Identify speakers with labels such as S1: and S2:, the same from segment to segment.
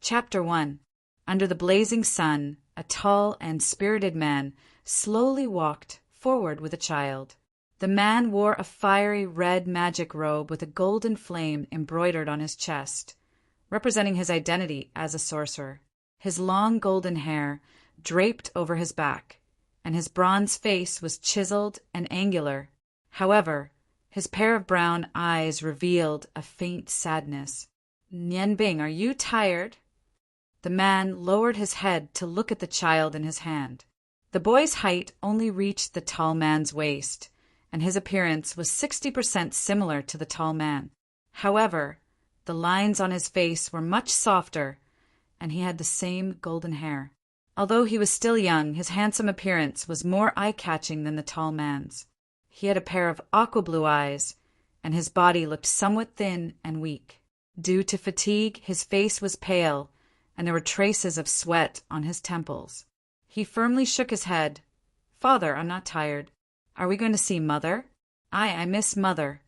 S1: Chapter 1. Under the blazing sun, a tall and spirited man slowly walked forward with a child. The man wore a fiery red magic robe with a golden flame embroidered on his chest, representing his identity as a sorcerer. His long golden hair draped over his back, and his bronze face was chiseled and angular. However, his pair of brown eyes revealed a faint sadness. "Nianbing, are you tired?" The man lowered his head to look at the child in his hand. The boy's height only reached the tall man's waist, and his appearance was 60% similar to the tall man. However, the lines on his face were much softer, and he had the same golden hair. Although he was still young, his handsome appearance was more eye-catching than the tall man's. He had a pair of aqua-blue eyes, and his body looked somewhat thin and weak. Due to fatigue, his face was pale, and there were traces of sweat on his temples. He firmly shook his head. "Father, I'm not tired. Are we going to see Mother?" I miss Mother."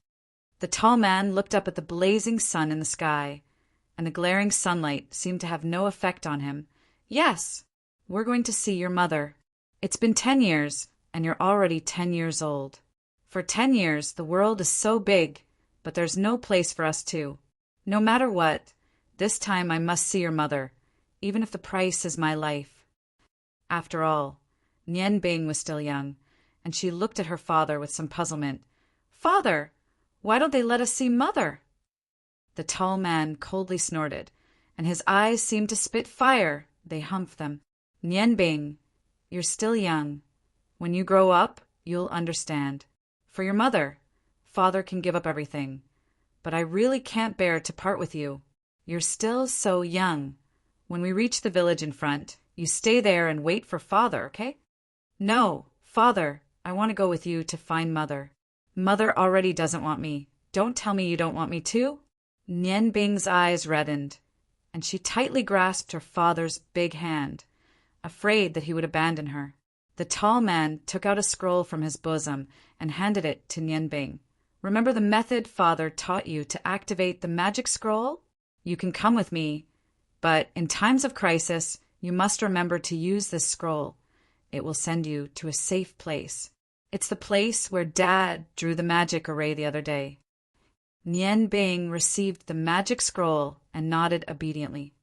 S1: The tall man looked up at the blazing sun in the sky, and the glaring sunlight seemed to have no effect on him. "Yes, we're going to see your mother. It's been 10 years, and you're already 10 years old. For 10 years, the world is so big, but there's no place for us two. No matter what, this time I must see your mother, even if the price is my life." After all, Nianbing was still young, and she looked at her father with some puzzlement. "Father, why don't they let us see Mother?" The tall man coldly snorted, and his eyes seemed to spit fire. They humped them. "Nianbing, you're still young. When you grow up, you'll understand. For your mother, Father can give up everything. But I really can't bear to part with you. You're still so young. When we reach the village in front, you stay there and wait for Father, okay?" "No, Father, I want to go with you to find Mother." "Mother already doesn't want me. Don't tell me you don't want me too." Nianbing's eyes reddened, and she tightly grasped her father's big hand, afraid that he would abandon her. The tall man took out a scroll from his bosom and handed it to Nianbing. "Remember the method Father taught you to activate the magic scroll? You can come with me, but in times of crisis, you must remember to use this scroll. It will send you to a safe place. It's the place where Dad drew the magic array the other day." Nianbing received the magic scroll and nodded obediently.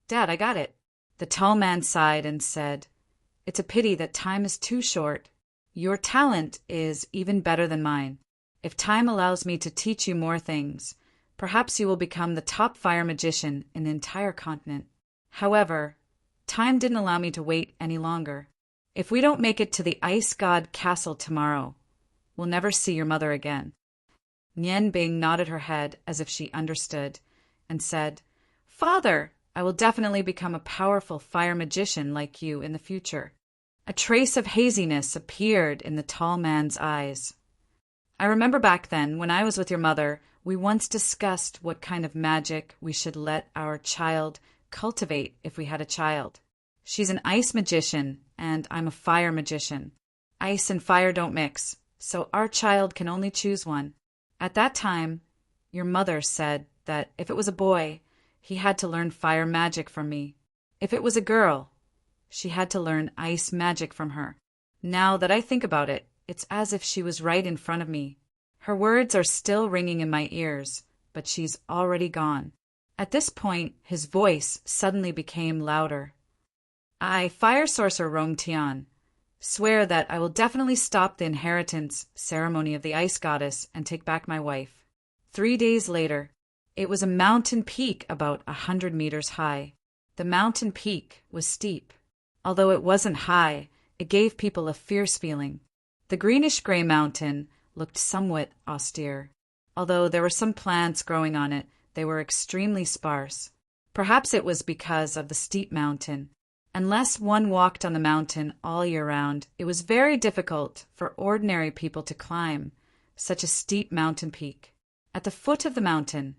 S1: "Dad, I got it." The tall man sighed and said, "It's a pity that time is too short. Your talent is even better than mine. If time allows me to teach you more things, perhaps you will become the top fire magician in the entire continent. However, time didn't allow me to wait any longer. If we don't make it to the Ice God Castle tomorrow, we'll never see your mother again." Nianbing nodded her head as if she understood, and said, "Father, I will definitely become a powerful fire magician like you in the future." A trace of haziness appeared in the tall man's eyes. "I remember back then, when I was with your mother, we once discussed what kind of magic we should let our child cultivate if we had a child. She's an ice magician, and I'm a fire magician. Ice and fire don't mix, so our child can only choose one. At that time, your mother said that if it was a boy, he had to learn fire magic from me. If it was a girl, she had to learn ice magic from her. Now that I think about it, it's as if she was right in front of me. Her words are still ringing in my ears, but she's already gone." At this point, his voice suddenly became louder. "I, Fire Sorcerer Rong Tian, swear that I will definitely stop the inheritance ceremony of the Ice Goddess and take back my wife." 3 days later, it was a mountain peak about 100 meters high. The mountain peak was steep. Although it wasn't high, it gave people a fierce feeling. The greenish-gray mountain looked somewhat austere. Although there were some plants growing on it, they were extremely sparse. Perhaps it was because of the steep mountain. Unless one walked on the mountain all year round, it was very difficult for ordinary people to climb such a steep mountain peak. At the foot of the mountain,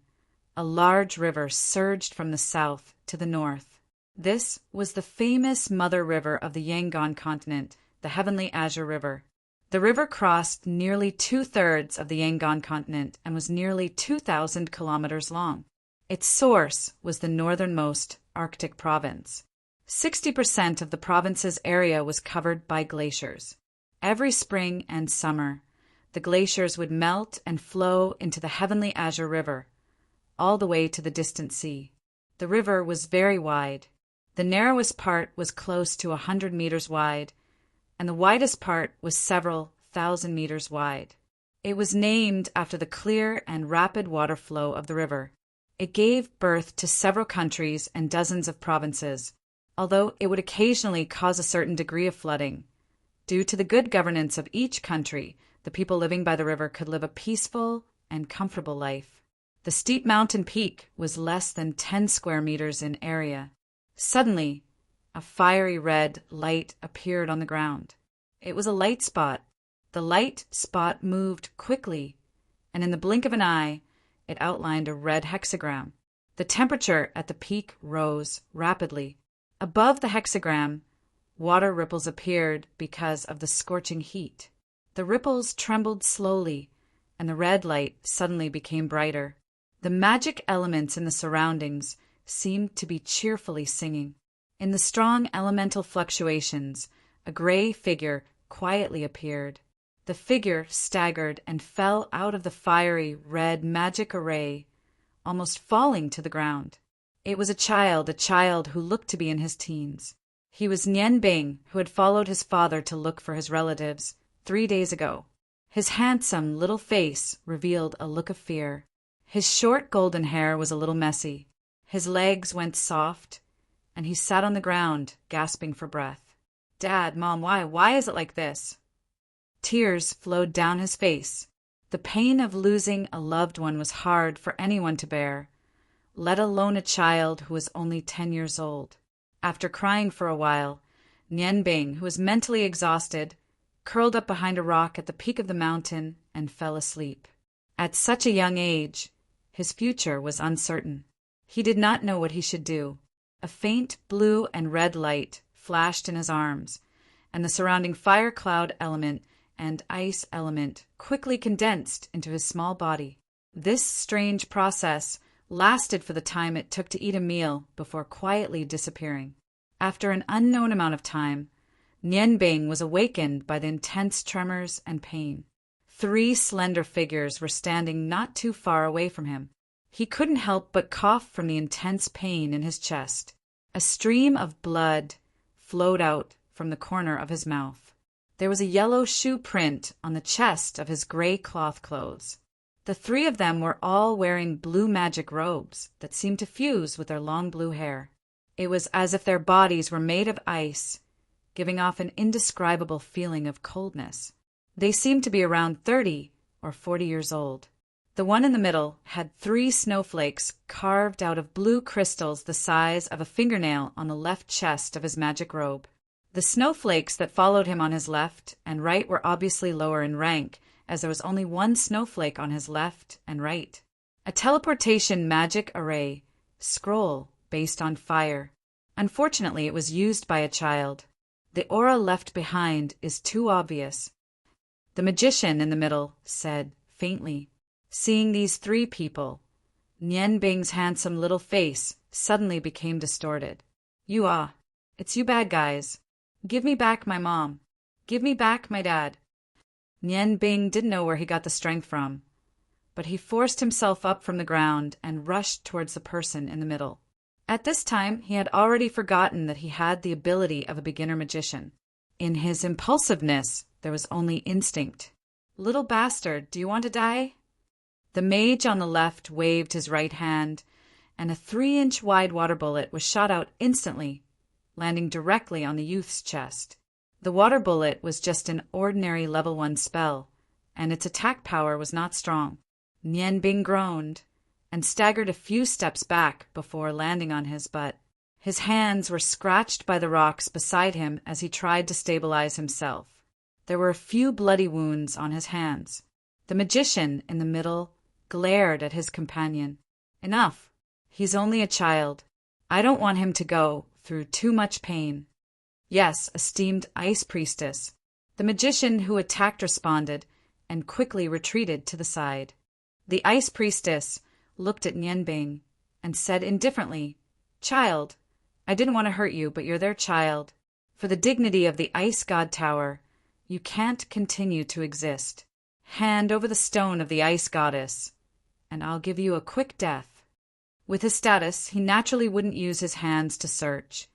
S1: a large river surged from the south to the north. This was the famous mother river of the Yangon continent, the Heavenly Azure River. The river crossed nearly 2/3 of the Yangon continent and was nearly 2,000 kilometers long. Its source was the northernmost Arctic province. 60% of the province's area was covered by glaciers. Every spring and summer, the glaciers would melt and flow into the heavenly azure river, all the way to the distant sea. The river was very wide. The narrowest part was close to 100 meters wide, and the widest part was several thousand meters wide. It was named after the clear and rapid water flow of the river. It gave birth to several countries and dozens of provinces, although it would occasionally cause a certain degree of flooding. Due to the good governance of each country, the people living by the river could live a peaceful and comfortable life. The steep mountain peak was less than 10 square meters in area. Suddenly, a fiery red light appeared on the ground. It was a light spot. The light spot moved quickly, and in the blink of an eye, it outlined a red hexagram. The temperature at the peak rose rapidly. Above the hexagram, water ripples appeared because of the scorching heat. The ripples trembled slowly, and the red light suddenly became brighter. The magic elements in the surroundings seemed to be cheerfully singing. In the strong elemental fluctuations, a gray figure quietly appeared. The figure staggered and fell out of the fiery red magic array, almost falling to the ground. It was a child who looked to be in his teens. He was Nian Bing, who had followed his father to look for his relatives 3 days ago. His handsome little face revealed a look of fear. His short golden hair was a little messy. His legs went soft, and he sat on the ground, gasping for breath. "Dad, Mom, why? Why is it like this?" Tears flowed down his face. The pain of losing a loved one was hard for anyone to bear, let alone a child who was only 10 years old. After crying for a while, Nian Bing, who was mentally exhausted, curled up behind a rock at the peak of the mountain and fell asleep. At such a young age, his future was uncertain. He did not know what he should do. A faint blue and red light flashed in his arms, and the surrounding fire cloud element and ice element quickly condensed into his small body. This strange process lasted for the time it took to eat a meal before quietly disappearing. After an unknown amount of time, Nian Bing was awakened by the intense tremors and pain. 3 slender figures were standing not too far away from him. He couldn't help but cough from the intense pain in his chest. A stream of blood flowed out from the corner of his mouth. There was a yellow shoe print on the chest of his gray cloth clothes. The 3 of them were all wearing blue magic robes that seemed to fuse with their long blue hair. It was as if their bodies were made of ice, giving off an indescribable feeling of coldness. They seemed to be around 30 or 40 years old. The one in the middle had 3 snowflakes carved out of blue crystals the size of a fingernail on the left chest of his magic robe. The snowflakes that followed him on his left and right were obviously lower in rank, as there was only 1 snowflake on his left and right. A teleportation magic array, scroll based on fire. Unfortunately, it was used by a child. The aura left behind is too obvious. The magician in the middle said faintly. Seeing these 3 people, Nian Bing's handsome little face suddenly became distorted. It's you bad guys. Give me back my mom. Give me back my dad. Nian Bing didn't know where he got the strength from, but he forced himself up from the ground and rushed towards the person in the middle. At this time, he had already forgotten that he had the ability of a beginner magician. In his impulsiveness, there was only instinct. "Little bastard, do you want to die?" The mage on the left waved his right hand, and a 3-inch wide water bullet was shot out instantly, landing directly on the youth's chest. The water bullet was just an ordinary level 1 spell, and its attack power was not strong. Nian Bing groaned and staggered a few steps back before landing on his butt. His hands were scratched by the rocks beside him as he tried to stabilize himself. There were a few bloody wounds on his hands. The magician in the middle glared at his companion. "Enough. He's only a child. I don't want him to go through too much pain." "Yes, esteemed ice priestess." The magician who attacked responded and quickly retreated to the side. The ice priestess looked at Nian Bing and said indifferently, "Child, I didn't want to hurt you, but you're their child. For the dignity of the Ice God Tower, you can't continue to exist. Hand over the stone of the Ice Goddess, and I'll give you a quick death." With his status, he naturally wouldn't use his hands to search,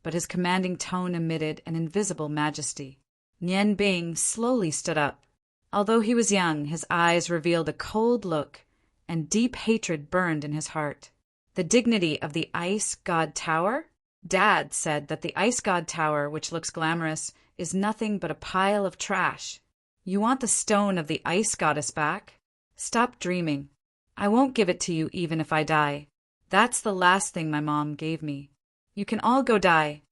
S1: but his commanding tone emitted an invisible majesty. Nian Bing slowly stood up. Although he was young, his eyes revealed a cold look, and deep hatred burned in his heart. The dignity of the Ice God Tower? Dad said that the Ice God Tower, which looks glamorous, is nothing but a pile of trash. You want the stone of the Ice Goddess back? Stop dreaming. I won't give it to you even if I die. That's the last thing my mom gave me. You can all go die.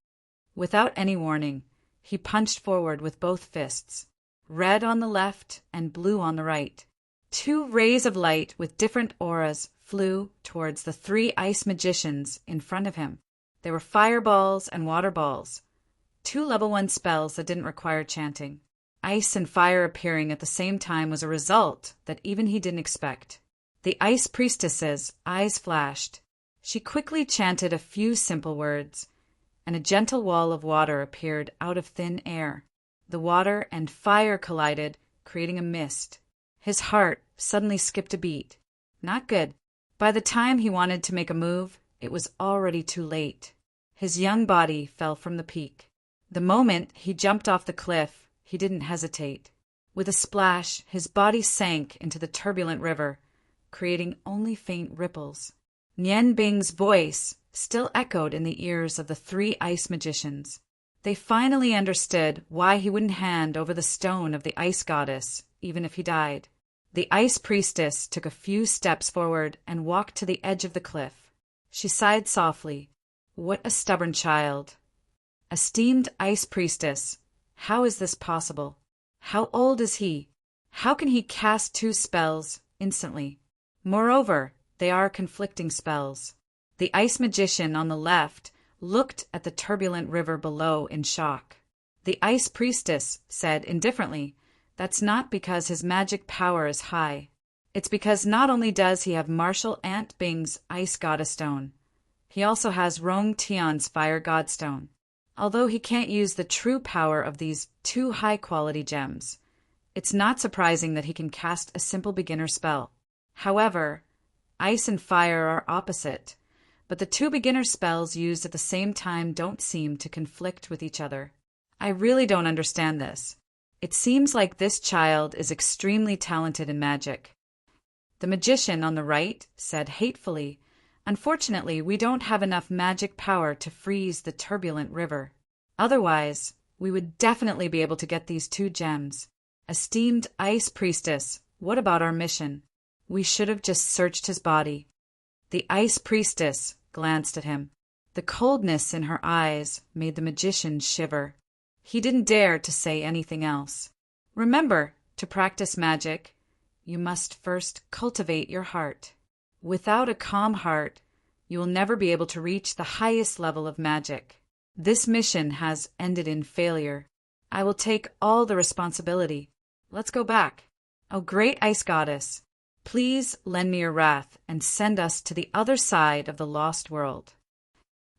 S1: Without any warning, he punched forward with both fists, red on the left and blue on the right. Two rays of light with different auras flew towards the three ice magicians in front of him. They were fireballs and water balls, two level 1 spells that didn't require chanting. Ice and fire appearing at the same time was a result that even he didn't expect. The Ice Priestess's eyes flashed. She quickly chanted a few simple words, and a gentle wall of water appeared out of thin air. The water and fire collided, creating a mist. His heart suddenly skipped a beat. Not good. By the time he wanted to make a move, it was already too late. His young body fell from the peak. The moment he jumped off the cliff, he didn't hesitate. With a splash, his body sank into the turbulent river, creating only faint ripples. Nian Bing's voice still echoed in the ears of the three ice magicians. They finally understood why he wouldn't hand over the stone of the Ice Goddess, even if he died. The Ice Priestess took a few steps forward and walked to the edge of the cliff. She sighed softly. What a stubborn child. Esteemed Ice Priestess, how is this possible? How old is he? How can he cast 2 spells instantly? Moreover, they are conflicting spells. The ice magician on the left looked at the turbulent river below in shock. The Ice Priestess said indifferently, "That's not because his magic power is high. It's because not only does he have Marshal Ant Bing's Ice Goddess Stone, he also has Rong Tian's Fire God Stone. Although he can't use the true power of these 2 high-quality gems, it's not surprising that he can cast a simple beginner spell. However, ice and fire are opposite, but the 2 beginner spells used at the same time don't seem to conflict with each other. I really don't understand this. It seems like this child is extremely talented in magic." The magician on the right said hatefully, "Unfortunately, we don't have enough magic power to freeze the turbulent river. Otherwise, we would definitely be able to get these 2 gems. Esteemed Ice Priestess, what about our mission? We should have just searched his body." The Ice Priestess glanced at him. The coldness in her eyes made the magician shiver. He didn't dare to say anything else. Remember, to practice magic, you must first cultivate your heart. Without a calm heart, you will never be able to reach the highest level of magic. This mission has ended in failure. I will take all the responsibility. Let's go back. Oh, great Ice Goddess, please lend me your wrath and send us to the other side of the lost world."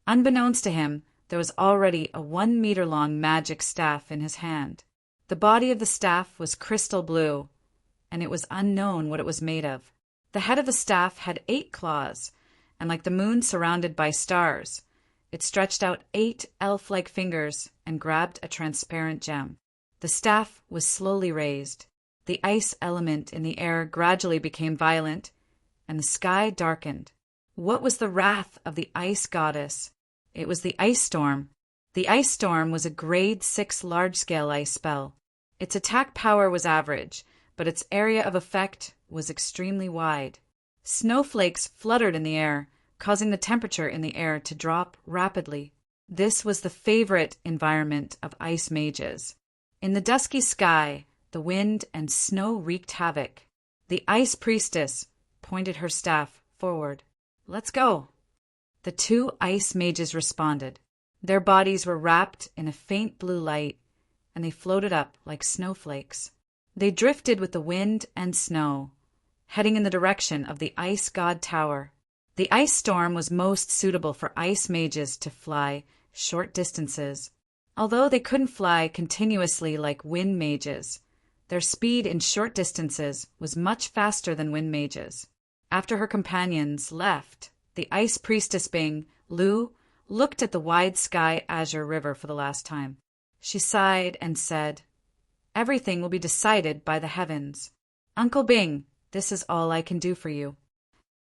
S1: Unbeknownst to him, there was already a 1-meter-long magic staff in his hand. The body of the staff was crystal blue, and it was unknown what it was made of. The head of the staff had 8 claws, and like the moon surrounded by stars, it stretched out 8 elf-like fingers and grabbed a transparent gem. The staff was slowly raised. The ice element in the air gradually became violent, and the sky darkened. What was the wrath of the Ice Goddess? It was the Ice Storm. The Ice Storm was a grade 6 large-scale ice spell. Its attack power was average, but its area of effect was extremely wide. Snowflakes fluttered in the air, causing the temperature in the air to drop rapidly. This was the favorite environment of ice mages. In the dusky sky, the wind and snow wreaked havoc. The Ice Priestess pointed her staff forward. "Let's go." The 2 ice mages responded. Their bodies were wrapped in a faint blue light, and they floated up like snowflakes. They drifted with the wind and snow, heading in the direction of the Ice God Tower. The ice storm was most suitable for ice mages to fly short distances. Although they couldn't fly continuously like wind mages, their speed in short distances was much faster than wind mages. After her companions left, the ice priestess Bing, Lu, looked at the wide sky azure river for the last time. She sighed and said, "Everything will be decided by the heavens. Uncle Bing, this is all I can do for you."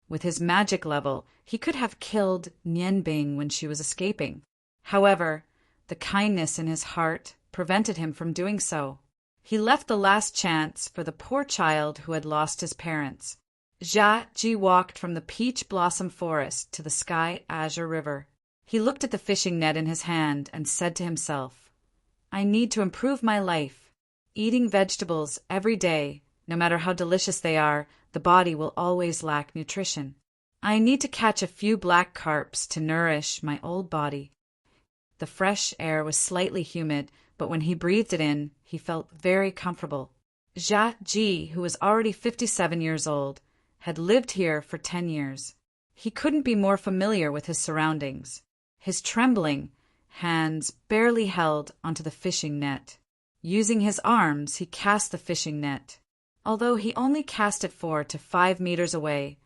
S1: With his magic level, he could have killed Nian Bing when she was escaping. However, the kindness in his heart prevented him from doing so. He left the last chance for the poor child who had lost his parents. Jia Ji walked from the peach blossom forest to the sky azure river. He looked at the fishing net in his hand and said to himself, "I need to improve my life. Eating vegetables every day, no matter how delicious they are, the body will always lack nutrition. I need to catch a few black carps to nourish my old body." The fresh air was slightly humid, but when he breathed it in, he felt very comfortable. Jia Ji, who was already 57 years old, had lived here for 10 years. He couldn't be more familiar with his surroundings. His trembling hands barely held onto the fishing net. Using his arms, he cast the fishing net. Although he only cast it 4 to 5 meters away,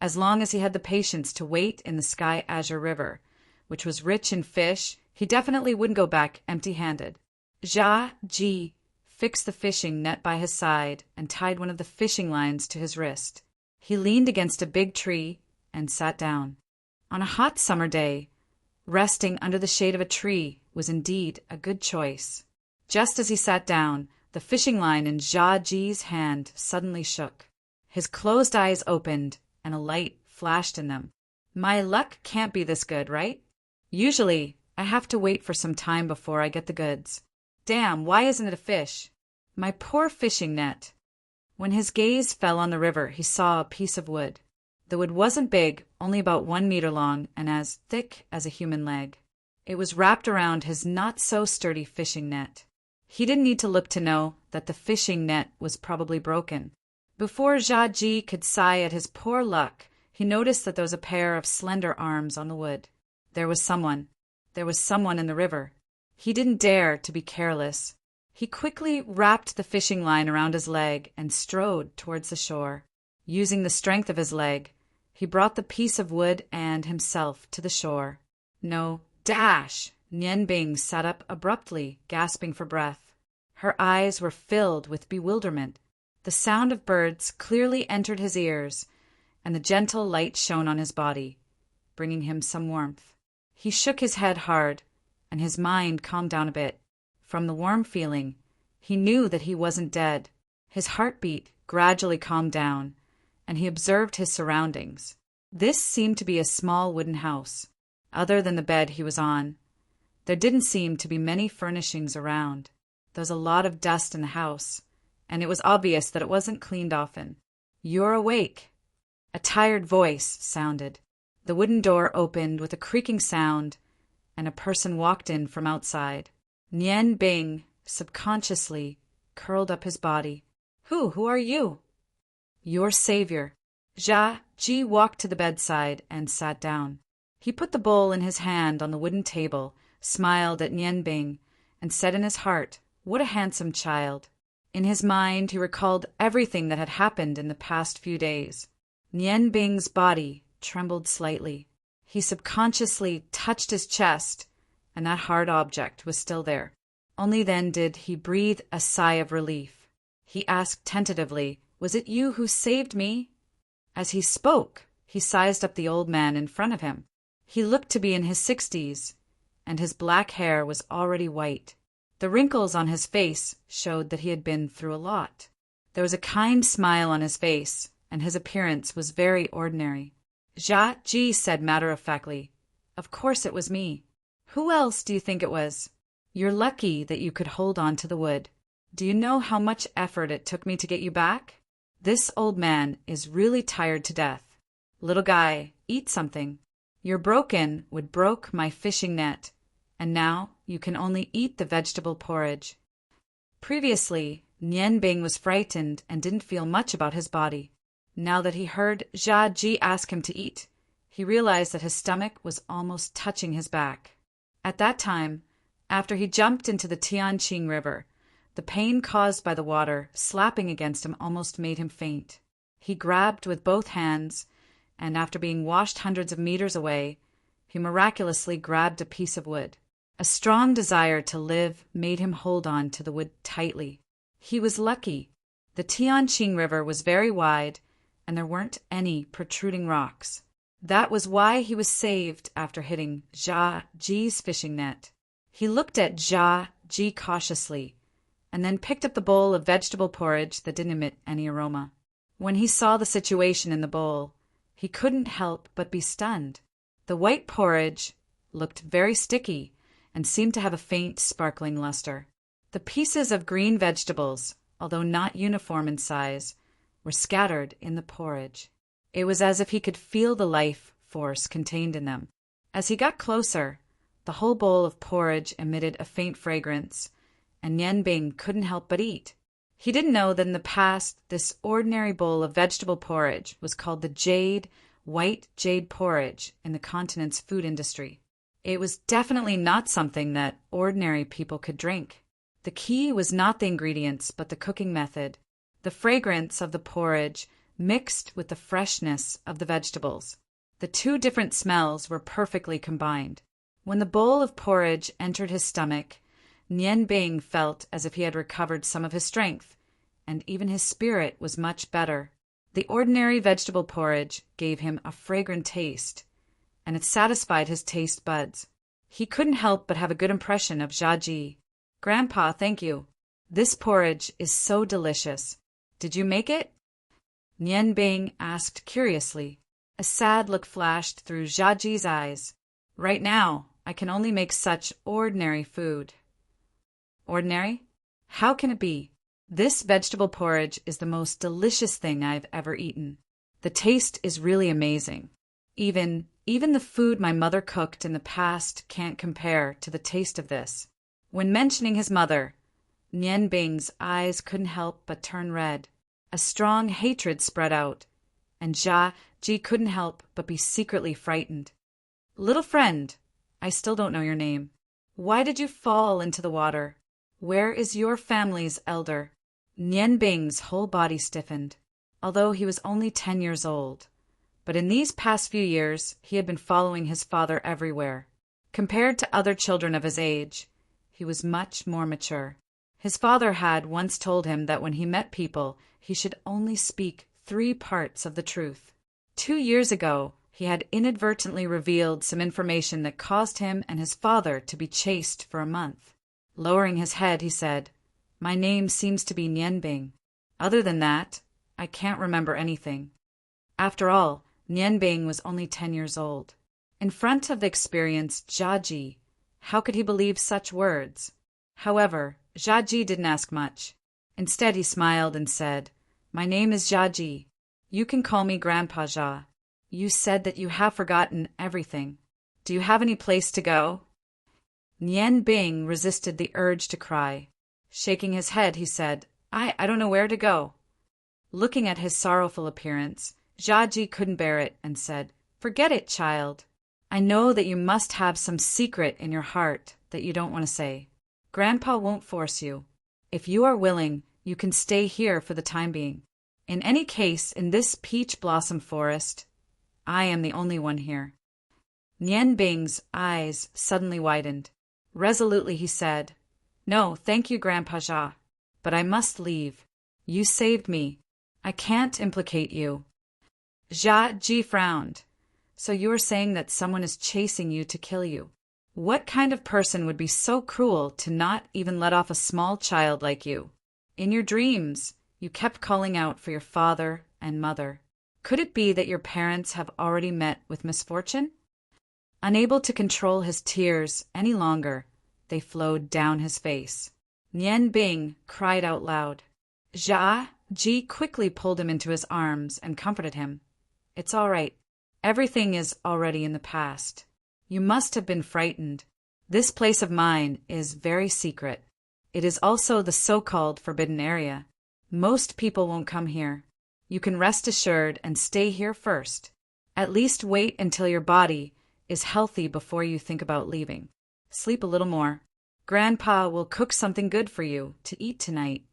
S1: as long as he had the patience to wait in the sky azure river, which was rich in fish, he definitely wouldn't go back empty-handed. Jia Ji fixed the fishing net by his side and tied one of the fishing lines to his wrist. He leaned against a big tree and sat down. On a hot summer day, resting under the shade of a tree was indeed a good choice. Just as he sat down, the fishing line in Jia Ji's hand suddenly shook. His closed eyes opened, and a light flashed in them. "My luck can't be this good, right? Usually, I have to wait for some time before I get the goods. Damn, why isn't it a fish? My poor fishing net." When his gaze fell on the river, he saw a piece of wood. The wood wasn't big, only about 1 meter long and as thick as a human leg. It was wrapped around his not-so-sturdy fishing net. He didn't need to look to know that the fishing net was probably broken. Before Jia Ji could sigh at his poor luck, he noticed that there was a pair of slender arms on the wood. There was someone in the river. He didn't dare to be careless. He quickly wrapped the fishing line around his leg and strode towards the shore. Using the strength of his leg, he brought the piece of wood and himself to the shore. No, dash! Nian Bing sat up abruptly, gasping for breath. Her eyes were filled with bewilderment. The sound of birds clearly entered his ears, and the gentle light shone on his body, bringing him some warmth. He shook his head hard, and his mind calmed down a bit. From the warm feeling, he knew that he wasn't dead. His heartbeat gradually calmed down, and he observed his surroundings. This seemed to be a small wooden house. Other than the bed he was on, there didn't seem to be many furnishings around. There was a lot of dust in the house, and it was obvious that it wasn't cleaned often. "You're awake," a tired voice sounded. The wooden door opened with a creaking sound, and a person walked in from outside. Nian Bing subconsciously curled up his body. Who are you?" "Your savior." Jia Ji walked to the bedside and sat down. He put the bowl in his hand on the wooden table, smiled at Nian Bing, and said in his heart, "What a handsome child." In his mind, he recalled everything that had happened in the past few days. Nian Bing's body trembled slightly. He subconsciously touched his chest, and that hard object was still there. Only then did he breathe a sigh of relief. He asked tentatively, "Was it you who saved me?" As he spoke, he sized up the old man in front of him. He looked to be in his 60s, and his black hair was already white. The wrinkles on his face showed that he had been through a lot. There was a kind smile on his face, and his appearance was very ordinary. Jia Ji said matter-of-factly, "Of course it was me. Who else do you think it was? You're lucky that you could hold on to the wood. Do you know how much effort it took me to get you back? This old man is really tired to death. Little guy, eat something. Your broken would broke my fishing net, and now you can only eat the vegetable porridge." Previously, Nian Bing was frightened and didn't feel much about his body. Now that he heard Jia Ji ask him to eat, he realized that his stomach was almost touching his back. At that time, after he jumped into the Tianqing River, the pain caused by the water slapping against him almost made him faint. He grabbed with both hands, and after being washed hundreds of meters away, he miraculously grabbed a piece of wood. A strong desire to live made him hold on to the wood tightly. He was lucky. The Tianqing River was very wide, and there weren't any protruding rocks. That was why he was saved after hitting Jia Ji's fishing net. He looked at Jia Ji cautiously, and then picked up the bowl of vegetable porridge that didn't emit any aroma. When he saw the situation in the bowl, he couldn't help but be stunned. The white porridge looked very sticky and seemed to have a faint, sparkling luster. The pieces of green vegetables, although not uniform in size, were scattered in the porridge. It was as if he could feel the life force contained in them. As he got closer, the whole bowl of porridge emitted a faint fragrance, and Nian Bing couldn't help but eat. He didn't know that in the past this ordinary bowl of vegetable porridge was called the white jade porridge in the continent's food industry. It was definitely not something that ordinary people could drink. The key was not the ingredients, but the cooking method. The fragrance of the porridge mixed with the freshness of the vegetables. The two different smells were perfectly combined. When the bowl of porridge entered his stomach, Nian Bing felt as if he had recovered some of his strength, and even his spirit was much better. The ordinary vegetable porridge gave him a fragrant taste, and it satisfied his taste buds. He couldn't help but have a good impression of Jia Ji. "Grandpa, thank you. This porridge is so delicious. Did you make it?" Nian Bing asked curiously. A sad look flashed through Jia Ji's eyes. "Right now, I can only make such ordinary food." "Ordinary? How can it be? This vegetable porridge is the most delicious thing I've ever eaten. The taste is really amazing. Even the food my mother cooked in the past can't compare to the taste of this." When mentioning his mother, Nian Bing's eyes couldn't help but turn red. A strong hatred spread out, and Jia Ji couldn't help but be secretly frightened. "Little friend, I still don't know your name. Why did you fall into the water? Where is your family's elder?" Nian Bing's whole body stiffened, although he was only 10 years old. But in these past few years, he had been following his father everywhere. Compared to other children of his age, he was much more mature. His father had once told him that when he met people, he should only speak 3 parts of the truth. 2 years ago, he had inadvertently revealed some information that caused him and his father to be chased for a month. Lowering his head, he said, "My name seems to be Nian Bing. Other than that, I can't remember anything." After all, Nian Bing was only 10 years old. In front of the experienced Jia Ji, how could he believe such words? However, Jia Ji didn't ask much. Instead, he smiled and said, "My name is Jia Ji. You can call me Grandpa Jia. You said that you have forgotten everything. Do you have any place to go?" Nian Bing resisted the urge to cry. Shaking his head, he said, I don't know where to go." Looking at his sorrowful appearance, Jia Ji couldn't bear it and said, "Forget it, child. I know that you must have some secret in your heart that you don't want to say. Grandpa won't force you. If you are willing, you can stay here for the time being. In any case, in this peach blossom forest, I am the only one here." Nian Bing's eyes suddenly widened. Resolutely he said, "No, thank you, Grandpa Jia, but I must leave. You saved me. I can't implicate you." Jia Ji frowned. "So you are saying that someone is chasing you to kill you? What kind of person would be so cruel to not even let off a small child like you? In your dreams, you kept calling out for your father and mother. Could it be that your parents have already met with misfortune?" Unable to control his tears any longer, they flowed down his face. Nian Bing cried out loud. Jia Ji quickly pulled him into his arms and comforted him. "It's all right. Everything is already in the past. You must have been frightened. This place of mine is very secret. It is also the so-called forbidden area. Most people won't come here. You can rest assured and stay here first. At least wait until your body is healthy before you think about leaving. Sleep a little more. Grandpa will cook something good for you to eat tonight."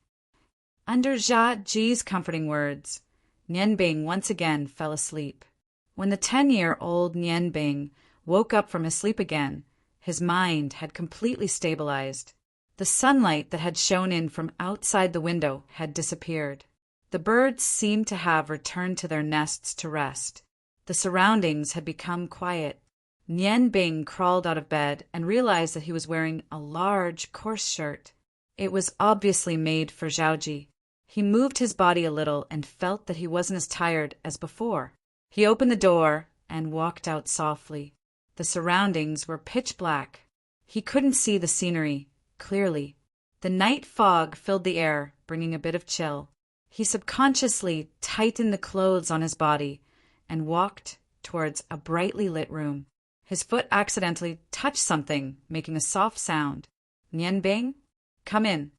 S1: Under Jia Ji's comforting words, Nian Bing once again fell asleep. When the 10-year-old Nian Bing woke up from his sleep again, his mind had completely stabilized. The sunlight that had shone in from outside the window had disappeared. The birds seemed to have returned to their nests to rest. The surroundings had become quiet. Nian Bing crawled out of bed and realized that he was wearing a large, coarse shirt. It was obviously made for Zhaoji. He moved his body a little and felt that he wasn't as tired as before. He opened the door and walked out softly. The surroundings were pitch black. He couldn't see the scenery clearly. The night fog filled the air, bringing a bit of chill. He subconsciously tightened the clothes on his body and walked towards a brightly lit room. His foot accidentally touched something, making a soft sound. "Nian Bing, come in."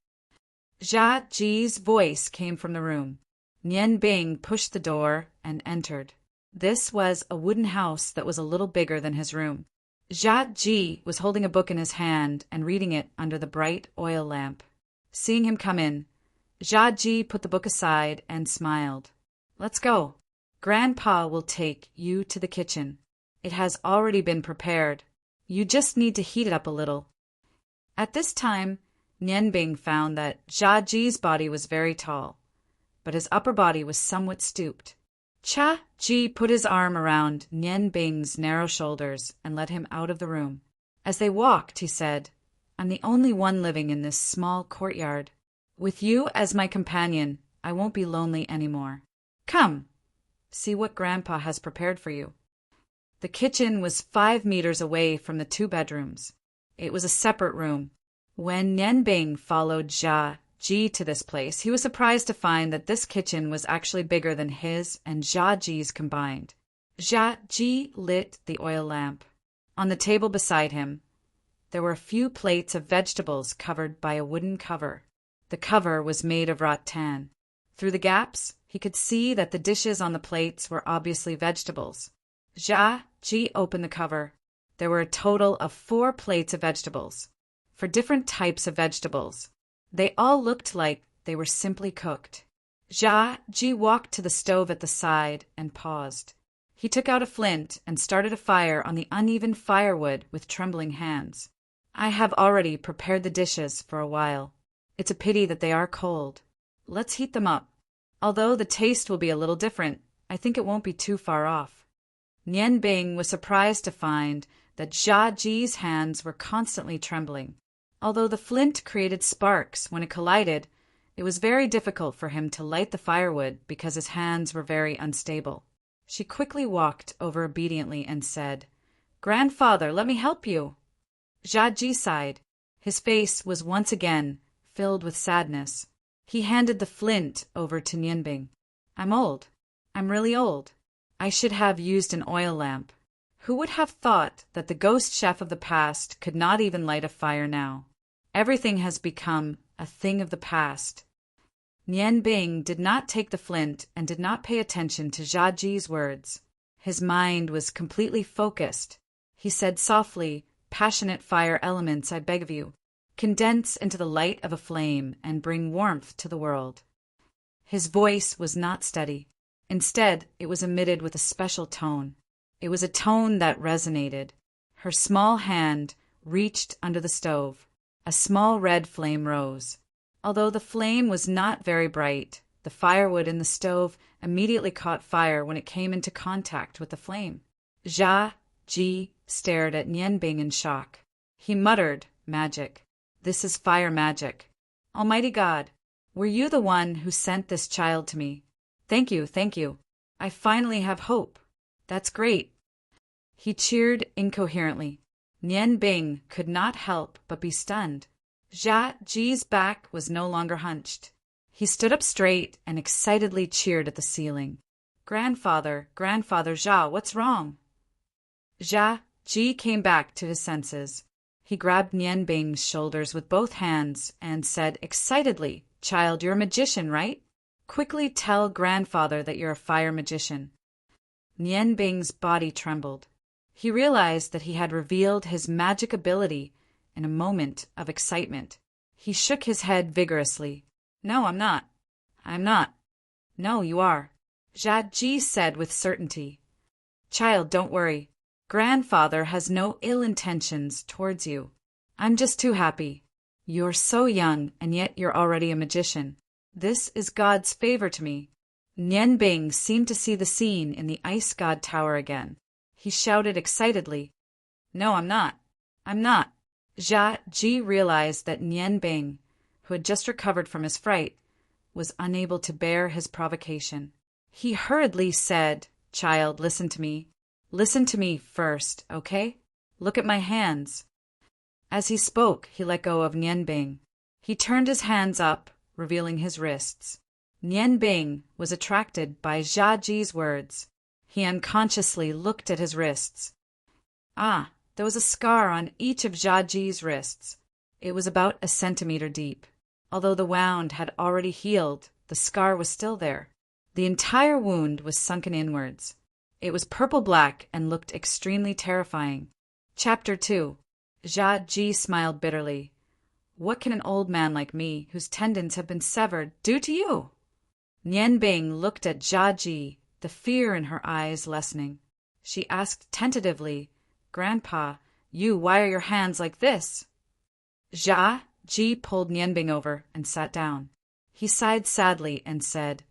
S1: Jia Ji's voice came from the room. Nian Bing pushed the door and entered. This was a wooden house that was a little bigger than his room. Jia Ji was holding a book in his hand and reading it under the bright oil lamp. Seeing him come in, Jia Ji put the book aside and smiled. "Let's go. Grandpa will take you to the kitchen. It has already been prepared. You just need to heat it up a little." At this time, Nian Bing found that Jia Ji's body was very tall, but his upper body was somewhat stooped. Jia Ji put his arm around Nian Bing's narrow shoulders and led him out of the room. As they walked, he said, "I'm the only one living in this small courtyard. With you as my companion, I won't be lonely anymore. Come, see what Grandpa has prepared for you." The kitchen was 5 meters away from the 2 bedrooms. It was a separate room. When Nian Bing followed Jia Ji to this place, he was surprised to find that this kitchen was actually bigger than his and Jia Ji's combined. Jia Ji lit the oil lamp. On the table beside him, there were a few plates of vegetables covered by a wooden cover. The cover was made of rattan. Through the gaps, he could see that the dishes on the plates were obviously vegetables. Jia Ji opened the cover. There were a total of 4 plates of vegetables, for different types of vegetables. They all looked like they were simply cooked. Jia Ji walked to the stove at the side and paused. He took out a flint and started a fire on the uneven firewood with trembling hands. "I have already prepared the dishes for a while. It's a pity that they are cold. Let's heat them up. Although the taste will be a little different, I think it won't be too far off." Nian Bing was surprised to find that Jia Ji's hands were constantly trembling. Although the flint created sparks when it collided, it was very difficult for him to light the firewood because his hands were very unstable. She quickly walked over obediently and said, "Grandfather, let me help you." Jia Ji sighed. His face was once again filled with sadness. He handed the flint over to Nian Bing. "I'm old. I'm really old. I should have used an oil lamp. Who would have thought that the ghost chef of the past could not even light a fire now? Everything has become a thing of the past." Nian Bing did not take the flint and did not pay attention to Jia Ji's words. His mind was completely focused. He said softly, "Passionate fire elements, I beg of you, condense into the light of a flame and bring warmth to the world." His voice was not steady. Instead, it was emitted with a special tone. It was a tone that resonated. Her small hand reached under the stove. A small red flame rose. Although the flame was not very bright, the firewood in the stove immediately caught fire when it came into contact with the flame. Jia Ji stared at Nian Bing in shock. He muttered, "Magic. This is fire magic. Almighty God, were you the one who sent this child to me? Thank you, thank you. I finally have hope. That's great." He cheered incoherently. Nian Bing could not help but be stunned. Jia Ji's back was no longer hunched. He stood up straight and excitedly cheered at the ceiling. Grandfather Jia, what's wrong?" Jia Ji came back to his senses. He grabbed Nian Bing's shoulders with both hands and said excitedly, "Child, you're a magician, right? Quickly tell grandfather that you're a fire magician." Nian Bing's body trembled. He realized that he had revealed his magic ability in a moment of excitement. He shook his head vigorously. "No, I'm not. I'm not." "No, you are," Jia Ji said with certainty. "Child, don't worry. Grandfather has no ill intentions towards you. I'm just too happy. You're so young, and yet you're already a magician. This is God's favor to me." Nian Bing seemed to see the scene in the Ice God Tower again. He shouted excitedly, "No, I'm not. I'm not." Jia Ji realized that Nian Bing, who had just recovered from his fright, was unable to bear his provocation. He hurriedly said, "Child, listen to me. Listen to me first, okay? Look at my hands." As he spoke, he let go of Nian Bing. He turned his hands up, revealing his wrists. Nian Bing was attracted by Jia Ji's words. He unconsciously looked at his wrists. There was a scar on each of Jia Ji's wrists. It was about a centimeter deep. Although the wound had already healed, the scar was still there. The entire wound was sunken inwards. It was purple-black and looked extremely terrifying. Chapter 2. Jia Ji smiled bitterly. "What can an old man like me, whose tendons have been severed, do to you?" Nian Bing looked at Jia Ji, the fear in her eyes lessening. She asked tentatively, "Grandpa, why are your hands like this?" Jia Ji pulled Nian Bing over and sat down. He sighed sadly and said,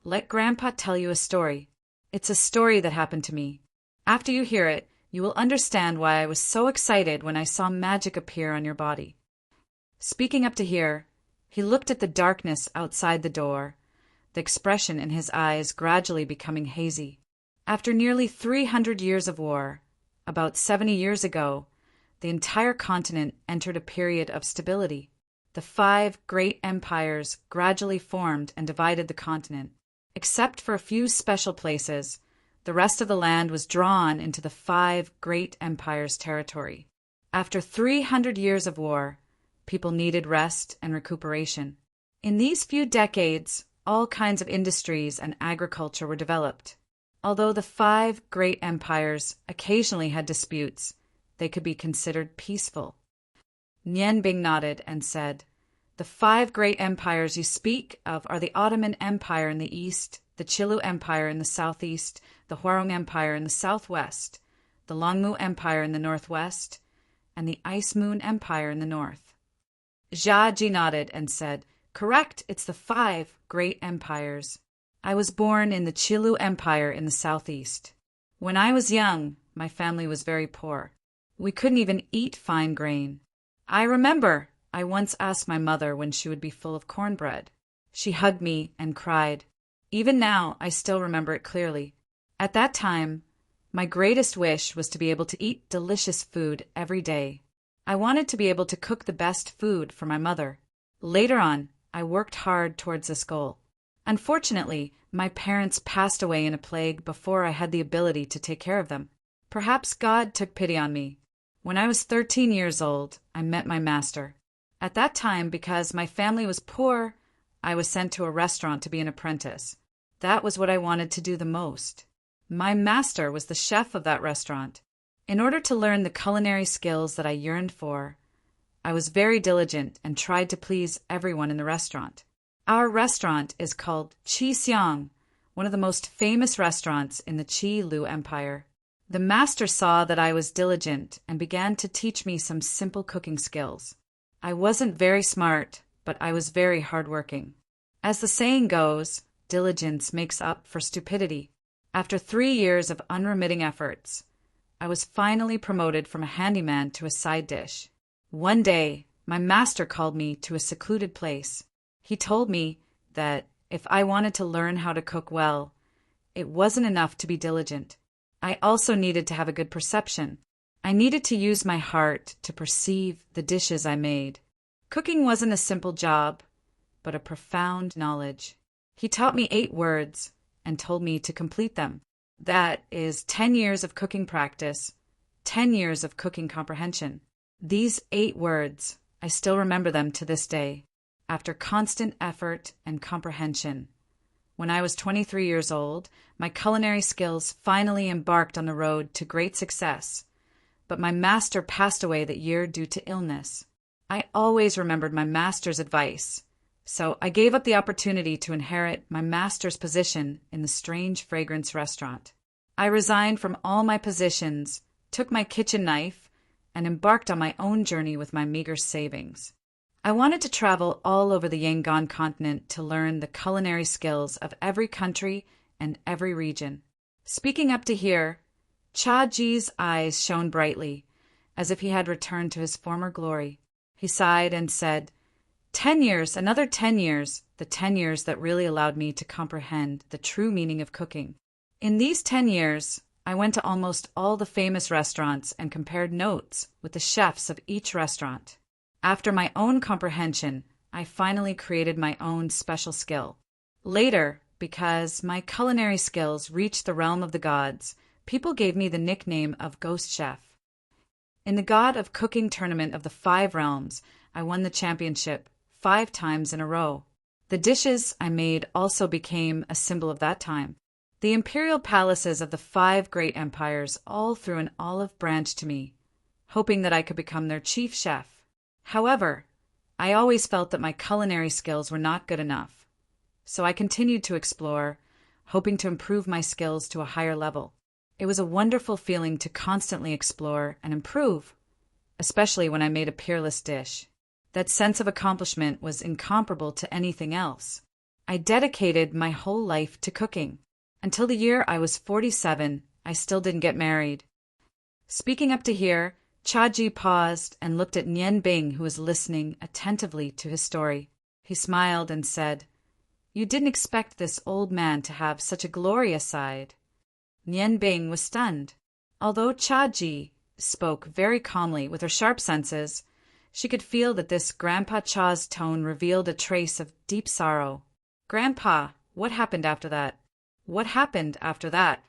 S1: "Let Grandpa tell you a story. It's a story that happened to me. After you hear it, you will understand why I was so excited when I saw magic appear on your body." Speaking up to here, he looked at the darkness outside the door, the expression in his eyes gradually becoming hazy. After nearly 300 years of war, about 70 years ago, the entire continent entered a period of stability. The 5 great empires gradually formed and divided the continent. Except for a few special places, the rest of the land was drawn into the 5 great empires' territory. After 300 years of war, people needed rest and recuperation. In these few decades, all kinds of industries and agriculture were developed. Although the 5 great empires occasionally had disputes, they could be considered peaceful. Nian Bing nodded and said, "The 5 great empires you speak of are the Ottoman Empire in the east, the Qilu Empire in the southeast, the Huarong Empire in the southwest, the Longmu Empire in the northwest, and the Ice Moon Empire in the north." Jia Ji nodded and said, "Correct, it's the 5 great empires. I was born in the Qilu Empire in the southeast. When I was young, my family was very poor. We couldn't even eat fine grain. I remember I once asked my mother when she would be full of cornbread. She hugged me and cried. Even now, I still remember it clearly. At that time, my greatest wish was to be able to eat delicious food every day. I wanted to be able to cook the best food for my mother. Later on, I worked hard towards this goal. Unfortunately, my parents passed away in a plague before I had the ability to take care of them. Perhaps God took pity on me. When I was 13 years old, I met my master. At that time, because my family was poor, I was sent to a restaurant to be an apprentice. That was what I wanted to do the most. My master was the chef of that restaurant. In order to learn the culinary skills that I yearned for, I was very diligent and tried to please everyone in the restaurant. Our restaurant is called Qi Xiang, one of the most famous restaurants in the Qilu Empire. The master saw that I was diligent and began to teach me some simple cooking skills. I wasn't very smart, but I was very hardworking. As the saying goes, diligence makes up for stupidity. After 3 years of unremitting efforts, I was finally promoted from a handyman to a side dish. One day, my master called me to a secluded place. He told me that if I wanted to learn how to cook well, it wasn't enough to be diligent. I also needed to have a good perception. I needed to use my heart to perceive the dishes I made. Cooking wasn't a simple job, but a profound knowledge. He taught me 8 words and told me to complete them. That is 10 years of cooking practice, 10 years of cooking comprehension. These 8 words, I still remember them to this day. After constant effort and comprehension, When I was 23 years old, my culinary skills finally embarked on the road to great success, but my master passed away that year due to illness. I always remembered my master's advice, so I gave up the opportunity to inherit my master's position in the strange fragrance restaurant. I resigned from all my positions, took my kitchen knife, and embarked on my own journey with my meager savings. I wanted to travel all over the Yangon continent to learn the culinary skills of every country and every region. Speaking up to here, Cha Ji's eyes shone brightly, as if he had returned to his former glory. He sighed and said, 10 years, another 10 years, the 10 years that really allowed me to comprehend the true meaning of cooking. In these 10 years, I went to almost all the famous restaurants and compared notes with the chefs of each restaurant. After my own comprehension, I finally created my own special skill. Later, because my culinary skills reached the realm of the gods, people gave me the nickname of Ghost Chef. In the God of Cooking tournament of the 5 realms, I won the championship 5 times in a row. The dishes I made also became a symbol of that time. The imperial palaces of the 5 great empires all threw an olive branch to me, hoping that I could become their chief chef. However, I always felt that my culinary skills were not good enough, so I continued to explore, hoping to improve my skills to a higher level. It was a wonderful feeling to constantly explore and improve, especially when I made a peerless dish. That sense of accomplishment was incomparable to anything else. I dedicated my whole life to cooking. Until the year I was 47, I still didn't get married. Speaking up to here, Cha Ji paused and looked at Nian Bing, who was listening attentively to his story. He smiled and said, "You didn't expect this old man to have such a glorious side." Nian Bing was stunned. Although Cha Ji spoke very calmly with her sharp senses, she could feel that this Grandpa Cha's tone revealed a trace of deep sorrow. "Grandpa, what happened after that? What happened after that?"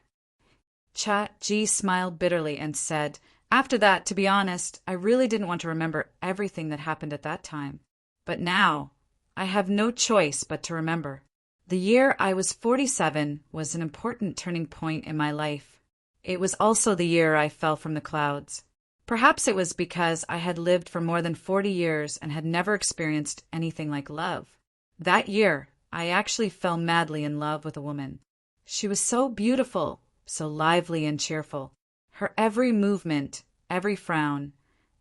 S1: Cha Ji smiled bitterly and said, "After that, to be honest, I really didn't want to remember everything that happened at that time. But now, I have no choice but to remember. The year I was 47 was an important turning point in my life. It was also the year I fell from the clouds. Perhaps it was because I had lived for more than 40 years and had never experienced anything like love. That year, I actually fell madly in love with a woman. She was so beautiful, so lively and cheerful. Her every movement, every frown,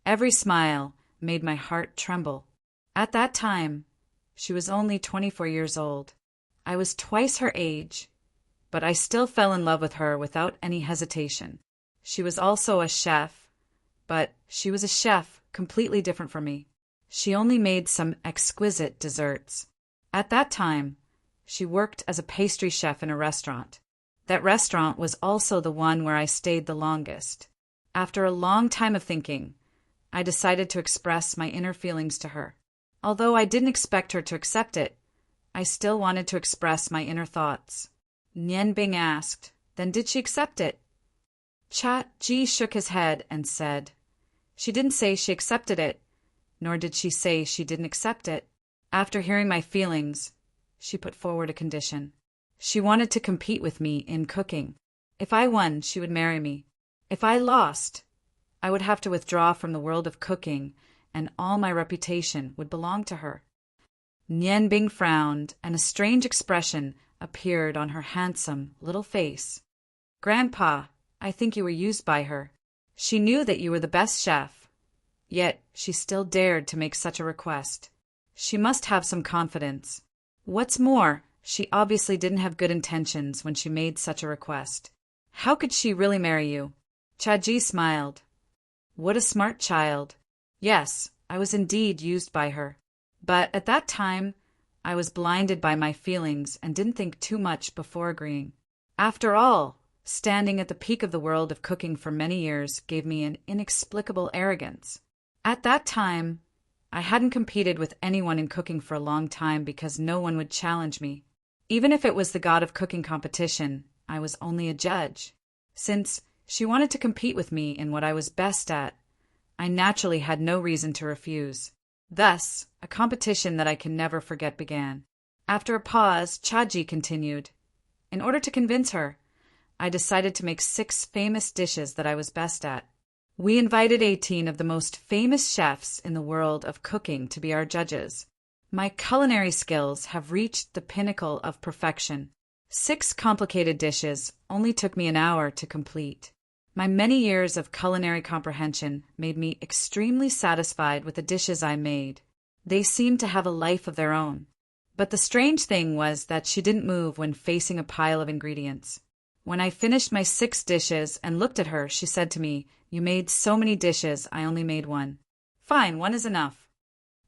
S1: every smile made my heart tremble. At that time, she was only 24 years old. I was twice her age, but I still fell in love with her without any hesitation. She was also a chef, but she was a chef completely different from me. She only made some exquisite desserts. At that time, she worked as a pastry chef in a restaurant. That restaurant was also the one where I stayed the longest. After a long time of thinking, I decided to express my inner feelings to her. Although I didn't expect her to accept it, I still wanted to express my inner thoughts. Nian Bing asked, "Then did she accept it?" Cha Ji shook his head and said, "She didn't say she accepted it, nor did she say she didn't accept it. After hearing my feelings, she put forward a condition. She wanted to compete with me in cooking. If I won, she would marry me. If I lost, I would have to withdraw from the world of cooking, and all my reputation would belong to her." Nian Bing frowned, and a strange expression appeared on her handsome little face. "Grandpa, I think you were used by her. She knew that you were the best chef, yet she still dared to make such a request. She must have some confidence. What's more, she obviously didn't have good intentions when she made such a request. How could she really marry you?" Cha Ji smiled. "What a smart child. Yes, I was indeed used by her. But at that time, I was blinded by my feelings and didn't think too much before agreeing. After all, standing at the peak of the world of cooking for many years gave me an inexplicable arrogance. At that time, I hadn't competed with anyone in cooking for a long time because no one would challenge me. Even if it was the God of Cooking competition, I was only a judge. Since she wanted to compete with me in what I was best at, I naturally had no reason to refuse. Thus, a competition that I can never forget began. After a pause, Chaji continued. In order to convince her, I decided to make 6 famous dishes that I was best at. We invited 18 of the most famous chefs in the world of cooking to be our judges. My culinary skills have reached the pinnacle of perfection. 6 complicated dishes only took me an hour to complete. My many years of culinary comprehension made me extremely satisfied with the dishes I made. They seemed to have a life of their own. But the strange thing was that she didn't move when facing a pile of ingredients. When I finished my 6 dishes and looked at her, she said to me, "You made so many dishes, I only made 1. Fine, 1 is enough."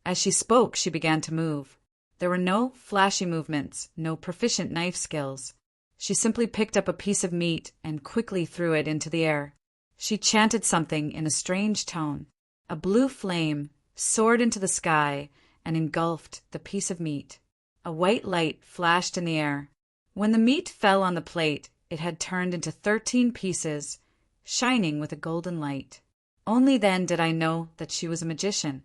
S1: As she spoke, she began to move. There were no flashy movements, no proficient knife skills. She simply picked up a piece of meat and quickly threw it into the air. She chanted something in a strange tone. A blue flame soared into the sky and engulfed the piece of meat. A white light flashed in the air. When the meat fell on the plate, it had turned into 13 pieces, shining with a golden light. Only then did I know that she was a magician.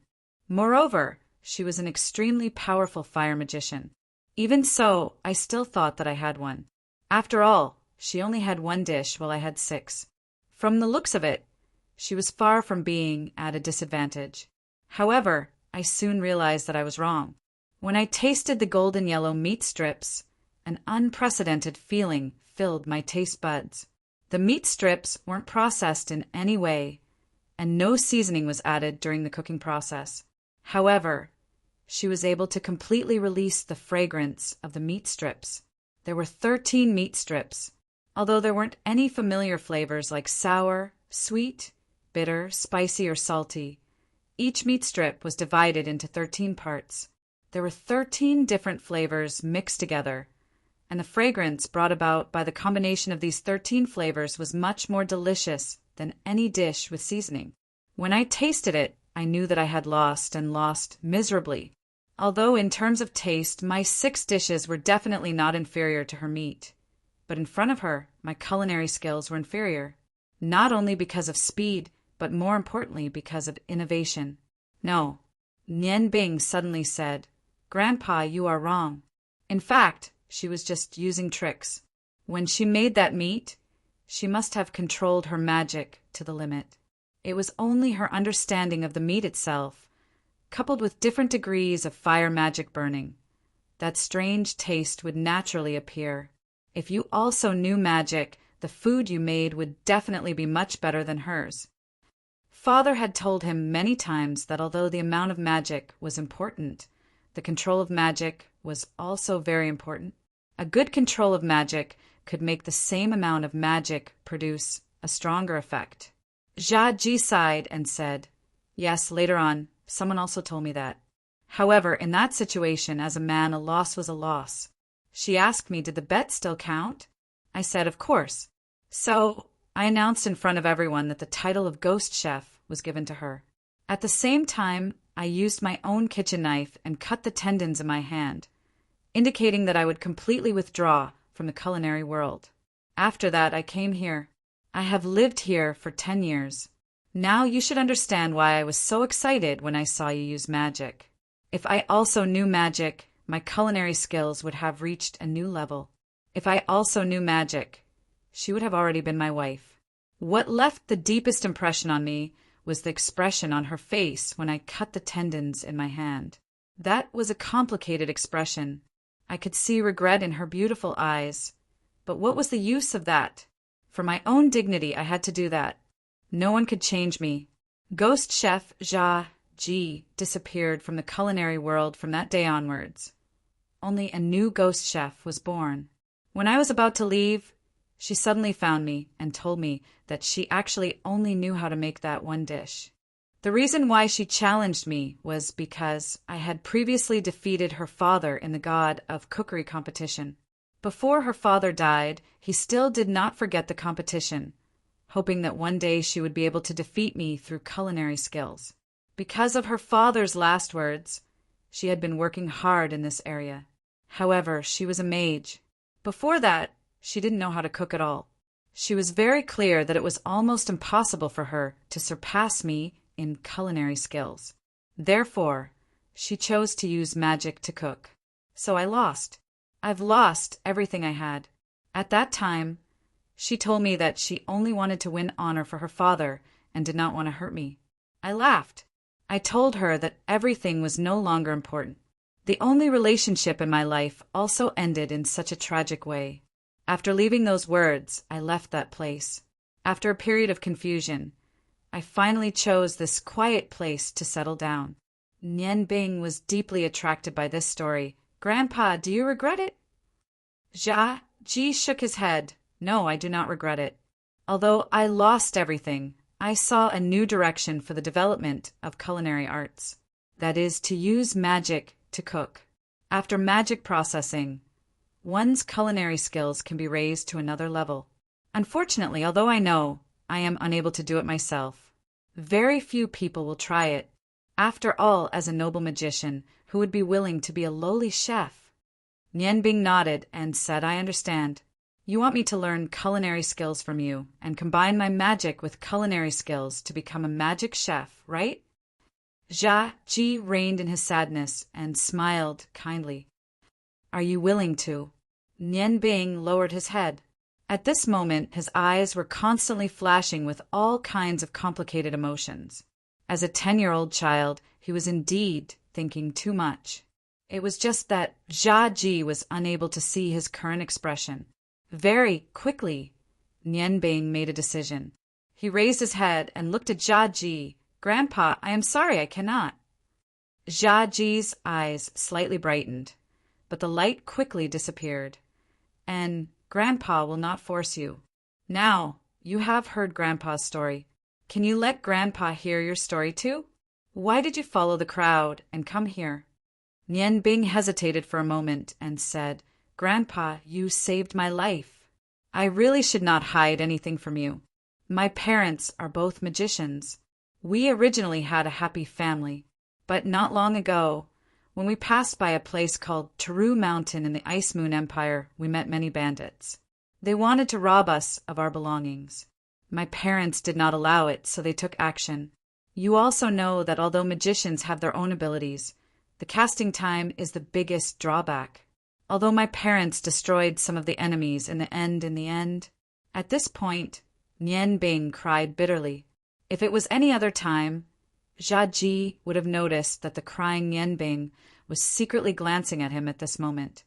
S1: Moreover, she was an extremely powerful fire magician. Even so, I still thought that I had one. After all, she only had 1 dish while I had 6. From the looks of it, she was far from being at a disadvantage. However, I soon realized that I was wrong. When I tasted the golden yellow meat strips, an unprecedented feeling filled my taste buds. The meat strips weren't processed in any way, and no seasoning was added during the cooking process. However, she was able to completely release the fragrance of the meat strips. There were 13 meat strips. Although there weren't any familiar flavors like sour, sweet, bitter, spicy, or salty, each meat strip was divided into 13 parts. There were 13 different flavors mixed together, and the fragrance brought about by the combination of these 13 flavors was much more delicious than any dish with seasoning. When I tasted it, I knew that I had lost, and lost miserably. Although in terms of taste, my 6 dishes were definitely not inferior to her meat. But in front of her, my culinary skills were inferior. Not only because of speed, but more importantly because of innovation. No, Nian Bing suddenly said, "Grandpa, you are wrong." In fact, she was just using tricks. When she made that meat, she must have controlled her magic to the limit. It was only her understanding of the meat itself, coupled with different degrees of fire magic burning, that strange taste would naturally appear. If you also knew magic, the food you made would definitely be much better than hers. Father had told him many times that although the amount of magic was important, the control of magic was also very important. A good control of magic could make the same amount of magic produce a stronger effect. Jia Ji sighed and said, "Yes, later on, someone also told me that. However, in that situation, as a man, a loss was a loss." She asked me, did the bet still count? I said, of course. So I announced in front of everyone that the title of Ghost Chef was given to her. At the same time, I used my own kitchen knife and cut the tendons in my hand, indicating that I would completely withdraw from the culinary world. After that, I came here. I have lived here for 10 years. Now you should understand why I was so excited when I saw you use magic. If I also knew magic, my culinary skills would have reached a new level. If I also knew magic, she would have already been my wife. What left the deepest impression on me was the expression on her face when I cut the tendons in my hand. That was a complicated expression. I could see regret in her beautiful eyes. But what was the use of that? For my own dignity, I had to do that. No one could change me. Ghost Chef Jia Ji disappeared from the culinary world from that day onwards. Only a new ghost chef was born. When I was about to leave, she suddenly found me and told me that she actually only knew how to make that one dish. The reason why she challenged me was because I had previously defeated her father in the God of Cookery competition. Before her father died, he still did not forget the competition, hoping that one day she would be able to defeat me through culinary skills. Because of her father's last words, she had been working hard in this area. However, she was a mage. Before that, she didn't know how to cook at all. She was very clear that it was almost impossible for her to surpass me in culinary skills. Therefore, she chose to use magic to cook. So I lost. I've lost everything I had. At that time, she told me that she only wanted to win honor for her father and did not want to hurt me. I laughed. I told her that everything was no longer important. The only relationship in my life also ended in such a tragic way. After leaving those words, I left that place. After a period of confusion, I finally chose this quiet place to settle down. Nian Bing was deeply attracted by this story. Grandpa, do you regret it? Jia Ji shook his head. No, I do not regret it. Although I lost everything, I saw a new direction for the development of culinary arts. That is, to use magic to cook. After magic processing, one's culinary skills can be raised to another level. Unfortunately, although I know I am unable to do it myself, very few people will try it. After all, as a noble magician, who would be willing to be a lowly chef? Nian Bing nodded and said, I understand. You want me to learn culinary skills from you and combine my magic with culinary skills to become a magic chef, right? Jia Ji reined in his sadness and smiled kindly. Are you willing to? Nian Bing lowered his head. At this moment, his eyes were constantly flashing with all kinds of complicated emotions. As a 10-year-old child, he was indeed thinking too much. It was just that Jia Ji was unable to see his current expression. Very quickly, Nian Bing made a decision. He raised his head and looked at Jia Ji. Grandpa, I am sorry, I cannot. Jia Ji's eyes slightly brightened, but the light quickly disappeared. And Grandpa will not force you. Now, you have heard Grandpa's story. Can you let Grandpa hear your story too? Why did you follow the crowd and come here? Nian Bing hesitated for a moment and said, Grandpa, you saved my life. I really should not hide anything from you. My parents are both magicians. We originally had a happy family, but not long ago, when we passed by a place called Taru Mountain in the Ice Moon Empire, we met many bandits. They wanted to rob us of our belongings. My parents did not allow it, so they took action. You also know that although magicians have their own abilities, the casting time is the biggest drawback. Although my parents destroyed some of the enemies in the end, at this point, Nian Bing cried bitterly. If it was any other time, Jia Ji would have noticed that the crying Nian Bing was secretly glancing at him at this moment.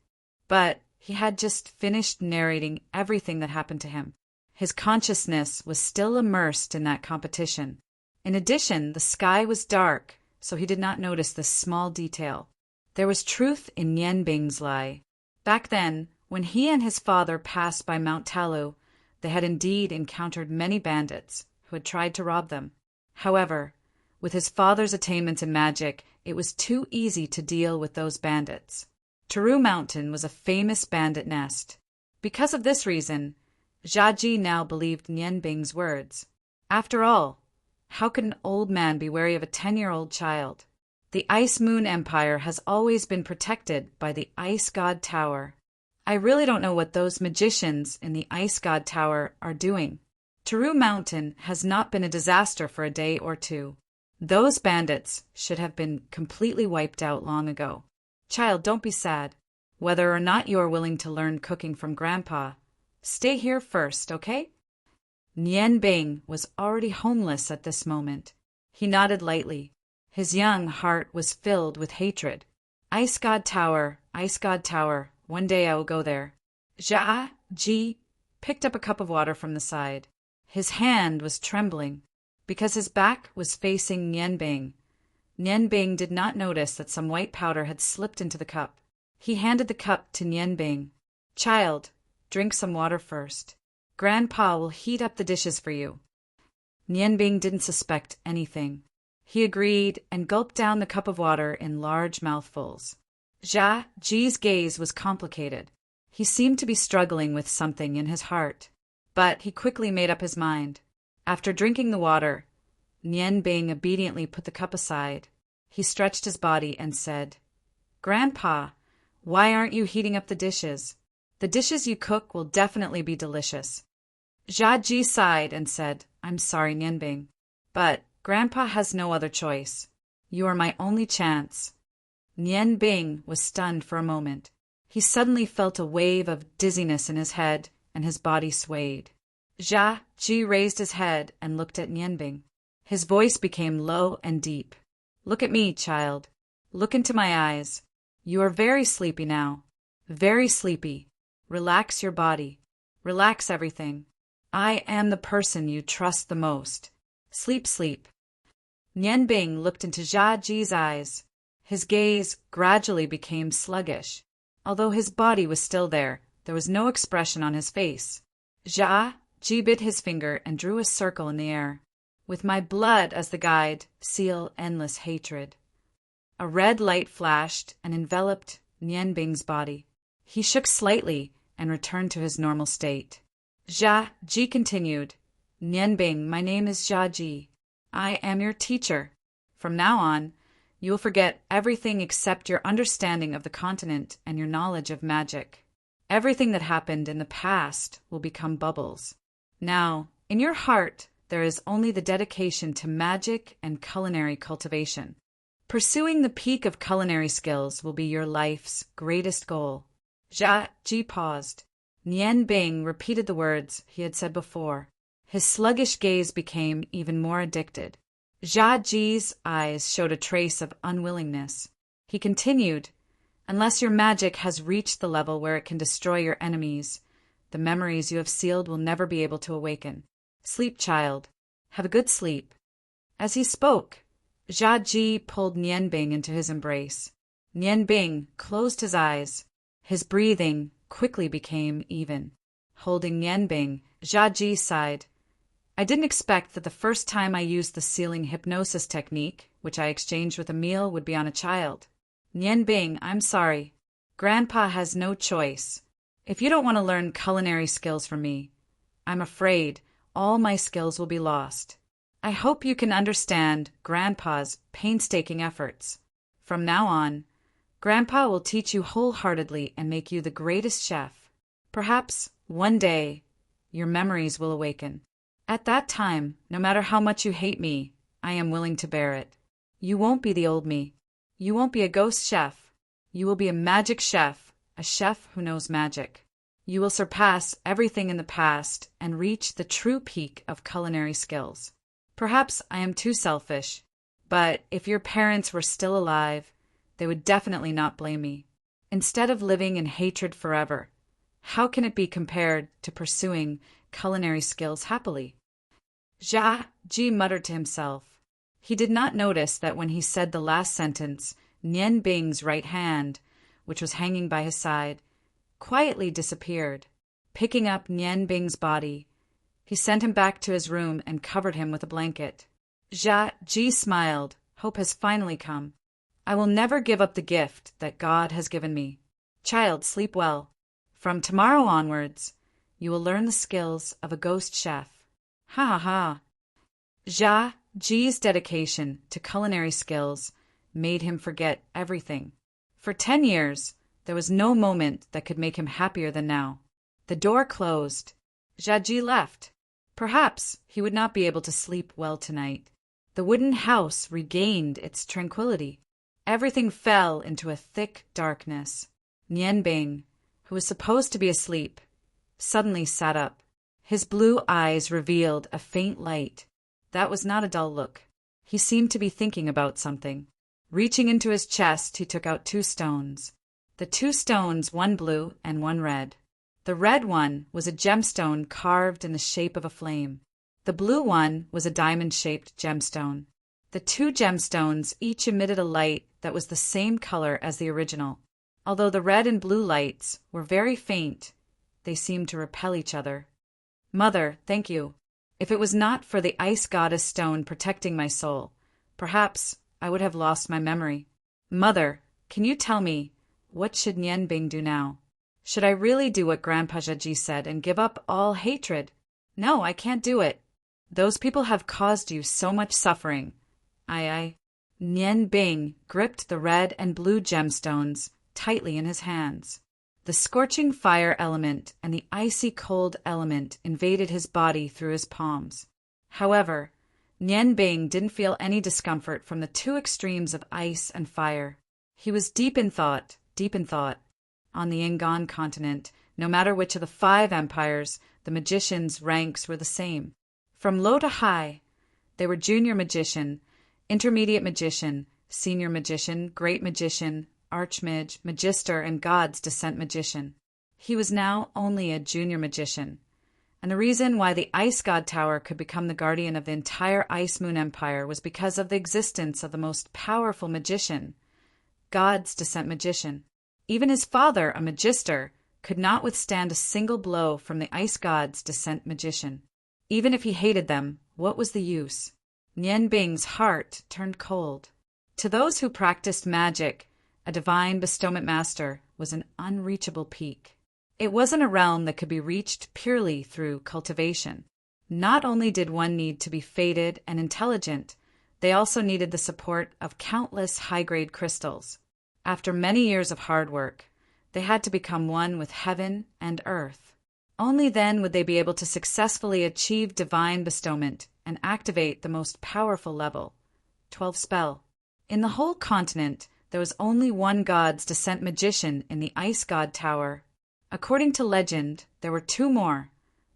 S1: But he had just finished narrating everything that happened to him. His consciousness was still immersed in that competition. In addition, the sky was dark, so he did not notice this small detail. There was truth in Nian Bing's lie. Back then, when he and his father passed by Mount Talu, they had indeed encountered many bandits who had tried to rob them. However, with his father's attainments in magic, it was too easy to deal with those bandits. Taru Mountain was a famous bandit nest. Because of this reason, Jia Ji now believed Nian Bing's words. After all, how could an old man be wary of a 10-year-old child? The Ice Moon Empire has always been protected by the Ice God Tower. I really don't know what those magicians in the Ice God Tower are doing. Taru Mountain has not been a disaster for a day or two. Those bandits should have been completely wiped out long ago. Child, don't be sad. Whether or not you are willing to learn cooking from Grandpa, stay here first, okay? Nian Bing was already homeless at this moment. He nodded lightly. His young heart was filled with hatred. Ice God Tower, one day I will go there. Jia Ji picked up a cup of water from the side. His hand was trembling. Because his back was facing Nian Bing, Nian Bing did not notice that some white powder had slipped into the cup. He handed the cup to Nian Bing. Child, drink some water first. Grandpa will heat up the dishes for you. Nian Bing didn't suspect anything. He agreed and gulped down the cup of water in large mouthfuls. Jia Ji's gaze was complicated. He seemed to be struggling with something in his heart, but he quickly made up his mind. After drinking the water, Nian Bing obediently put the cup aside. He stretched his body and said, Grandpa, why aren't you heating up the dishes? The dishes you cook will definitely be delicious. Jia Ji sighed and said, I'm sorry, Nian Bing, but Grandpa has no other choice. You are my only chance. Nian Bing was stunned for a moment. He suddenly felt a wave of dizziness in his head, and his body swayed. Jia Ji raised his head and looked at Nian Bing. His voice became low and deep. "Look at me, child. Look into my eyes. You are very sleepy now. Very sleepy. Relax your body. Relax everything. I am the person you trust the most. Sleep, sleep." Nian Bing looked into Jia Ji's eyes. His gaze gradually became sluggish. Although his body was still there was no expression on his face. Jia Ji bit his finger and drew a circle in the air. "With my blood as the guide, seal endless hatred." A red light flashed and enveloped Nian Bing's body. He shook slightly and returned to his normal state. Jia Ji continued, "Nian Bing, my name is Jia Ji. I am your teacher. From now on, you will forget everything except your understanding of the continent and your knowledge of magic. Everything that happened in the past will become bubbles. Now, in your heart, there is only the dedication to magic and culinary cultivation. Pursuing the peak of culinary skills will be your life's greatest goal." Jia Ji paused. Nian Bing repeated the words he had said before. His sluggish gaze became even more addicted. Jia Ji's eyes showed a trace of unwillingness. He continued, "Unless your magic has reached the level where it can destroy your enemies, the memories you have sealed will never be able to awaken. Sleep, child. Have a good sleep." As he spoke, Jia Ji pulled Nian Bing into his embrace. Nian Bing closed his eyes. His breathing quickly became even. Holding Nian Bing, Jia Ji sighed. "I didn't expect that the first time I used the sealing hypnosis technique, which I exchanged with a meal, would be on a child. Nian Bing, I'm sorry. Grandpa has no choice. If you don't want to learn culinary skills from me, I'm afraid all my skills will be lost. I hope you can understand Grandpa's painstaking efforts. From now on, Grandpa will teach you wholeheartedly and make you the greatest chef. Perhaps, one day, your memories will awaken. At that time, no matter how much you hate me, I am willing to bear it. You won't be the old me. You won't be a ghost chef. You will be a magic chef, a chef who knows magic. You will surpass everything in the past and reach the true peak of culinary skills. Perhaps I am too selfish, but if your parents were still alive, they would definitely not blame me. Instead of living in hatred forever, how can it be compared to pursuing culinary skills happily?" Jia Ji muttered to himself. He did not notice that when he said the last sentence, Nian Bing's right hand, which was hanging by his side, quietly disappeared. Picking up Nian Bing's body, he sent him back to his room and covered him with a blanket. Jia Ji smiled. "Hope has finally come. I will never give up the gift that God has given me. Child, sleep well. From tomorrow onwards, you will learn the skills of a ghost chef." Ha ha ha. Jia Ji's dedication to culinary skills made him forget everything. For 10 years, there was no moment that could make him happier than now. The door closed. Jia Ji left. Perhaps he would not be able to sleep well tonight. The wooden house regained its tranquility. Everything fell into a thick darkness. Nian Bing, who was supposed to be asleep, suddenly sat up. His blue eyes revealed a faint light. That was not a dull look. He seemed to be thinking about something. Reaching into his chest, he took out 2 stones. The 2 stones, one blue and one red. The red one was a gemstone carved in the shape of a flame. The blue one was a diamond-shaped gemstone. The 2 gemstones each emitted a light that was the same color as the original. Although the red and blue lights were very faint, they seemed to repel each other. "Mother, thank you. If it was not for the ice goddess stone protecting my soul, perhaps I would have lost my memory. Mother, can you tell me, what should Nian Bing do now? Should I really do what Grandpa Jia Ji said and give up all hatred? No, I can't do it. Those people have caused you so much suffering. Nian Bing gripped the red and blue gemstones tightly in his hands. The scorching fire element and the icy cold element invaded his body through his palms. However, Nian Bing didn't feel any discomfort from the 2 extremes of ice and fire. He was deep in thought. On the Ingan continent, no matter which of the 5 empires, the magicians' ranks were the same. From low to high, they were junior magician, intermediate magician, senior magician, great magician, archmage, magister, and god's descent magician. He was now only a junior magician. And the reason why the Ice God Tower could become the guardian of the entire Ice Moon Empire was because of the existence of the most powerful magician, God's descent magician. Even his father, a magister, could not withstand a single blow from the Ice God's descent magician. Even if he hated them, what was the use? Nian Bing's heart turned cold. To those who practiced magic, a divine bestowment master was an unreachable peak. It wasn't a realm that could be reached purely through cultivation. Not only did one need to be fated and intelligent, they also needed the support of countless high-grade crystals. After many years of hard work, they had to become one with heaven and earth. Only then would they be able to successfully achieve divine bestowment and activate the most powerful level, 12 spell. In the whole continent, there was only one God's descent magician in the Ice God Tower. According to legend, there were 2 more,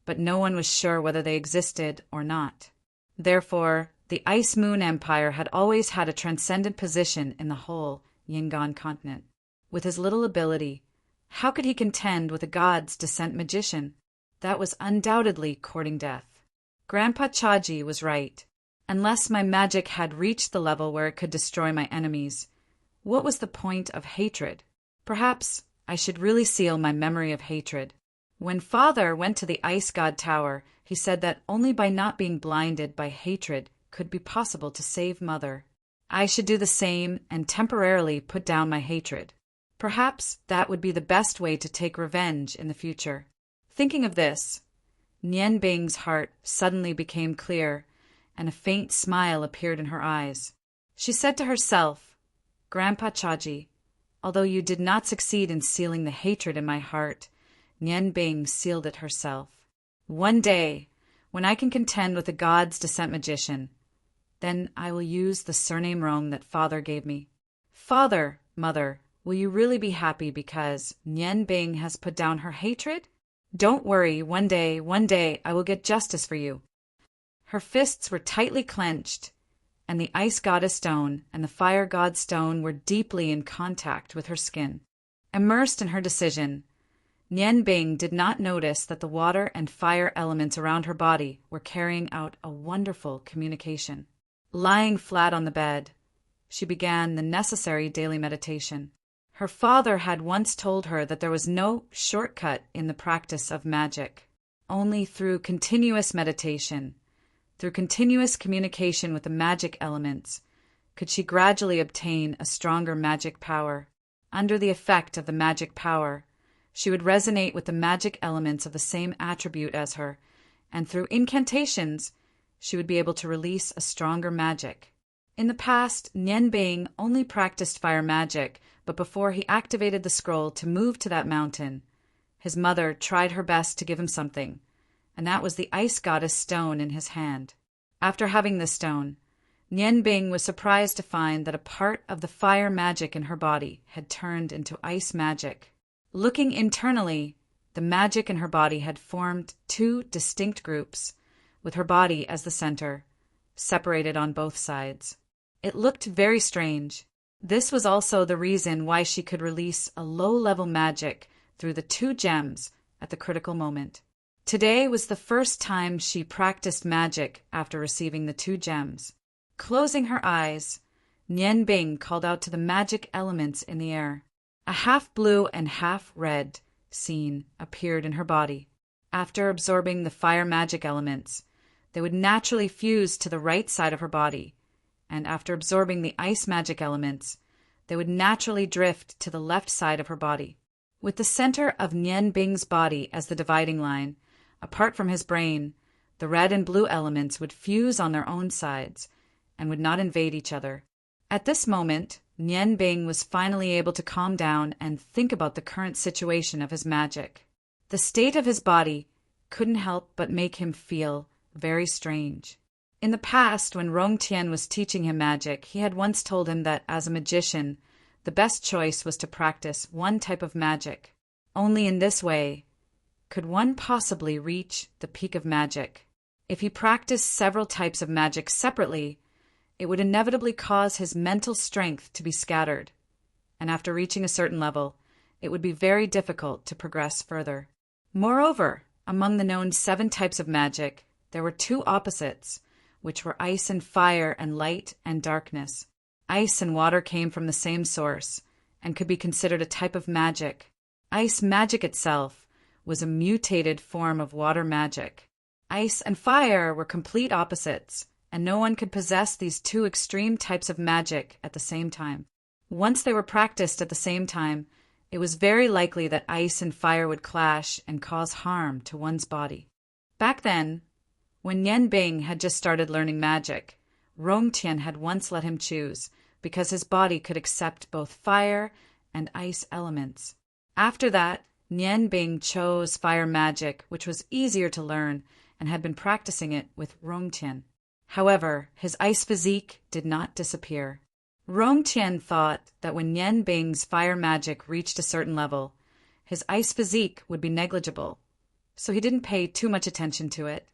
S1: but no one was sure whether they existed or not. Therefore, the Ice Moon Empire had always had a transcendent position in the whole Yingan continent. With his little ability, how could he contend with a God's descent magician? That was undoubtedly courting death. Grandpa Chaji was right. Unless my magic had reached the level where it could destroy my enemies, what was the point of hatred? Perhaps I should really seal my memory of hatred. When Father went to the Ice God Tower, he said that only by not being blinded by hatred could be possible to save Mother. I should do the same and temporarily put down my hatred. Perhaps that would be the best way to take revenge in the future. Thinking of this, Nian Bing's heart suddenly became clear, and a faint smile appeared in her eyes. She said to herself, "Grandpa Chaji, although you did not succeed in sealing the hatred in my heart, Nian Bing sealed it herself. One day, when I can contend with a God's descent magician, then I will use the surname Rome that Father gave me. Father, Mother, will you really be happy because Nian Bing has put down her hatred? Don't worry, one day I will get justice for you." Her fists were tightly clenched, and the Ice Goddess Stone and the Fire God Stone were deeply in contact with her skin. Immersed in her decision, Nian Bing did not notice that the water and fire elements around her body were carrying out a wonderful communication. Lying flat on the bed, she began the necessary daily meditation. Her father had once told her that there was no shortcut in the practice of magic. Only through continuous meditation, through continuous communication with the magic elements, could she gradually obtain a stronger magic power. Under the effect of the magic power, she would resonate with the magic elements of the same attribute as her, and through incantations, she would be able to release a stronger magic. In the past, Nian Bing only practiced fire magic, but before he activated the scroll to move to that mountain, his mother tried her best to give him something, and that was the Ice Goddess Stone in his hand. After having this stone, Nian Bing was surprised to find that a part of the fire magic in her body had turned into ice magic. Looking internally, the magic in her body had formed 2 distinct groups, with her body as the center, separated on both sides. It looked very strange. This was also the reason why she could release a low-level magic through the 2 gems at the critical moment. Today was the first time she practiced magic after receiving the 2 gems. Closing her eyes, Nian Bing called out to the magic elements in the air. A half-blue and half-red scene appeared in her body. After absorbing the fire magic elements, they would naturally fuse to the right side of her body, and after absorbing the ice magic elements, they would naturally drift to the left side of her body. With the center of Nian Bing's body as the dividing line, apart from his brain, the red and blue elements would fuse on their own sides and would not invade each other. At this moment, Nian Bing was finally able to calm down and think about the current situation of his magic. The state of his body couldn't help but make him feel very strange. In the past, when Rong Tian was teaching him magic, he had once told him that as a magician, the best choice was to practice one type of magic. Only in this way could one possibly reach the peak of magic. If he practiced several types of magic separately, it would inevitably cause his mental strength to be scattered, and after reaching a certain level, it would be very difficult to progress further. Moreover, among the known 7 types of magic, there were 2 opposites, which were ice and fire and light and darkness. Ice and water came from the same source and could be considered a type of magic. Ice magic itself was a mutated form of water magic. Ice and fire were complete opposites, and no one could possess these 2 extreme types of magic at the same time. Once they were practiced at the same time, it was very likely that ice and fire would clash and cause harm to one's body. Back then, when Nian Bing had just started learning magic, Rongtian had once let him choose, because his body could accept both fire and ice elements. After that, Nian Bing chose fire magic, which was easier to learn, and had been practicing it with Rongtian. However, his ice physique did not disappear. Rongtian thought that when Nian Bing's fire magic reached a certain level, his ice physique would be negligible, so he didn't pay too much attention to it.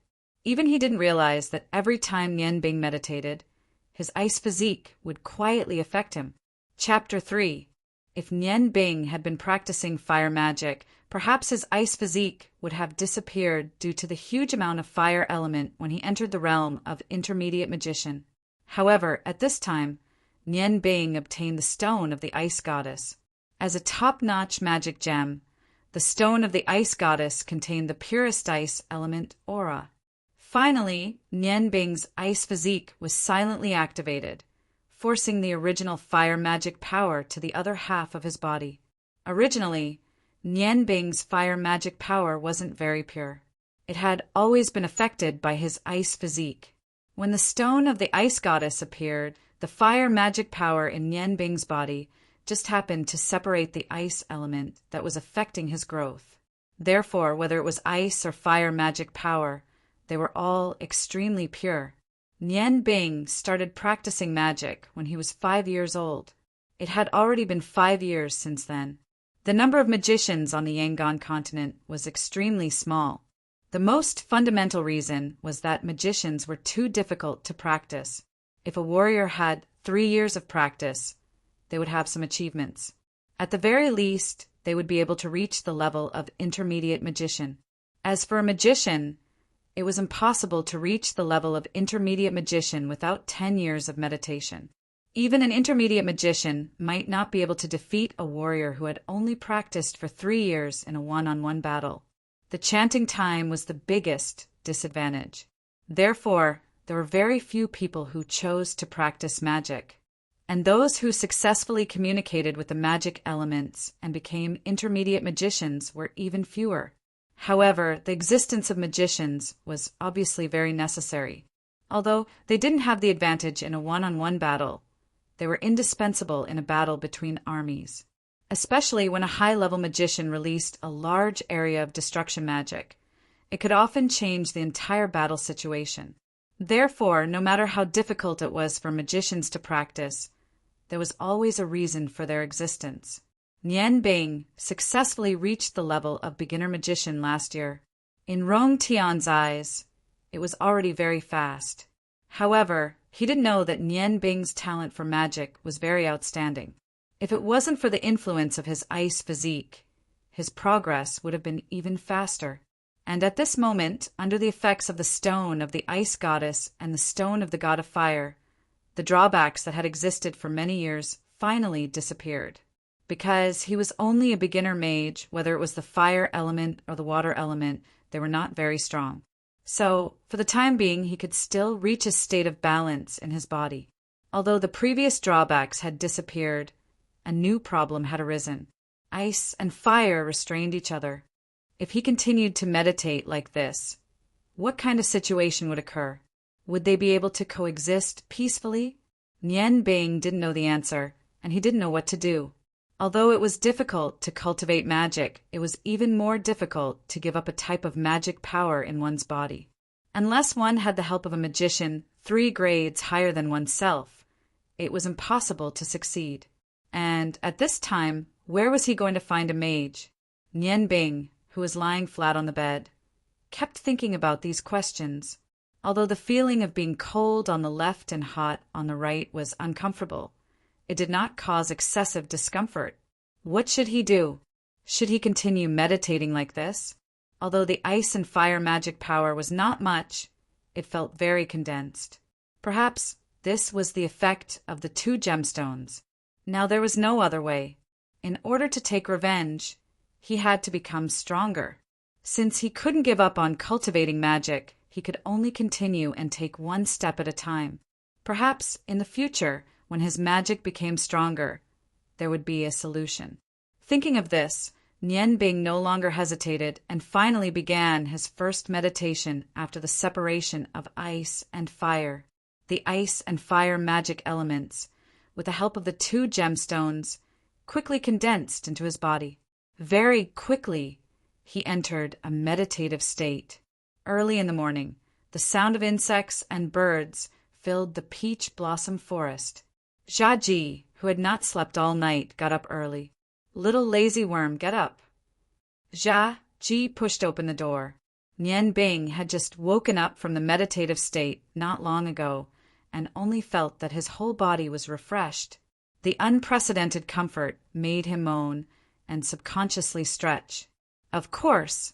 S1: Even he didn't realize that every time Nian Bing meditated, his ice physique would quietly affect him. Chapter 3. If Nian Bing had been practicing fire magic, perhaps his ice physique would have disappeared due to the huge amount of fire element when he entered the realm of intermediate magician. However, at this time, Nian Bing obtained the stone of the ice goddess. As a top-notch magic gem, the stone of the ice goddess contained the purest ice element aura. Finally, Nian Bing's ice physique was silently activated, forcing the original fire magic power to the other half of his body. Originally, Nian Bing's fire magic power wasn't very pure. It had always been affected by his ice physique. When the stone of the ice goddess appeared, the fire magic power in Nian Bing's body just happened to separate the ice element that was affecting his growth. Therefore, whether it was ice or fire magic power, they were all extremely pure. Nian Bing started practicing magic when he was 5 years old. It had already been 5 years since then. The number of magicians on the Yangon continent was extremely small. The most fundamental reason was that magicians were too difficult to practice. If a warrior had 3 years of practice, they would have some achievements. At the very least, they would be able to reach the level of intermediate magician. As for a magician, it was impossible to reach the level of intermediate magician without 10 years of meditation. Even an intermediate magician might not be able to defeat a warrior who had only practiced for 3 years in a one-on-one battle. The chanting time was the biggest disadvantage. Therefore, there were very few people who chose to practice magic, and those who successfully communicated with the magic elements and became intermediate magicians were even fewer. However, the existence of magicians was obviously very necessary. Although they didn't have the advantage in a one-on-one battle, they were indispensable in a battle between armies, especially when a high-level magician released a large area of destruction magic. It could often change the entire battle situation. Therefore, no matter how difficult it was for magicians to practice, there was always a reason for their existence. Nian Bing successfully reached the level of beginner magician last year. In Rongtian's eyes, it was already very fast. However, he didn't know that Nian Bing's talent for magic was very outstanding. If it wasn't for the influence of his ice physique, his progress would have been even faster. And at this moment, under the effects of the stone of the ice goddess and the stone of the god of fire, the drawbacks that had existed for many years finally disappeared. Because he was only a beginner mage, whether it was the fire element or the water element, they were not very strong. So, for the time being, he could still reach a state of balance in his body. Although the previous drawbacks had disappeared, a new problem had arisen. Ice and fire restrained each other. If he continued to meditate like this, what kind of situation would occur? Would they be able to coexist peacefully? Nian Bing didn't know the answer, and he didn't know what to do. Although it was difficult to cultivate magic, it was even more difficult to give up a type of magic power in one's body. Unless one had the help of a magician 3 grades higher than oneself, it was impossible to succeed. And at this time, where was he going to find a mage? Nian Bing, who was lying flat on the bed, kept thinking about these questions. Although the feeling of being cold on the left and hot on the right was uncomfortable, it did not cause excessive discomfort. What should he do? Should he continue meditating like this? Although the ice and fire magic power was not much, it felt very condensed. Perhaps this was the effect of the 2 gemstones. Now there was no other way. In order to take revenge, he had to become stronger. Since he couldn't give up on cultivating magic, he could only continue and take one step at a time. Perhaps in the future, when his magic became stronger, there would be a solution. Thinking of this, Nian Bing no longer hesitated and finally began his first meditation after the separation of ice and fire. The ice and fire magic elements, with the help of the 2 gemstones, quickly condensed into his body. Very quickly, he entered a meditative state. Early in the morning, the sound of insects and birds filled the peach blossom forest. Jia Ji, who had not slept all night, got up early. Little lazy worm, get up. Jia Ji pushed open the door. Nian Bing had just woken up from the meditative state not long ago and only felt that his whole body was refreshed. The unprecedented comfort made him moan and subconsciously stretch. Of course,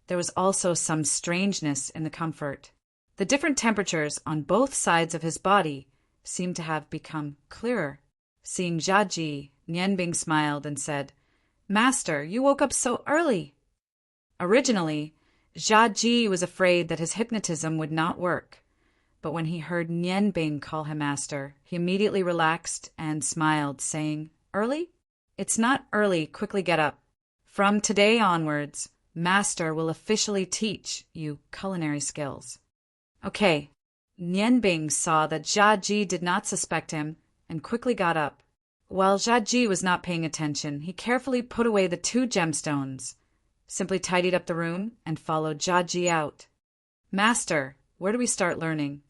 S1: there was also some strangeness in the comfort. The different temperatures on both sides of his body seemed to have become clearer. Seeing Jia Ji, Nian Bing smiled and said, "Master, you woke up so early." Originally, Jia Ji was afraid that his hypnotism would not work, but when he heard Nian Bing call him master, he immediately relaxed and smiled, saying, "Early? It's not early, quickly get up. From today onwards, Master will officially teach you culinary skills." Okay. Nian Bing saw that Jia Ji did not suspect him and quickly got up. While Jia Ji was not paying attention, he carefully put away the 2 gemstones, simply tidied up the room, and followed Jia Ji out. "Master, where do we start learning?"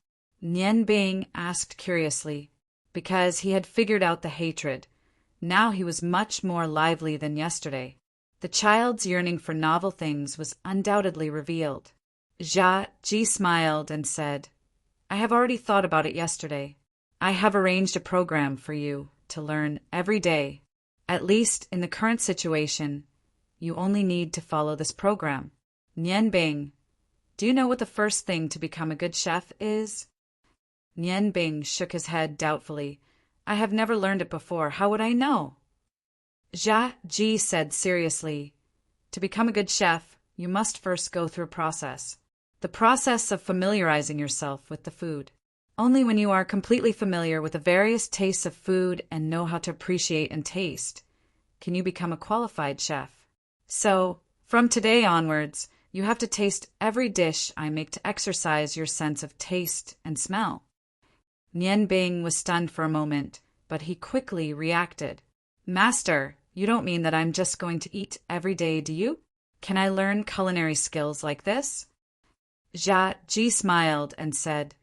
S1: Nian Bing asked curiously, because he had figured out the hatred. Now he was much more lively than yesterday. The child's yearning for novel things was undoubtedly revealed. Jia Ji smiled and said, "I have already thought about it yesterday. I have arranged a program for you to learn every day. At least in the current situation, you only need to follow this program." Nian Bing, do you know what the first thing to become a good chef is? Nian Bing shook his head doubtfully. "I have never learned it before. How would I know?" Jia Ji said seriously, "To become a good chef, you must first go through a process. The process of familiarizing yourself with the food. Only when you are completely familiar with the various tastes of food and know how to appreciate and taste, can you become a qualified chef. So, from today onwards, you have to taste every dish I make to exercise your sense of taste and smell." Nian Bing was stunned for a moment, but he quickly reacted. "Master, you don't mean that I'm just going to eat every day, do you? Can I learn culinary skills like this?" Jia Ji smiled and said,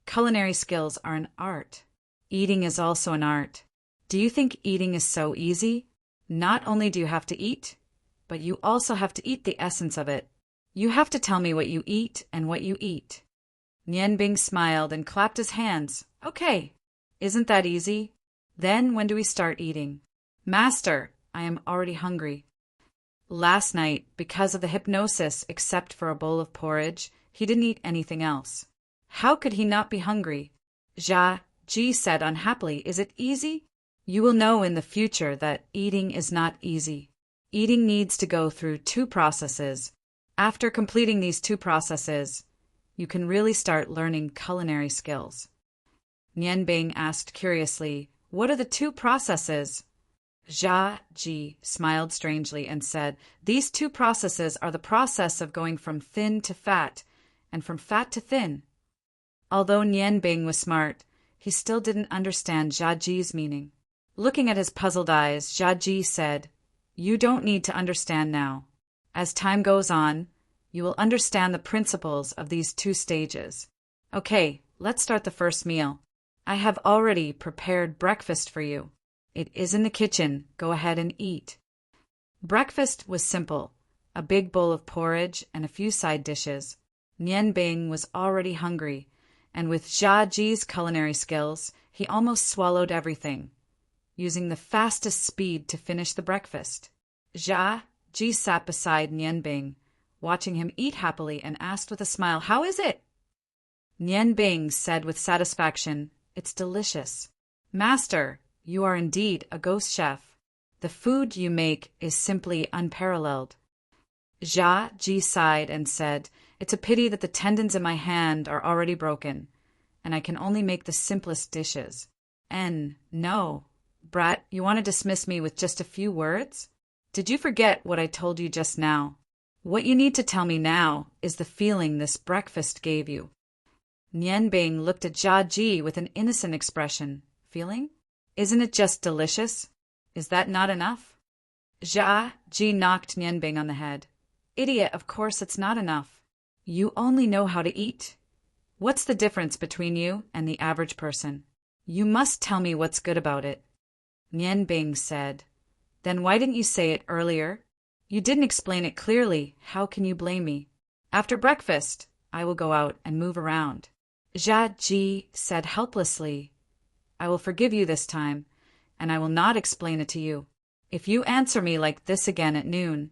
S1: "Culinary skills are an art. Eating is also an art. Do you think eating is so easy? Not only do you have to eat, but you also have to eat the essence of it. You have to tell me what you eat and what you eat." Nian Bing smiled and clapped his hands. "Okay, isn't that easy? Then when do we start eating?" "Master, I am already hungry." Last night, because of the hypnosis, except for a bowl of porridge, he didn't eat anything else. How could he not be hungry? Jia Ji said unhappily, "Is it easy?" You will know in the future that eating is not easy. Eating needs to go through 2 processes. After completing these 2 processes, you can really start learning culinary skills. Nian Bing asked curiously, "What are the 2 processes?" Jia Ji smiled strangely and said, "These 2 processes are the process of going from thin to fat and from fat to thin." Although Nian Bing was smart, he still didn't understand Jia Ji's meaning. Looking at his puzzled eyes, Jia Ji said, "You don't need to understand now. As time goes on, you will understand the principles of these 2 stages. Okay, let's start the first meal. I have already prepared breakfast for you." It is in the kitchen. Go ahead and eat. Breakfast was simple, a big bowl of porridge and a few side dishes. Nian Bing was already hungry, and with Jia Ji's culinary skills, he almost swallowed everything, using the fastest speed to finish the breakfast. Jia Ji sat beside Nian Bing, watching him eat happily, and asked with a smile, "How is it?" Nian Bing said with satisfaction, "It's delicious. Master, you are indeed a ghost chef. The food you make is simply unparalleled." Jia Ji sighed and said, "It's a pity that the tendons in my hand are already broken, and I can only make the simplest dishes. No, brat, you want to dismiss me with just a few words? Did you forget what I told you just now? What you need to tell me now is the feeling this breakfast gave you." Nian Bing looked at Jia Ji with an innocent expression. "Feeling? Isn't it just delicious? Is that not enough?" Jia Ji knocked Nian Bing on the head. "Idiot, of course it's not enough. You only know how to eat. What's the difference between you and the average person? You must tell me what's good about it." Nian Bing said, "Then why didn't you say it earlier? You didn't explain it clearly. How can you blame me? After breakfast, I will go out and move around." Jia Ji said helplessly, "I will forgive you this time, and I will not explain it to you. If you answer me like this again at noon,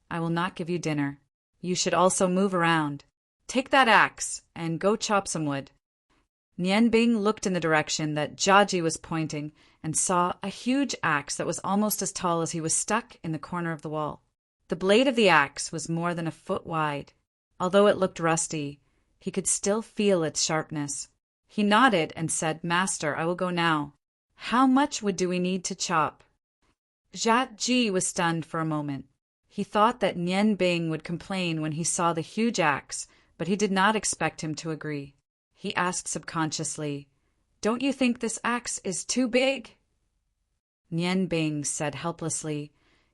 S1: I will not give you dinner. You should also move around. Take that axe and go chop some wood." Nian Bing looked in the direction that Jia Ji was pointing and saw a huge axe that was almost as tall as he was stuck in the corner of the wall. The blade of the axe was more than a foot wide. Although it looked rusty, he could still feel its sharpness. He nodded and said, "Master, I will go now. How much wood do we need to chop?" Jia Ji was stunned for a moment. He thought that Nian Bing would complain when he saw the huge axe, but he did not expect him to agree. He asked subconsciously, "Don't you think this axe is too big?" Nian Bing said helplessly,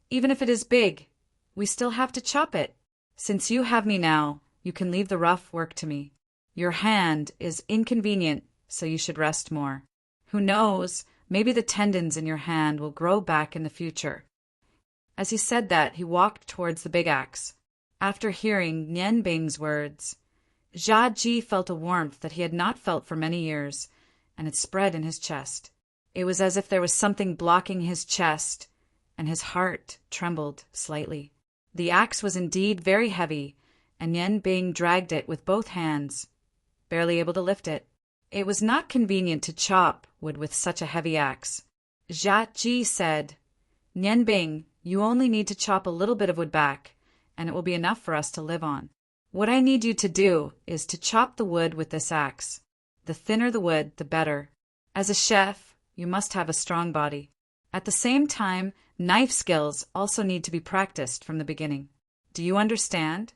S1: "Even if it is big, we still have to chop it. Since you have me now, you can leave the rough work to me. Your hand is inconvenient, so you should rest more. Who knows, maybe the tendons in your hand will grow back in the future." As he said that, he walked towards the big axe. After hearing Nian Bing's words, Jia Ji felt a warmth that he had not felt for many years, and it spread in his chest. It was as if there was something blocking his chest, and his heart trembled slightly. The axe was indeed very heavy, and Nian Bing dragged it with both hands, barely able to lift it. It was not convenient to chop wood with such a heavy axe. Jia Ji said, "Nian Bing, you only need to chop a little bit of wood back, and it will be enough for us to live on. What I need you to do is to chop the wood with this axe. The thinner the wood, the better. As a chef, you must have a strong body. At the same time, knife skills also need to be practiced from the beginning. Do you understand?"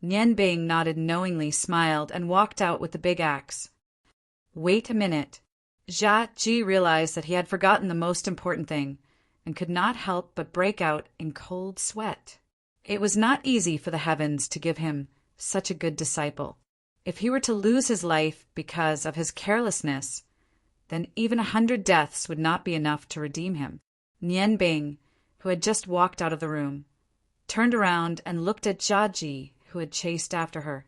S1: Nian Bing nodded knowingly, smiled, and walked out with the big axe. Wait a minute. Jia Ji realized that he had forgotten the most important thing, and could not help but break out in cold sweat. It was not easy for the heavens to give him such a good disciple. If he were to lose his life because of his carelessness, then even 100 deaths would not be enough to redeem him. Nian Bing, who had just walked out of the room, turned around and looked at Jia Ji, who had chased after her.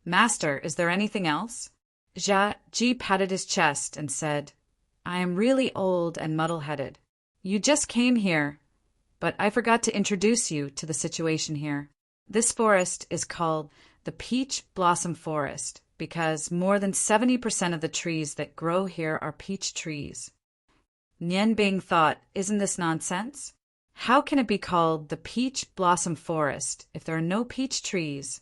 S1: "Master, is there anything else?" Jia Ji patted his chest and said, "I am really old and muddle-headed. You just came here, but I forgot to introduce you to the situation here. This forest is called the Peach Blossom Forest because more than 70% of the trees that grow here are peach trees." Nian Bing thought, "Isn't this nonsense? How can it be called the Peach Blossom Forest if there are no peach trees?"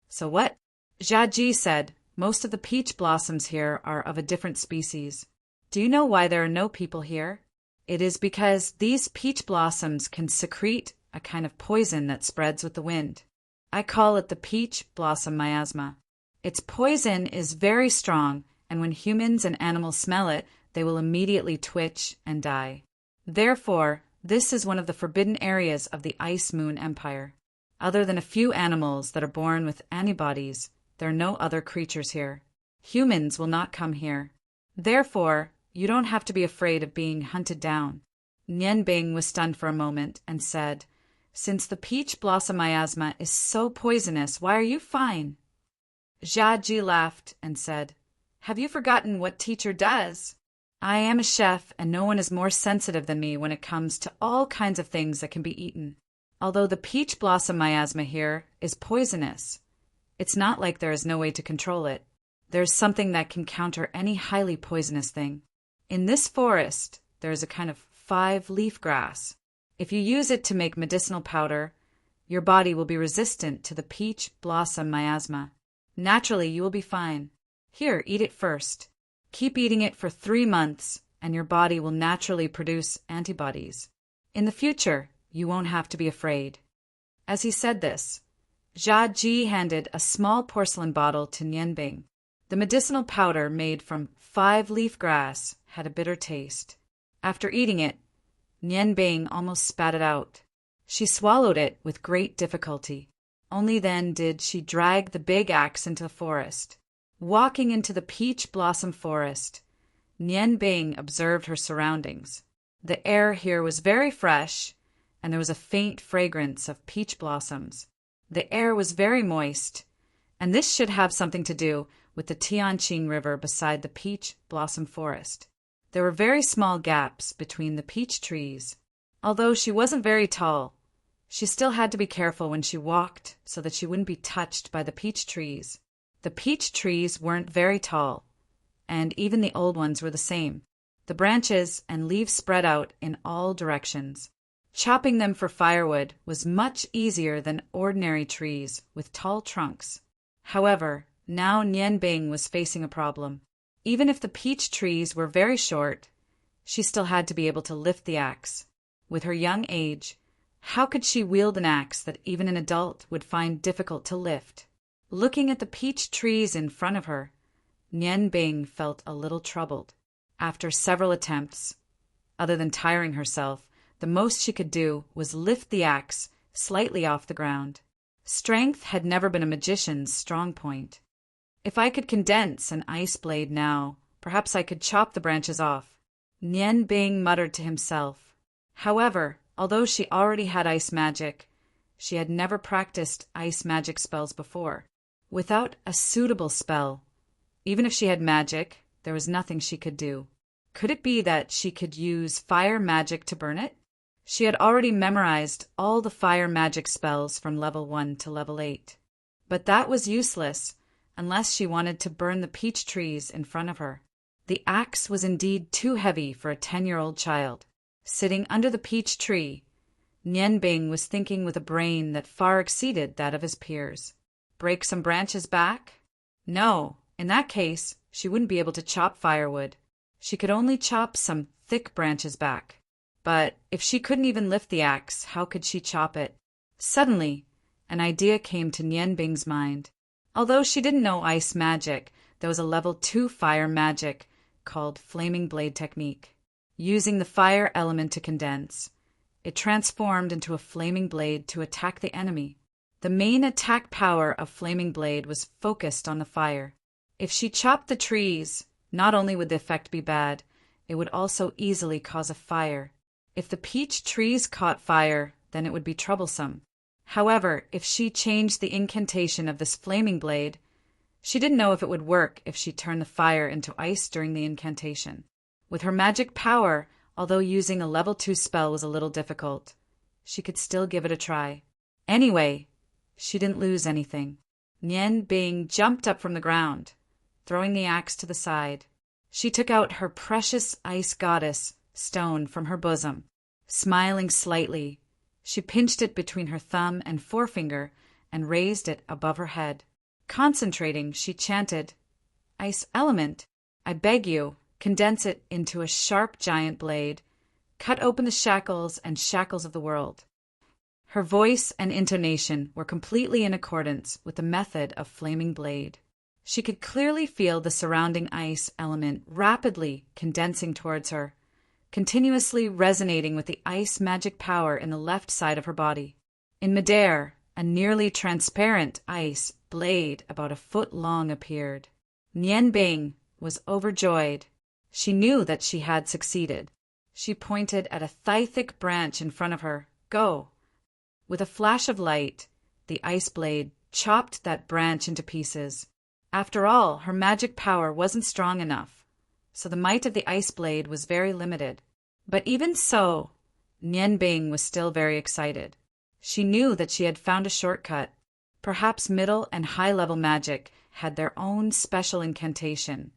S1: "So what?" Jia Ji said, "Most of the peach blossoms here are of a different species. Do you know why there are no people here? It is because these peach blossoms can secrete a kind of poison that spreads with the wind. I call it the peach blossom miasma. Its poison is very strong, and when humans and animals smell it, they will immediately twitch and die. Therefore, this is one of the forbidden areas of the Ice Moon Empire. Other than a few animals that are born with antibodies, there are no other creatures here. Humans will not come here. Therefore, You don't have to be afraid of being hunted down." Nian Bing was stunned for a moment and said, "Since the peach blossom miasma is so poisonous, why are you fine?" Jia Ji laughed and said, "Have you forgotten what teacher does? I am a chef, and no one is more sensitive than me when it comes to all kinds of things that can be eaten. Although the peach blossom miasma here is poisonous, it's not like there is no way to control it. There's something that can counter any highly poisonous thing. In this forest, there is a kind of 5-leaf grass. If you use it to make medicinal powder, your body will be resistant to the peach blossom miasma. Naturally, you will be fine. Here, eat it first. Keep eating it for 3 months, and your body will naturally produce antibodies. In the future, you won't have to be afraid." As he said this, Jia Ji handed a small porcelain bottle to Nian Bing. The medicinal powder made from 5-leaf grass had a bitter taste. After eating it, Nian Bing almost spat it out. She swallowed it with great difficulty. Only then did she drag the big axe into the forest. Walking into the peach blossom forest, Nian Bing observed her surroundings. The air here was very fresh, and there was a faint fragrance of peach blossoms. The air was very moist, and this should have something to do with the Tianqing River beside the peach blossom forest. There were very small gaps between the peach trees. Although she wasn't very tall, she still had to be careful when she walked so that she wouldn't be touched by the peach trees. The peach trees weren't very tall, and even the old ones were the same. The branches and leaves spread out in all directions. Chopping them for firewood was much easier than ordinary trees with tall trunks. However, now Nian Bing was facing a problem. Even if the peach trees were very short, she still had to be able to lift the axe. With her young age, how could she wield an axe that even an adult would find difficult to lift? Looking at the peach trees in front of her, Nian Bing felt a little troubled. After several attempts, other than tiring herself, the most she could do was lift the axe slightly off the ground. Strength had never been a magician's strong point. If I could condense an ice blade now, perhaps I could chop the branches off, Nian Bing muttered to himself. However, although she already had ice magic, she had never practiced ice magic spells before. Without a suitable spell, even if she had magic, there was nothing she could do. Could it be that she could use fire magic to burn it? She had already memorized all the fire magic spells from level 1 to level 8. But that was useless unless she wanted to burn the peach trees in front of her. The axe was indeed too heavy for a 10-year-old child. Sitting under the peach tree, Nian Bing was thinking with a brain that far exceeded that of his peers. Break some branches back? No, in that case, she wouldn't be able to chop firewood. She could only chop some thick branches back. But if she couldn't even lift the axe, how could she chop it? Suddenly, an idea came to Nian Bing's mind. Although she didn't know ice magic, there was a level 2 fire magic called Flaming Blade Technique. Using the fire element to condense, it transformed into a flaming blade to attack the enemy. The main attack power of Flaming Blade was focused on the fire. If she chopped the trees, not only would the effect be bad, it would also easily cause a fire. If the peach trees caught fire, then it would be troublesome. However, if she changed the incantation of this flaming blade, she didn't know if it would work if she turned the fire into ice during the incantation. With her magic power, although using a level 2 spell was a little difficult, she could still give it a try. Anyway, she didn't lose anything. Nian Bing jumped up from the ground, throwing the axe to the side. She took out her precious ice goddess stone from her bosom. Smiling slightly, she pinched it between her thumb and forefinger and raised it above her head. Concentrating, she chanted, "Ice element, I beg you, condense it into a sharp giant blade. Cut open the shackles and shackles of the world." Her voice and intonation were completely in accordance with the method of Flaming Blade. She could clearly feel the surrounding ice element rapidly condensing towards her, continuously resonating with the ice magic power in the left side of her body. In midair, a nearly transparent ice blade about a foot long appeared. Nian Bing was overjoyed. She knew that she had succeeded. She pointed at a thigh-thick branch in front of her. Go! With a flash of light, the ice blade chopped that branch into pieces. After all, her magic power wasn't strong enough, so the might of the ice blade was very limited. But even so, Nian Bing was still very excited. She knew that she had found a shortcut. Perhaps middle and high-level magic had their own special incantation.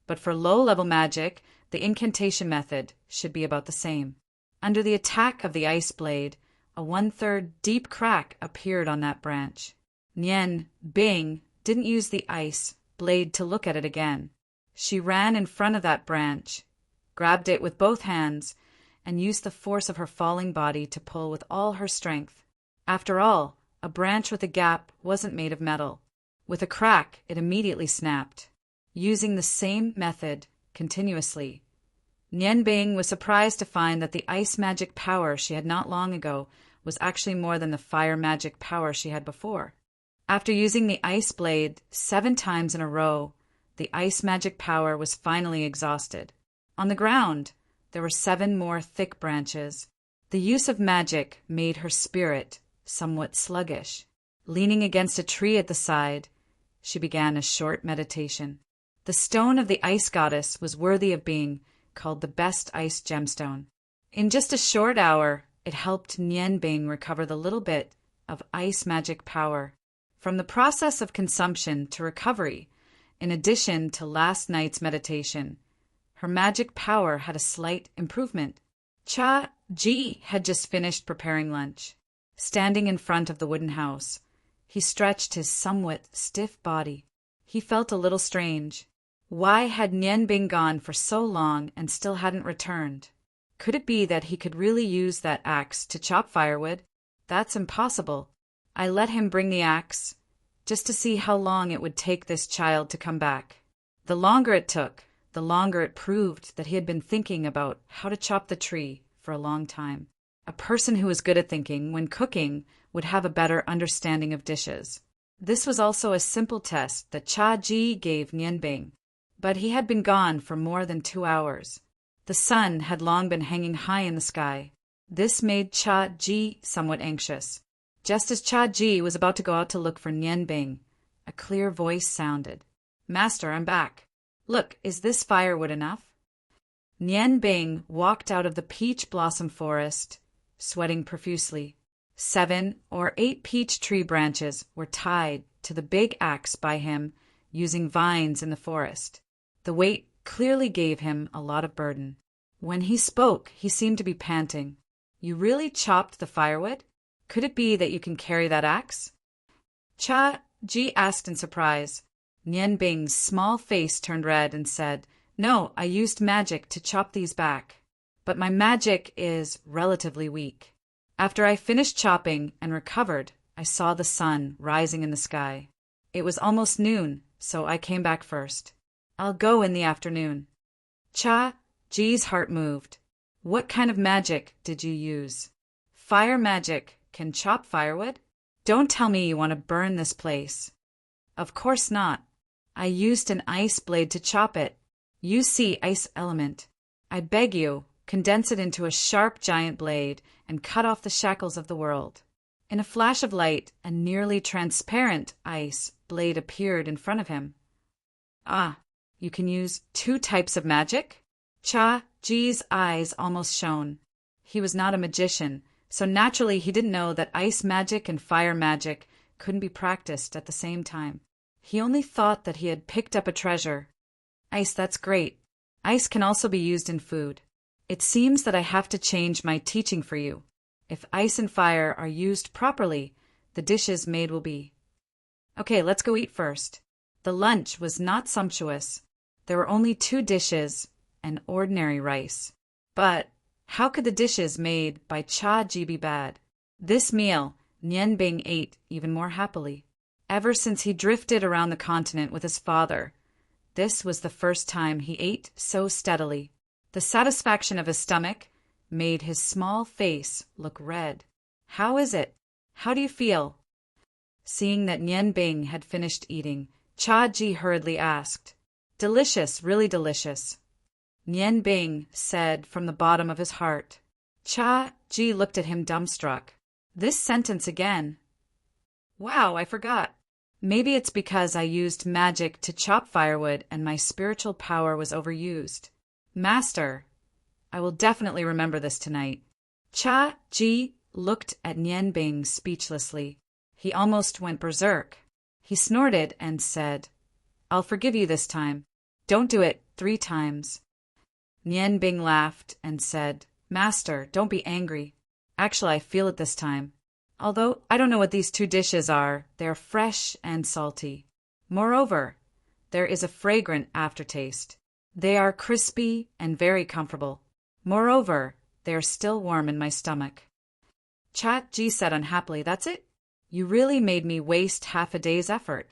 S1: But for low-level magic, the incantation method should be about the same. Under the attack of the ice blade, a 1/3 deep crack appeared on that branch. Nian Bing didn't use the ice blade to look at it again. She ran in front of that branch, grabbed it with both hands, and used the force of her falling body to pull with all her strength. After all, a branch with a gap wasn't made of metal. With a crack, it immediately snapped. Using the same method continuously, Nian Bing was surprised to find that the ice magic power she had not long ago was actually more than the fire magic power she had before. After using the ice blade 7 times in a row, the ice magic power was finally exhausted. On the ground, there were 7 more thick branches. The use of magic made her spirit somewhat sluggish. Leaning against a tree at the side, she began a short meditation. The stone of the ice goddess was worthy of being called the best ice gemstone. In just a short hour, it helped Nian Bing recover the little bit of ice magic power. From the process of consumption to recovery, in addition to last night's meditation, her magic power had a slight improvement. Cha Ji had just finished preparing lunch. Standing in front of the wooden house, he stretched his somewhat stiff body. He felt a little strange. Why had Nian Bing gone for so long and still hadn't returned? Could it be that he could really use that axe to chop firewood? That's impossible. I let him bring the axe, just to see how long it would take this child to come back. The longer it took, the longer it proved that he had been thinking about how to chop the tree for a long time. A person who was good at thinking when cooking would have a better understanding of dishes. This was also a simple test that Cha Ji gave Nian Bing. But he had been gone for more than 2 hours. The sun had long been hanging high in the sky. This made Cha Ji somewhat anxious. Just as Cha Ji was about to go out to look for Nian Bing, a clear voice sounded. "Master, I'm back. Look, is this firewood enough?" Nian Bing walked out of the peach blossom forest, sweating profusely. 7 or 8 peach tree branches were tied to the big axe by him using vines in the forest. The weight clearly gave him a lot of burden. When he spoke, he seemed to be panting. "You really chopped the firewood? Could it be that you can carry that axe?" Cha Ji asked in surprise. Nian Bing's small face turned red and said, "No, I used magic to chop these back. But my magic is relatively weak. After I finished chopping and recovered, I saw the sun rising in the sky. It was almost noon, so I came back first. I'll go in the afternoon." Cha Ji's heart moved. "What kind of magic did you use?" "Fire magic can chop firewood? Don't tell me you want to burn this place." "Of course not. I used an ice blade to chop it. You see ice element. I beg you, condense it into a sharp giant blade and cut off the shackles of the world." In a flash of light, a nearly transparent ice blade appeared in front of him. "Ah, you can use 2 types of magic?" Cha Ji's eyes almost shone. He was not a magician, so naturally he didn't know that ice magic and fire magic couldn't be practiced at the same time. He only thought that he had picked up a treasure. "Ice, that's great. Ice can also be used in food. It seems that I have to change my teaching for you. If ice and fire are used properly, the dishes made will be." "Okay, let's go eat first." The lunch was not sumptuous. There were only 2 dishes and ordinary rice. But how could the dishes made by Cha Ji be bad? This meal, Nian Bing ate even more happily. Ever since he drifted around the continent with his father, this was the first time he ate so steadily. The satisfaction of his stomach made his small face look red. "How is it? How do you feel?" Seeing that Nian Bing had finished eating, Cha Ji hurriedly asked. "Delicious, really delicious." Nian Bing said from the bottom of his heart. Cha Ji looked at him dumbstruck. This sentence again. Wow, I forgot. Maybe it's because I used magic to chop firewood and my spiritual power was overused. Master, I will definitely remember this tonight. Cha Ji looked at Nian Bing speechlessly. He almost went berserk. He snorted and said, I'll forgive you this time. Don't do it 3 times. Nian Bing laughed and said, Master, don't be angry. Actually, I feel it this time. Although I don't know what these 2 dishes are, they are fresh and salty. Moreover, there is a fragrant aftertaste. They are crispy and very comfortable. Moreover, they are still warm in my stomach. Cha Ji said unhappily, That's it? You really made me waste half a day's effort.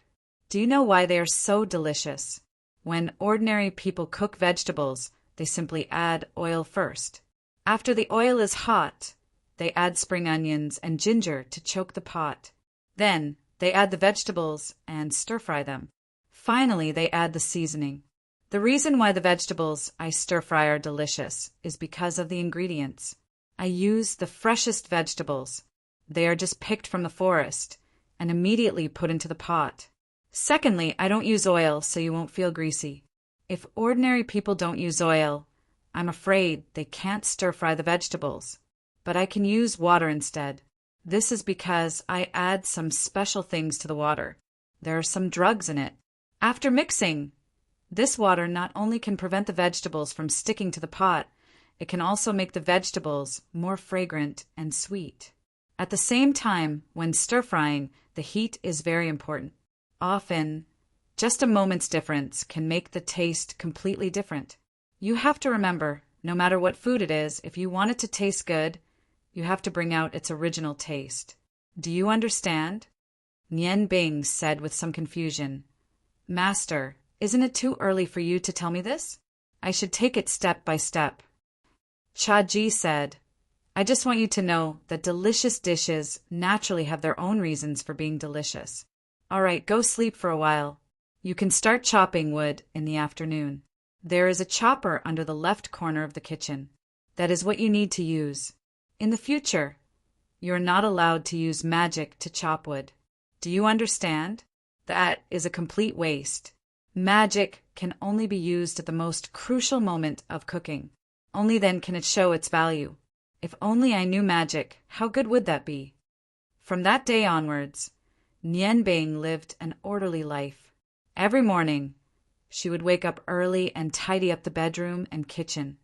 S1: Do you know why they are so delicious? When ordinary people cook vegetables, they simply add oil first. After the oil is hot, they add spring onions and ginger to choke the pot. Then, they add the vegetables and stir-fry them. Finally, they add the seasoning. The reason why the vegetables I stir-fry are delicious is because of the ingredients. I use the freshest vegetables. They are just picked from the forest and immediately put into the pot. Secondly, I don't use oil so you won't feel greasy. If ordinary people don't use oil, I'm afraid they can't stir-fry the vegetables. But I can use water instead. This is because I add some special things to the water. There are some drugs in it. After mixing, this water not only can prevent the vegetables from sticking to the pot, it can also make the vegetables more fragrant and sweet. At the same time, when stir-frying, the heat is very important. Often, just a moment's difference can make the taste completely different. You have to remember, no matter what food it is, if you want it to taste good, you have to bring out its original taste. Do you understand? Nian Bing said with some confusion. Master, isn't it too early for you to tell me this? I should take it step by step. Cha Ji said, I just want you to know that delicious dishes naturally have their own reasons for being delicious. All right, go sleep for a while. You can start chopping wood in the afternoon. There is a chopper under the left corner of the kitchen. That is what you need to use. In the future, you are not allowed to use magic to chop wood. Do you understand? That is a complete waste. Magic can only be used at the most crucial moment of cooking. Only then can it show its value. If only I knew magic, how good would that be? From that day onwards, Nian Bing lived an orderly life. Every morning, she would wake up early and tidy up the bedroom and kitchen.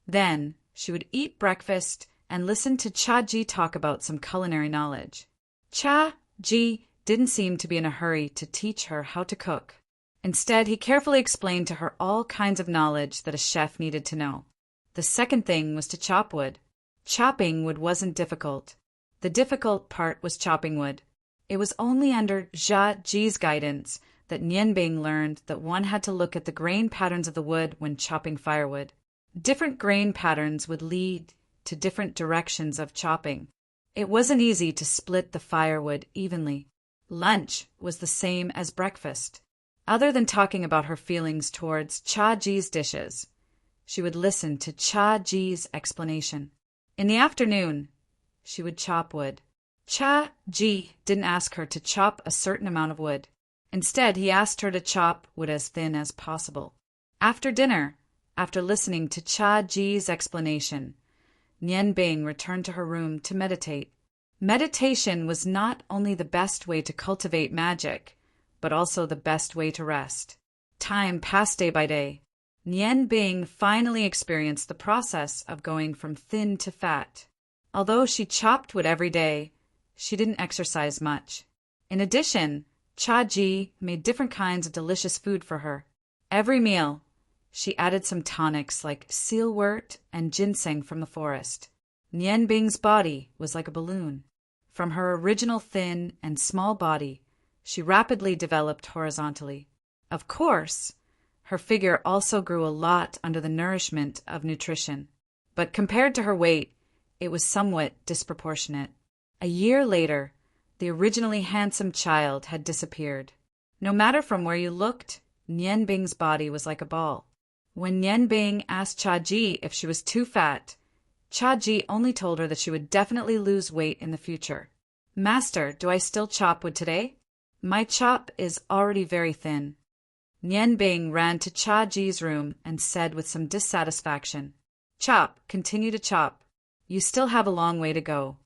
S1: Then, she would eat breakfast and listen to Cha Ji talk about some culinary knowledge. Cha Ji didn't seem to be in a hurry to teach her how to cook. Instead, he carefully explained to her all kinds of knowledge that a chef needed to know. The second thing was to chop wood. Chopping wood wasn't difficult. The difficult part was chopping wood. It was only under Cha Ji's guidance that Nian Bing learned that one had to look at the grain patterns of the wood when chopping firewood. Different grain patterns would lead to different directions of chopping. It wasn't easy to split the firewood evenly. Lunch was the same as breakfast. Other than talking about her feelings towards Cha Ji's dishes, she would listen to Cha Ji's explanation. In the afternoon, she would chop wood. Cha Ji didn't ask her to chop a certain amount of wood. Instead, he asked her to chop wood as thin as possible. After dinner, after listening to Cha Ji's explanation, Nian Bing returned to her room to meditate. Meditation was not only the best way to cultivate magic, but also the best way to rest. Time passed day by day. Nian Bing finally experienced the process of going from thin to fat. Although she chopped wood every day, she didn't exercise much. In addition, Cha Ji made different kinds of delicious food for her. Every meal, she added some tonics like sealwort and ginseng from the forest. Nian Bing's body was like a balloon. From her original thin and small body, she rapidly developed horizontally. Of course, her figure also grew a lot under the nourishment of nutrition. But compared to her weight, it was somewhat disproportionate. A year later, the originally handsome child had disappeared. No matter from where you looked, Nian Bing's body was like a ball. When Nian Bing asked Cha-ji if she was too fat, Cha-ji only told her that she would definitely lose weight in the future. "Master, do I still chop wood today? My chop is already very thin." Nian Bing ran to Cha-ji's room and said with some dissatisfaction, "Chop, continue to chop. You still have a long way to go."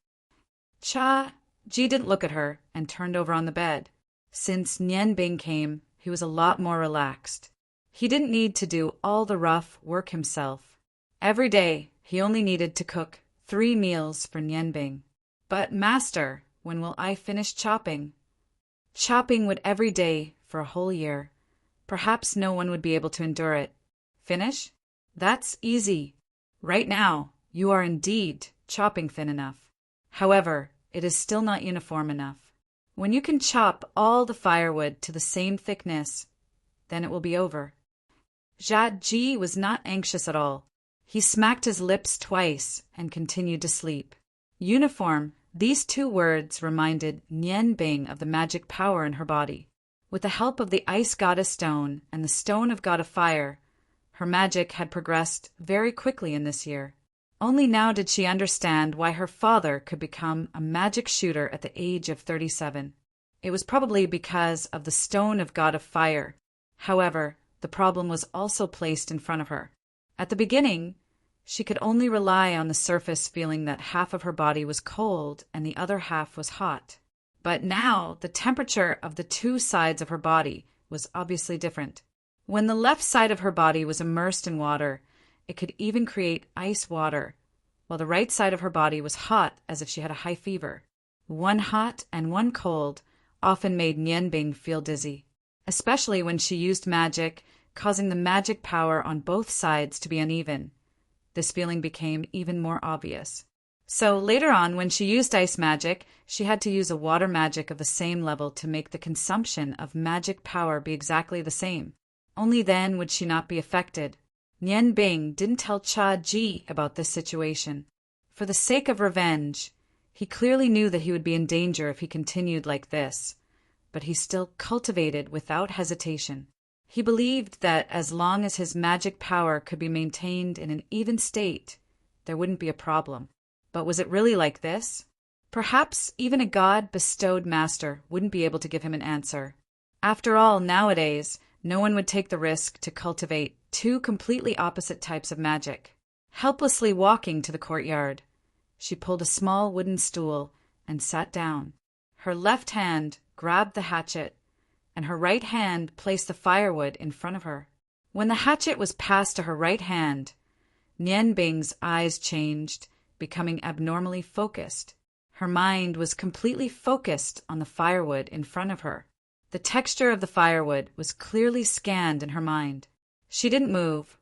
S1: Cha-ji didn't look at her and turned over on the bed. Since Nian Bing came, he was a lot more relaxed. He didn't need to do all the rough work himself. Every day, he only needed to cook 3 meals for Nian Bing. "But, Master, when will I finish chopping?" Chopping wood every day for a whole year. Perhaps no one would be able to endure it. Finish? That's easy. Right now, you are indeed chopping thin enough. However, it is still not uniform enough. When you can chop all the firewood to the same thickness, then it will be over. Cha-ji was not anxious at all. He smacked his lips twice and continued to sleep. Uniform, these 2 words reminded Nian Bing of the magic power in her body. With the help of the ice goddess stone and the stone of god of fire, her magic had progressed very quickly in this year. Only now did she understand why her father could become a magic shooter at the age of 37. It was probably because of the stone of god of fire. However, the problem was also placed in front of her. At the beginning, she could only rely on the surface feeling that half of her body was cold and the other half was hot. But now, the temperature of the 2 sides of her body was obviously different. When the left side of her body was immersed in water, it could even create ice water, while the right side of her body was hot as if she had a high fever. One hot and one cold often made Nian Bing feel dizzy, especially when she used magic, causing the magic power on both sides to be uneven. This feeling became even more obvious. So later on, when she used ice magic, she had to use a water magic of the same level to make the consumption of magic power be exactly the same. Only then would she not be affected. Nian Bing didn't tell Cha-ji about this situation. For the sake of revenge, he clearly knew that he would be in danger if he continued like this, but he still cultivated without hesitation. He believed that as long as his magic power could be maintained in an even state, there wouldn't be a problem. But was it really like this? Perhaps even a god-bestowed master wouldn't be able to give him an answer. After all, nowadays, no one would take the risk to cultivate 2 completely opposite types of magic. Helplessly walking to the courtyard, she pulled a small wooden stool and sat down. Her left hand grabbed the hatchet, and her right hand placed the firewood in front of her. When the hatchet was passed to her right hand, Nian Bing's eyes changed, becoming abnormally focused. Her mind was completely focused on the firewood in front of her. The texture of the firewood was clearly scanned in her mind. She didn't move,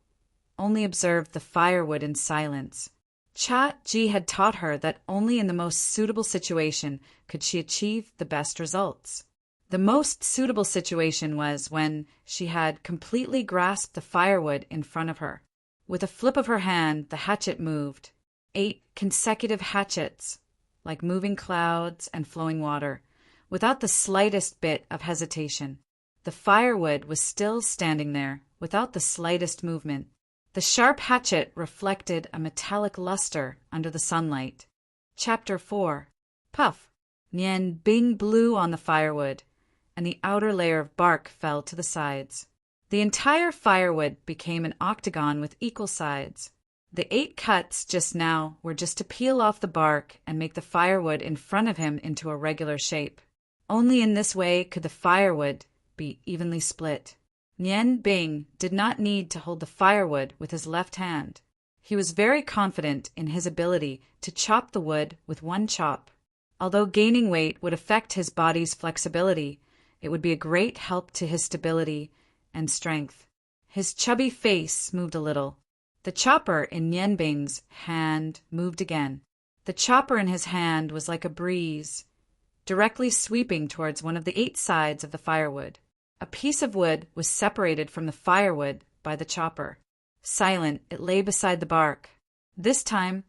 S1: only observed the firewood in silence. Cha-ji had taught her that only in the most suitable situation could she achieve the best results. The most suitable situation was when she had completely grasped the firewood in front of her. With a flip of her hand, the hatchet moved. 8 consecutive hatchets, like moving clouds and flowing water, without the slightest bit of hesitation. The firewood was still standing there, without the slightest movement. The sharp hatchet reflected a metallic luster under the sunlight. Chapter 4. Puff! Nian Bing blew on the firewood, and the outer layer of bark fell to the sides. The entire firewood became an octagon with equal sides. The 8 cuts just now were just to peel off the bark and make the firewood in front of him into a regular shape. Only in this way could the firewood be evenly split. Nian Bing did not need to hold the firewood with his left hand. He was very confident in his ability to chop the wood with one chop. Although gaining weight would affect his body's flexibility, it would be a great help to his stability and strength. His chubby face moved a little. The chopper in Nian Bing's hand moved again. The chopper in his hand was like a breeze, directly sweeping towards one of the 8 sides of the firewood. A piece of wood was separated from the firewood by the chopper. Silent, it lay beside the bark. This time,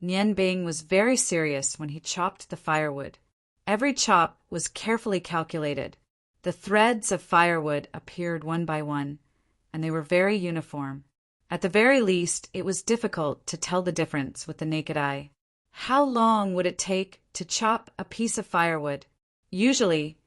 S1: Nian Bing was very serious when he chopped the firewood. Every chop was carefully calculated. The threads of firewood appeared one by one, and they were very uniform. At the very least, it was difficult to tell the difference with the naked eye. How long would it take to chop a piece of firewood? Usually,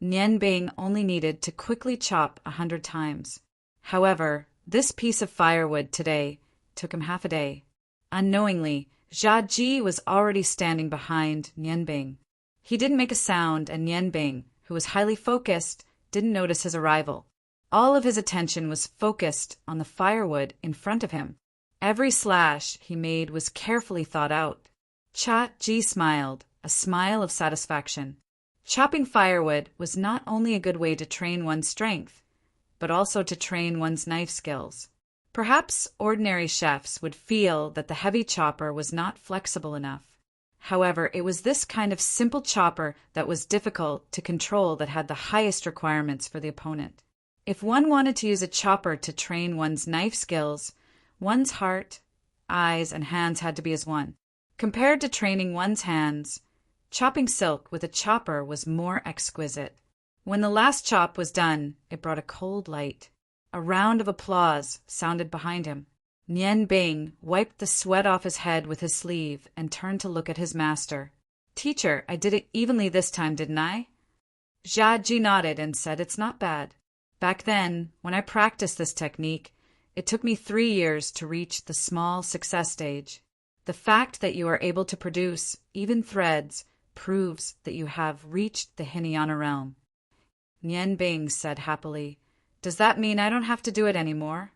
S1: Nian Bing only needed to quickly chop 100 times. However, this piece of firewood today took him half a day. Unknowingly, Jia Ji was already standing behind Nian Bing. He didn't make a sound, and Nian Bing, who was highly focused, didn't notice his arrival. All of his attention was focused on the firewood in front of him. Every slash he made was carefully thought out. Jia Ji smiled, a smile of satisfaction. Chopping firewood was not only a good way to train one's strength, but also to train one's knife skills. Perhaps ordinary chefs would feel that the heavy chopper was not flexible enough. However, it was this kind of simple chopper that was difficult to control that had the highest requirements for the opponent. If one wanted to use a chopper to train one's knife skills, one's heart, eyes, and hands had to be as one. Compared to training one's hands, chopping silk with a chopper was more exquisite. When the last chop was done, it brought a cold light. A round of applause sounded behind him. Nian Bing wiped the sweat off his head with his sleeve and turned to look at his master. "Teacher, I did it evenly this time, didn't I?" Jia Ji nodded and said, "It's not bad. Back then, when I practiced this technique, it took me 3 years to reach the small success stage. The fact that you are able to produce even threads proves that you have reached the Hinayana realm." Nian Bing said happily, "Does that mean I don't have to do it anymore?"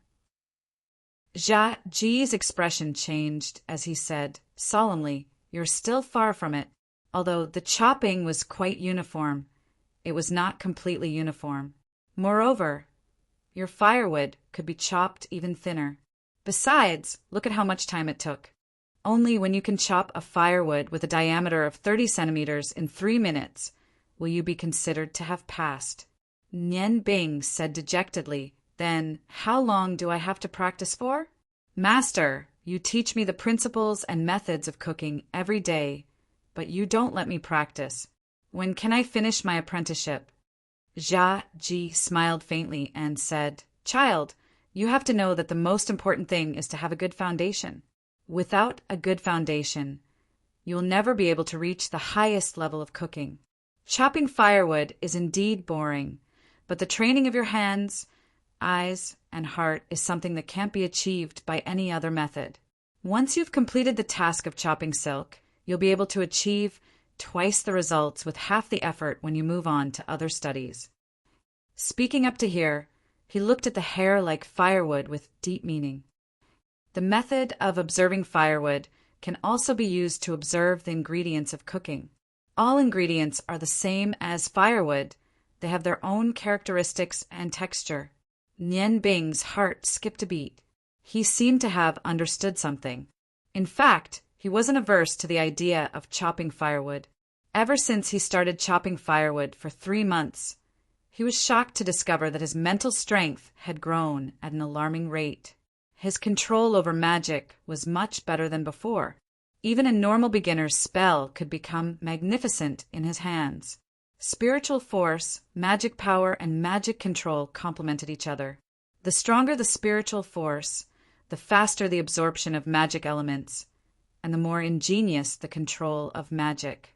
S1: Jia Ji's expression changed as he said, solemnly, "You're still far from it. Although the chopping was quite uniform, it was not completely uniform. Moreover, your firewood could be chopped even thinner. Besides, look at how much time it took. Only when you can chop a firewood with a diameter of 30 centimeters in 3 minutes will you be considered to have passed." Nian Bing said dejectedly, "Then how long do I have to practice for?" "Master, you teach me the principles and methods of cooking every day, but you don't let me practice. When can I finish my apprenticeship?" Jia Ji smiled faintly and said, "Child, you have to know that the most important thing is to have a good foundation. Without a good foundation, you will never be able to reach the highest level of cooking. Chopping firewood is indeed boring, but the training of your hands, eyes, and heart is something that can't be achieved by any other method. Once you've completed the task of chopping silk, you'll be able to achieve twice the results with half the effort when you move on to other studies." Speaking up to here, he looked at the hair like firewood with deep meaning. The method of observing firewood can also be used to observe the ingredients of cooking. All ingredients are the same as firewood. They have their own characteristics and texture. Nian Bing's heart skipped a beat. He seemed to have understood something. In fact, he wasn't averse to the idea of chopping firewood. Ever since he started chopping firewood for 3 months, he was shocked to discover that his mental strength had grown at an alarming rate. His control over magic was much better than before. Even a normal beginner's spell could become magnificent in his hands. Spiritual force, magic power, and magic control complemented each other. The stronger the spiritual force, the faster the absorption of magic elements, and the more ingenious the control of magic.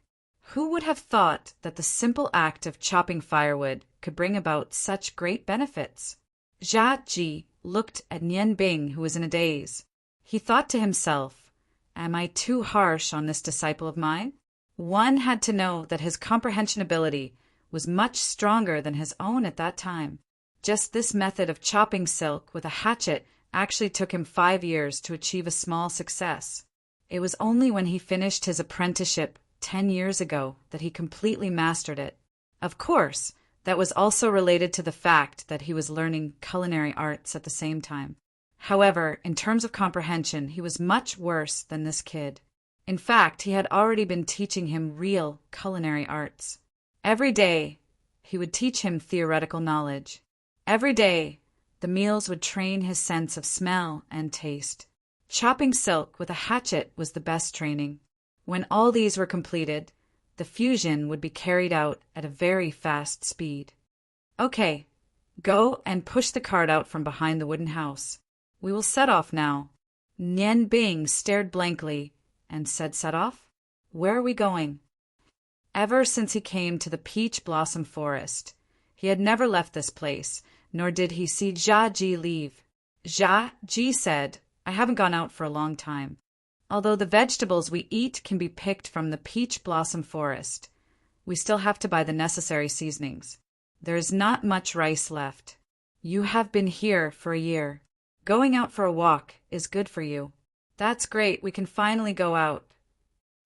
S1: Who would have thought that the simple act of chopping firewood could bring about such great benefits? Jia Ji looked at Nian Bing, who was in a daze. He thought to himself, "Am I too harsh on this disciple of mine?" One had to know that his comprehension ability was much stronger than his own at that time. Just this method of chopping silk with a hatchet actually took him 5 years to achieve a small success. It was only when he finished his apprenticeship 10 years ago that he completely mastered it. Of course, that was also related to the fact that he was learning culinary arts at the same time. However, in terms of comprehension, he was much worse than this kid. In fact, he had already been teaching him real culinary arts. Every day, he would teach him theoretical knowledge. Every day, the meals would train his sense of smell and taste. Chopping silk with a hatchet was the best training. When all these were completed, the fusion would be carried out at a very fast speed. "Okay, go and push the cart out from behind the wooden house. We will set off now. Nian Bing stared blankly and said, Set off? Where are we going? Ever since he came to the peach blossom forest, he had never left this place, nor did he see Jia Ji leave. Jia Ji said, I haven't gone out for a long time. Although the vegetables we eat can be picked from the peach blossom forest, we still have to buy the necessary seasonings. There is not much rice left. You have been here for a year. Going out for a walk is good for you. That's great, we can finally go out.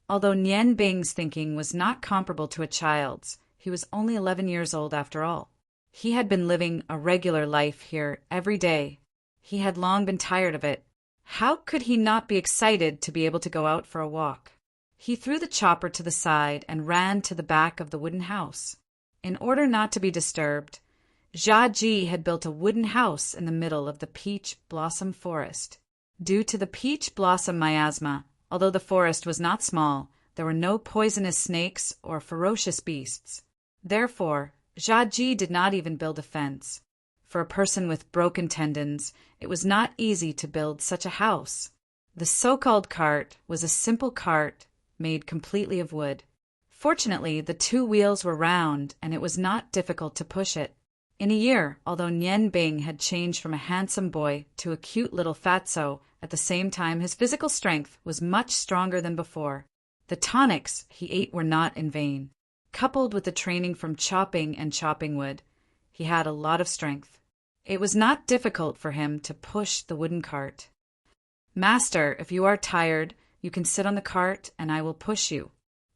S1: Although Nian Bing's thinking was not comparable to a child's, he was only 11 years old after all. He had been living a regular life here every day. He had long been tired of it. How could he not be excited to be able to go out for a walk? He threw the chopper to the side and ran to the back of the wooden house. In order not to be disturbed, Jia Ji had built a wooden house in the middle of the peach blossom forest. Due to the peach blossom miasma, although the forest was not small, there were no poisonous snakes or ferocious beasts. Therefore, Jia Ji did not even build a fence. For a person with broken tendons, it was not easy to build such a house. The so-called cart was a simple cart made completely of wood. Fortunately, the two wheels were round, and it was not difficult to push it. In a year, although Nian Bing had changed from a handsome boy to a cute little fatso, at the same time his physical strength was much stronger than before. The tonics he ate were not in vain. Coupled with the training from chopping and chopping wood, he had a lot of strength. It was not difficult for him to push the wooden cart. Master, if you are tired, you can sit on the cart and I will push you.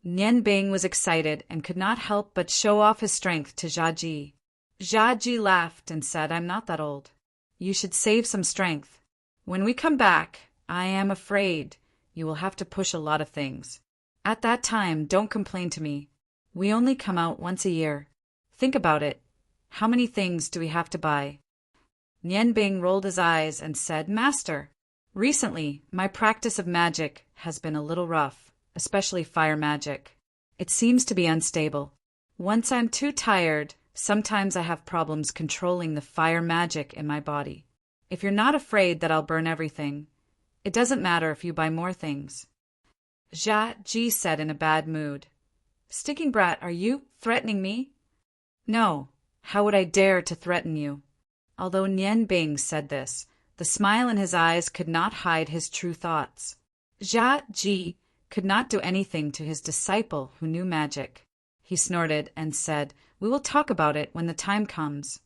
S1: Nian Bing was excited and could not help but show off his strength to Jia Ji. Jia Ji laughed and said, I'm not that old. You should save some strength. When we come back, I am afraid you will have to push a lot of things. At that time, don't complain to me. We only come out once a year. Think about it. How many things do we have to buy? Nian Bing rolled his eyes and said, Master, recently my practice of magic has been a little rough, especially fire magic. It seems to be unstable. Once I'm too tired, sometimes I have problems controlling the fire magic in my body. If you're not afraid that I'll burn everything, it doesn't matter if you buy more things. Jia Ji said in a bad mood. Stinking brat, are you threatening me? No, how would I dare to threaten you? Although Nian Bing said this, the smile in his eyes could not hide his true thoughts. Jia Ji could not do anything to his disciple who knew magic. He snorted and said, We will talk about it when the time comes.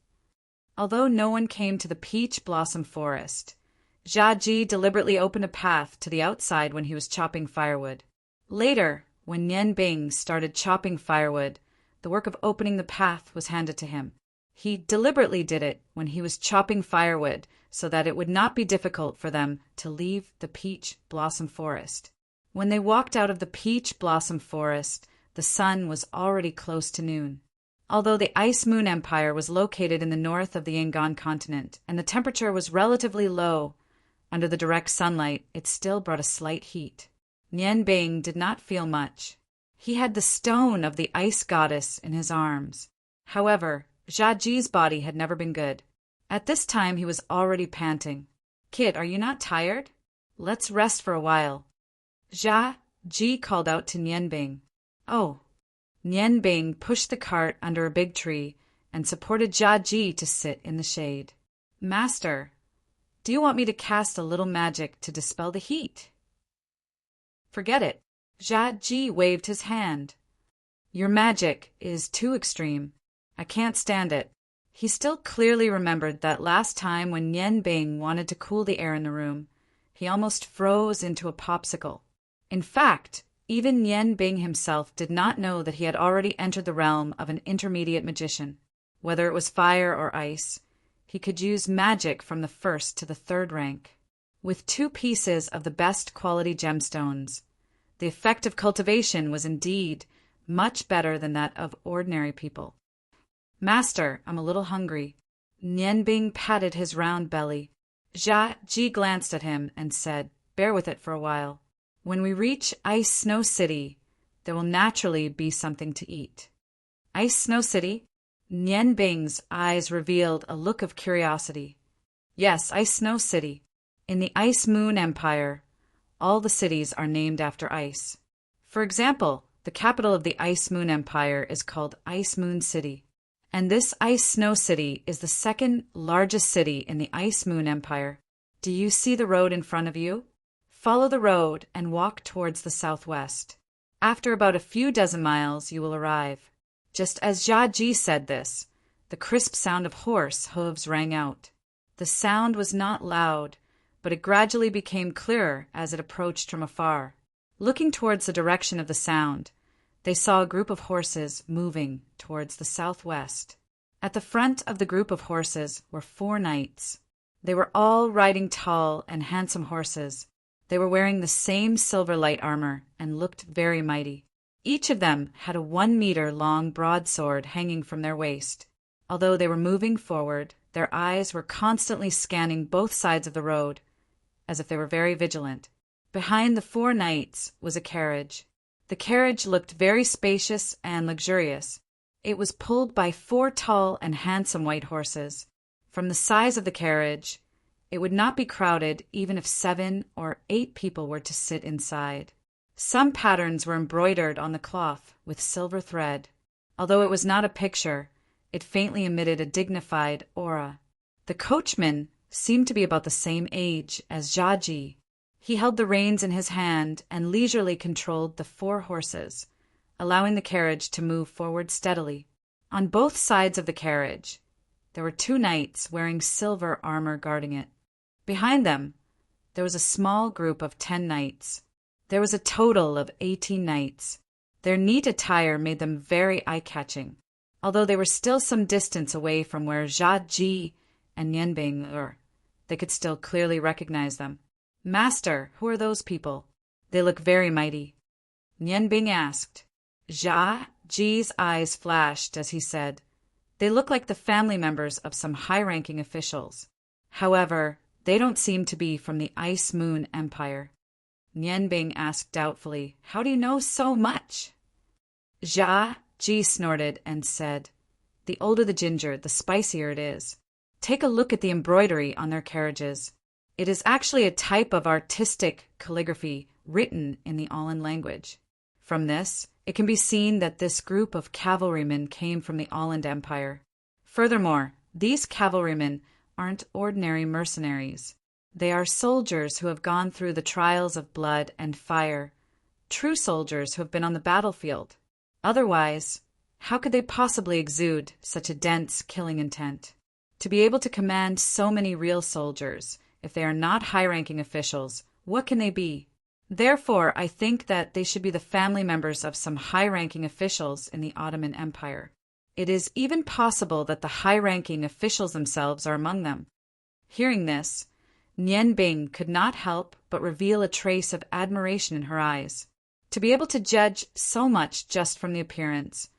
S1: Although no one came to the peach blossom forest, Jia Ji deliberately opened a path to the outside when he was chopping firewood. Later, when Nian Bing started chopping firewood, the work of opening the path was handed to him. He deliberately did it when he was chopping firewood so that it would not be difficult for them to leave the peach blossom forest. When they walked out of the peach blossom forest, the sun was already close to noon. Although the Ice Moon Empire was located in the north of the Yangon continent and the temperature was relatively low, under the direct sunlight it still brought a slight heat. Nian Bing did not feel much. He had the stone of the ice goddess in his arms. However, Jia Ji's body had never been good. At this time he was already panting. Kid, are you not tired? Let's rest for a while. Jia Ji called out to Nian Bing. Oh. Nian Bing pushed the cart under a big tree and supported Jia Ji to sit in the shade. Master, do you want me to cast a little magic to dispel the heat? Forget it. Jia Ji waved his hand. Your magic is too extreme. I can't stand it. He still clearly remembered that last time when Nian Bing wanted to cool the air in the room, he almost froze into a popsicle. In fact, even Nian Bing himself did not know that he had already entered the realm of an intermediate magician. Whether it was fire or ice, he could use magic from the first to the third rank. With 2 pieces of the best quality gemstones, the effect of cultivation was indeed much better than that of ordinary people. Master, I'm a little hungry. Nian Bing patted his round belly. Jia Ji glanced at him and said, Bear with it for a while. When we reach Ice Snow City, there will naturally be something to eat. Ice Snow City? Nian Bing's eyes revealed a look of curiosity. Yes, Ice Snow City. In the Ice Moon Empire, all the cities are named after ice. For example, the capital of the Ice Moon Empire is called Ice Moon City. And this Ice Snow City is the second largest city in the Ice Moon Empire. Do you see the road in front of you? Follow the road and walk towards the southwest. After about a few dozen miles, you will arrive. Just as Jia said this, the crisp sound of horse hooves rang out. The sound was not loud, but it gradually became clearer as it approached from afar. Looking towards the direction of the sound, they saw a group of horses moving towards the southwest. At the front of the group of horses were 4 knights. They were all riding tall and handsome horses. They were wearing the same silver light armor and looked very mighty. Each of them had a 1-meter-long broadsword hanging from their waist. Although they were moving forward, their eyes were constantly scanning both sides of the road, as if they were very vigilant. Behind the 4 knights was a carriage. The carriage looked very spacious and luxurious. It was pulled by 4 tall and handsome white horses. From the size of the carriage, it would not be crowded even if 7 or 8 people were to sit inside. Some patterns were embroidered on the cloth with silver thread. Although it was not a picture, it faintly emitted a dignified aura. The coachman seemed to be about the same age as Jia. He held the reins in his hand and leisurely controlled the 4 horses, allowing the carriage to move forward steadily. On both sides of the carriage, there were 2 knights wearing silver armor guarding it. Behind them, there was a small group of 10 knights. There was a total of 18 knights. Their neat attire made them very eye-catching, although they were still some distance away from where Jia and Nianbing were. They could still clearly recognize them. "Master, who are those people? They look very mighty," Nianbing asked. Ji's eyes flashed as he said, "They look like the family members of some high-ranking officials. However, they don't seem to be from the Ice Moon Empire." Nianbing asked doubtfully, "How do you know so much?" Ji snorted and said, "The older the ginger, the spicier it is. Take a look at the embroidery on their carriages. It is actually a type of artistic calligraphy written in the Alan language. From this, it can be seen that this group of cavalrymen came from the Aland Empire. Furthermore, these cavalrymen aren't ordinary mercenaries. They are soldiers who have gone through the trials of blood and fire, true soldiers who have been on the battlefield. Otherwise, how could they possibly exude such a dense killing intent? To be able to command so many real soldiers, if they are not high-ranking officials, what can they be? Therefore, I think that they should be the family members of some high-ranking officials in the Ottoman Empire. It is even possible that the high-ranking officials themselves are among them." Hearing this, Nianbing could not help but reveal a trace of admiration in her eyes. To be able to judge so much just from the appearance,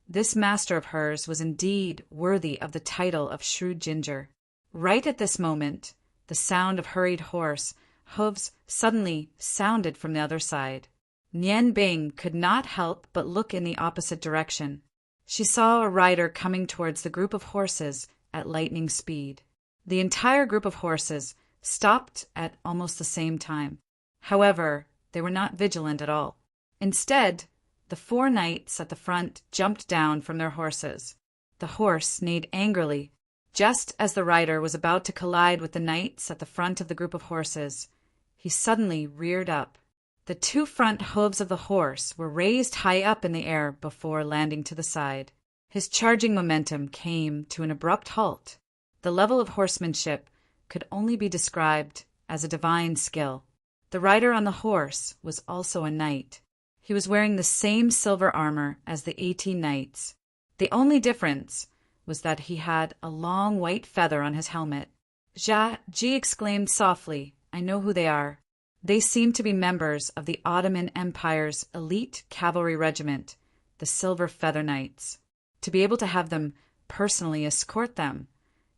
S1: this master of hers was indeed worthy of the title of Shrewd Ginger. Right at this moment, the sound of hurried horse hooves suddenly sounded from the other side. Nianbing could not help but look in the opposite direction. She saw a rider coming towards the group of horses at lightning speed. The entire group of horses stopped at almost the same time. However, they were not vigilant at all. Instead, the 4 knights at the front jumped down from their horses. The horse neighed angrily. Just as the rider was about to collide with the knights at the front of the group of horses, he suddenly reared up. The 2 front hooves of the horse were raised high up in the air before landing to the side. His charging momentum came to an abrupt halt. The level of horsemanship could only be described as a divine skill. The rider on the horse was also a knight. He was wearing the same silver armor as the 18 knights. The only difference was that he had a long white feather on his helmet. Ji exclaimed softly, "I know who they are. They seem to be members of the Ottoman Empire's elite cavalry regiment, the Silver Feather Knights. To be able to have them personally escort them,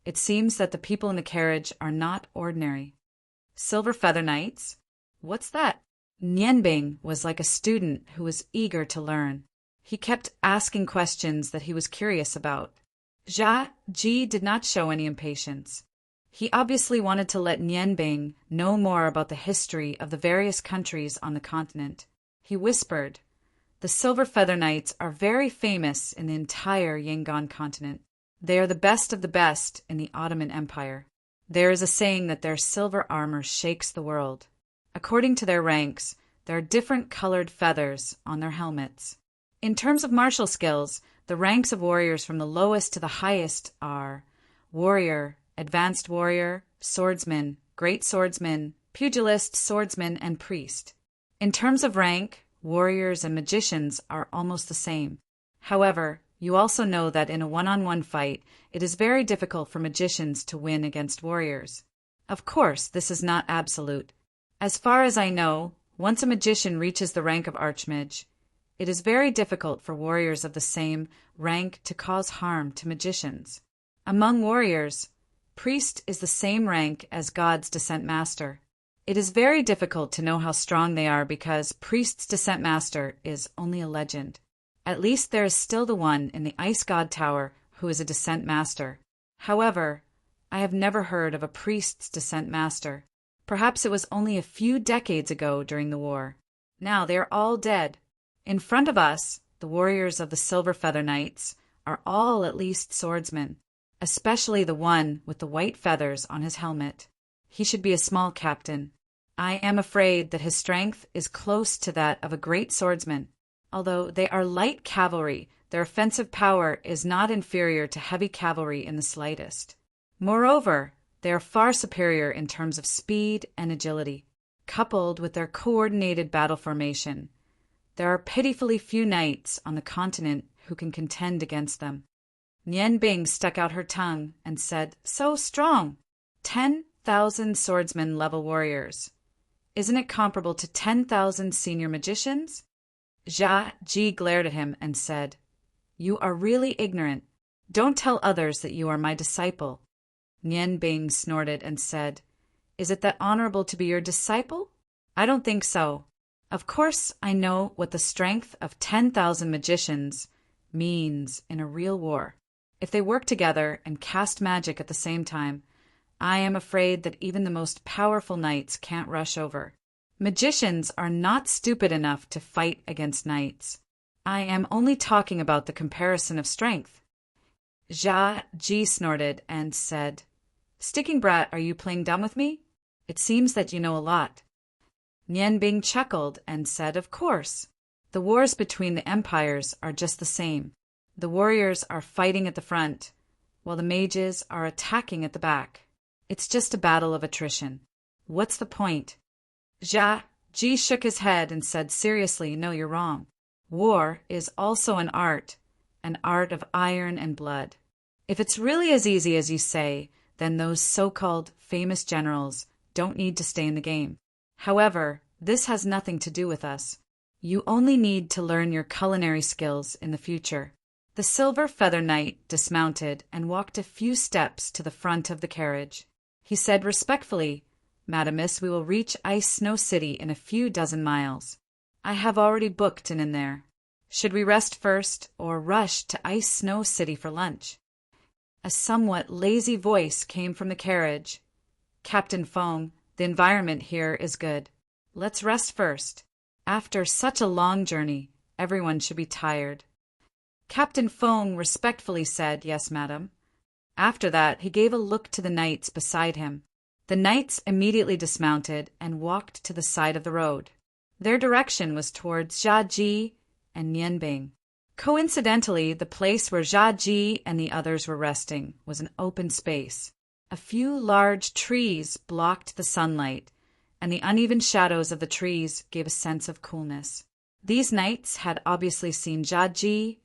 S1: it seems that the people in the carriage are not ordinary." "Silver Feather Knights? What's that?" Nianbing was like a student who was eager to learn. He kept asking questions that he was curious about. Ji did not show any impatience. He obviously wanted to let Nianbing know more about the history of the various countries on the continent. He whispered, "The Silver Feather Knights are very famous in the entire Yangon continent. They are the best of the best in the Ottoman Empire. There is a saying that their silver armor shakes the world. According to their ranks, there are different colored feathers on their helmets. In terms of martial skills, the ranks of warriors from the lowest to the highest are warrior, advanced warrior, swordsman, great swordsman, pugilist, swordsman, and priest. In terms of rank, warriors and magicians are almost the same. However, you also know that in a one-on-one fight, it is very difficult for magicians to win against warriors. Of course, this is not absolute. As far as I know, once a magician reaches the rank of archmage, it is very difficult for warriors of the same rank to cause harm to magicians. Among warriors, priest is the same rank as God's descent master. It is very difficult to know how strong they are because priest's descent master is only a legend. At least there is still the one in the Ice God Tower who is a descent master. However, I have never heard of a priest's descent master. Perhaps it was only a few decades ago during the war. Now they are all dead. In front of us, the warriors of the Silver Feather Knights are all at least swordsmen, especially the one with the white feathers on his helmet. He should be a small captain. I am afraid that his strength is close to that of a great swordsman. Although they are light cavalry, their offensive power is not inferior to heavy cavalry in the slightest. Moreover, they are far superior in terms of speed and agility, coupled with their coordinated battle formation. There are pitifully few knights on the continent who can contend against them. Nianbing stuck out her tongue and said, "So strong! 10,000 swordsmen level warriors. Isn't it comparable to 10,000 senior magicians?" Jia Ji glared at him and said, "You are really ignorant. Don't tell others that you are my disciple." Nianbing snorted and said, "Is it that honorable to be your disciple? I don't think so. Of course, I know what the strength of 10,000 magicians means in a real war. If they work together and cast magic at the same time, I am afraid that even the most powerful knights can't rush over. Magicians are not stupid enough to fight against knights. I am only talking about the comparison of strength." Jia Ji snorted and said, "Sticking Brat, are you playing dumb with me? It seems that you know a lot." Nianbing chuckled and said, "Of course. The wars between the empires are just the same. The warriors are fighting at the front, while the mages are attacking at the back. It's just a battle of attrition. What's the point?" Jia Ji shook his head and said seriously, "No, you're wrong. War is also an art of iron and blood. If it's really as easy as you say, then those so-called famous generals don't need to stay in the game. However, this has nothing to do with us. You only need to learn your culinary skills in the future." The Silver Feather Knight dismounted and walked a few steps to the front of the carriage. He said respectfully, "Madamis, we will reach Ice Snow City in a few dozen miles. I have already booked an inn there. Should we rest first or rush to Ice Snow City for lunch?" A somewhat lazy voice came from the carriage. "Captain Feng, the environment here is good. Let's rest first. After such a long journey, everyone should be tired." Captain Feng respectfully said, "Yes, madam." After that, he gave a look to the knights beside him. The knights immediately dismounted and walked to the side of the road. Their direction was towards Jia Ji and Nianbing. Coincidentally, the place where Jia Ji and the others were resting was an open space. A few large trees blocked the sunlight, and the uneven shadows of the trees gave a sense of coolness. These knights had obviously seen Jia Ji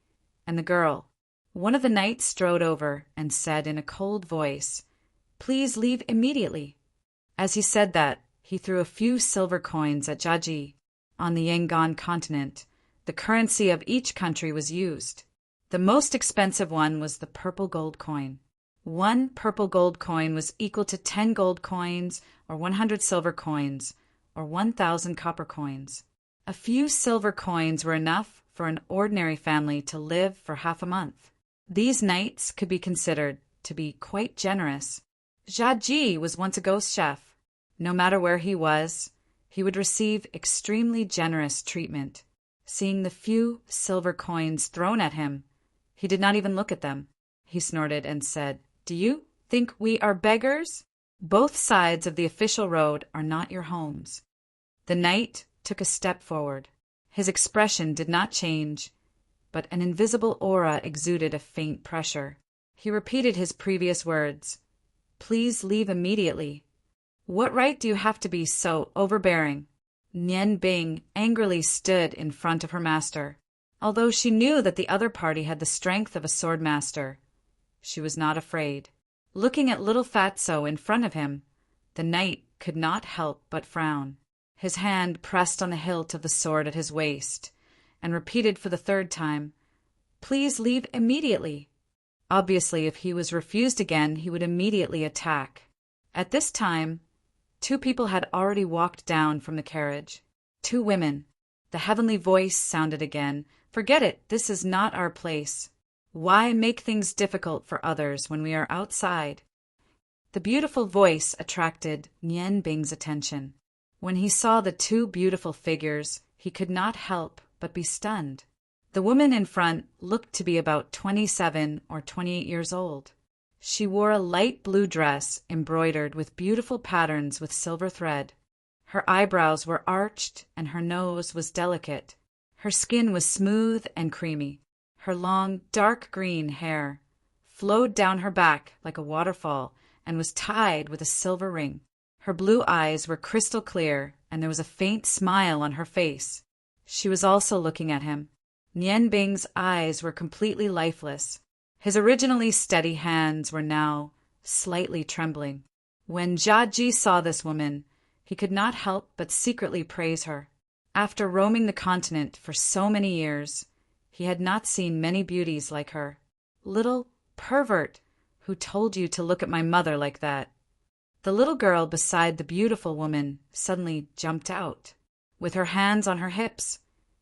S1: and the girl. One of the knights strode over and said in a cold voice, "Please leave immediately." As he said that, he threw a few silver coins at Jia Ji. On the Yangon continent, the currency of each country was used. The most expensive one was the purple gold coin. 1 purple gold coin was equal to 10 gold coins, or 100 silver coins, or 1,000 copper coins. A few silver coins were enough for an ordinary family to live for half a month. These knights could be considered to be quite generous. Jia Ji was once a ghost chef. No matter where he was, he would receive extremely generous treatment. Seeing the few silver coins thrown at him, he did not even look at them. He snorted and said, "Do you think we are beggars? Both sides of the official road are not your homes." The knight took a step forward. His expression did not change, but an invisible aura exuded a faint pressure. He repeated his previous words. "Please leave immediately." "What right do you have to be so overbearing?" Nian Bing angrily stood in front of her master. Although she knew that the other party had the strength of a sword master, she was not afraid. Looking at little Fatso in front of him, the knight could not help but frown. His hand pressed on the hilt of the sword at his waist, and repeated for the third time, "Please leave immediately." Obviously, if he was refused again, he would immediately attack. At this time, two people had already walked down from the carriage. Two women. The heavenly voice sounded again. "Forget it, this is not our place. Why make things difficult for others when we are outside?" The beautiful voice attracted Nian Bing's attention. When he saw the two beautiful figures, he could not help but be stunned. The woman in front looked to be about 27 or 28 years old. She wore a light blue dress embroidered with beautiful patterns with silver thread. Her eyebrows were arched and her nose was delicate. Her skin was smooth and creamy. Her long, dark green hair flowed down her back like a waterfall and was tied with a silver ring. Her blue eyes were crystal clear, and there was a faint smile on her face. She was also looking at him. Nian Bing's eyes were completely lifeless. His originally steady hands were now slightly trembling. When Jia Ji saw this woman, he could not help but secretly praise her. After roaming the continent for so many years, he had not seen many beauties like her. "Little pervert, who told you to look at my mother like that?" The little girl beside the beautiful woman suddenly jumped out. With her hands on her hips,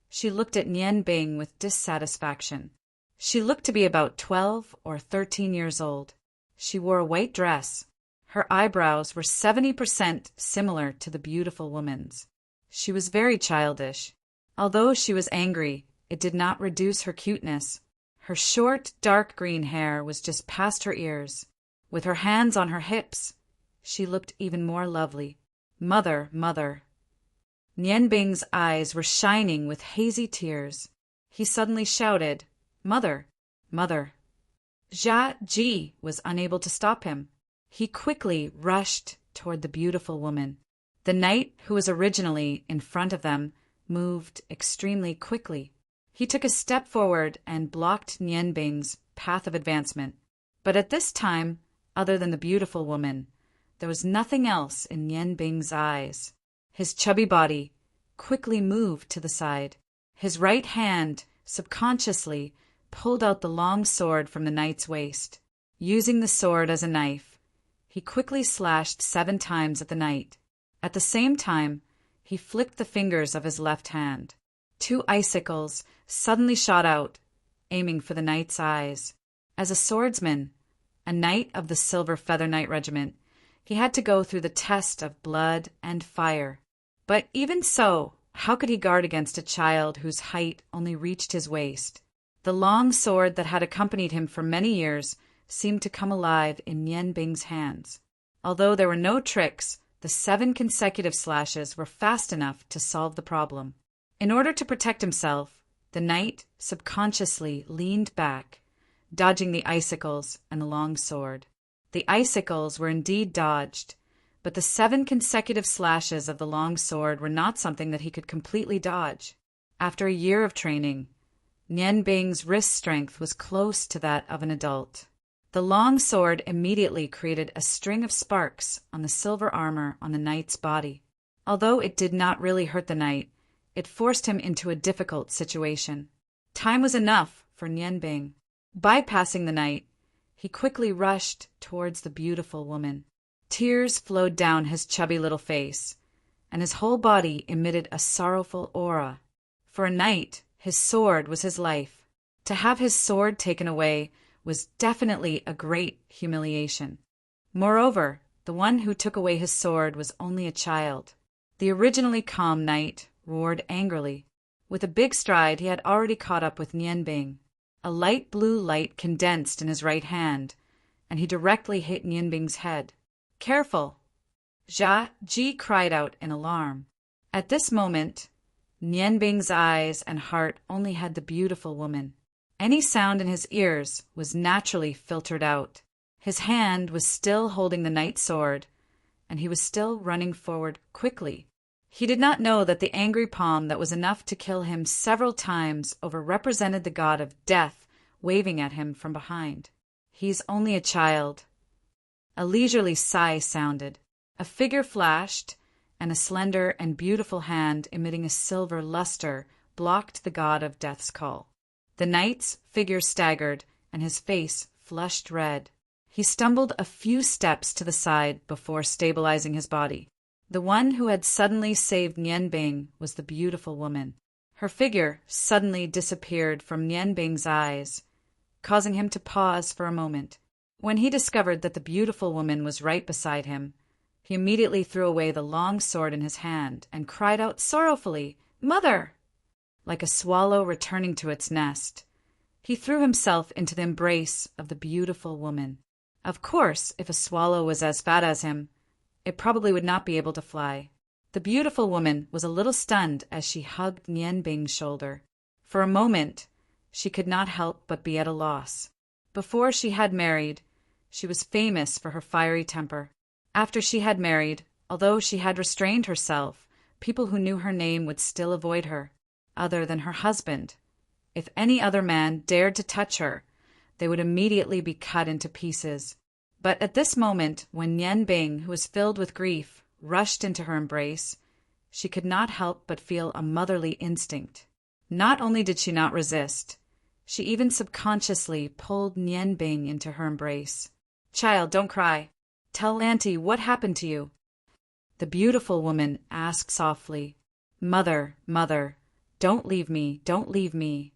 S1: she looked at Nian Bing with dissatisfaction. She looked to be about 12 or 13 years old. She wore a white dress. Her eyebrows were 70% similar to the beautiful woman's. She was very childish. Although she was angry, it did not reduce her cuteness. Her short, dark green hair was just past her ears. With her hands on her hips, she looked even more lovely. "Mother, mother." Nian Bing's eyes were shining with hazy tears. He suddenly shouted, "Mother, mother." Jia Ji was unable to stop him. He quickly rushed toward the beautiful woman. The knight, who was originally in front of them, moved extremely quickly. He took a step forward and blocked Nian Bing's path of advancement. But at this time, other than the beautiful woman, there was nothing else in Nian Bing's eyes. His chubby body quickly moved to the side. His right hand subconsciously pulled out the long sword from the knight's waist. Using the sword as a knife, he quickly slashed 7 times at the knight. At the same time, he flicked the fingers of his left hand. 2 icicles suddenly shot out, aiming for the knight's eyes. As a swordsman, a knight of the Silver Feather Knight Regiment, he had to go through the test of blood and fire. But even so, how could he guard against a child whose height only reached his waist? The long sword that had accompanied him for many years seemed to come alive in Nian Bing's hands. Although there were no tricks, the 7 consecutive slashes were fast enough to solve the problem. In order to protect himself, the knight subconsciously leaned back, dodging the icicles and the long sword. The icicles were indeed dodged, but the 7 consecutive slashes of the long sword were not something that he could completely dodge. After a year of training, Nian Bing's wrist strength was close to that of an adult. The long sword immediately created a string of sparks on the silver armor on the knight's body. Although it did not really hurt the knight, it forced him into a difficult situation. Time was enough for Nian Bing. Bypassing the knight, he quickly rushed towards the beautiful woman. Tears flowed down his chubby little face, and his whole body emitted a sorrowful aura. For a knight, his sword was his life. To have his sword taken away was definitely a great humiliation. Moreover, the one who took away his sword was only a child. The originally calm knight roared angrily. With a big stride he had already caught up with Nian Bing. A light blue light condensed in his right hand, and he directly hit Nian Bing's head. "Careful!" Jia Ji cried out in alarm. At this moment, Nian Bing's eyes and heart only had the beautiful woman. Any sound in his ears was naturally filtered out. His hand was still holding the knight's sword, and he was still running forward quickly. He did not know that the angry palm that was enough to kill him several times over represented the god of death waving at him from behind. "He's only a child." A leisurely sigh sounded. A figure flashed, and a slender and beautiful hand emitting a silver luster blocked the god of death's call. The knight's figure staggered, and his face flushed red. He stumbled a few steps to the side before stabilizing his body. The one who had suddenly saved Nian Bing was the beautiful woman. Her figure suddenly disappeared from Nian Bing's eyes, causing him to pause for a moment. When he discovered that the beautiful woman was right beside him, he immediately threw away the long sword in his hand and cried out sorrowfully, "Mother!" Like a swallow returning to its nest, he threw himself into the embrace of the beautiful woman. Of course, if a swallow was as fat as him, it probably would not be able to fly. The beautiful woman was a little stunned as she hugged Nian Bing's shoulder. For a moment, she could not help but be at a loss. Before she had married, she was famous for her fiery temper. After she had married, although she had restrained herself, people who knew her name would still avoid her, other than her husband. If any other man dared to touch her, they would immediately be cut into pieces. But at this moment, when Nian Bing, who was filled with grief, rushed into her embrace, she could not help but feel a motherly instinct. Not only did she not resist, she even subconsciously pulled Nian Bing into her embrace. "Child, don't cry. Tell Auntie what happened to you." The beautiful woman asked softly, "Mother, mother, don't leave me, don't leave me."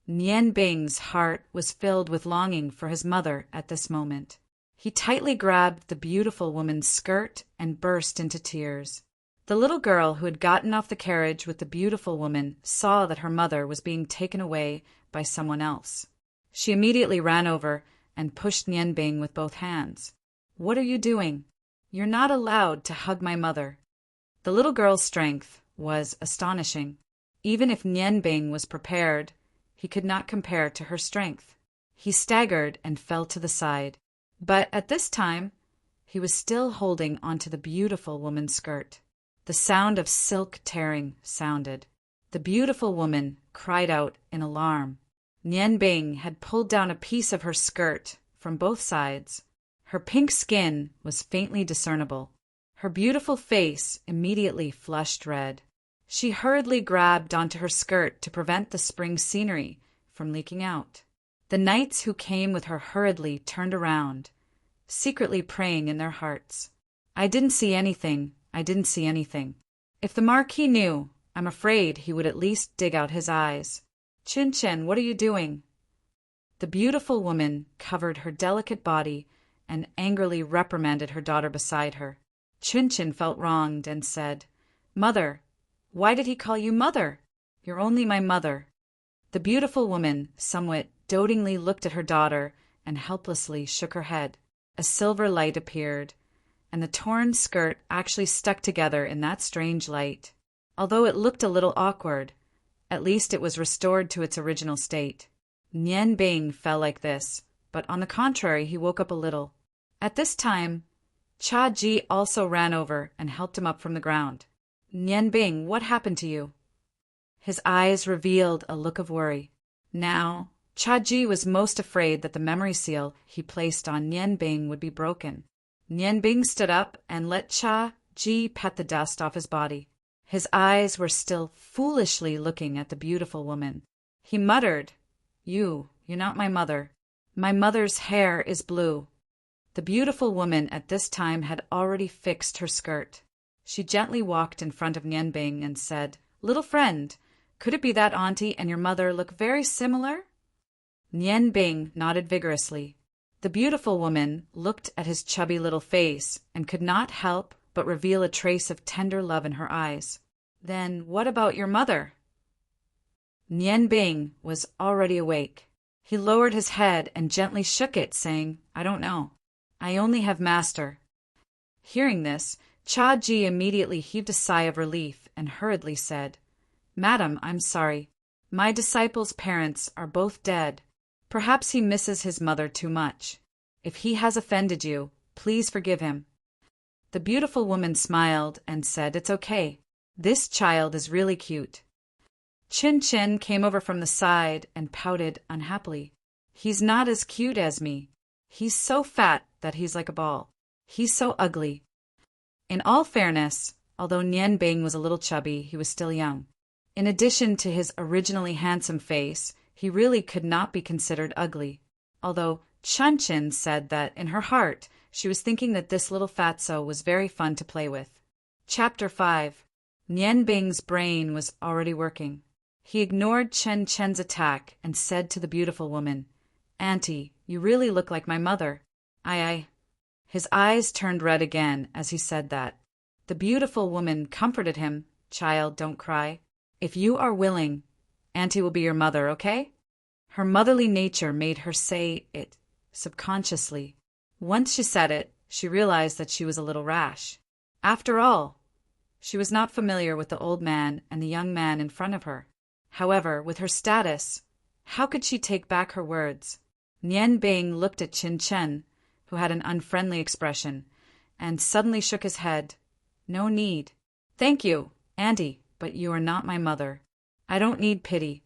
S1: Nian Bing's heart was filled with longing for his mother at this moment. He tightly grabbed the beautiful woman's skirt and burst into tears. The little girl who had gotten off the carriage with the beautiful woman saw that her mother was being taken away by someone else. She immediately ran over and pushed Nian Bing with both hands. "What are you doing? You're not allowed to hug my mother." The little girl's strength was astonishing. Even if Nian Bing was prepared, he could not compare to her strength. He staggered and fell to the side. But at this time, he was still holding onto the beautiful woman's skirt. The sound of silk tearing sounded. The beautiful woman cried out in alarm. Nian Bing had pulled down a piece of her skirt from both sides. Her pink skin was faintly discernible. Her beautiful face immediately flushed red. She hurriedly grabbed onto her skirt to prevent the spring scenery from leaking out. The knights who came with her hurriedly turned around, secretly praying in their hearts. "I didn't see anything. I didn't see anything." If the Marquis knew, I'm afraid he would at least dig out his eyes. "Chin Chen, what are you doing?" The beautiful woman covered her delicate body and angrily reprimanded her daughter beside her. Chin Chin felt wronged and said, "Mother, why did he call you mother? You're only my mother." The beautiful woman somewhat dotingly looked at her daughter and helplessly shook her head. A silver light appeared, and the torn skirt actually stuck together in that strange light. Although it looked a little awkward, at least it was restored to its original state. Nian Bing fell like this, but on the contrary he woke up a little. At this time, Cha Ji also ran over and helped him up from the ground. "Nian Bing, what happened to you?" His eyes revealed a look of worry. Now, Cha Ji was most afraid that the memory seal he placed on Nian Bing would be broken. Nian Bing stood up and let Cha Ji pet the dust off his body. His eyes were still foolishly looking at the beautiful woman. He muttered, You're not my mother. My mother's hair is blue." The beautiful woman at this time had already fixed her skirt. She gently walked in front of Nian Bing and said, "Little friend, could it be that auntie and your mother look very similar?" Nian Bing nodded vigorously. The beautiful woman looked at his chubby little face and could not help but reveal a trace of tender love in her eyes. Then what about your mother? Nian Bing was already awake. He lowered his head and gently shook it, saying, I don't know. I only have master. Hearing this, Cha Ji immediately heaved a sigh of relief and hurriedly said, Madam, I'm sorry. My disciple's parents are both dead. Perhaps he misses his mother too much. If he has offended you, please forgive him. The beautiful woman smiled and said, It's okay. This child is really cute. Chin Chin came over from the side and pouted unhappily. He's not as cute as me. He's so fat that he's like a ball. He's so ugly. In all fairness, although Nian Bing was a little chubby, he was still young. In addition to his originally handsome face, he really could not be considered ugly, although Chun Chin said that, in her heart, she was thinking that this little fatso was very fun to play with. Chapter 5. Nian Bing's brain was already working. He ignored Chen Chen's attack and said to the beautiful woman, Auntie, you really look like my mother. I. His eyes turned red again as he said that. The beautiful woman comforted him. Child, don't cry. If you are willing, Auntie will be your mother, okay? Her motherly nature made her say it subconsciously. Once she said it, she realized that she was a little rash. After all, she was not familiar with the old man and the young man in front of her. However, with her status, how could she take back her words? Nian Bing looked at Chin Chen, who had an unfriendly expression, and suddenly shook his head. No need. Thank you, Auntie, but you are not my mother. I don't need pity.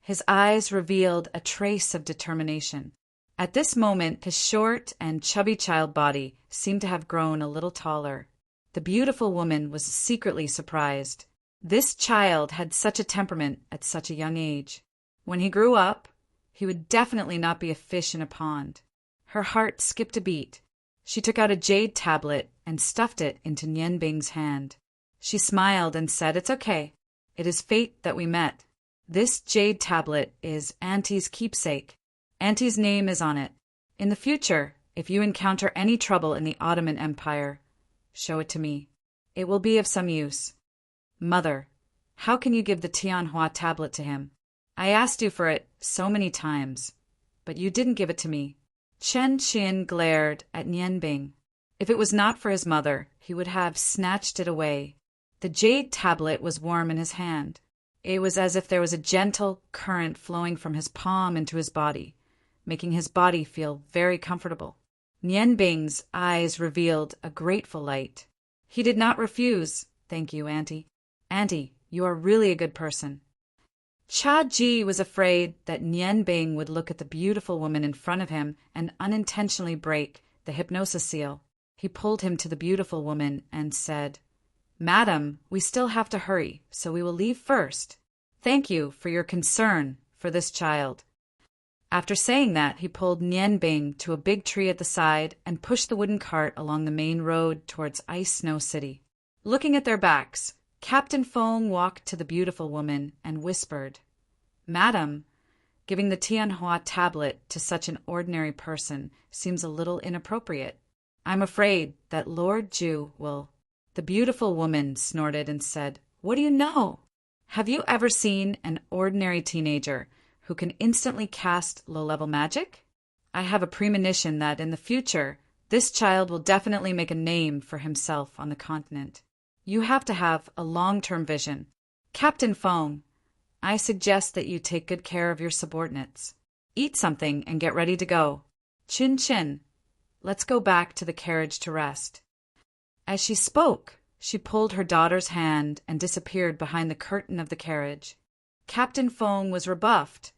S1: His eyes revealed a trace of determination. At this moment, his short and chubby child body seemed to have grown a little taller. The beautiful woman was secretly surprised. This child had such a temperament at such a young age. When he grew up, he would definitely not be a fish in a pond. Her heart skipped a beat. She took out a jade tablet and stuffed it into Nian Bing's hand. She smiled and said, It's okay. It is fate that we met. This jade tablet is Auntie's keepsake. Auntie's name is on it. In the future, if you encounter any trouble in the Ottoman Empire, show it to me. It will be of some use. Mother, how can you give the Tianhua tablet to him? I asked you for it so many times, but you didn't give it to me. Chen Xin glared at Nian Bing. If it was not for his mother, he would have snatched it away. The jade tablet was warm in his hand. It was as if there was a gentle current flowing from his palm into his body, making his body feel very comfortable. Nian Bing's eyes revealed a grateful light. He did not refuse. Thank you, Auntie. Auntie, you are really a good person. Cha Ji was afraid that Nian Bing would look at the beautiful woman in front of him and unintentionally break the hypnosis seal. He pulled him to the beautiful woman and said, Madam, we still have to hurry, so we will leave first. Thank you for your concern for this child. After saying that, he pulled Nian Bing to a big tree at the side and pushed the wooden cart along the main road towards Ice Snow City. Looking at their backs, Captain Feng walked to the beautiful woman and whispered, Madam, giving the Tianhua tablet to such an ordinary person seems a little inappropriate. I'm afraid that Lord Ju will... The beautiful woman snorted and said, What do you know? Have you ever seen an ordinary teenager who can instantly cast low-level magic? I have a premonition that in the future, this child will definitely make a name for himself on the continent. You have to have a long-term vision. Captain Feng, I suggest that you take good care of your subordinates. Eat something and get ready to go. Chin Chin, let's go back to the carriage to rest. As she spoke, she pulled her daughter's hand and disappeared behind the curtain of the carriage. Captain Feng was rebuffed,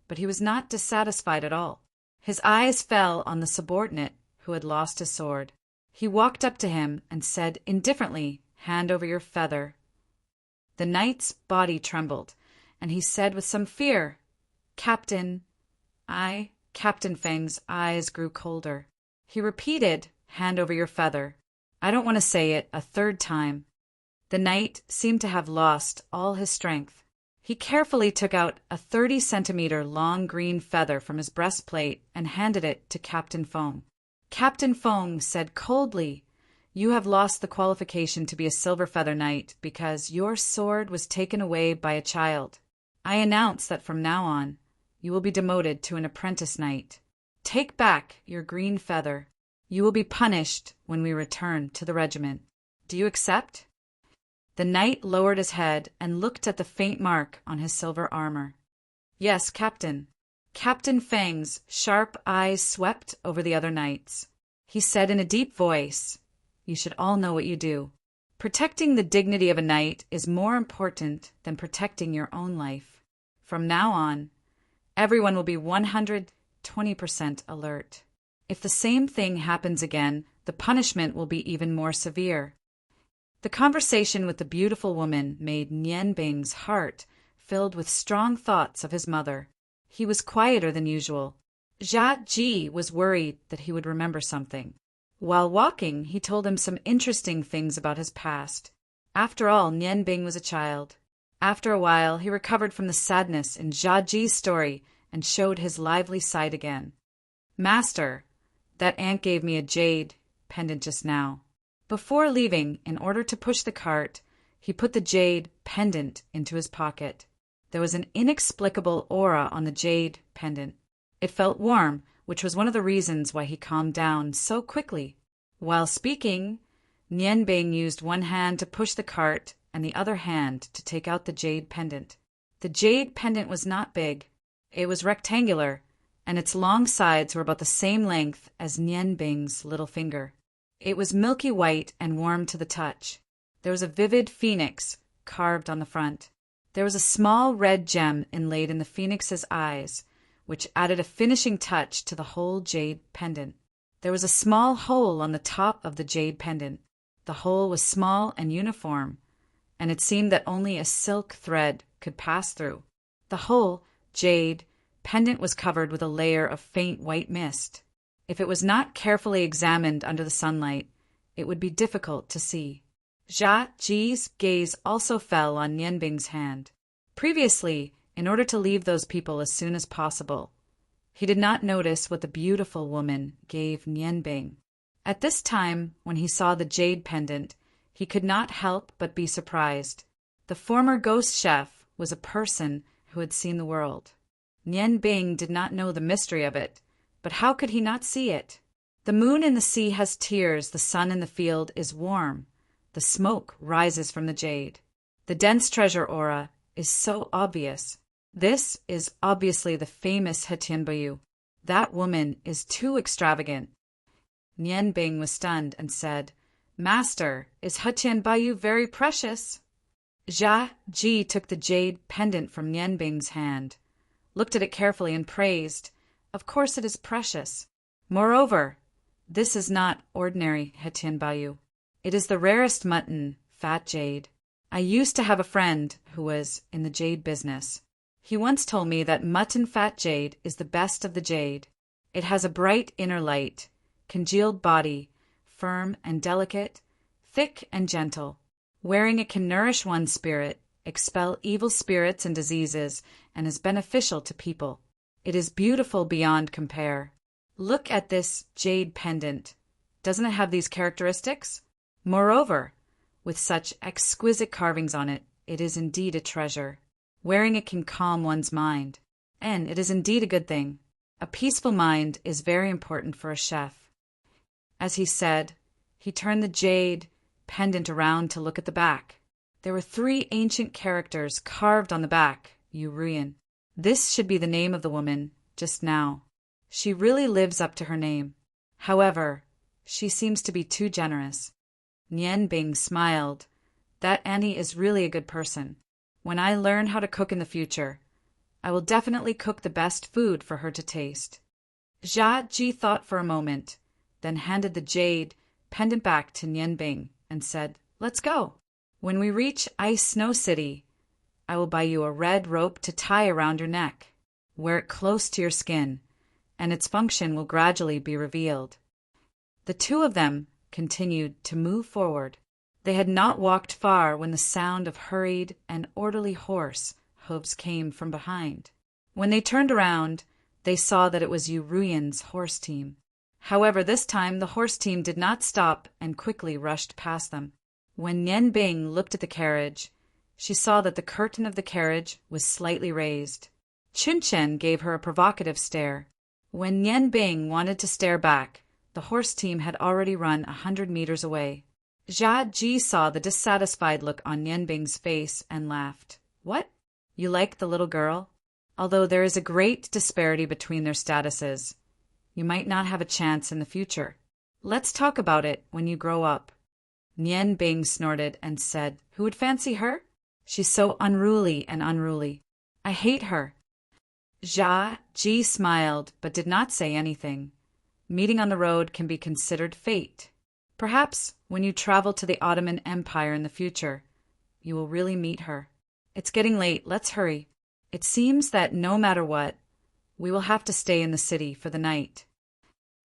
S1: but he was not dissatisfied at all. His eyes fell on the subordinate who had lost his sword. He walked up to him and said indifferently, Hand over your feather. The knight's body trembled, and he said with some fear, Captain, Captain Feng's eyes grew colder. He repeated, Hand over your feather. I don't want to say it a third time. The knight seemed to have lost all his strength. He carefully took out a 30-centimeter long green feather from his breastplate and handed it to Captain Feng. Captain Feng said coldly, "You have lost the qualification to be a Silver Feather Knight because your sword was taken away by a child. I announce that from now on, you will be demoted to an apprentice knight. Take back your green feather. You will be punished when we return to the regiment. Do you accept?" The knight lowered his head and looked at the faint mark on his silver armor. "Yes, Captain." Captain Feng's sharp eyes swept over the other knights. He said in a deep voice, "You should all know what you do. Protecting the dignity of a knight is more important than protecting your own life. From now on, everyone will be 120% alert. If the same thing happens again, the punishment will be even more severe." The conversation with the beautiful woman made Nian Bing's heart filled with strong thoughts of his mother. He was quieter than usual. Jia Ji was worried that he would remember something. While walking, he told him some interesting things about his past. After all, Nian Bing was a child. After a while, he recovered from the sadness in Jia Ji's story and showed his lively side again. "Master, that ant gave me a jade pendant just now." Before leaving, in order to push the cart, he put the jade pendant into his pocket. There was an inexplicable aura on the jade pendant. It felt warm, which was one of the reasons why he calmed down so quickly. While speaking, Nian Bing used one hand to push the cart and the other hand to take out the jade pendant. The jade pendant was not big. It was rectangular, and its long sides were about the same length as Nian Bing's little finger. It was milky white and warm to the touch. There was a vivid phoenix carved on the front. There was a small red gem inlaid in the phoenix's eyes, which added a finishing touch to the whole jade pendant. There was a small hole on the top of the jade pendant. The hole was small and uniform, and it seemed that only a silk thread could pass through. The whole jade pendant was covered with a layer of faint white mist. If it was not carefully examined under the sunlight, it would be difficult to see. Jia Ji's gaze also fell on Nian Bing's hand. Previously, in order to leave those people as soon as possible, he did not notice what the beautiful woman gave Nian Bing. At this time, when he saw the jade pendant, he could not help but be surprised. The former ghost chef was a person who had seen the world. Nian Bing did not know the mystery of it, but how could he not see it? The moon in the sea has tears, the sun in the field is warm, the smoke rises from the jade. The dense treasure aura is so obvious. This is obviously the famous Hetian Bayu. That woman is too extravagant. Nian Bing was stunned and said, "Master, is Hetian Bayu very precious?" Jia Ji took the jade pendant from Nian Bing's hand, looked at it carefully and praised, "Of course it is precious. Moreover, this is not ordinary Hetian Bayu. It is the rarest mutton, fat jade. I used to have a friend who was in the jade business. He once told me that mutton fat jade is the best of the jade. It has a bright inner light, congealed body, firm and delicate, thick and gentle. Wearing it can nourish one's spirit, expel evil spirits and diseases, and is beneficial to people. It is beautiful beyond compare. Look at this jade pendant. Doesn't it have these characteristics? Moreover, with such exquisite carvings on it, it is indeed a treasure. Wearing it can calm one's mind, and it is indeed a good thing. A peaceful mind is very important for a chef." As he said, he turned the jade pendant around to look at the back. There were 3 ancient characters carved on the back, Yu Ruyan. This should be the name of the woman, just now. She really lives up to her name. However, she seems to be too generous. Nian Bing smiled. That Annie is really a good person. When I learn how to cook in the future, I will definitely cook the best food for her to taste. Jia Ji thought for a moment, then handed the jade pendant back to Nian Bing and said, "Let's go. When we reach Ice Snow City, I will buy you a red rope to tie around your neck. Wear it close to your skin, and its function will gradually be revealed." The two of them continued to move forward. They had not walked far when the sound of hurried and orderly horse hooves came from behind. When they turned around, they saw that it was Yu Ruyan's horse team. However, this time the horse team did not stop and quickly rushed past them. When Nian Bing looked at the carriage, she saw that the curtain of the carriage was slightly raised. Chun Chen gave her a provocative stare. When Nian Bing wanted to stare back, the horse team had already run 100 meters away. Jia Ji saw the dissatisfied look on Nian Bing's face and laughed. What? You like the little girl? Although there is a great disparity between their statuses, you might not have a chance in the future. Let's talk about it when you grow up. Nian Bing snorted and said, Who would fancy her? She's so unruly and unruly. I hate her. Jia Ji smiled but did not say anything. Meeting on the road can be considered fate. Perhaps when you travel to the Ottoman Empire in the future, you will really meet her. It's getting late, let's hurry. It seems that no matter what, we will have to stay in the city for the night.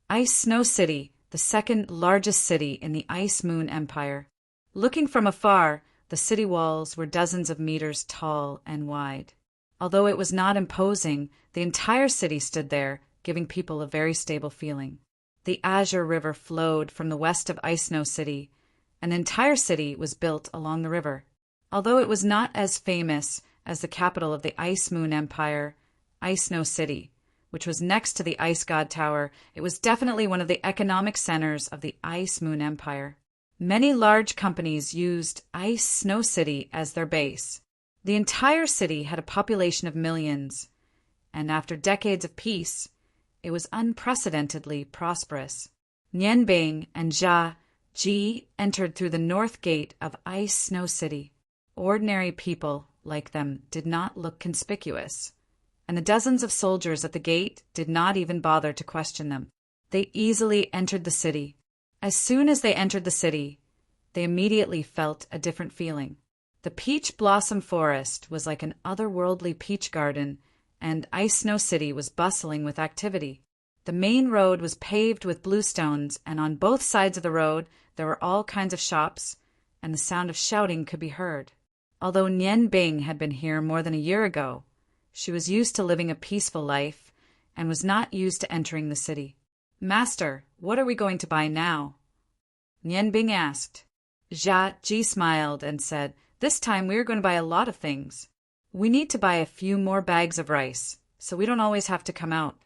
S1: Ice Snow City, the second largest city in the Ice Moon Empire. Looking from afar, the city walls were dozens of meters tall and wide. Although it was not imposing, the entire city stood there, giving people a very stable feeling. The Azure River flowed from the west of Ice Snow City, and the entire city was built along the river. Although it was not as famous as the capital of the Ice Moon Empire, Ice Snow City, which was next to the Ice God Tower, it was definitely one of the economic centers of the Ice Moon Empire. Many large companies used Ice Snow City as their base. The entire city had a population of millions, and after decades of peace, it was unprecedentedly prosperous. Nian Bing and Jia Ji entered through the north gate of Ice Snow City. Ordinary people, like them, did not look conspicuous, and the dozens of soldiers at the gate did not even bother to question them. They easily entered the city. As soon as they entered the city, they immediately felt a different feeling. The peach blossom forest was like an otherworldly peach garden, and Ice Snow City was bustling with activity. The main road was paved with bluestones, and on both sides of the road there were all kinds of shops, and the sound of shouting could be heard. Although Nian Bing had been here more than a year ago, she was used to living a peaceful life and was not used to entering the city. Master, what are we going to buy now? Nian Bing asked. Jia Ji smiled and said, This time we are going to buy a lot of things. We need to buy a few more bags of rice, so we don't always have to come out.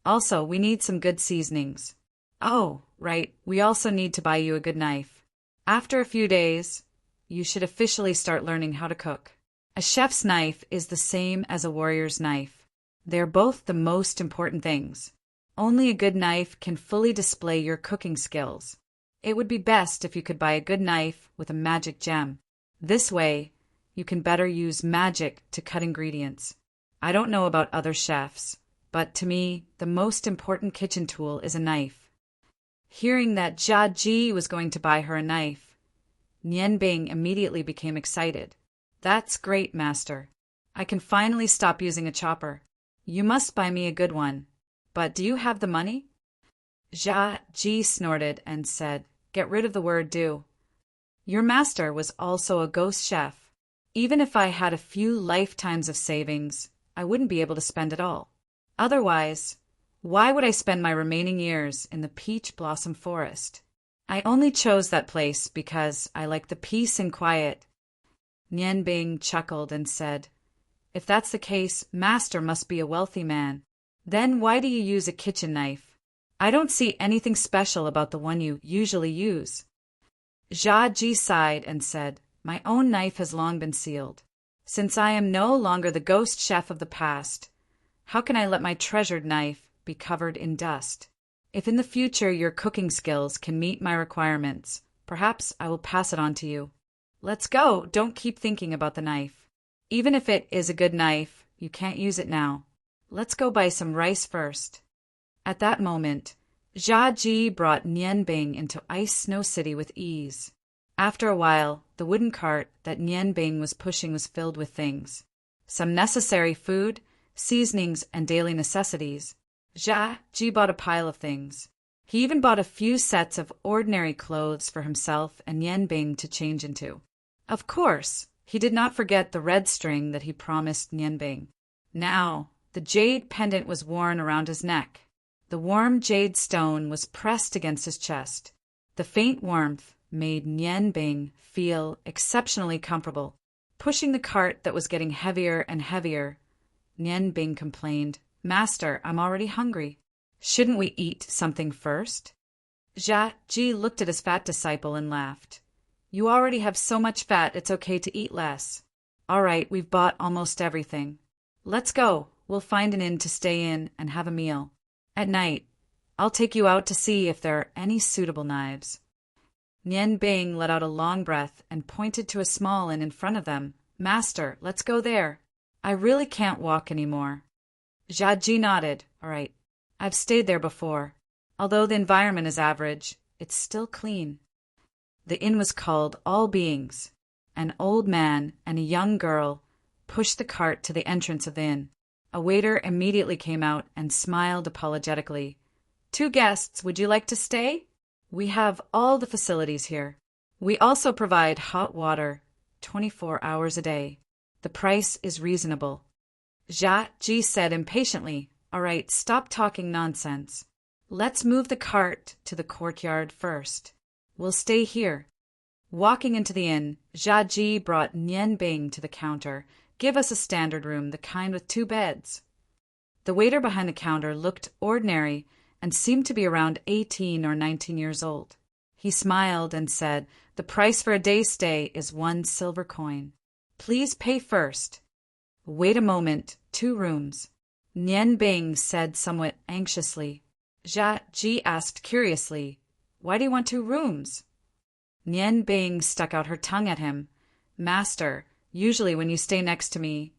S1: Also, we need some good seasonings. Oh, right, we also need to buy you a good knife. After a few days, you should officially start learning how to cook. A chef's knife is the same as a warrior's knife. They are both the most important things. Only a good knife can fully display your cooking skills. It would be best if you could buy a good knife with a magic gem. This way, you can better use magic to cut ingredients. I don't know about other chefs, but to me, the most important kitchen tool is a knife. Hearing that Jia Ji was going to buy her a knife, Nian Bing immediately became excited. That's great, Master. I can finally stop using a chopper. You must buy me a good one. But do you have the money? Jia Ji snorted and said, Get rid of the word do. Your master was also a ghost chef. Even if I had a few lifetimes of savings, I wouldn't be able to spend it all. Otherwise, why would I spend my remaining years in the peach blossom forest? I only chose that place because I like the peace and quiet. Nian Bing chuckled and said, If that's the case, Master must be a wealthy man. Then why do you use a kitchen knife? I don't see anything special about the one you usually use. Jia Ji sighed and said, My own knife has long been sealed. Since I am no longer the ghost chef of the past, how can I let my treasured knife be covered in dust? If in the future your cooking skills can meet my requirements, perhaps I will pass it on to you. Let's go, don't keep thinking about the knife. Even if it is a good knife, you can't use it now. Let's go buy some rice first. At that moment, Jia Ji brought Nian Bing into Ice Snow City with ease. After a while, the wooden cart that Nian Bing was pushing was filled with things. Some necessary food, seasonings, and daily necessities. Jia Ji bought a pile of things. He even bought a few sets of ordinary clothes for himself and Nian Bing to change into. Of course, He did not forget the red string that he promised Nianbing. Now, the jade pendant was worn around his neck. The warm jade stone was pressed against his chest. The faint warmth made Nianbing feel exceptionally comfortable. Pushing the cart that was getting heavier and heavier, Nianbing complained, "Master, I'm already hungry. Shouldn't we eat something first?" Jia Ji looked at his fat disciple and laughed. "You already have so much fat, it's okay to eat less. All right, we've bought almost everything. Let's go. We'll find an inn to stay in and have a meal. At night, I'll take you out to see if there are any suitable knives." Nianbing let out a long breath and pointed to a small inn in front of them. "Master, let's go there. I really can't walk anymore." Jia Ji nodded. "All right. I've stayed there before. Although the environment is average, it's still clean." The inn was called All Beings. An old man and a young girl pushed the cart to the entrance of the inn. A waiter immediately came out and smiled apologetically. "Two guests, would you like to stay? We have all the facilities here. We also provide hot water 24 hours a day. The price is reasonable." Jia Ji said impatiently, "All right, stop talking nonsense. Let's move the cart to the courtyard first. We'll stay here." Walking into the inn, Jia Ji brought Nianbing to the counter. "Give us a standard room, the kind with 2 beds." The waiter behind the counter looked ordinary and seemed to be around 18 or 19 years old. He smiled and said, "The price for a day's stay is 1 silver coin. Please pay first." "Wait a moment, 2 rooms." Nianbing said somewhat anxiously. Jia Ji asked curiously, "Why do you want 2 rooms?" Nianbing stuck out her tongue at him. "Master, usually when you stay next to me,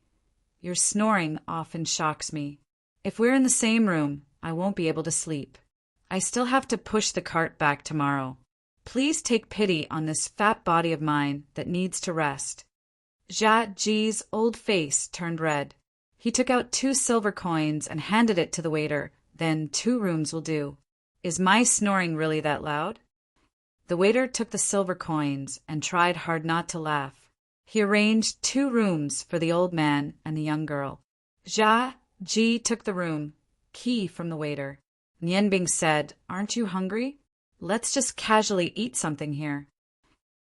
S1: your snoring often shocks me. If we're in the same room, I won't be able to sleep. I still have to push the cart back tomorrow. Please take pity on this fat body of mine that needs to rest." Jia Ji's old face turned red. He took out 2 silver coins and handed it to the waiter. "Then 2 rooms will do. Is my snoring really that loud?" The waiter took the silver coins and tried hard not to laugh. He arranged 2 rooms for the old man and the young girl. Jia Ji took the room, key from the waiter. Nianbing said, "Aren't you hungry? Let's just casually eat something here."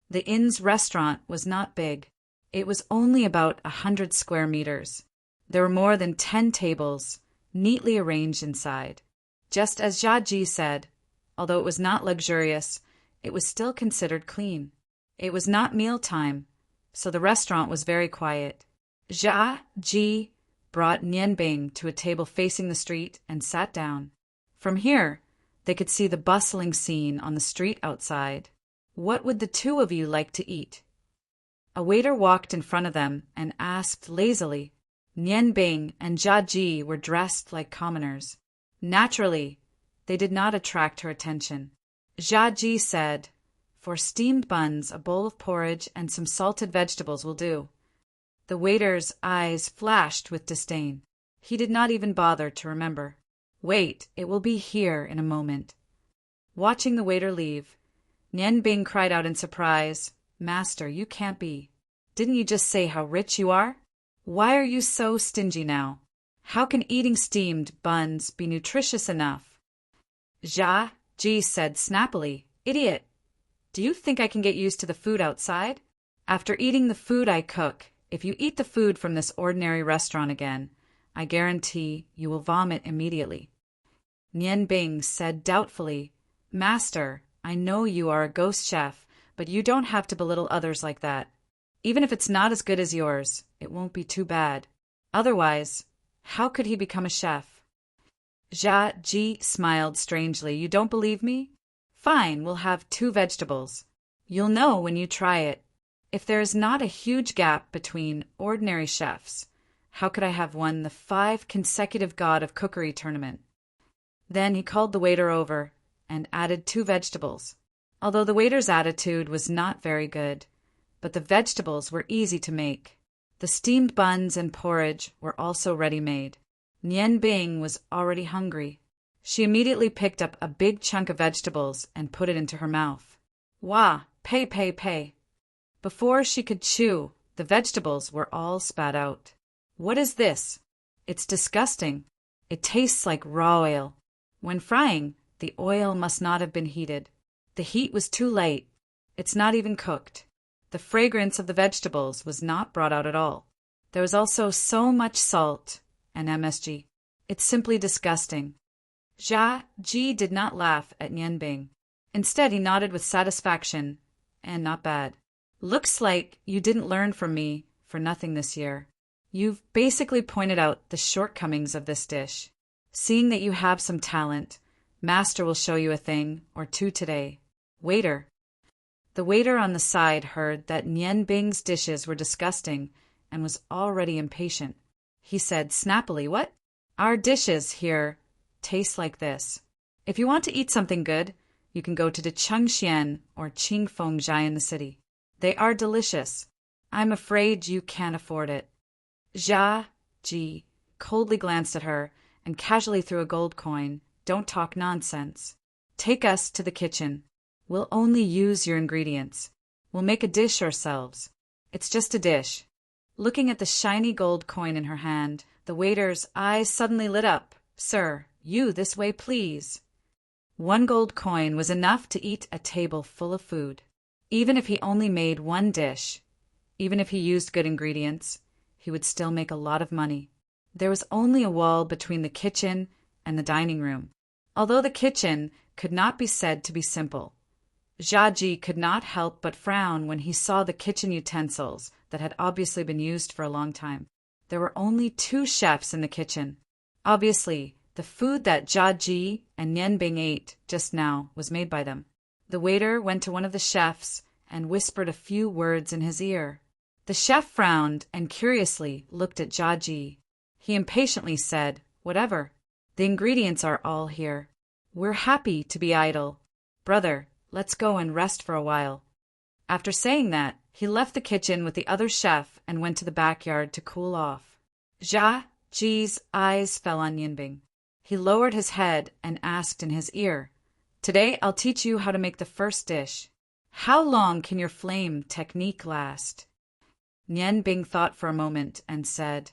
S1: The inn's restaurant was not big. It was only about 100 square meters. There were more than 10 tables, neatly arranged inside. Just as Jia Ji said, although it was not luxurious, it was still considered clean. It was not mealtime, so the restaurant was very quiet. Jia Ji brought Nianbing to a table facing the street and sat down. From here, they could see the bustling scene on the street outside. "What would the 2 of you like to eat?" A waiter walked in front of them and asked lazily. Nianbing and Jia Ji were dressed like commoners. Naturally, they did not attract her attention. Jia Ji said, "For steamed buns, a bowl of porridge and some salted vegetables will do." The waiter's eyes flashed with disdain. He did not even bother to remember. "Wait, it will be here in a moment." Watching the waiter leave, Nianbing cried out in surprise, "Master, you can't be. Didn't you just say how rich you are? Why are you so stingy now? How can eating steamed buns be nutritious enough?" Jia Ji said snappily, "Idiot! Do you think I can get used to the food outside? After eating the food I cook, if you eat the food from this ordinary restaurant again, I guarantee you will vomit immediately." Nianbing said doubtfully, "Master, I know you are a ghost chef, but you don't have to belittle others like that. Even if it's not as good as yours, it won't be too bad. Otherwise, how could he become a chef?" Jia Ji smiled strangely. "You don't believe me? Fine, we'll have 2 vegetables. You'll know when you try it. If there is not a huge gap between ordinary chefs, how could I have won the 5 consecutive God of Cookery tournament?" Then he called the waiter over and added 2 vegetables. Although the waiter's attitude was not very good, but the vegetables were easy to make. The steamed buns and porridge were also ready-made. Nianbing was already hungry. She immediately picked up a big chunk of vegetables and put it into her mouth. "Wah, pay, pay, pay." Before she could chew, The vegetables were all spat out. "What is this? It's disgusting. It tastes like raw oil." When frying, the oil must not have been heated. The heat was too light. It's not even cooked. The fragrance of the vegetables was not brought out at all. There was also so much salt and MSG. It's simply disgusting. Jia Ji did not laugh at Nian Bing. Instead, he nodded with satisfaction, and not bad. "Looks like you didn't learn from me for nothing this year. You've basically pointed out the shortcomings of this dish. Seeing that you have some talent, Master will show you a thing or two today. Waiter." The waiter on the side heard that Nian Bing's dishes were disgusting and was already impatient. He said snappily, "What? Our dishes here taste like this. If you want to eat something good, you can go to the Chengxian or Qingfengzhai in the city. They are delicious. I'm afraid you can't afford it." Jia Ji coldly glanced at her and casually threw a gold coin. "Don't talk nonsense. Take us to the kitchen. We'll only use your ingredients. We'll make a dish ourselves. It's just a dish." Looking at the shiny gold coin in her hand, the waiter's eyes suddenly lit up. "Sir, you this way, please." 1 gold coin was enough to eat a table full of food. Even if he only made one dish, even if he used good ingredients, he would still make a lot of money. There was only a wall between the kitchen and the dining room. Although the kitchen could not be said to be simple, Jia Ji could not help but frown when he saw the kitchen utensils that had obviously been used for a long time. There were only 2 chefs in the kitchen. Obviously, the food that Jia Ji and Nian Bing ate just now was made by them. The waiter went to one of the chefs and whispered a few words in his ear. The chef frowned and curiously looked at Jia Ji. He impatiently said, "Whatever. The ingredients are all here. We're happy to be idle. Brother, let's go and rest for a while." After saying that, he left the kitchen with the other chef and went to the backyard to cool off. Jia Ji's eyes fell on Nian Bing. He lowered his head and asked in his ear, "Today I'll teach you how to make the first dish. How long can your flame technique last?" Nian Bing thought for a moment and said,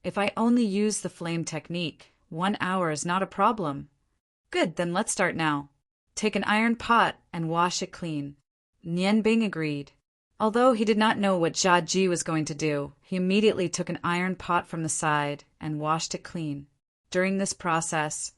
S1: "If I only use the flame technique, 1 hour is not a problem." "Good, then let's start now. Take an iron pot and wash it clean." Nian Bing agreed. Although he did not know what Jia Ji was going to do, he immediately took an iron pot from the side and washed it clean. During this process,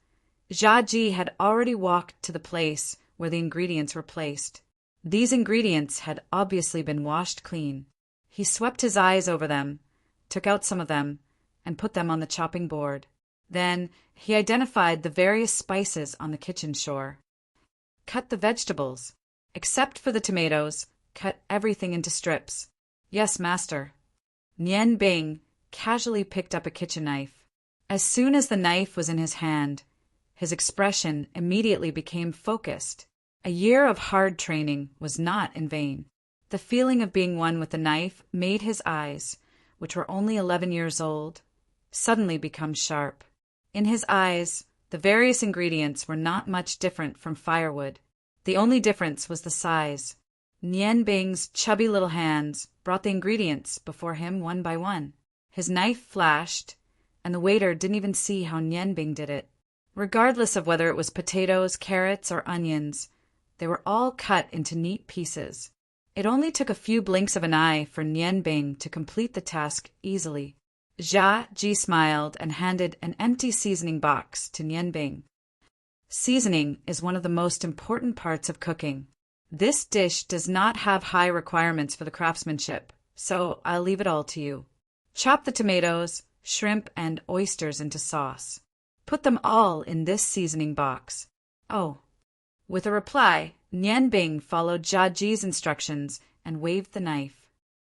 S1: Jia Ji had already walked to the place where the ingredients were placed. These ingredients had obviously been washed clean. He swept his eyes over them, took out some of them, and put them on the chopping board. Then he identified the various spices on the kitchen shore. "Cut the vegetables. Except for the tomatoes, cut everything into strips." "Yes, master." Nian Bing casually picked up a kitchen knife. As soon as the knife was in his hand, his expression immediately became focused. A year of hard training was not in vain. The feeling of being one with the knife made his eyes, which were only 11 years old, suddenly become sharp. In his eyes, the various ingredients were not much different from firewood. The only difference was the size. Nian Bing's chubby little hands brought the ingredients before him one by one. His knife flashed, and the waiter didn't even see how Nian Bing did it. Regardless of whether it was potatoes, carrots, or onions, they were all cut into neat pieces. It only took a few blinks of an eye for Nian Bing to complete the task easily. Jia Ji smiled and handed an empty seasoning box to Nian Bing. Seasoning is one of the most important parts of cooking. This dish does not have high requirements for the craftsmanship, so I'll leave it all to you. Chop the tomatoes, shrimp, and oysters into sauce. Put them all in this seasoning box. Oh. With a reply, Nian Bing followed Jia Ji's instructions and waved the knife.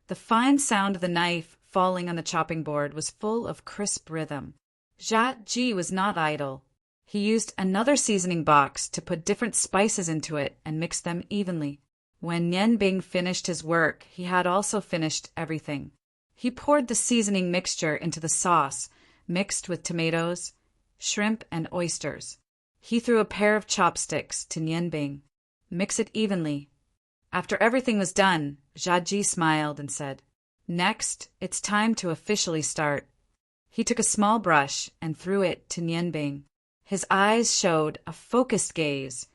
S1: The fine sound of the knife falling on the chopping board was full of crisp rhythm. Jia Ji was not idle. He used another seasoning box to put different spices into it and mix them evenly. When Nian Bing finished his work, he had also finished everything. He poured the seasoning mixture into the sauce, mixed with tomatoes, shrimp, and oysters. He threw a pair of chopsticks to Nian Bing. "Mix it evenly." After everything was done, Jia Ji smiled and said, Next, it's time to officially start. He took a small brush and threw it to Nianbing. His eyes showed a focused gaze,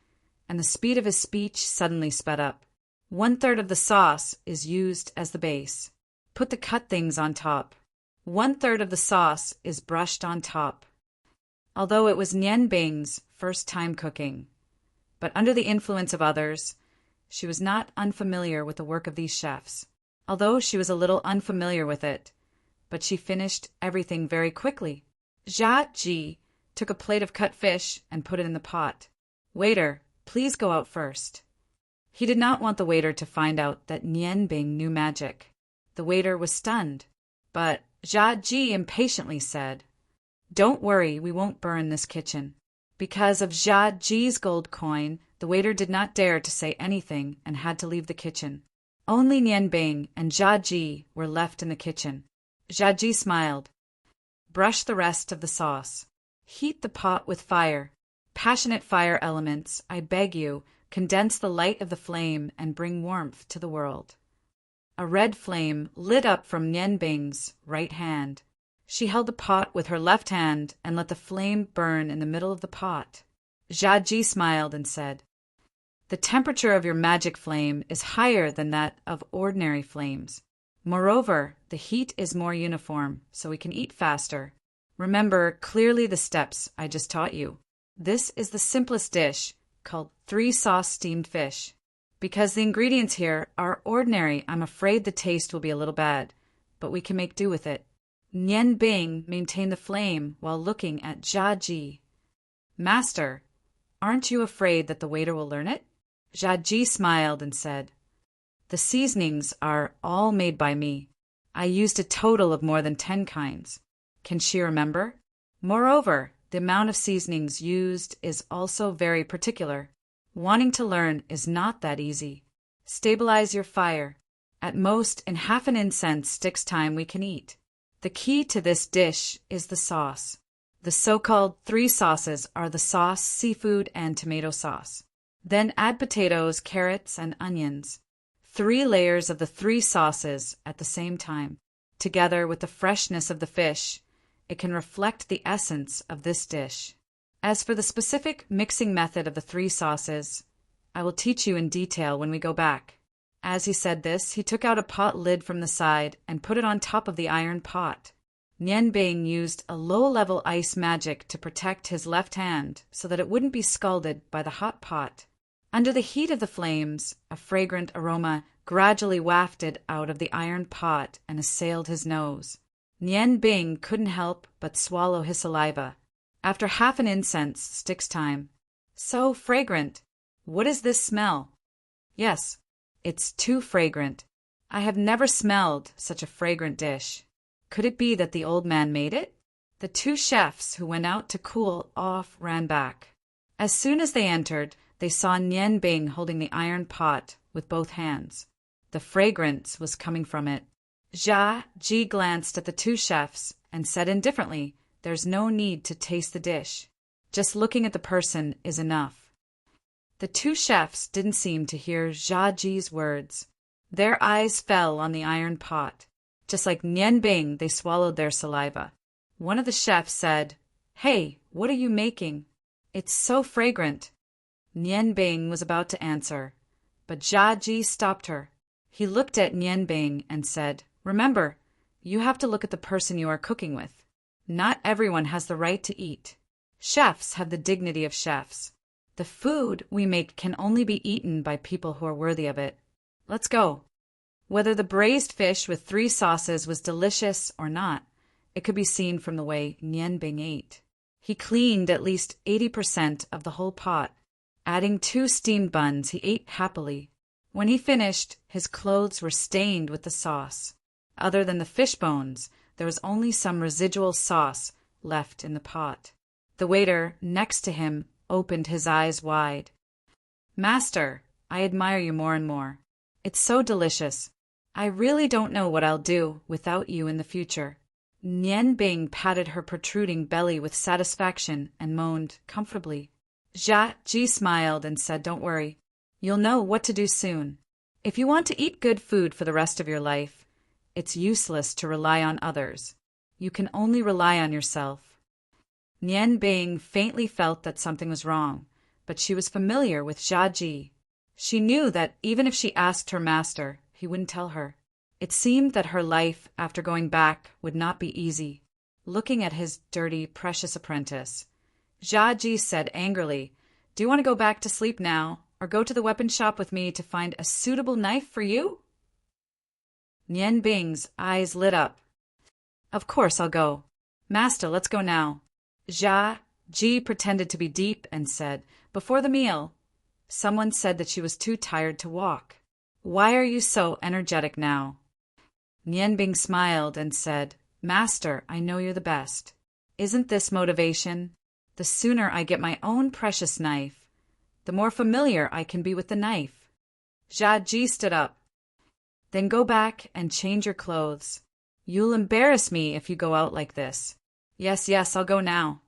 S1: and the speed of his speech suddenly sped up. 1/3 of the sauce is used as the base. Put the cut things on top. 1/3 of the sauce is brushed on top. Although it was Nianbing's first time cooking, but under the influence of others, she was not unfamiliar with the work of these chefs. Although she was a little unfamiliar with it, but she finished everything very quickly. Jia Ji took a plate of cut fish and put it in the pot. Waiter, please go out first. He did not want the waiter to find out that Nianbing knew magic. The waiter was stunned, but Jia Ji impatiently said, "Don't worry, we won't burn this kitchen." Because of Jia Ji's gold coin, the waiter did not dare to say anything and had to leave the kitchen. Only Nianbing and Jia Ji were left in the kitchen. Jia Ji smiled. Brush the rest of the sauce. Heat the pot with fire. Passionate fire elements, I beg you, condense the light of the flame and bring warmth to the world. A red flame lit up from Nianbing's right hand. She held the pot with her left hand and let the flame burn in the middle of the pot. Jia Ji smiled and said, "The temperature of your magic flame is higher than that of ordinary flames. Moreover, the heat is more uniform, so we can eat faster. Remember clearly the steps I just taught you. This is the simplest dish, called 3-sauce steamed fish. Because the ingredients here are ordinary, I'm afraid the taste will be a little bad, but we can make do with it." Nianbing maintained the flame while looking at Jia Ji. "Master, aren't you afraid that the waiter will learn it?" Jia Ji smiled and said, "The seasonings are all made by me. I used a total of more than 10 kinds. Can she remember? Moreover, the amount of seasonings used is also very particular. Wanting to learn is not that easy. Stabilize your fire. At most, in half an incense stick's time we can eat. The key to this dish is the sauce. The so-called 3 sauces are the sauce, seafood, and tomato sauce. Then add potatoes, carrots, and onions. 3 layers of the 3 sauces at the same time. Together with the freshness of the fish, it can reflect the essence of this dish. As for the specific mixing method of the 3 sauces, I will teach you in detail when we go back." As he said this, he took out a pot lid from the side and put it on top of the iron pot. Nianbing used a low-level ice magic to protect his left hand so that it wouldn't be scalded by the hot pot. Under the heat of the flames, a fragrant aroma gradually wafted out of the iron pot and assailed his nose. Nianbing couldn't help but swallow his saliva. After half an incense stick's time. "So fragrant! What is this smell?" "Yes, it's too fragrant. I have never smelled such a fragrant dish. Could it be that the old man made it?" The 2 chefs who went out to cool off ran back. As soon as they entered, they saw Nianbing holding the iron pot with both hands. The fragrance was coming from it. Jia Ji glanced at the 2 chefs and said indifferently, "There's no need to taste the dish. Just looking at the person is enough." The 2 chefs didn't seem to hear Jia Ji's words. Their eyes fell on the iron pot. Just like Nianbing, they swallowed their saliva. One of the chefs said, "Hey, what are you making? It's so fragrant." Nianbing was about to answer, but Jia Ji stopped her. He looked at Nianbing and said, "Remember, you have to look at the person you are cooking with. Not everyone has the right to eat. Chefs have the dignity of chefs. The food we make can only be eaten by people who are worthy of it. Let's go." Whether the braised fish with 3 sauces was delicious or not, it could be seen from the way Nianbing ate. He cleaned at least 80% of the whole pot. Adding 2 steamed buns, he ate happily. When he finished, his clothes were stained with the sauce. Other than the fish bones, there was only some residual sauce left in the pot. The waiter next to him opened his eyes wide. "Master, I admire you more and more. It's so delicious. I really don't know what I'll do without you in the future." Nianbing patted her protruding belly with satisfaction and moaned comfortably. Jia Ji smiled and said, "Don't worry. You'll know what to do soon. If you want to eat good food for the rest of your life, It's useless to rely on others. You can only rely on yourself. Nian Bing faintly felt that something was wrong, but she was familiar with Jia Ji. She knew that even if she asked her master, he wouldn't tell her. It seemed that her life, after going back, would not be easy. Looking at his dirty, precious apprentice, Jia Ji said angrily, "Do you want to go back to sleep now, or go to the weapon shop with me to find a suitable knife for you?" Nian Bing's eyes lit up. "Of course I'll go. Master, let's go now." Jia Ji pretended to be deep and said, "Before the meal." Someone said that she was too tired to walk. "Why are you so energetic now?" Nian Bing smiled and said, "Master, I know you're the best. Isn't this motivation? The sooner I get my own precious knife, the more familiar I can be with the knife." Jia Ji stood up. "Then go back and change your clothes. You'll embarrass me if you go out like this." Yes, I'll go now."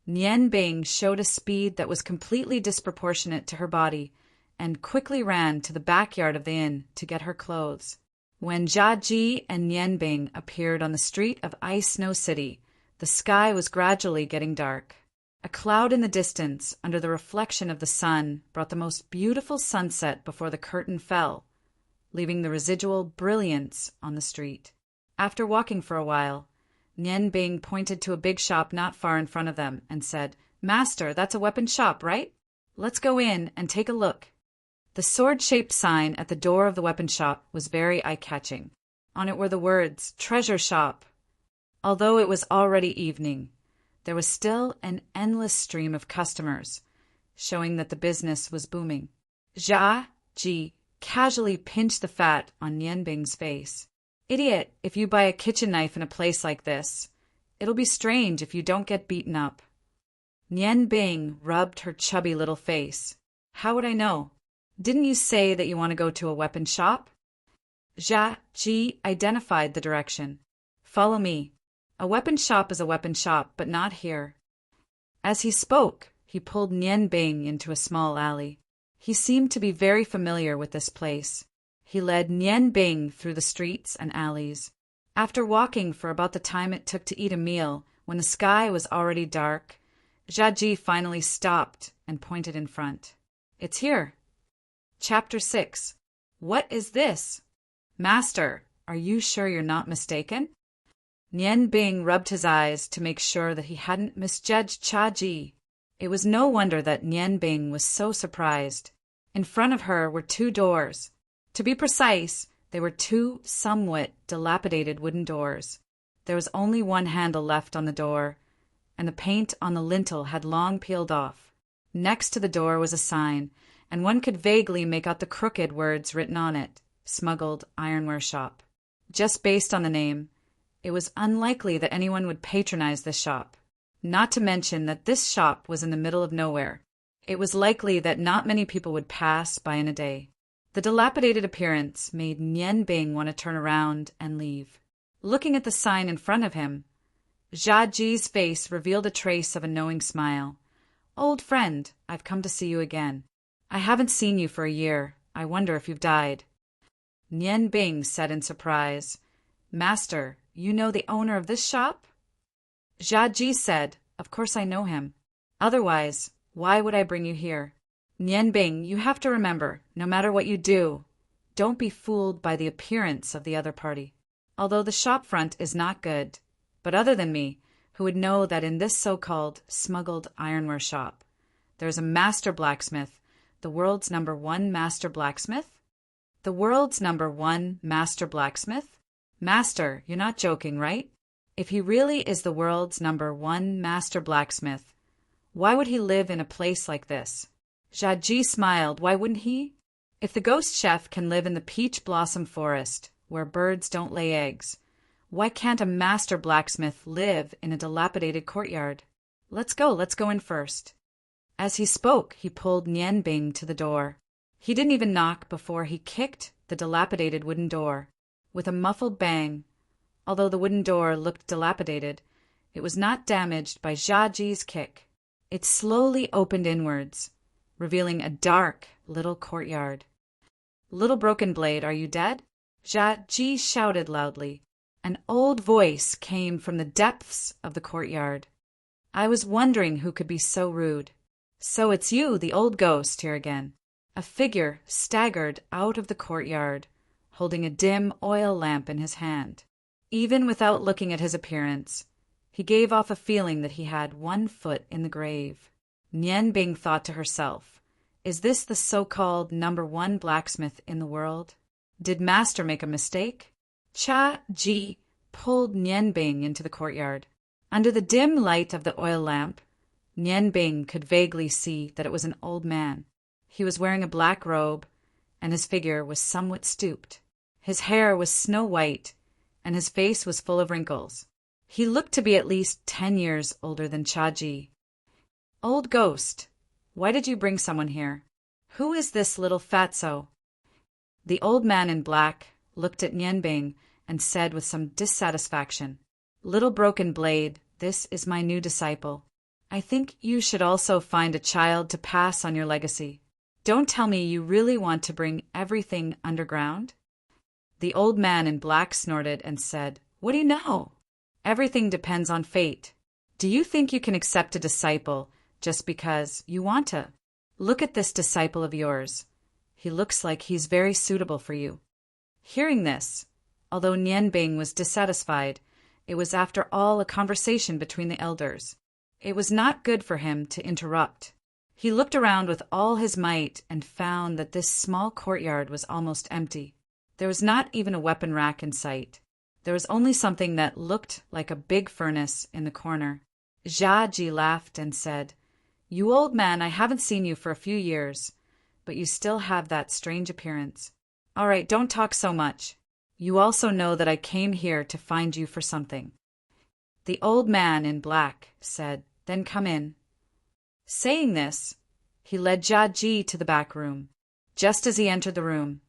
S1: Nian Bing showed a speed that was completely disproportionate to her body and quickly ran to the backyard of the inn to get her clothes. When Jia Ji and Nian Bing appeared on the street of Ice Snow City, the sky was gradually getting dark. A cloud in the distance, under the reflection of the sun, brought the most beautiful sunset before the curtain fell, leaving the residual brilliance on the street. After walking for a while, Nian Bing pointed to a big shop not far in front of them and said, "Master, that's a weapon shop, right? Let's go in and take a look." The sword-shaped sign at the door of the weapon shop was very eye-catching. On it were the words, "Treasure Shop." Although it was already evening, there was still an endless stream of customers, showing that the business was booming. Jia Ji casually pinched the fat on Nian Bing's face. "Idiot, if you buy a kitchen knife in a place like this, it'll be strange if you don't get beaten up." Nian Bing rubbed her chubby little face. "How would I know? Didn't you say that you want to go to a weapon shop?" Jia Ji identified the direction. "Follow me. A weapon shop is a weapon shop, but not here." As he spoke, he pulled Nian Bing into a small alley. He seemed to be very familiar with this place. He led Nian Bing through the streets and alleys. After walking for about the time it took to eat a meal, when the sky was already dark, Jia Ji finally stopped and pointed in front. "It's here." Chapter 6. What is this? Master, are you sure you're not mistaken? Nian Bing rubbed his eyes to make sure that he hadn't misjudged Jia Ji. It was no wonder that Nian Bing was so surprised. In front of her were two doors. To be precise, they were two somewhat dilapidated wooden doors. There was only one handle left on the door, and the paint on the lintel had long peeled off. Next to the door was a sign, and one could vaguely make out the crooked words written on it, "Smuggled Ironware Shop." Just based on the name, it was unlikely that anyone would patronize this shop. Not to mention that this shop was in the middle of nowhere. It was likely that not many people would pass by in a day. The dilapidated appearance made Nian Bing want to turn around and leave. Looking at the sign in front of him, Jia Ji's face revealed a trace of a knowing smile. "Old friend, I've come to see you again. I haven't seen you for a year. I wonder if you've died." Nian Bing said in surprise, "Master, you know the owner of this shop?" Jia Ji said, "Of course I know him. Otherwise, why would I bring you here?" Nian Bing, you have to remember, no matter what you do, don't be fooled by the appearance of the other party. Although the shop front is not good, but other than me, who would know that in this so-called smuggled ironware shop, there's a master blacksmith, the world's #1 master blacksmith? The world's #1 master blacksmith? Master, you're not joking, right? If he really is the world's #1 master blacksmith, why would he live in a place like this? Jia Ji smiled. Why wouldn't he? If the ghost chef can live in the peach blossom forest, where birds don't lay eggs, why can't a master blacksmith live in a dilapidated courtyard? Let's go in first. As he spoke, he pulled Nian Bing to the door. He didn't even knock before he kicked the dilapidated wooden door. With a muffled bang, although the wooden door looked dilapidated, it was not damaged by Jia Ji's kick. It slowly opened inwards, revealing a dark little courtyard. "Little Broken Blade, are you dead?" Jia Ji shouted loudly. An old voice came from the depths of the courtyard. I was wondering who could be so rude. So it's you, the old ghost, here again. A figure staggered out of the courtyard, holding a dim oil lamp in his hand. Even without looking at his appearance, he gave off a feeling that he had one foot in the grave. Nian Bing thought to herself, is this the so-called #1 blacksmith in the world? Did Master make a mistake? Jia Ji pulled Nian Bing into the courtyard. Under the dim light of the oil lamp, Nian Bing could vaguely see that it was an old man. He was wearing a black robe, and his figure was somewhat stooped. His hair was snow-white, and his face was full of wrinkles. He looked to be at least 10 years older than Jia Ji. Old ghost, why did you bring someone here? Who is this little fatso? The old man in black looked at Nian Bing and said with some dissatisfaction, Little Broken Blade, this is my new disciple. I think you should also find a child to pass on your legacy. Don't tell me you really want to bring everything underground? The old man in black snorted and said, What do you know? Everything depends on fate. Do you think you can accept a disciple just because you want to? Look at this disciple of yours. He looks like he's very suitable for you. Hearing this, although Nian Bing was dissatisfied, it was after all a conversation between the elders. It was not good for him to interrupt. He looked around with all his might and found that this small courtyard was almost empty. There was not even a weapon rack in sight. There was only something that looked like a big furnace in the corner. Jia Ji laughed and said, You old man, I haven't seen you for a few years, but you still have that strange appearance. All right, don't talk so much. You also know that I came here to find you for something. The old man in black said, Then come in. Saying this, he led Jia Ji to the back room. Just as he entered the room,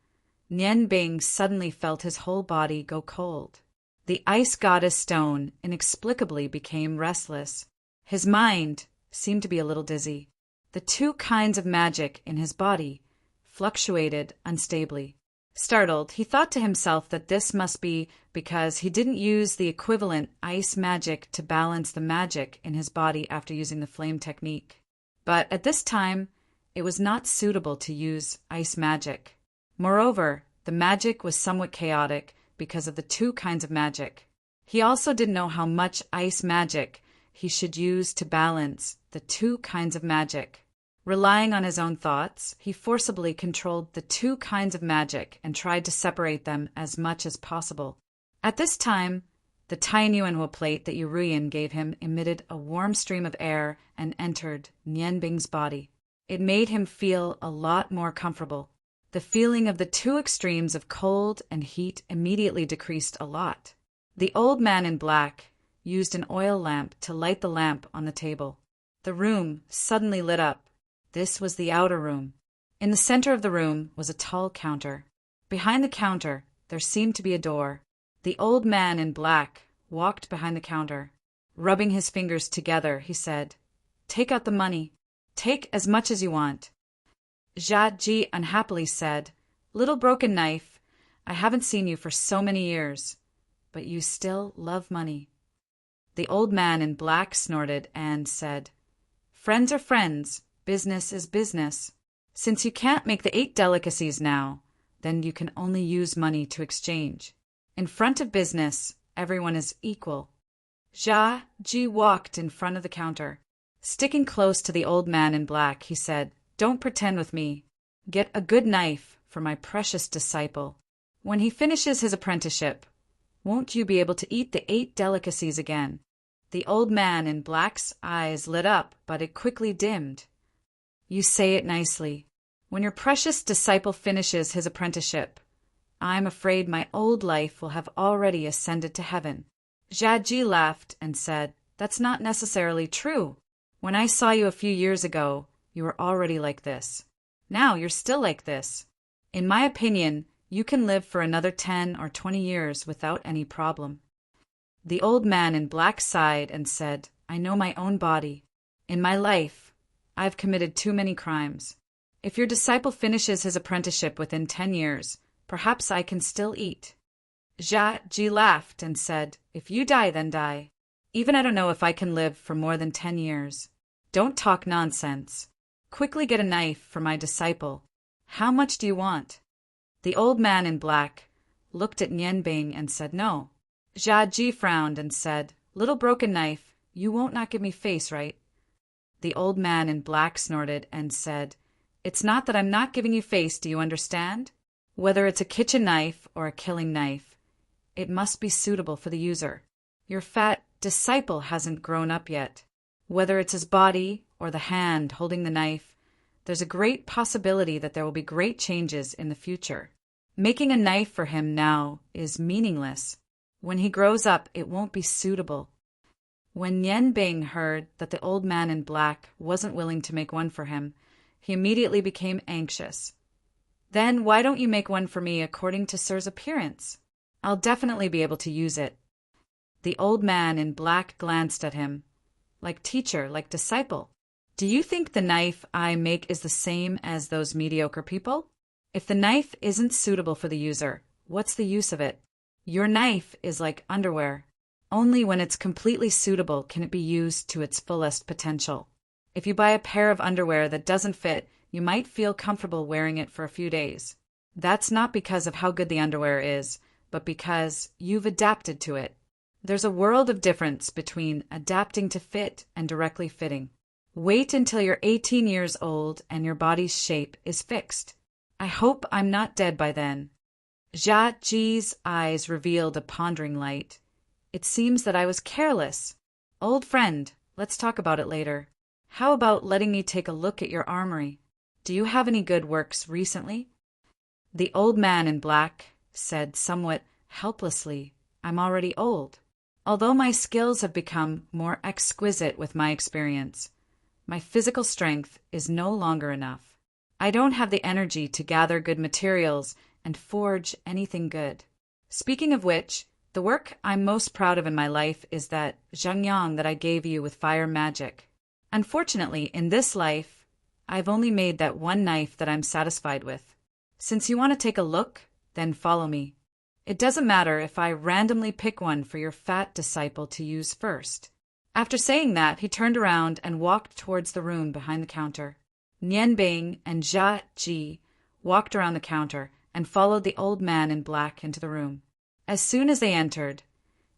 S1: Nian Bing suddenly felt his whole body go cold. The ice goddess stone inexplicably became restless. His mind seemed to be a little dizzy. The 2 kinds of magic in his body fluctuated unstably. Startled, he thought to himself that this must be because he didn't use the equivalent ice magic to balance the magic in his body after using the flame technique. But at this time, it was not suitable to use ice magic. Moreover, the magic was somewhat chaotic because of the 2 kinds of magic. He also didn't know how much ice magic he should use to balance the 2 kinds of magic. Relying on his own thoughts, he forcibly controlled the 2 kinds of magic and tried to separate them as much as possible. At this time, the tiny Yuanhua plate that Yuruyan gave him emitted a warm stream of air and entered Nian Bing's body. It made him feel a lot more comfortable. The feeling of the 2 extremes of cold and heat immediately decreased a lot. The old man in black used an oil lamp to light the lamp on the table. The room suddenly lit up. This was the outer room. In the center of the room was a tall counter. Behind the counter, there seemed to be a door. The old man in black walked behind the counter. Rubbing his fingers together, he said, Take out the money. Take as much as you want. Jia Ji unhappily said, Little broken knife, I haven't seen you for so many years, but you still love money. The old man in black snorted and said, Friends are friends. Business is business. Since you can't make the 8 delicacies now, then you can only use money to exchange. In front of business, everyone is equal. Jia Ji walked in front of the counter. Sticking close to the old man in black, he said, Don't pretend with me. Get a good knife for my precious disciple. When he finishes his apprenticeship, won't you be able to eat the 8 delicacies again? The old man in black's eyes lit up, but it quickly dimmed. You say it nicely. When your precious disciple finishes his apprenticeship, I'm afraid my old life will have already ascended to heaven. Jia Ji laughed and said, That's not necessarily true. When I saw you a few years ago, you were already like this. Now you're still like this. In my opinion, you can live for another 10 or 20 years without any problem. The old man in black sighed and said, I know my own body. In my life, I've committed too many crimes. If your disciple finishes his apprenticeship within 10 years, Perhaps I can still eat." Jia Ji laughed and said, "If you die, then die. Even I don't know if I can live for more than 10 years. Don't talk nonsense. Quickly get a knife for my disciple. How much do you want?" The old man in black looked at Nian Bing and said no. Jia Ji frowned and said, "Little broken knife, you won't not give me face, right?" The old man in black snorted and said, "It's not that I'm not giving you face, do you understand? Whether it's a kitchen knife or a killing knife, it must be suitable for the user. Your fat disciple hasn't grown up yet. Whether it's his body or the hand holding the knife, there's a great possibility that there will be great changes in the future. Making a knife for him now is meaningless. When he grows up, it won't be suitable." When Nian Bing heard that the old man in black wasn't willing to make one for him, he immediately became anxious. "Then why don't you make one for me according to Sir's appearance? I'll definitely be able to use it." The old man in black glanced at him. "Like teacher, like disciple. Do you think the knife I make is the same as those mediocre people? If the knife isn't suitable for the user, what's the use of it? Your knife is like underwear. Only when it's completely suitable can it be used to its fullest potential. If you buy a pair of underwear that doesn't fit, you might feel comfortable wearing it for a few days. That's not because of how good the underwear is, but because you've adapted to it. There's a world of difference between adapting to fit and directly fitting. Wait until you're 18 years old and your body's shape is fixed. I hope I'm not dead by then." Jia Ji's eyes revealed a pondering light. "It seems that I was careless. Old friend, let's talk about it later. How about letting me take a look at your armory? Do you have any good works recently?" The old man in black said somewhat helplessly, "I'm already old. Although my skills have become more exquisite with my experience, my physical strength is no longer enough. I don't have the energy to gather good materials and forge anything good. Speaking of which, the work I'm most proud of in my life is that zhangyang that I gave you with fire magic. Unfortunately, in this life, I've only made that one knife that I'm satisfied with. Since you want to take a look, then follow me. It doesn't matter if I randomly pick one for your fat disciple to use first." After saying that, he turned around and walked towards the room behind the counter. Nian Bing and Jia Ji walked around the counter and followed the old man in black into the room. As soon as they entered,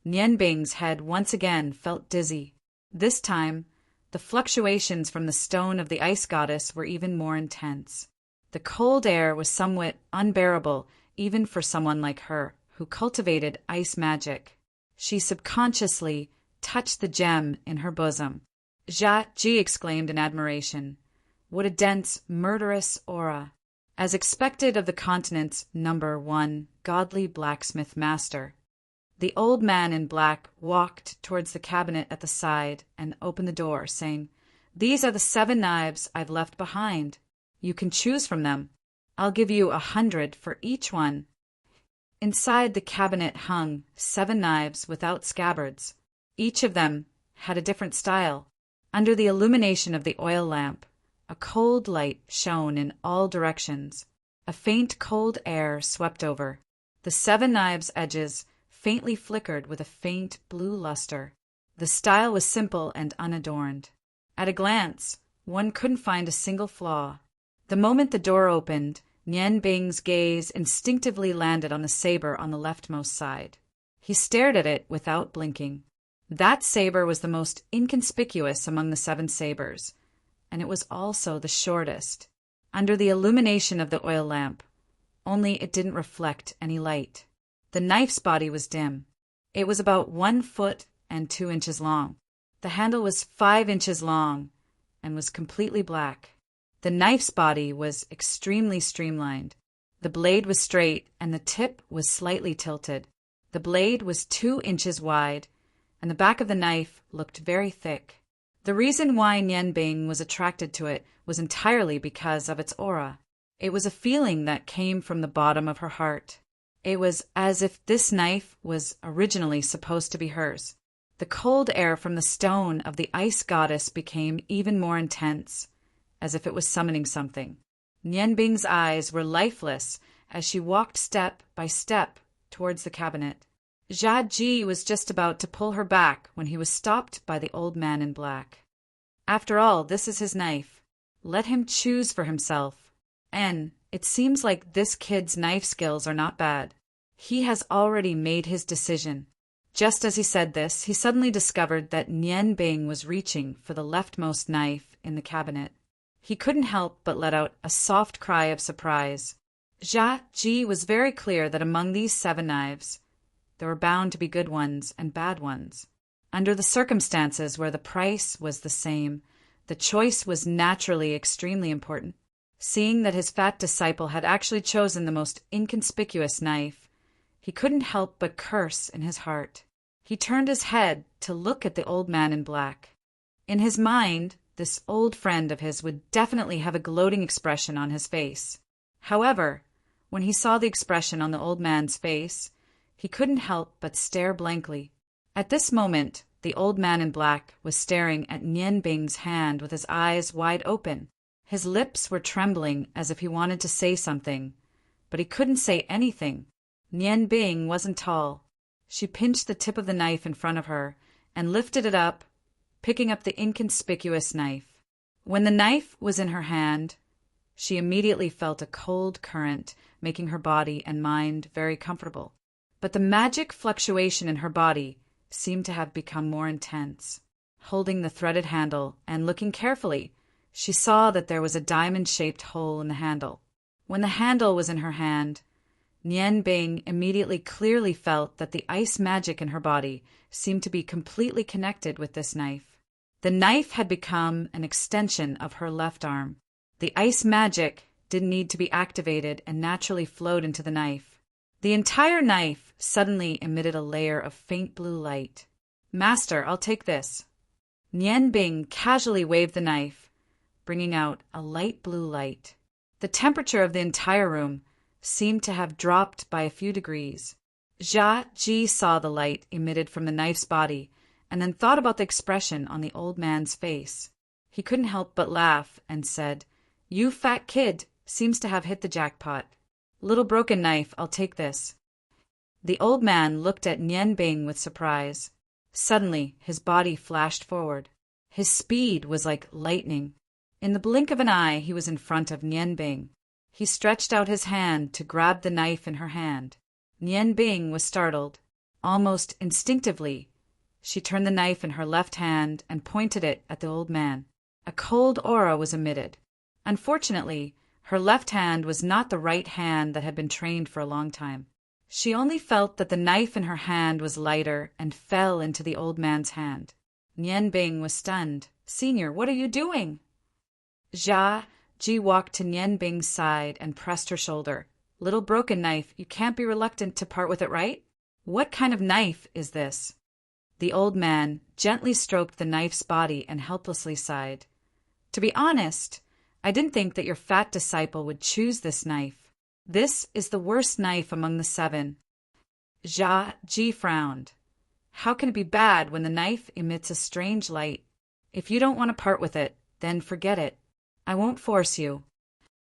S1: Nian Bing's head once again felt dizzy. This time, the fluctuations from the stone of the ice goddess were even more intense. The cold air was somewhat unbearable even for someone like her, who cultivated ice magic. She subconsciously touched the gem in her bosom. Jia Ji exclaimed in admiration, "What a dense, murderous aura!" As expected of the continent's #1 godly blacksmith master, the old man in black walked towards the cabinet at the side and opened the door, saying, "These are the 7 knives I've left behind. You can choose from them. I'll give you 100 for each one." Inside the cabinet hung 7 knives without scabbards. Each of them had a different style. Under the illumination of the oil lamp, a cold light shone in all directions. A faint cold air swept over. The 7 knives' edges faintly flickered with a faint blue luster. The style was simple and unadorned. At a glance, one couldn't find a single flaw. The moment the door opened, Nian Bing's gaze instinctively landed on the saber on the leftmost side. He stared at it without blinking. That saber was the most inconspicuous among the 7 sabers, and it was also the shortest. Under the illumination of the oil lamp, only it didn't reflect any light. The knife's body was dim. It was about 1 foot and 2 inches long. The handle was 5 inches long and was completely black. The knife's body was extremely streamlined. The blade was straight and the tip was slightly tilted. The blade was 2 inches wide, and the back of the knife looked very thick. The reason why Nian Bing was attracted to it was entirely because of its aura. It was a feeling that came from the bottom of her heart. It was as if this knife was originally supposed to be hers. The cold air from the stone of the ice goddess became even more intense, as if it was summoning something. Nian Bing's eyes were lifeless as she walked step by step towards the cabinet. Jia Ji was just about to pull her back when he was stopped by the old man in black. After all, this is his knife. Let him choose for himself. And it seems like this kid's knife skills are not bad. He has already made his decision. Just as he said this, he suddenly discovered that Nian Bing was reaching for the leftmost knife in the cabinet. He couldn't help but let out a soft cry of surprise. Jia Ji was very clear that among these 7 knives, there were bound to be good ones and bad ones. Under the circumstances where the price was the same, the choice was naturally extremely important. Seeing that his fat disciple had actually chosen the most inconspicuous knife, he couldn't help but curse in his heart. He turned his head to look at the old man in black. In his mind, this old friend of his would definitely have a gloating expression on his face. However, when he saw the expression on the old man's face, he couldn't help but stare blankly. At this moment, the old man in black was staring at Nian Bing's hand with his eyes wide open. His lips were trembling as if he wanted to say something, but he couldn't say anything. Nian Bing wasn't tall. She pinched the tip of the knife in front of her and lifted it up, picking up the inconspicuous knife. When the knife was in her hand, she immediately felt a cold current, making her body and mind very comfortable. But the magic fluctuation in her body seemed to have become more intense. Holding the threaded handle and looking carefully, she saw that there was a diamond-shaped hole in the handle. When the handle was in her hand, Nian Bing immediately clearly felt that the ice magic in her body seemed to be completely connected with this knife. The knife had become an extension of her left arm. The ice magic didn't need to be activated and naturally flowed into the knife. The entire knife suddenly emitted a layer of faint blue light. "Master, I'll take this." Nian Bing casually waved the knife, bringing out a light blue light. The temperature of the entire room seemed to have dropped by a few degrees. Jia Ji saw the light emitted from the knife's body and then thought about the expression on the old man's face. He couldn't help but laugh and said, "You fat kid seems to have hit the jackpot. Little broken knife, I'll take this." The old man looked at Nian Bing with surprise. Suddenly, his body flashed forward. His speed was like lightning. In the blink of an eye, he was in front of Nian Bing. He stretched out his hand to grab the knife in her hand. Nian Bing was startled. Almost instinctively, she turned the knife in her left hand and pointed it at the old man. A cold aura was emitted. Unfortunately, her left hand was not the right hand that had been trained for a long time. She only felt that the knife in her hand was lighter and fell into the old man's hand. Nian Bing was stunned. "Senior, what are you doing?" Jia Ji walked to Nian Bing's side and pressed her shoulder. "Little broken knife, you can't be reluctant to part with it, right? What kind of knife is this?" The old man gently stroked the knife's body and helplessly sighed. "To be honest, I didn't think that your fat disciple would choose this knife. This is the worst knife among the 7. Jia Ji frowned. "How can it be bad when the knife emits a strange light? If you don't want to part with it, then forget it. I won't force you."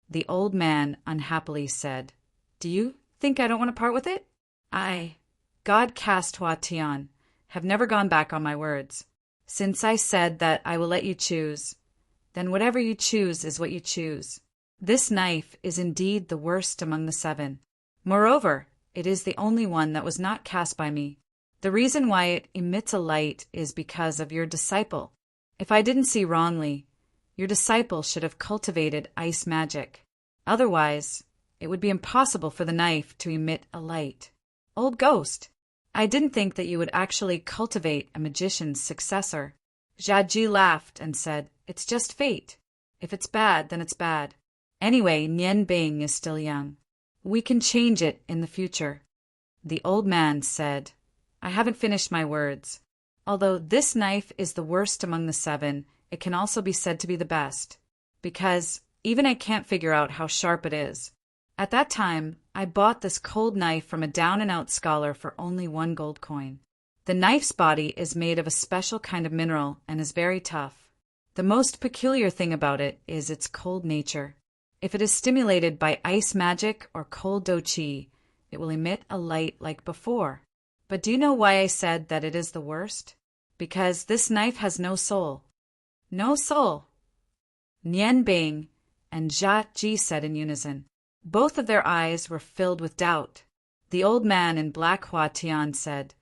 S1: The old man unhappily said, "Do you think I don't want to part with it? I, God Cast Hua Tian, have never gone back on my words. Since I said that I will let you choose, then whatever you choose is what you choose. This knife is indeed the worst among the 7. Moreover, it is the only one that was not cast by me. The reason why it emits a light is because of your disciple. If I didn't see wrongly, your disciple should have cultivated ice magic. Otherwise, it would be impossible for the knife to emit a light. Old ghost, I didn't think that you would actually cultivate a magician's successor." Jia Ji laughed and said, "It's just fate. If it's bad, then it's bad. Anyway, Nian Bing is still young. We can change it in the future." The old man said, "I haven't finished my words. Although this knife is the worst among the 7, it can also be said to be the best, because even I can't figure out how sharp it is. At that time, I bought this cold knife from a down-and-out scholar for only 1 gold coin. The knife's body is made of a special kind of mineral and is very tough. The most peculiar thing about it is its cold nature. If it is stimulated by ice magic or cold doqi, it will emit a light like before. But do you know why I said that it is the worst? Because this knife has no soul. No soul. Nian Bing and Jia Ji said in unison. Both of their eyes were filled with doubt. The old man in black Hua Tian said,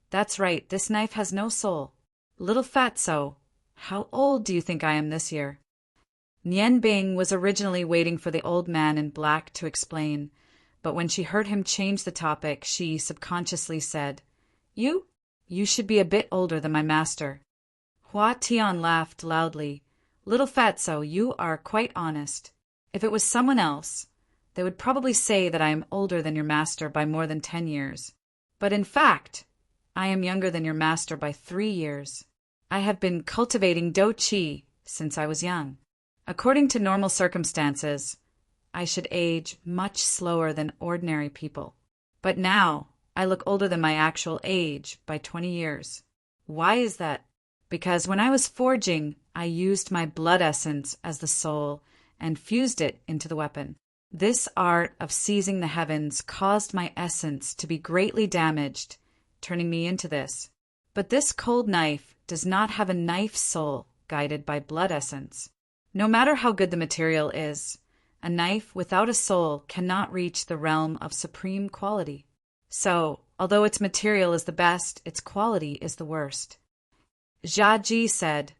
S1: "That's right, this knife has no soul. Little fatso, how old do you think I am this year?" Nian Bing was originally waiting for the old man in black to explain, but when she heard him change the topic, she subconsciously said, You should be a bit older than my master." Hua Tian laughed loudly. "Little fatso, you are quite honest. If it was someone else, they would probably say that I am older than your master by more than 10 years. But in fact, I am younger than your master by 3 years. I have been cultivating Do Qi since I was young. According to normal circumstances, I should age much slower than ordinary people. But now, I look older than my actual age by 20 years. Why is that? Because when I was forging, I used my blood essence as the soul and fused it into the weapon. This art of seizing the heavens caused my essence to be greatly damaged, turning me into this. But this cold knife does not have a knife soul guided by blood essence. No matter how good the material is, a knife without a soul cannot reach the realm of supreme quality. So, although its material is the best, its quality is the worst." Jia Ji said,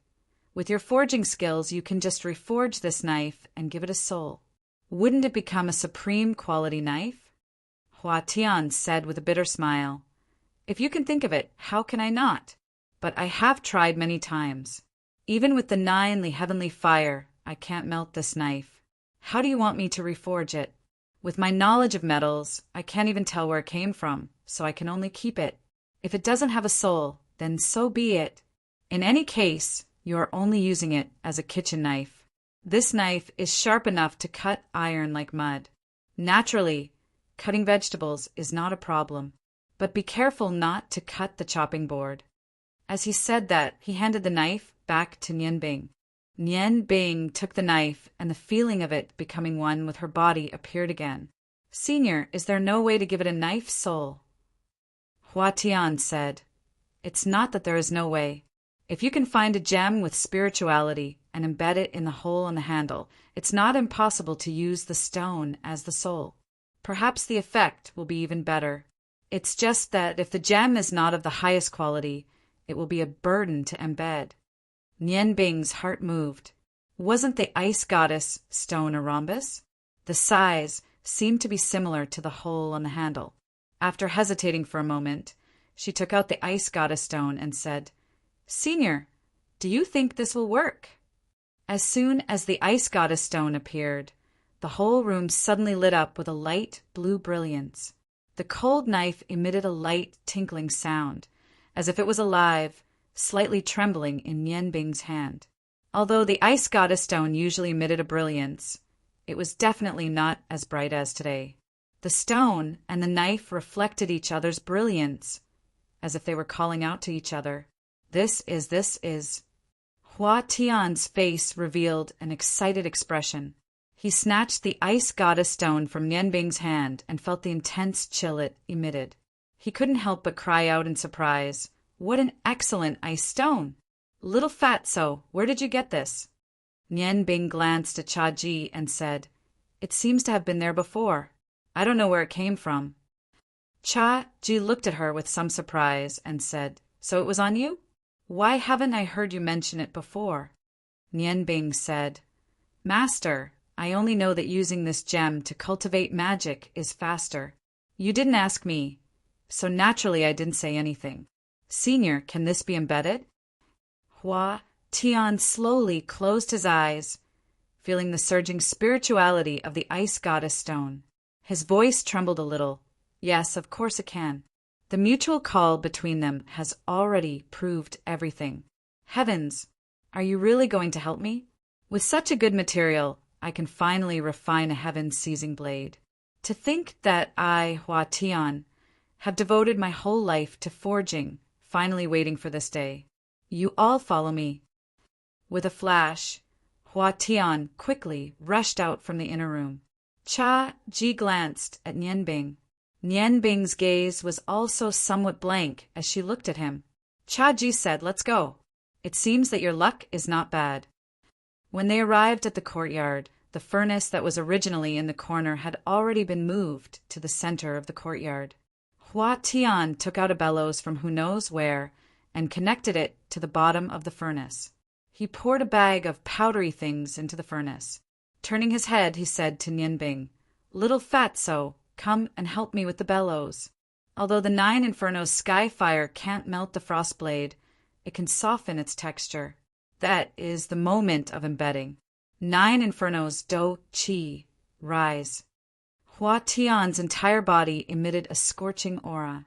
S1: "With your forging skills, you can just reforge this knife and give it a soul. Wouldn't it become a supreme quality knife?" Hua Tian said with a bitter smile, "If you can think of it, how can I not? But I have tried many times. Even with the 9 heavenly fire, I can't melt this knife. How do you want me to reforge it? With my knowledge of metals, I can't even tell where it came from, so I can only keep it. If it doesn't have a soul, then so be it. In any case, you are only using it as a kitchen knife. This knife is sharp enough to cut iron like mud. Naturally, cutting vegetables is not a problem, but be careful not to cut the chopping board." As he said that, he handed the knife back to Nian Bing. Nian Bing took the knife, and the feeling of it becoming one with her body appeared again. "Senior, is there no way to give it a knife soul?" Hua Tian said, "It's not that there is no way. If you can find a gem with spirituality and embed it in the hole on the handle, it's not impossible to use the stone as the soul. Perhaps the effect will be even better. It's just that if the gem is not of the highest quality, it will be a burden to embed." Nian Bing's heart moved. Wasn't the ice goddess stone a rhombus? The size seemed to be similar to the hole on the handle. After hesitating for a moment, she took out the ice goddess stone and said, "Senior, do you think this will work?" As soon as the ice goddess stone appeared, the whole room suddenly lit up with a light blue brilliance. The cold knife emitted a light tinkling sound, as if it was alive, slightly trembling in Nian Bing's hand. Although the ice goddess stone usually emitted a brilliance, it was definitely not as bright as today. The stone and the knife reflected each other's brilliance, as if they were calling out to each other, This is. Hua Tian's face revealed an excited expression. He snatched the ice goddess stone from Nian Bing's hand and felt the intense chill it emitted. He couldn't help but cry out in surprise, "What an excellent ice stone! Little fatso, where did you get this?" Nian Bing glanced at Jia Ji and said, "It seems to have been there before. I don't know where it came from." Jia Ji looked at her with some surprise and said, "So it was on you? Why haven't I heard you mention it before?" Nian Bing said, "Master, I only know that using this gem to cultivate magic is faster. You didn't ask me, so naturally I didn't say anything. Senior, can this be embedded?" Hua Tian slowly closed his eyes, feeling the surging spirituality of the ice goddess stone. His voice trembled a little. "Yes, of course it can. The mutual call between them has already proved everything. Heavens, are you really going to help me? With such a good material, I can finally refine a heaven-seizing blade. To think that I, Hua Tian, have devoted my whole life to forging, finally waiting for this day. You all follow me." With a flash, Hua Tian quickly rushed out from the inner room. Cha Ji glanced at Nian Bing. Nian Bing's gaze was also somewhat blank as she looked at him. Cha Ji said, "Let's go. It seems that your luck is not bad." When they arrived at the courtyard, the furnace that was originally in the corner had already been moved to the center of the courtyard. Hua Tian took out a bellows from who knows where and connected it to the bottom of the furnace. He poured a bag of powdery things into the furnace. Turning his head, he said to Nian Bing, "Little Fatso, come and help me with the bellows." Although the 9 Infernos sky fire can't melt the frost blade, it can soften its texture. That is the moment of embedding. 9 Infernos Do Qi rise. Hua Tian's entire body emitted a scorching aura.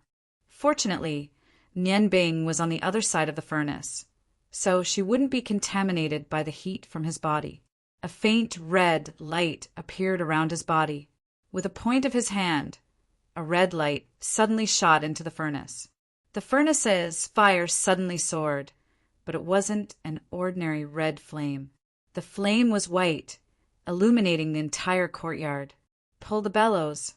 S1: Fortunately, Nian Bing was on the other side of the furnace, so she wouldn't be contaminated by the heat from his body. A faint red light appeared around his body. With a point of his hand, a red light suddenly shot into the furnace. The furnace's fire suddenly soared, but it wasn't an ordinary red flame. The flame was white, illuminating the entire courtyard. "Pull the bellows."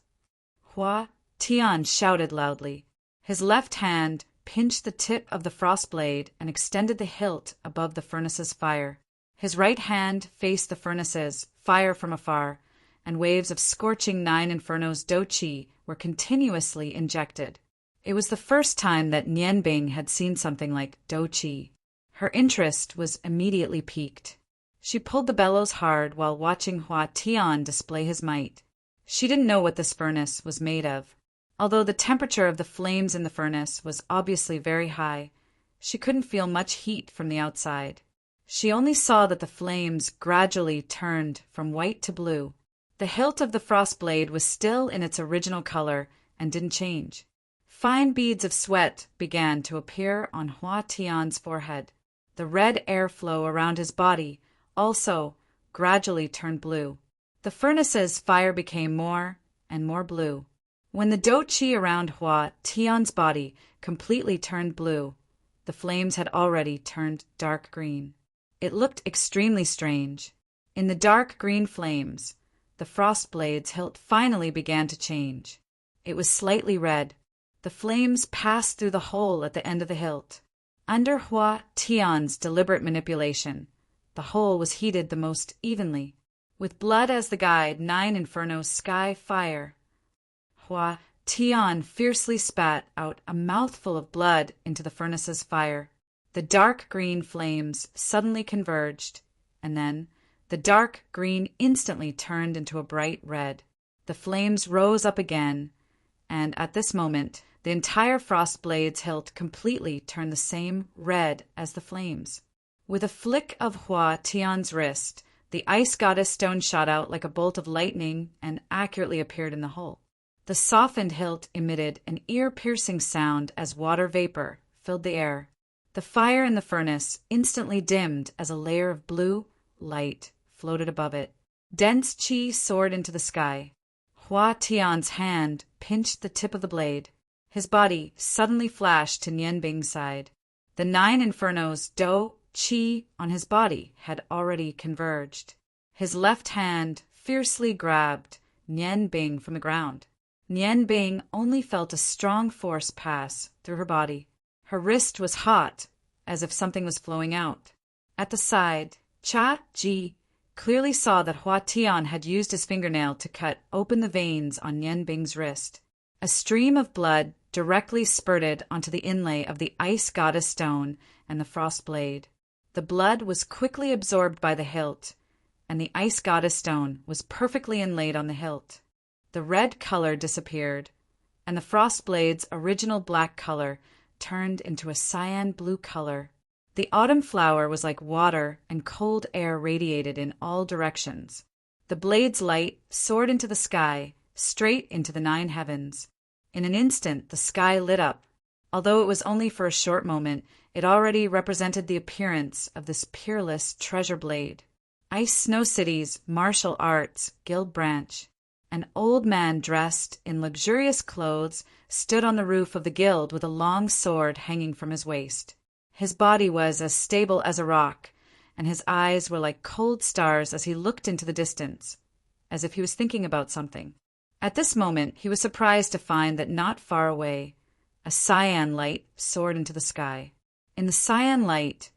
S1: Hua Tian shouted loudly. His left hand pinched the tip of the frost blade and extended the hilt above the furnace's fire. His right hand faced the furnace's fire from afar, and waves of scorching 9 Infernos Do Qi were continuously injected. It was the first time that Nian Bing had seen something like Do Qi. Her interest was immediately piqued. She pulled the bellows hard while watching Hua Tian display his might. She didn't know what this furnace was made of. Although the temperature of the flames in the furnace was obviously very high, she couldn't feel much heat from the outside. She only saw that the flames gradually turned from white to blue. The hilt of the frost blade was still in its original color and didn't change. Fine beads of sweat began to appear on Hua Tian's forehead. The red airflow around his body also gradually turned blue. The furnace's fire became more and more blue. When the Do Qi around Hua Tian's body completely turned blue, the flames had already turned dark green. It looked extremely strange. In the dark green flames, the frost blade's hilt finally began to change. It was slightly red. The flames passed through the hole at the end of the hilt. Under Hua Tian's deliberate manipulation, the hole was heated the most evenly. With blood as the guide, 9 Infernos sky fire, Hua Tian fiercely spat out a mouthful of blood into the furnace's fire. The dark green flames suddenly converged, and then the dark green instantly turned into a bright red. The flames rose up again, and at this moment, the entire frost blade's hilt completely turned the same red as the flames. With a flick of Hua Tian's wrist, the ice goddess stone shot out like a bolt of lightning and accurately appeared in the hole. The softened hilt emitted an ear-piercing sound as water vapor filled the air. The fire in the furnace instantly dimmed as a layer of blue light floated above it. Dense qi soared into the sky. Hua Tian's hand pinched the tip of the blade. His body suddenly flashed to Nian Bing's side. The 9 Infernos Do Qi on his body had already converged. His left hand fiercely grabbed Nian Bing from the ground. Nian Bing only felt a strong force pass through her body. Her wrist was hot, as if something was flowing out. At the side, Cha Ji clearly saw that Hua Tian had used his fingernail to cut open the veins on Nian Bing's wrist. A stream of blood directly spurted onto the inlay of the ice goddess stone and the frost blade. The blood was quickly absorbed by the hilt, and the ice goddess stone was perfectly inlaid on the hilt. The red color disappeared, and the frost blade's original black color turned into a cyan blue color. The autumn flower was like water, and cold air radiated in all directions. The blade's light soared into the sky, straight into the 9 heavens. In an instant, the sky lit up. Although it was only for a short moment, it already represented the appearance of this peerless treasure blade. Ice Snow City's martial arts guild branch. An old man dressed in luxurious clothes stood on the roof of the guild with a long sword hanging from his waist. His body was as stable as a rock, and his eyes were like cold stars as he looked into the distance, as if he was thinking about something. At this moment, he was surprised to find that not far away, a cyan light soared into the sky. In the cyan light,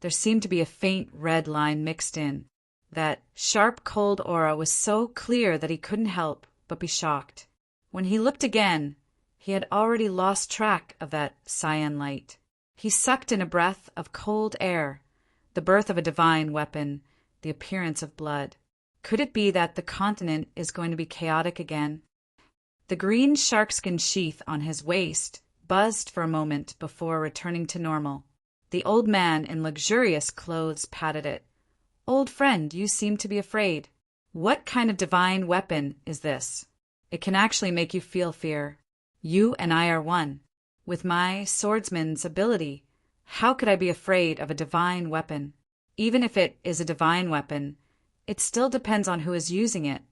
S1: there seemed to be a faint red line mixed in. That sharp, cold aura was so clear that he couldn't help but be shocked. When he looked again, he had already lost track of that cyan light. He sucked in a breath of cold air, the birth of a divine weapon, the appearance of blood. Could it be that the continent is going to be chaotic again? The green sharkskin sheath on his waist buzzed for a moment before returning to normal. The old man in luxurious clothes patted it. "Old friend, you seem to be afraid. What kind of divine weapon is this? It can actually make you feel fear. You and I are one. With my swordsman's ability, how could I be afraid of a divine weapon? Even if it is a divine weapon, it still depends on who is using it."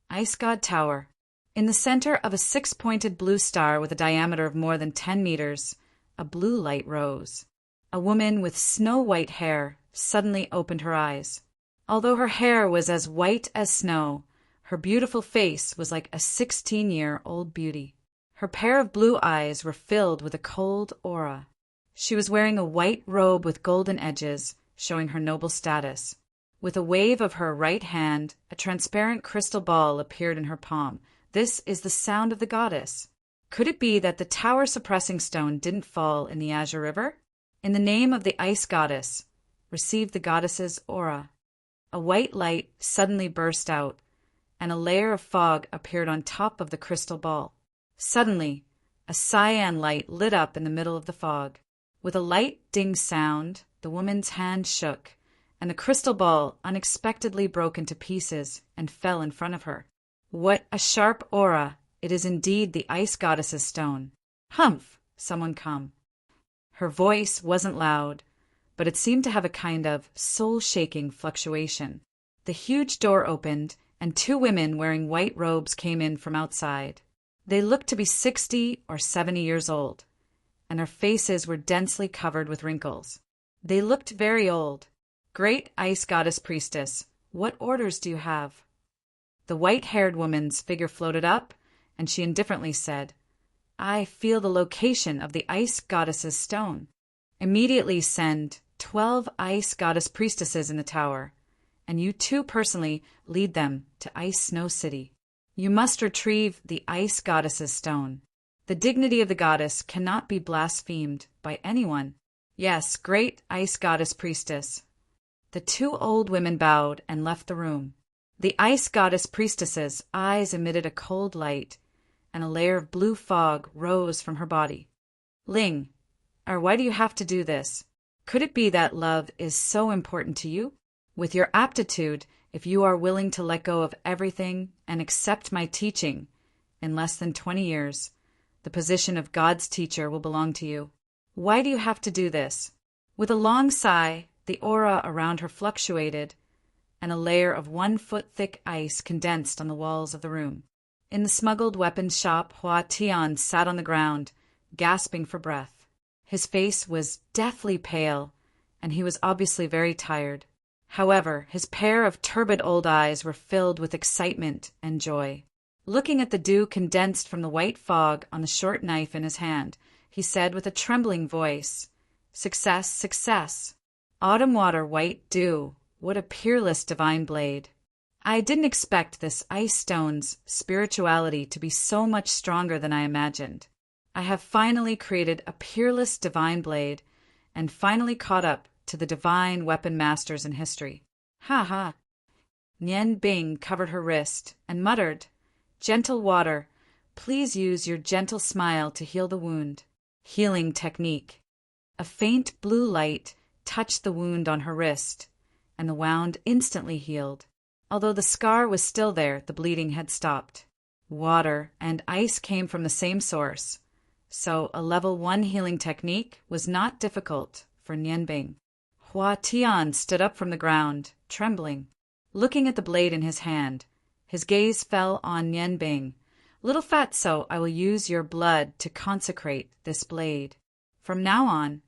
S1: Ice God Tower. In the center of a six-pointed blue star with a diameter of more than 10 meters, a blue light rose. A woman with snow-white hair suddenly opened her eyes. Although her hair was as white as snow, her beautiful face was like a 16-year-old beauty. Her pair of blue eyes were filled with a cold aura. She was wearing a white robe with golden edges, showing her noble status. With a wave of her right hand, a transparent crystal ball appeared in her palm. This is the sound of the goddess. Could it be that the tower suppressing stone didn't fall in the Azure River? In the name of the ice goddess, receive the goddess's aura. A white light suddenly burst out, and a layer of fog appeared on top of the crystal ball. Suddenly, a cyan light lit up in the middle of the fog. With a light ding sound, the woman's hand shook, and the crystal ball unexpectedly broke into pieces and fell in front of her. What a sharp aura! It is indeed the ice goddess's stone. Humph! Someone come. Her voice wasn't loud, but it seemed to have a kind of soul-shaking fluctuation. The huge door opened, and two women wearing white robes came in from outside. They looked to be 60 or 70 years old, and their faces were densely covered with wrinkles. They looked very old. "Great ice goddess priestess, what orders do you have?" The white-haired woman's figure floated up, and she indifferently said, "I feel the location of the ice goddess's stone. Immediately send 12 ice goddess priestesses in the tower, and you two personally lead them to Ice Snow City. You must retrieve the ice goddess's stone. The dignity of the goddess cannot be blasphemed by anyone. Yes, great ice goddess priestess." The two old women bowed and left the room. The ice goddess priestess's eyes emitted a cold light, and a layer of blue fog rose from her body. "Ling, or why do you have to do this? Could it be that love is so important to you? With your aptitude, if you are willing to let go of everything and accept my teaching, in less than 20 years, the position of God's teacher will belong to you. Why do you have to do this?" With a long sigh, the aura around her fluctuated, and a layer of 1-foot-thick ice condensed on the walls of the room. In the smuggled weapons shop, Hua Tian sat on the ground, gasping for breath. His face was deathly pale, and he was obviously very tired. However, his pair of turbid old eyes were filled with excitement and joy. Looking at the dew condensed from the white fog on the short knife in his hand, he said with a trembling voice, "Success, success! Autumn water, white dew. What a peerless divine blade. I didn't expect this ice stone's spirituality to be so much stronger than I imagined. I have finally created a peerless divine blade and finally caught up to the divine weapon masters in history. Ha ha." Nian Bing covered her wrist and muttered, "Gentle water, please use your gentle smile to heal the wound." Healing technique. A faint blue light touched the wound on her wrist, and the wound instantly healed. Although the scar was still there, the bleeding had stopped. Water and ice came from the same source, so a level 1 healing technique was not difficult for Nianbing. Hua Tian stood up from the ground, trembling. Looking at the blade in his hand, his gaze fell on Nianbing. "Little fatso, I will use your blood to consecrate this blade. From now on,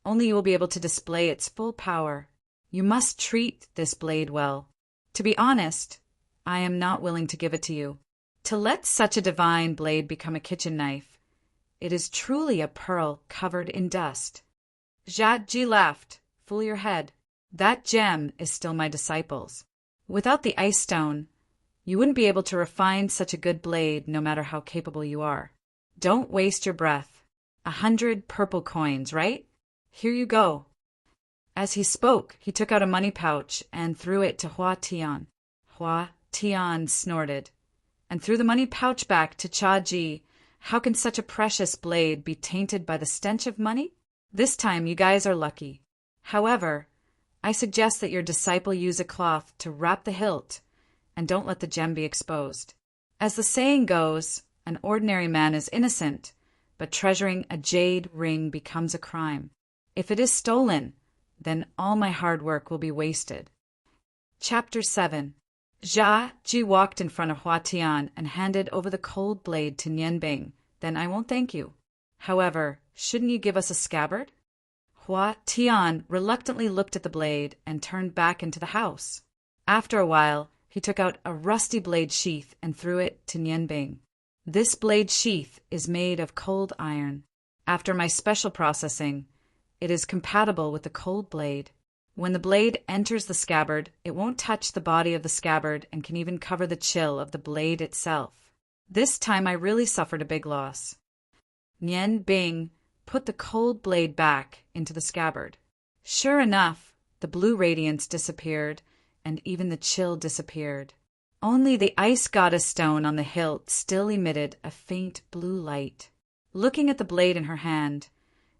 S1: only you will be able to display its full power. You must treat this blade well. To be honest, I am not willing to give it to you. To let such a divine blade become a kitchen knife, it is truly a pearl covered in dust. Jia laughed. Fool your head. That gem is still my disciple's. Without the ice stone, you wouldn't be able to refine such a good blade no matter how capable you are. Don't waste your breath. 100 purple coins, right? Here you go. As he spoke, he took out a money pouch and threw it to Hua Tian. Hua Tian snorted and threw the money pouch back to Cha Ji. How can such a precious blade be tainted by the stench of money? This time you guys are lucky. However, I suggest that your disciple use a cloth to wrap the hilt and don't let the gem be exposed. As the saying goes, an ordinary man is innocent, but treasuring a jade ring becomes a crime. If it is stolen, then all my hard work will be wasted. Chapter 7. Jia Ji walked in front of Hua Tian and handed over the cold blade to Nian Bing. Then I won't thank you. However, shouldn't you give us a scabbard? Hua Tian reluctantly looked at the blade and turned back into the house. After a while, he took out a rusty blade sheath and threw it to Nian Bing. This blade sheath is made of cold iron. After my special processing, it is compatible with the cold blade. When the blade enters the scabbard, it won't touch the body of the scabbard and can even cover the chill of the blade itself. This time I really suffered a big loss. Nian Bing put the cold blade back into the scabbard. Sure enough, the blue radiance disappeared, and even the chill disappeared. Only the ice goddess stone on the hilt still emitted a faint blue light. Looking at the blade in her hand,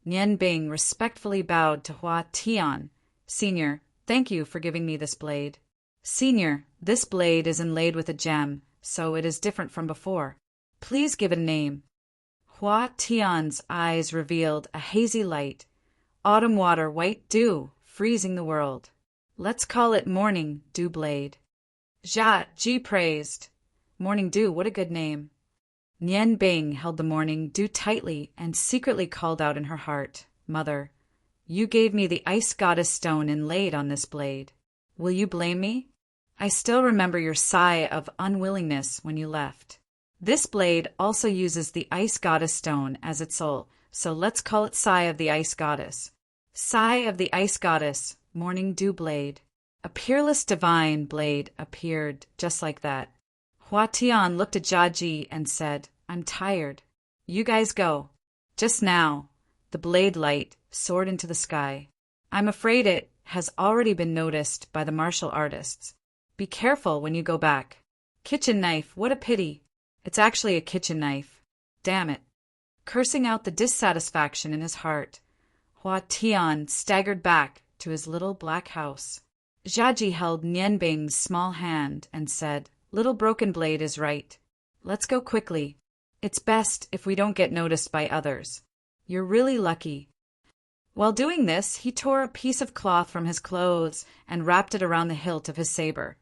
S1: Nian Bing respectfully bowed to Hua Tian. Senior, thank you for giving me this blade. Senior, this blade is inlaid with a gem, so it is different from before. Please give it a name. Hua Tian's eyes revealed a hazy light. Autumn water, white dew, freezing the world. Let's call it Morning Dew Blade. Jia Ji praised. Morning Dew, what a good name. Nian Bing held the Morning Dew tightly and secretly called out in her heart, Mother, you gave me the ice goddess stone inlaid on this blade. Will you blame me? I still remember your sigh of unwillingness when you left. This blade also uses the ice goddess stone as its soul, so let's call it Sigh of the Ice Goddess. Sigh of the Ice Goddess, Morning Dew Blade. A peerless divine blade appeared just like that. Hua Tian looked at Jia Ji and said, I'm tired. You guys go. Just now, the blade light soared into the sky. I'm afraid it has already been noticed by the martial artists. Be careful when you go back. Kitchen knife, what a pity. It's actually a kitchen knife. Damn it. Cursing out the dissatisfaction in his heart, Hua Tian staggered back to his little black house. Jia Ji held Nian Bing's small hand and said, Little broken blade is right. Let's go quickly. It's best if we don't get noticed by others. You're really lucky. While doing this, he tore a piece of cloth from his clothes and wrapped it around the hilt of his saber,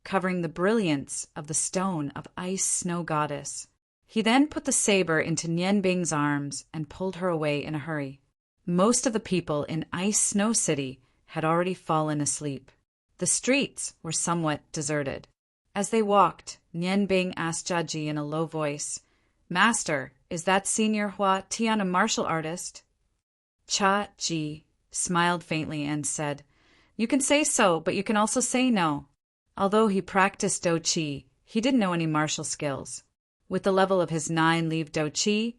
S1: covering the brilliance of the stone of ice snow goddess. He then put the saber into Nian Bing's arms and pulled her away in a hurry. Most of the people in Ice Snow City had already fallen asleep. The streets were somewhat deserted. As they walked, Nian Bing asked Jia Ji in a low voice, Master, is that Senior Hua Tian a martial artist? Cha Ji smiled faintly and said, You can say so, but you can also say no. Although he practiced Do Chi, he didn't know any martial skills. With the level of his 9-leaf Do Chi,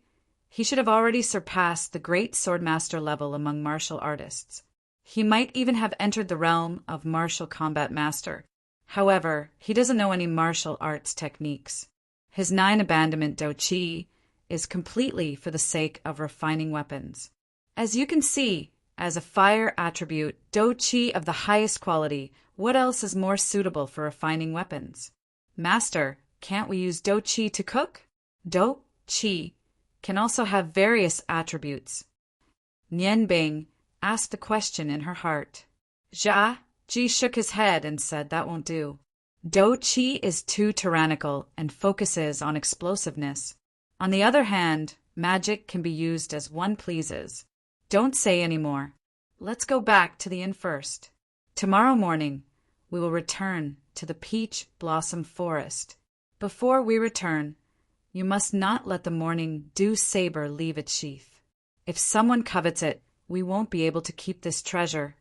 S1: he should have already surpassed the great swordmaster level among martial artists. He might even have entered the realm of martial combat master. However, he doesn't know any martial arts techniques. His 9 abandonment Do Chi is completely for the sake of refining weapons. As you can see, as a fire attribute, Do Chi of the highest quality, what else is more suitable for refining weapons? Master, can't we use Do Chi to cook? Do Chi can also have various attributes. Nian Bing asked the question in her heart. Jia Ji shook his head and said that won't do. Do Chi is too tyrannical and focuses on explosiveness. On the other hand, magic can be used as one pleases. Don't say any more. Let's go back to the inn first. Tomorrow morning, we will return to the peach blossom forest. Before we return, you must not let the morning dew saber leave its sheath. If someone covets it, we won't be able to keep this treasure."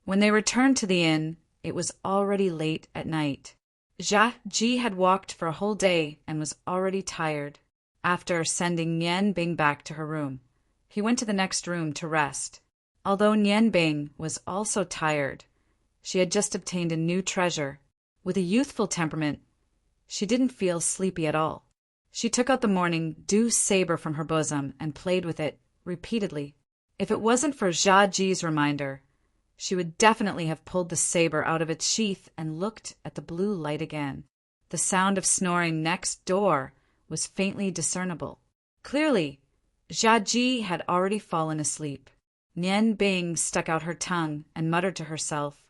S1: When they returned to the inn, it was already late at night. Ji had walked for a whole day and was already tired. After sending Nian Bing back to her room, he went to the next room to rest. Although Nian Bing was also tired, she had just obtained a new treasure. With a youthful temperament, she didn't feel sleepy at all. She took out the morning dew saber from her bosom and played with it repeatedly. If it wasn't for Ji's reminder, she would definitely have pulled the saber out of its sheath and looked at the blue light again. The sound of snoring next door was faintly discernible. Clearly, Ji had already fallen asleep. Nian Bing stuck out her tongue and muttered to herself,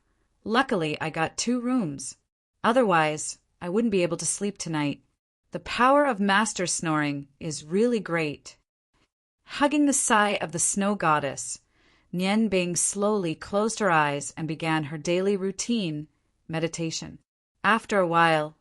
S1: "Luckily, I got 2 rooms. Otherwise, I wouldn't be able to sleep tonight. The power of master snoring is really great." Hugging the sigh of the snow goddess, Nian Bing slowly closed her eyes and began her daily routine, meditation. After a while,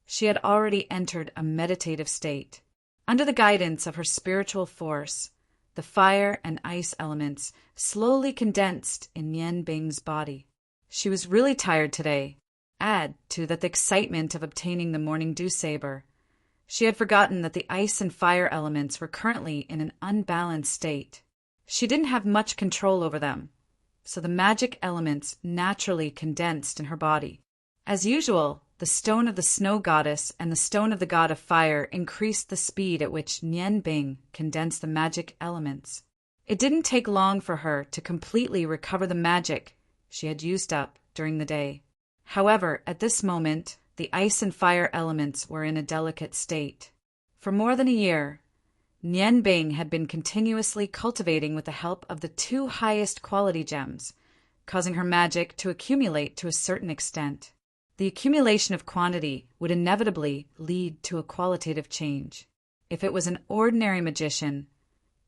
S1: she had already entered a meditative state. Under the guidance of her spiritual force, the fire and ice elements slowly condensed in Nian Bing's body. She was really tired today. Add to that the excitement of obtaining the morning dew saber. She had forgotten that the ice and fire elements were currently in an unbalanced state. She didn't have much control over them, so the magic elements naturally condensed in her body. As usual, the stone of the snow goddess and the stone of the god of fire increased the speed at which Nian Bing condensed the magic elements. It didn't take long for her to completely recover the magic she had used up during the day. However, at this moment, the ice and fire elements were in a delicate state. For more than a year, Nian Bing had been continuously cultivating with the help of the 2 highest quality gems, causing her magic to accumulate to a certain extent. The accumulation of quantity would inevitably lead to a qualitative change. If it was an ordinary magician,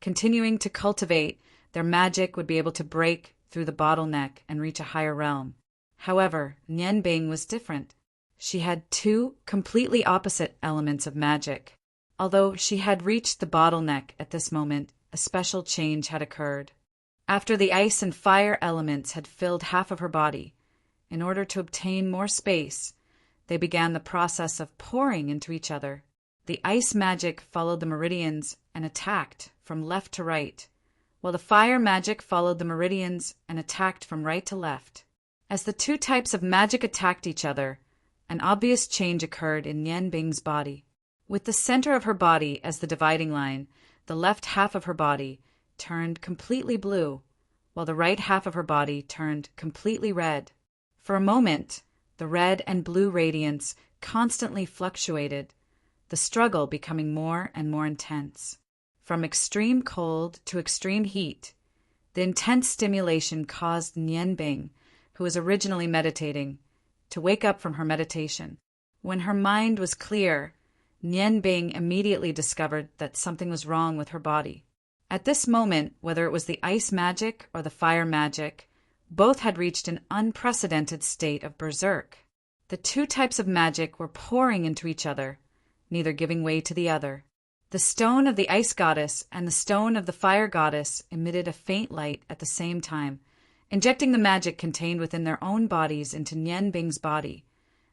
S1: continuing to cultivate, their magic would be able to break through the bottleneck and reach a higher realm. However, Nian Bing was different. She had 2 completely opposite elements of magic. Although she had reached the bottleneck at this moment, a special change had occurred. After the ice and fire elements had filled half of her body, in order to obtain more space, they began the process of pouring into each other. The ice magic followed the meridians and attacked from left to right, while the fire magic followed the meridians and attacked from right to left. As the 2 types of magic attacked each other, an obvious change occurred in Nian Bing's body. With the center of her body as the dividing line, the left half of her body turned completely blue, while the right half of her body turned completely red. For a moment, the red and blue radiance constantly fluctuated, the struggle becoming more and more intense. From extreme cold to extreme heat, the intense stimulation caused Nian Bing, who was originally meditating, to wake up from her meditation. When her mind was clear, Nian Bing immediately discovered that something was wrong with her body. At this moment, whether it was the ice magic or the fire magic, both had reached an unprecedented state of berserk. The 2 types of magic were pouring into each other, neither giving way to the other. The stone of the ice goddess and the stone of the fire goddess emitted a faint light at the same time, injecting the magic contained within their own bodies into Nian Bing's body,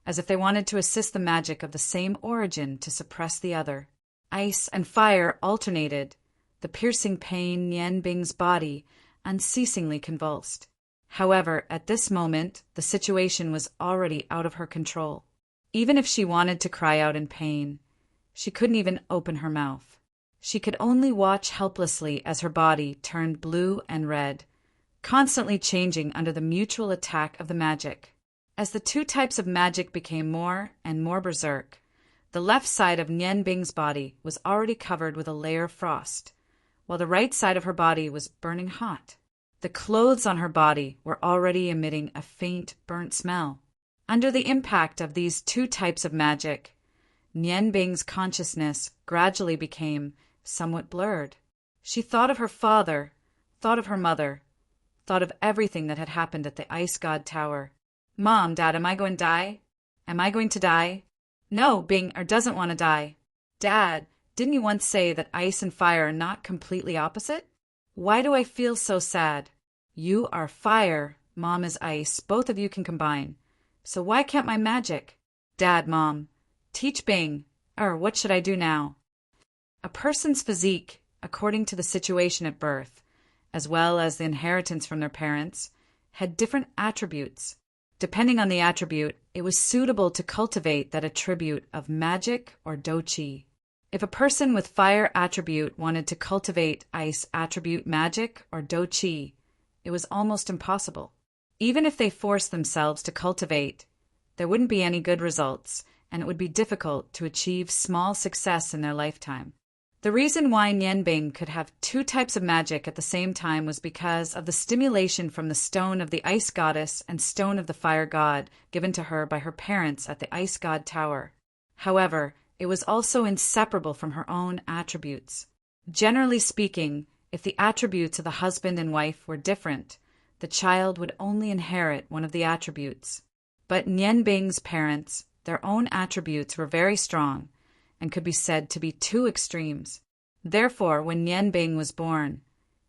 S1: as if they wanted to assist the magic of the same origin to suppress the other. Ice and fire alternated, the piercing pain Nian Bing's body unceasingly convulsed. However, at this moment, the situation was already out of her control. Even if she wanted to cry out in pain, she couldn't even open her mouth. She could only watch helplessly as her body turned blue and red, constantly changing under the mutual attack of the magic. As the 2 types of magic became more and more berserk, the left side of Nian Bing's body was already covered with a layer of frost, while the right side of her body was burning hot. The clothes on her body were already emitting a faint, burnt smell. Under the impact of these 2 types of magic, Nian Bing's consciousness gradually became somewhat blurred. She thought of her father, thought of her mother, thought of everything that had happened at the Ice God Tower. Mom, Dad, am I going to die? Am I going to die? No, Bing doesn't want to die. Dad, didn't you once say that ice and fire are not completely opposite? Why do I feel so sad? You are fire, Mom is ice, both of you can combine. So why can't my magic? Dad, Mom, teach Bing. What should I do now? A person's physique, according to the situation at birth, as well as the inheritance from their parents, had different attributes. Depending on the attribute, it was suitable to cultivate that attribute of magic or do-chi. If a person with fire attribute wanted to cultivate ice attribute magic or do-chi, it was almost impossible. Even if they forced themselves to cultivate, there wouldn't be any good results, and it would be difficult to achieve small success in their lifetime. The reason why Nianbing could have two types of magic at the same time was because of the stimulation from the stone of the ice goddess and stone of the fire god given to her by her parents at the Ice God Tower. However, it was also inseparable from her own attributes. Generally speaking, if the attributes of the husband and wife were different, the child would only inherit one of the attributes. But Nianbing's parents, their own attributes were very strong, and could be said to be two extremes. Therefore, when Nianbing was born,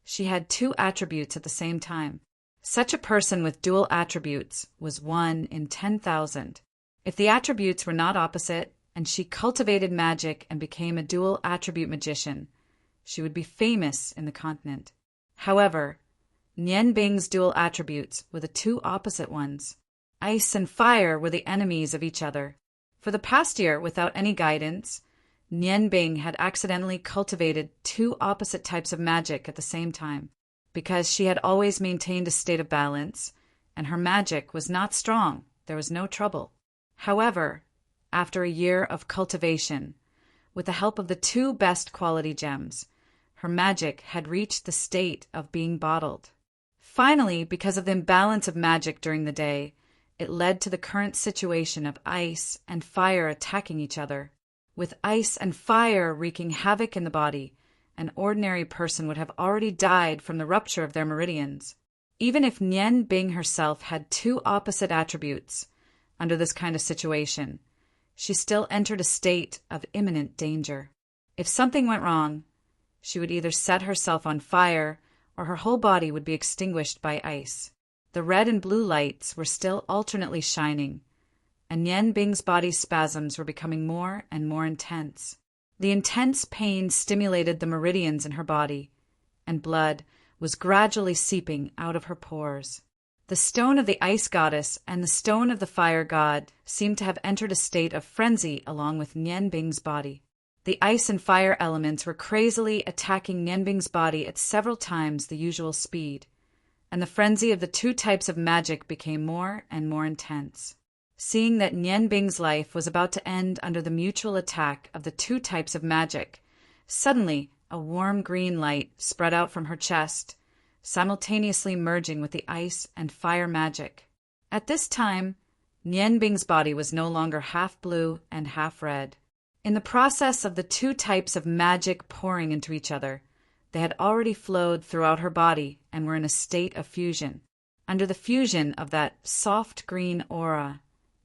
S1: she had two attributes at the same time. Such a person with dual attributes was 1 in 10,000. If the attributes were not opposite, and she cultivated magic and became a dual attribute magician, she would be famous in the continent. However, Nianbing's dual attributes were the two opposite ones. Ice and fire were the enemies of each other. For the past year, without any guidance, Nianbing had accidentally cultivated two opposite types of magic at the same time, because she had always maintained a state of balance, and her magic was not strong. There was no trouble. However, after a year of cultivation, with the help of the two best quality gems, her magic had reached the state of being bottled. Finally, because of the imbalance of magic during the day, it led to the current situation of ice and fire attacking each other. With ice and fire wreaking havoc in the body, an ordinary person would have already died from the rupture of their meridians. Even if Nianbing herself had two opposite attributes, under this kind of situation, she still entered a state of imminent danger. If something went wrong, she would either set herself on fire or her whole body would be extinguished by ice. The red and blue lights were still alternately shining, and Nianbing's body's spasms were becoming more and more intense. The intense pain stimulated the meridians in her body, and blood was gradually seeping out of her pores. The stone of the ice goddess and the stone of the fire god seemed to have entered a state of frenzy along with Nianbing's body. The ice and fire elements were crazily attacking Nianbing's body at several times the usual speed, and the frenzy of the two types of magic became more and more intense. Seeing that Nianbing's life was about to end under the mutual attack of the two types of magic, suddenly a warm green light spread out from her chest, simultaneously merging with the ice and fire magic. At this time, Nianbing's body was no longer half blue and half red. In the process of the two types of magic pouring into each other, they had already flowed throughout her body and were in a state of fusion. Under the fusion of that soft green aura,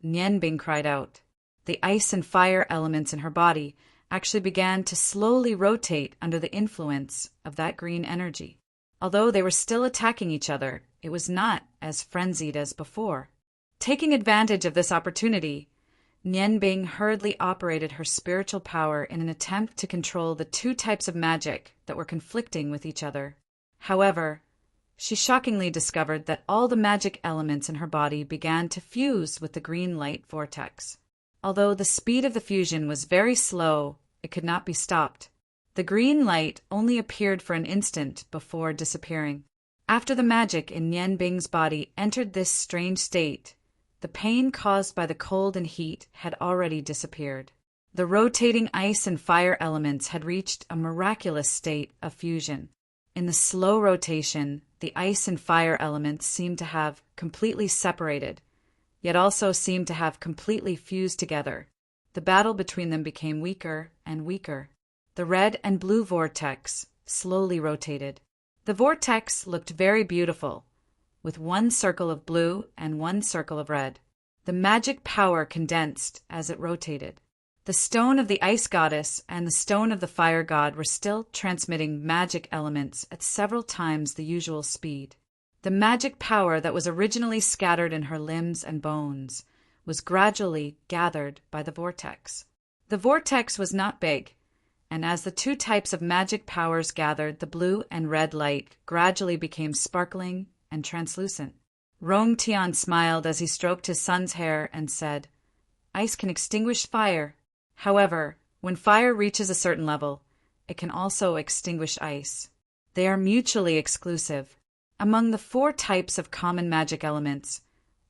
S1: Nianbing cried out. The ice and fire elements in her body actually began to slowly rotate under the influence of that green energy. Although they were still attacking each other, it was not as frenzied as before. Taking advantage of this opportunity, Nianbing hurriedly operated her spiritual power in an attempt to control the two types of magic that were conflicting with each other. However, she shockingly discovered that all the magic elements in her body began to fuse with the green light vortex. Although the speed of the fusion was very slow, it could not be stopped. The green light only appeared for an instant before disappearing. After the magic in Nianbing's body entered this strange state, the pain caused by the cold and heat had already disappeared. The rotating ice and fire elements had reached a miraculous state of fusion. In the slow rotation, the ice and fire elements seemed to have completely separated, yet also seemed to have completely fused together. The battle between them became weaker and weaker. The red and blue vortex slowly rotated. The vortex looked very beautiful, with one circle of blue and one circle of red. The magic power condensed as it rotated. The stone of the ice goddess and the stone of the fire god were still transmitting magic elements at several times the usual speed. The magic power that was originally scattered in her limbs and bones was gradually gathered by the vortex. The vortex was not big, and as the two types of magic powers gathered, the blue and red light gradually became sparkling and translucent. Rong Tian smiled as he stroked his son's hair and said, "Ice can extinguish fire. However, when fire reaches a certain level, it can also extinguish ice. They are mutually exclusive. Among the 4 types of common magic elements,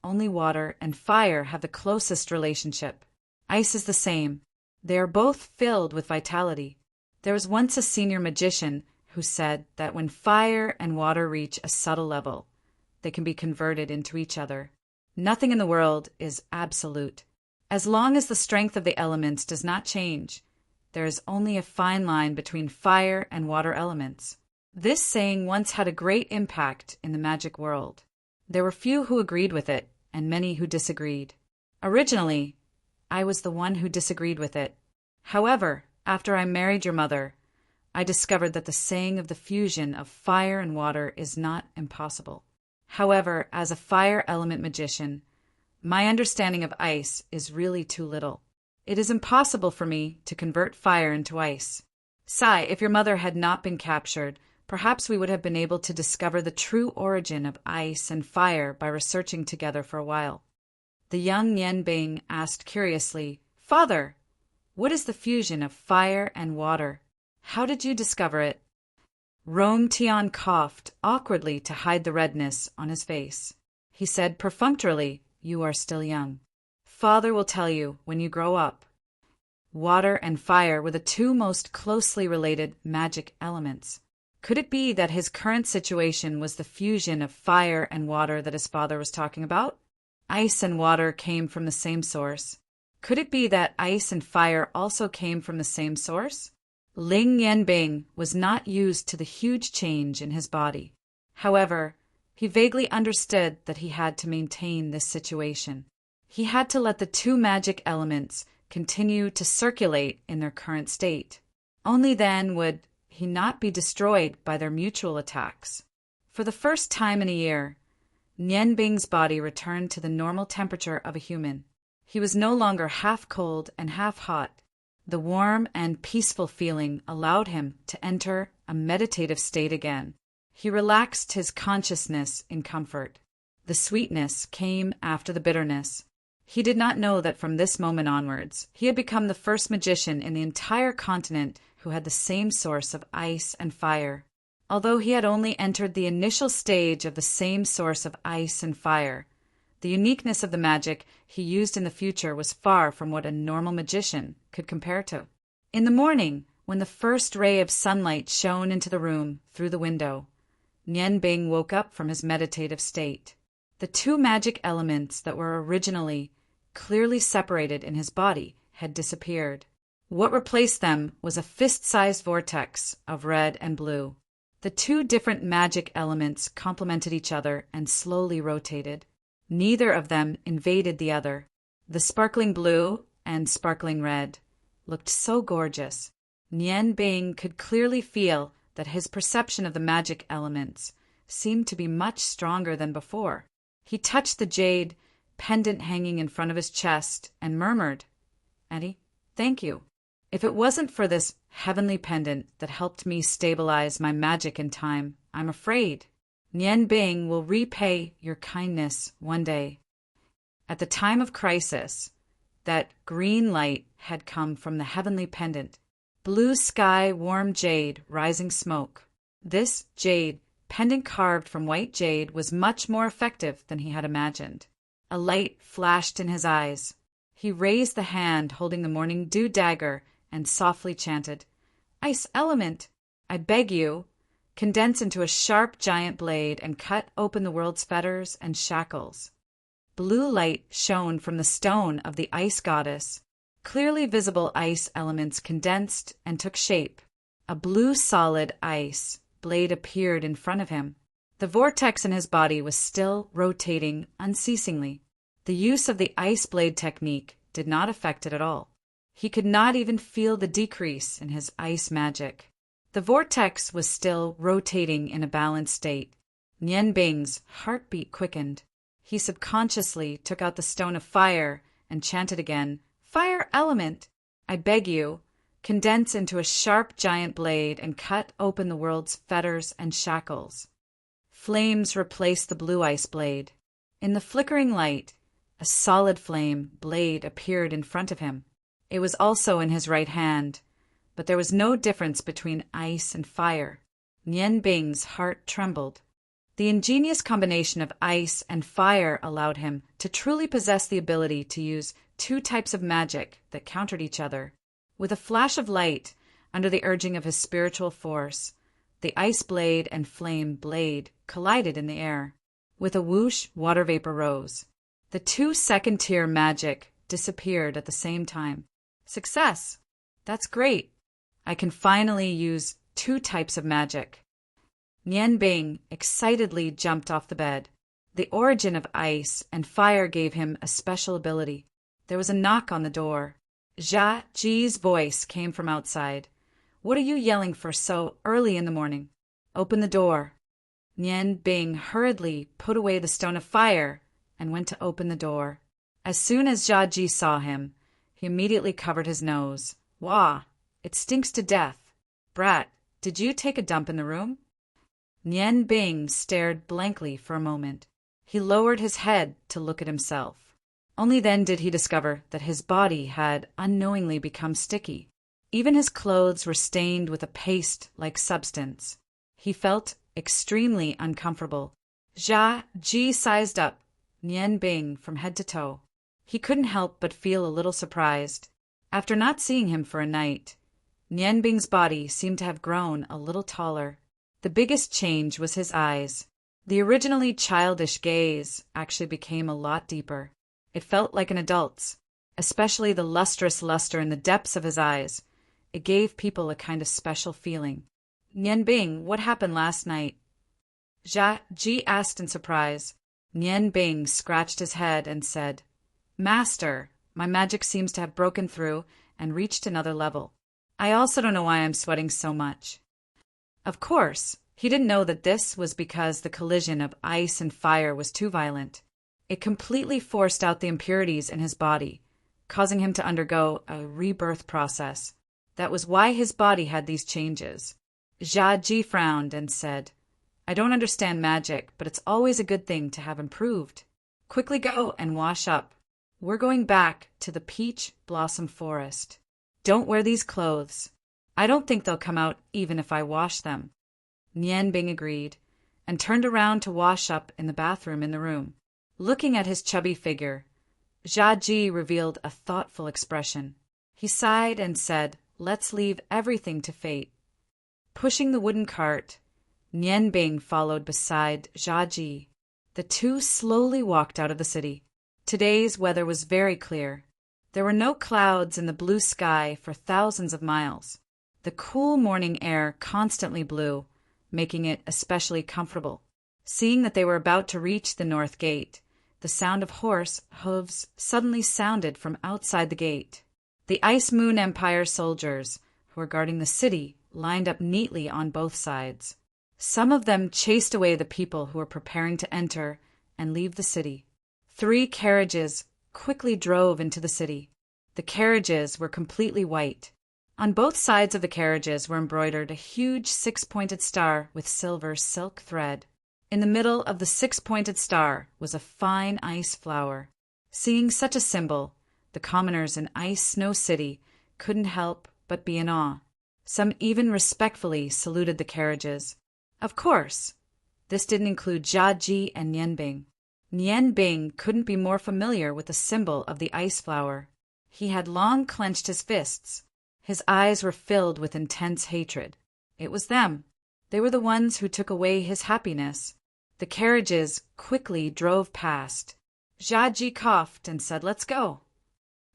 S1: only water and fire have the closest relationship. Ice is the same. They are both filled with vitality. There was once a senior magician who said that when fire and water reach a subtle level, they can be converted into each other. Nothing in the world is absolute. As long as the strength of the elements does not change, there is only a fine line between fire and water elements." This saying once had a great impact in the magic world. There were few who agreed with it, and many who disagreed. Originally, I was the one who disagreed with it. However, after I married your mother, I discovered that the saying of the fusion of fire and water is not impossible. However, as a fire element magician, my understanding of ice is really too little. It is impossible for me to convert fire into ice. Sai, if your mother had not been captured, perhaps we would have been able to discover the true origin of ice and fire by researching together for a while. The young Nian Bing asked curiously, "Father, what is the fusion of fire and water? How did you discover it?" Rong Tian coughed awkwardly to hide the redness on his face. He said perfunctorily, "You are still young. Father will tell you when you grow up." Water and fire were the 2 most closely related magic elements. Could it be that his current situation was the fusion of fire and water that his father was talking about? Ice and water came from the same source. Could it be that ice and fire also came from the same source? Ling Yanbing was not used to the huge change in his body. However, he vaguely understood that he had to maintain this situation. He had to let the 2 magic elements continue to circulate in their current state. Only then would he not be destroyed by their mutual attacks. For the first time in a year, Nian Bing's body returned to the normal temperature of a human. He was no longer half cold and half hot. The warm and peaceful feeling allowed him to enter a meditative state again. He relaxed his consciousness in comfort. The sweetness came after the bitterness. He did not know that from this moment onwards, he had become the first magician in the entire continent who had the same source of ice and fire. Although he had only entered the initial stage of the same source of ice and fire, the uniqueness of the magic he used in the future was far from what a normal magician could compare to. In the morning, when the first ray of sunlight shone into the room through the window, Nian Bing woke up from his meditative state. The 2 magic elements that were originally clearly separated in his body had disappeared. What replaced them was a fist-sized vortex of red and blue. The 2 different magic elements complemented each other and slowly rotated. Neither of them invaded the other. The sparkling blue and sparkling red looked so gorgeous. Nian Bing could clearly feel that his perception of the magic elements seemed to be much stronger than before. He touched the jade pendant hanging in front of his chest and murmured, "Eddie, thank you. If it wasn't for this heavenly pendant that helped me stabilize my magic in time, I'm afraid Nian Bing will repay your kindness one day." At the time of crisis, that green light had come from the heavenly pendant. Blue sky, warm jade, rising smoke. This jade, pendant carved from white jade, was much more effective than he had imagined. A light flashed in his eyes. He raised the hand holding the morning dew dagger and softly chanted, "Ice element, I beg you, condense into a sharp giant blade and cut open the world's fetters and shackles." Blue light shone from the stone of the ice goddess. Clearly visible ice elements condensed and took shape. A blue solid ice blade appeared in front of him. The vortex in his body was still rotating unceasingly. The use of the ice blade technique did not affect it at all. He could not even feel the decrease in his ice magic. The vortex was still rotating in a balanced state. Nian Bing's heartbeat quickened. He subconsciously took out the stone of fire and chanted again, "Fire element, I beg you, condense into a sharp giant blade and cut open the world's fetters and shackles." Flames replaced the blue ice blade. In the flickering light, a solid flame blade appeared in front of him. It was also in his right hand, but there was no difference between ice and fire. Nian Bing's heart trembled. The ingenious combination of ice and fire allowed him to truly possess the ability to use two types of magic that countered each other. With a flash of light, under the urging of his spiritual force, the ice blade and flame blade collided in the air. With a whoosh, water vapor rose. The two second-tier magic disappeared at the same time. Success! That's great! I can finally use two types of magic. Nian Bing excitedly jumped off the bed. The origin of ice and fire gave him a special ability. There was a knock on the door. Jia Ji's voice came from outside. "What are you yelling for so early in the morning? Open the door." Nian Bing hurriedly put away the stone of fire and went to open the door. As soon as Jia Ji saw him, he immediately covered his nose. "Wah! It stinks to death. Brat, did you take a dump in the room?" Nian Bing stared blankly for a moment. He lowered his head to look at himself. Only then did he discover that his body had unknowingly become sticky. Even his clothes were stained with a paste-like substance. He felt extremely uncomfortable. Jia Ji sized up Nian Bing from head to toe. He couldn't help but feel a little surprised. After not seeing him for a night, Nian Bing's body seemed to have grown a little taller. The biggest change was his eyes. The originally childish gaze actually became a lot deeper. It felt like an adult's, especially the lustrous luster in the depths of his eyes. It gave people a kind of special feeling. "Nian Bing, what happened last night?" Jia Ji asked in surprise. Nian Bing scratched his head and said, "Master, my magic seems to have broken through and reached another level. I also don't know why I'm sweating so much." Of course, he didn't know that this was because the collision of ice and fire was too violent. It completely forced out the impurities in his body, causing him to undergo a rebirth process. That was why his body had these changes. Jia Ji frowned and said, "I don't understand magic, but it's always a good thing to have improved. Quickly go and wash up. We're going back to the peach blossom forest. Don't wear these clothes. I don't think they'll come out even if I wash them." Nian Bing agreed, and turned around to wash up in the bathroom in the room. Looking at his chubby figure, Jia Ji revealed a thoughtful expression. He sighed and said, "Let's leave everything to fate." Pushing the wooden cart, Nian Bing followed beside Jia Ji. The two slowly walked out of the city. Today's weather was very clear. There were no clouds in the blue sky for thousands of miles. The cool morning air constantly blew, making it especially comfortable. Seeing that they were about to reach the north gate, the sound of horse hooves suddenly sounded from outside the gate. The Ice Moon Empire soldiers, who were guarding the city, lined up neatly on both sides. Some of them chased away the people who were preparing to enter and leave the city. 3 carriages quickly drove into the city. The carriages were completely white. On both sides of the carriages were embroidered a huge 6-pointed star with silver silk thread. In the middle of the 6-pointed star was a fine ice flower. Seeing such a symbol, the commoners in Ice Snow City couldn't help but be in awe. Some even respectfully saluted the carriages. Of course, this didn't include Jia Ji and Nian Bing. Nian Bing couldn't be more familiar with the symbol of the ice flower. He had long clenched his fists. His eyes were filled with intense hatred. It was them. They were the ones who took away his happiness. The carriages quickly drove past. Jia Ji coughed and said, "Let's go."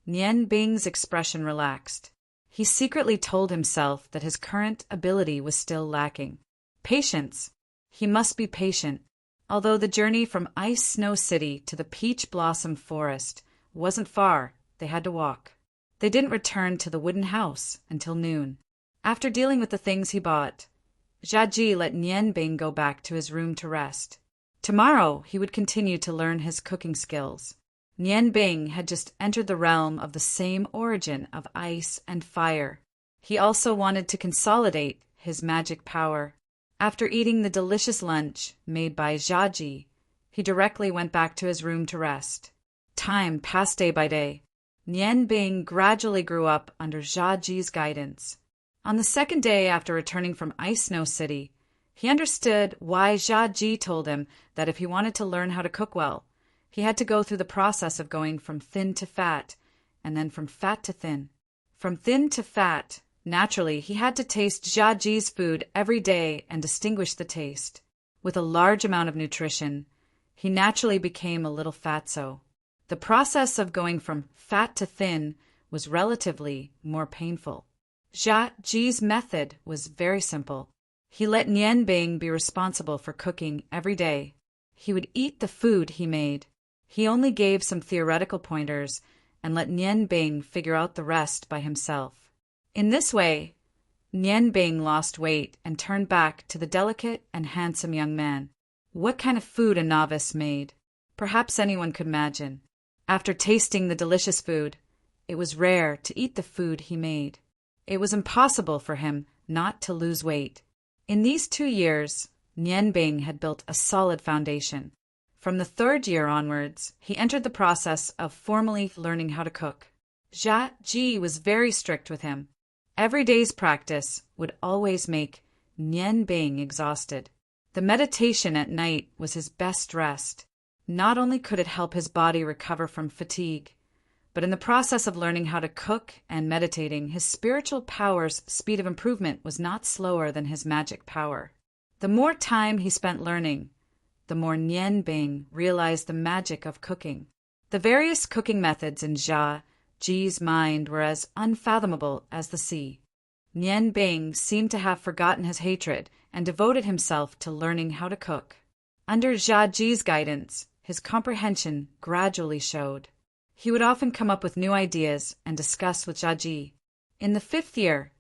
S1: Nian Bing's expression relaxed. He secretly told himself that his current ability was still lacking. Patience. He must be patient, although the journey from Ice Snow City to the Peach Blossom Forest wasn't far. They had to walk. They didn't return to the wooden house until noon. After dealing with the things he bought, Jiaji let Nian Bing go back to his room to rest. Tomorrow he would continue to learn his cooking skills. Nian Bing had just entered the realm of the same origin of ice and fire. He also wanted to consolidate his magic power. After eating the delicious lunch made by Jiaji, he directly went back to his room to rest. Time passed day by day. Nian Bing gradually grew up under Jiaji's guidance. On the second day after returning from Ice Snow City, he understood why Jiaji told him that if he wanted to learn how to cook well, he had to go through the process of going from thin to fat, and then from fat to thin. From thin to fat, naturally, he had to taste Jiaji's food every day and distinguish the taste. With a large amount of nutrition, he naturally became a little fatso. The process of going from fat to thin was relatively more painful. Jiaji's method was very simple. He let Nian Bing be responsible for cooking every day. He would eat the food he made. He only gave some theoretical pointers and let Nian Bing figure out the rest by himself. In this way, Nian Bing lost weight and turned back to the delicate and handsome young man. What kind of food a novice made? Perhaps anyone could imagine. After tasting the delicious food, it was rare to eat the food he made. It was impossible for him not to lose weight. In these 2 years, Nian Bing had built a solid foundation. From the 3rd year onwards, he entered the process of formally learning how to cook. Jiaji was very strict with him. Every day's practice would always make Nian Bing exhausted. The meditation at night was his best rest. Not only could it help his body recover from fatigue, but in the process of learning how to cook and meditating, his spiritual power's speed of improvement was not slower than his magic power. The more time he spent learning, the more Nian Bing realized the magic of cooking. The various cooking methods in Jiaji's mind were as unfathomable as the sea. Nian Bing seemed to have forgotten his hatred and devoted himself to learning how to cook. Under Jiaji's guidance, his comprehension gradually showed. He would often come up with new ideas and discuss with Jiaji. In the 5th year,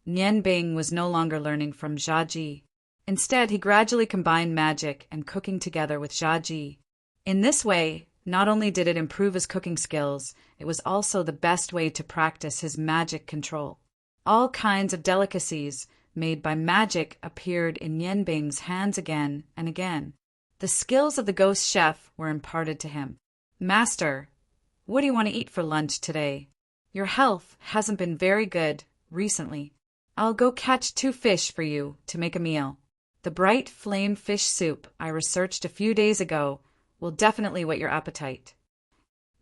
S1: Nian Bing was no longer learning from Jiaji. Instead, he gradually combined magic and cooking together with Jiaji. In this way, not only did it improve his cooking skills, it was also the best way to practice his magic control. All kinds of delicacies made by magic appeared in Nian Bing's hands again and again. The skills of the ghost chef were imparted to him. Master, what do you want to eat for lunch today? Your health hasn't been very good recently. I'll go catch 2 fish for you to make a meal. The bright flame fish soup I researched a few days ago will definitely whet your appetite.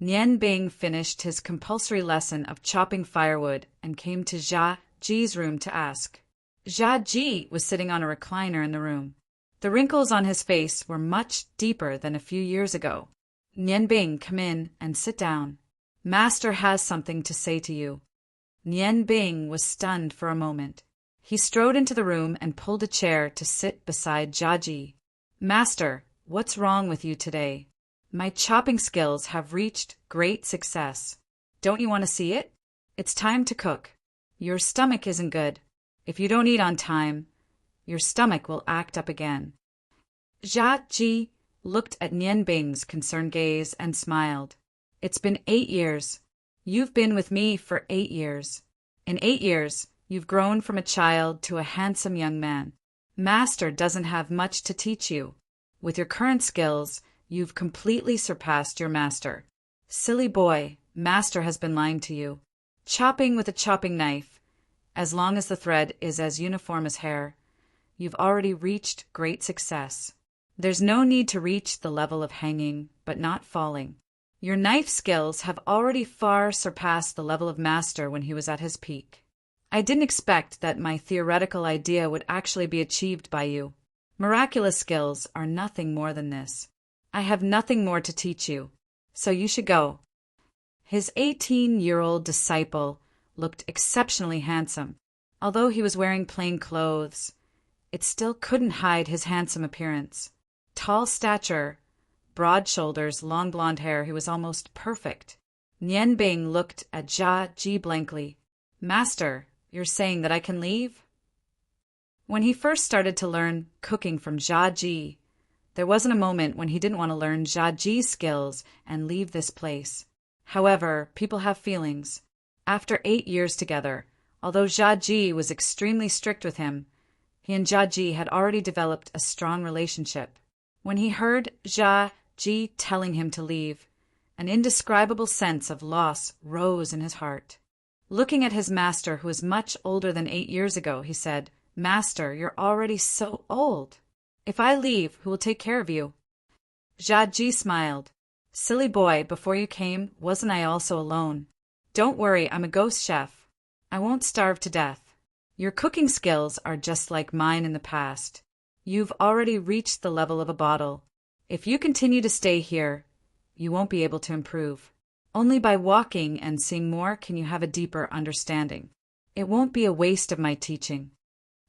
S1: Nian Bing finished his compulsory lesson of chopping firewood and came to Jiaji's room to ask. Jiaji was sitting on a recliner in the room. The wrinkles on his face were much deeper than a few years ago. Nian Bing, come in and sit down. Master has something to say to you. Nian Bing was stunned for a moment. He strode into the room and pulled a chair to sit beside Jiaji. Master, what's wrong with you today? My chopping skills have reached great success. Don't you want to see it? It's time to cook. Your stomach isn't good. If you don't eat on time, your stomach will act up again. Jiaji looked at Nian Bing's concerned gaze and smiled. It's been 8 years. You've been with me for 8 years. In 8 years, you've grown from a child to a handsome young man. Master doesn't have much to teach you. With your current skills, you've completely surpassed your master. Silly boy, master has been lying to you. Chopping with a chopping knife, as long as the thread is as uniform as hair, you've already reached great success. There's no need to reach the level of hanging, but not falling. Your knife skills have already far surpassed the level of master when he was at his peak. I didn't expect that my theoretical idea would actually be achieved by you. Miraculous skills are nothing more than this. I have nothing more to teach you, so you should go. His 18-year-old disciple looked exceptionally handsome. Although he was wearing plain clothes, it still couldn't hide his handsome appearance. Tall stature, broad shoulders, long blonde hair, he was almost perfect. Nian Bing looked at Jia Ji blankly. "Master, you're saying that I can leave?" When he first started to learn cooking from Jia Ji, there wasn't a moment when he didn't want to learn Jia Ji's skills and leave this place. However, people have feelings. After 8 years together, although Jia Ji was extremely strict with him, he and Jia Ji had already developed a strong relationship. When he heard Jia Ji telling him to leave, an indescribable sense of loss rose in his heart. Looking at his master, who was much older than 8 years ago, he said, "Master, you're already so old. If I leave, who will take care of you?" Jia Ji smiled. "Silly boy, before you came, wasn't I also alone? Don't worry, I'm a ghost chef. I won't starve to death. Your cooking skills are just like mine in the past. You've already reached the level of a bottle. If you continue to stay here, you won't be able to improve. Only by walking and seeing more can you have a deeper understanding. It won't be a waste of my teaching."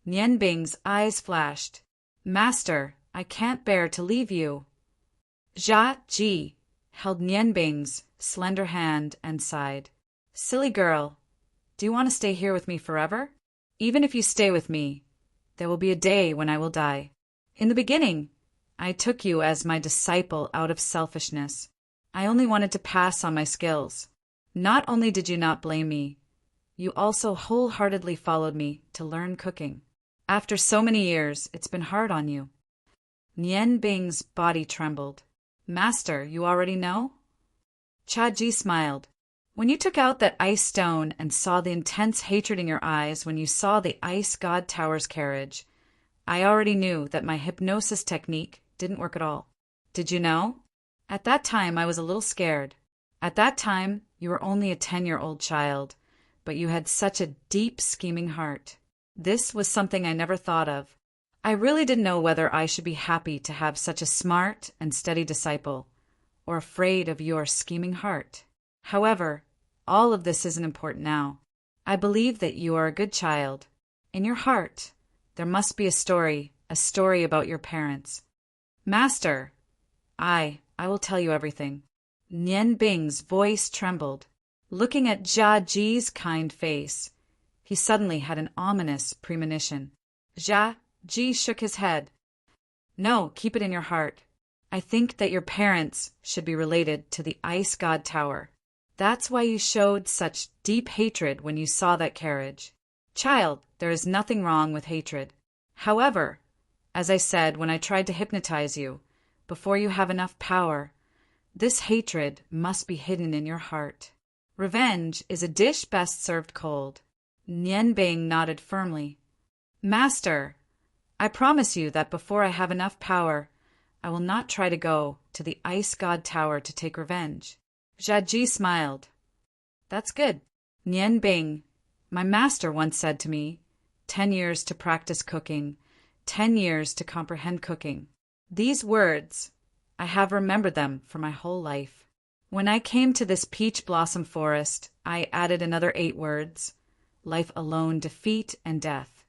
S1: Nian Bing's eyes flashed. "Master, I can't bear to leave you." Jia Ji held Nian Bing's slender hand and sighed. "Silly girl, do you want to stay here with me forever? Even if you stay with me, there will be a day when I will die. In the beginning, I took you as my disciple out of selfishness. I only wanted to pass on my skills. Not only did you not blame me, you also wholeheartedly followed me to learn cooking. After so many years, it's been hard on you." Nian Bing's body trembled. "Master, you already know?" Jia Ji smiled. "When you took out that ice stone and saw the intense hatred in your eyes when you saw the Ice God Tower's carriage, I already knew that my hypnosis technique didn't work at all. Did you know? At that time, I was a little scared. At that time, you were only a 10-year-old child, but you had such a deep, scheming heart. This was something I never thought of. I really didn't know whether I should be happy to have such a smart and steady disciple, or afraid of your scheming heart. However, all of this isn't important now. I believe that you are a good child. In your heart, there must be a story about your parents. Master, I will tell you everything." Nian Bing's voice trembled. Looking at Jia Ji's kind face, he suddenly had an ominous premonition. Jia Ji shook his head. "No, keep it in your heart. I think that your parents should be related to the Ice God Tower. That's why you showed such deep hatred when you saw that carriage. Child, there is nothing wrong with hatred. However, as I said when I tried to hypnotize you, before you have enough power, this hatred must be hidden in your heart. Revenge is a dish best served cold." Nian Bing nodded firmly. "Master, I promise you that before I have enough power, I will not try to go to the Ice God Tower to take revenge." Jia Ji smiled. "That's good. Nian Bing, my master once said to me, 10 years to practice cooking, 10 years to comprehend cooking. These words, I have remembered them for my whole life. When I came to this peach blossom forest, I added another 8 words, life alone, defeat, and death."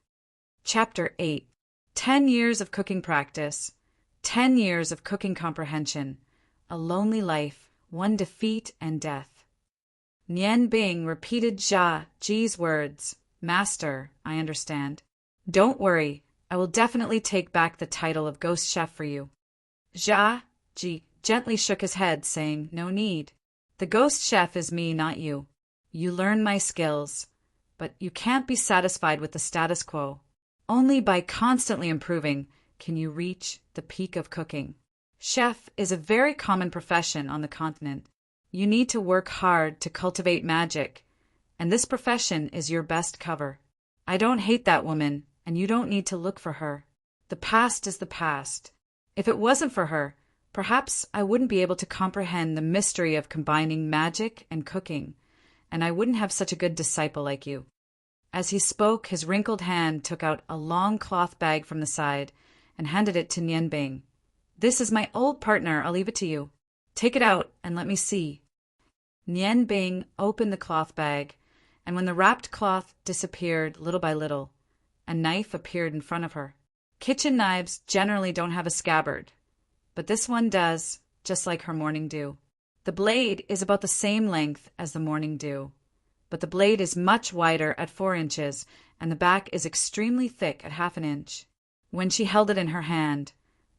S1: Chapter 8. 10 years of cooking practice, 10 years of cooking comprehension, a lonely life, 1 defeat and death. Nian Bing repeated Jia Ji's words. "Master, I understand. Don't worry, I will definitely take back the title of Ghost Chef for you." Jia Ji gently shook his head, saying, "No need. The Ghost Chef is me, not you. You learn my skills, but you can't be satisfied with the status quo. Only by constantly improving can you reach the peak of cooking. Chef is a very common profession on the continent. You need to work hard to cultivate magic, and this profession is your best cover. I don't hate that woman, and you don't need to look for her. The past is the past. If it wasn't for her, perhaps I wouldn't be able to comprehend the mystery of combining magic and cooking, and I wouldn't have such a good disciple like you." As he spoke, his wrinkled hand took out a long cloth bag from the side and handed it to Nian Bing. "This is my old partner. I'll leave it to you. Take it out and let me see." Nian Bing opened the cloth bag, and when the wrapped cloth disappeared little by little, a knife appeared in front of her. Kitchen knives generally don't have a scabbard, but this one does, just like her morning dew. The blade is about the same length as the morning dew, but the blade is much wider at 4 inches, and the back is extremely thick at half an inch. When she held it in her hand,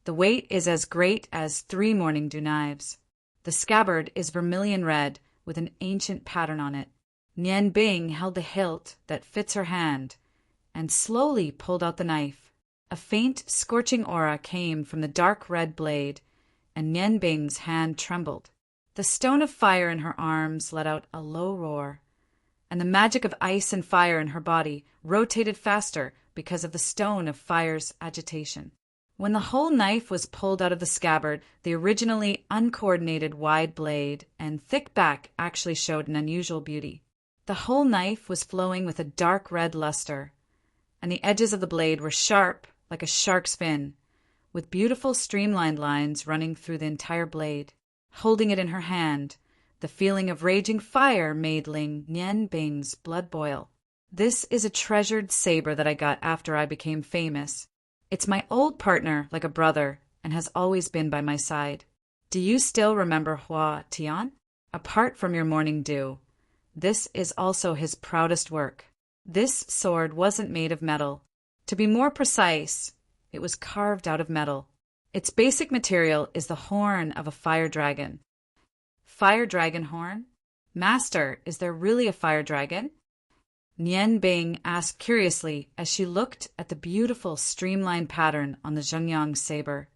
S1: the weight is as great as 3 morning dew knives. The scabbard is vermilion red with an ancient pattern on it. Nian Bing held the hilt that fits her hand and slowly pulled out the knife. A faint, scorching aura came from the dark red blade, and Nian Bing's hand trembled. The stone of fire in her arms let out a low roar, and the magic of ice and fire in her body rotated faster because of the stone of fire's agitation. When the whole knife was pulled out of the scabbard, the originally uncoordinated wide blade and thick back actually showed an unusual beauty. The whole knife was flowing with a dark red luster, and the edges of the blade were sharp like a shark's fin, with beautiful streamlined lines running through the entire blade. Holding it in her hand, the feeling of raging fire made Ling Nian Bing's blood boil. This is a treasured saber that I got after I became famous. It's my old partner like a brother and has always been by my side. Do you still remember Hua Tian? Apart from your morning dew, this is also his proudest work. This sword wasn't made of metal. To be more precise, it was carved out of metal. Its basic material is the horn of a fire dragon. Fire dragon horn? Master, is there really a fire dragon? Nian Bing asked curiously as she looked at the beautiful streamlined pattern on the Zhengyang saber.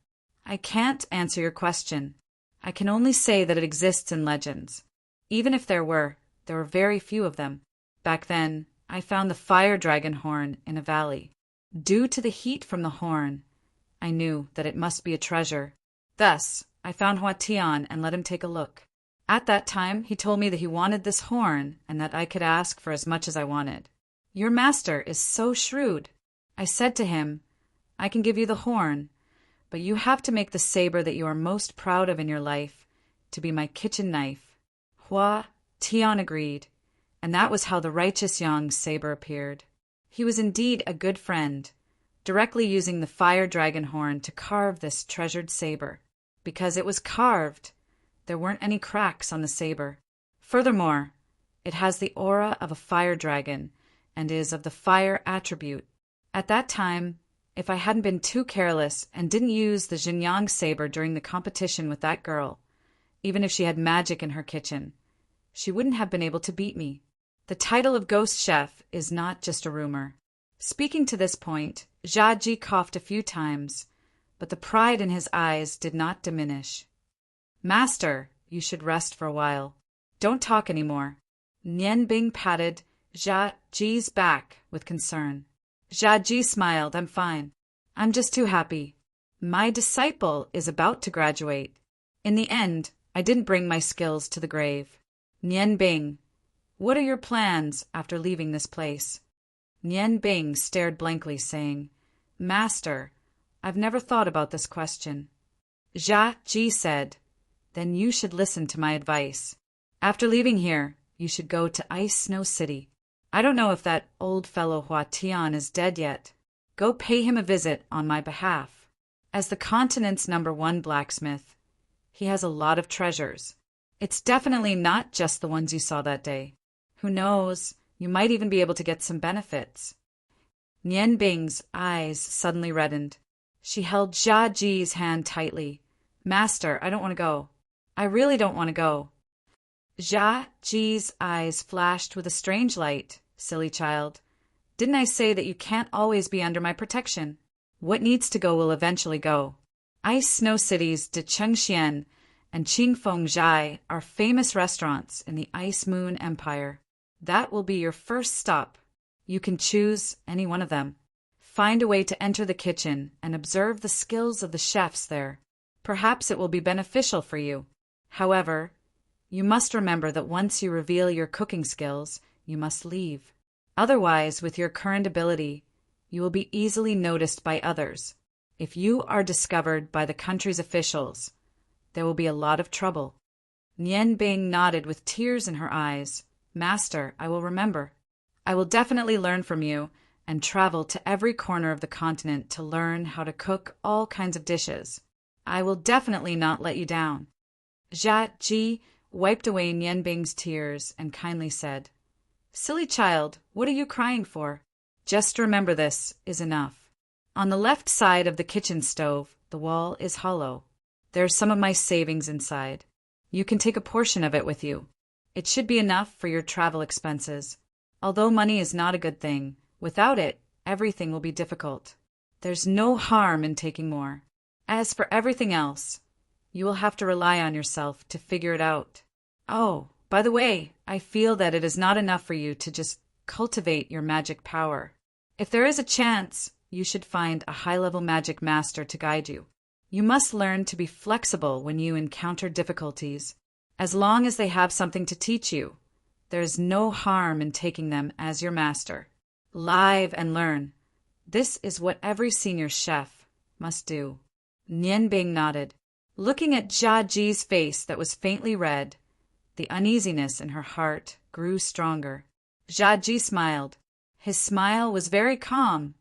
S1: I can't answer your question. I can only say that it exists in legends. Even if there were very few of them. Back then, I found the fire dragon horn in a valley. Due to the heat from the horn, I knew that it must be a treasure. Thus, I found Hua Tian and let him take a look. At that time, he told me that he wanted this horn and that I could ask for as much as I wanted. Your master is so shrewd. I said to him, I can give you the horn, but you have to make the saber that you are most proud of in your life to be my kitchen knife. Hua Tian agreed, and that was how the righteous Yang saber appeared. He was indeed a good friend, directly using the fire dragon horn to carve this treasured saber. Because it was carved, there weren't any cracks on the saber. Furthermore, it has the aura of a fire dragon and is of the fire attribute. At that time, if I hadn't been too careless and didn't use the Xinjiang saber during the competition with that girl, even if she had magic in her kitchen, she wouldn't have been able to beat me. The title of ghost chef is not just a rumor. Speaking to this point, Jia Ji coughed a few times, but the pride in his eyes did not diminish. Master, you should rest for a while. Don't talk anymore. Nian Bing patted Jia Ji's back with concern. Jia Ji smiled. I'm fine. I'm just too happy. My disciple is about to graduate. In the end, I didn't bring my skills to the grave. Nian Bing, what are your plans after leaving this place? Nian Bing stared blankly, saying, Master, I've never thought about this question. Jia Ji said, Then you should listen to my advice. After leaving here, you should go to Ice Snow City. I don't know if that old fellow Hua Tian is dead yet. Go pay him a visit on my behalf. As the continent's #1 blacksmith, he has a lot of treasures. It's definitely not just the ones you saw that day. Who knows, you might even be able to get some benefits. Nian Bing's eyes suddenly reddened. She held Jia Ji's hand tightly. Master, I don't want to go. I really don't want to go. Jia Ji's eyes flashed with a strange light. Silly child. Didn't I say that you can't always be under my protection? What needs to go will eventually go. Ice Snow City's De Chengxian and Qingfeng Zhai are famous restaurants in the Ice Moon Empire. That will be your first stop. You can choose any one of them. Find a way to enter the kitchen and observe the skills of the chefs there. Perhaps it will be beneficial for you. However, you must remember that once you reveal your cooking skills, you must leave. Otherwise, with your current ability, you will be easily noticed by others. If you are discovered by the country's officials, there will be a lot of trouble. Nian Bing nodded with tears in her eyes. Master, I will remember. I will definitely learn from you, and travel to every corner of the continent to learn how to cook all kinds of dishes. I will definitely not let you down." Jia Ji wiped away Nian Bing's tears and kindly said, "Silly child, what are you crying for? Just remember this is enough. On the left side of the kitchen stove, the wall is hollow. There's some of my savings inside. You can take a portion of it with you. It should be enough for your travel expenses. Although money is not a good thing, without it, everything will be difficult. There's no harm in taking more. As for everything else, you will have to rely on yourself to figure it out. Oh, by the way, I feel that it is not enough for you to just cultivate your magic power. If there is a chance, you should find a high-level magic master to guide you. You must learn to be flexible when you encounter difficulties. As long as they have something to teach you, there is no harm in taking them as your master. Live and learn. This is what every senior chef must do." Nian Bing nodded. Looking at Jia Ji's face that was faintly red, the uneasiness in her heart grew stronger. Jia Ji smiled. His smile was very calm.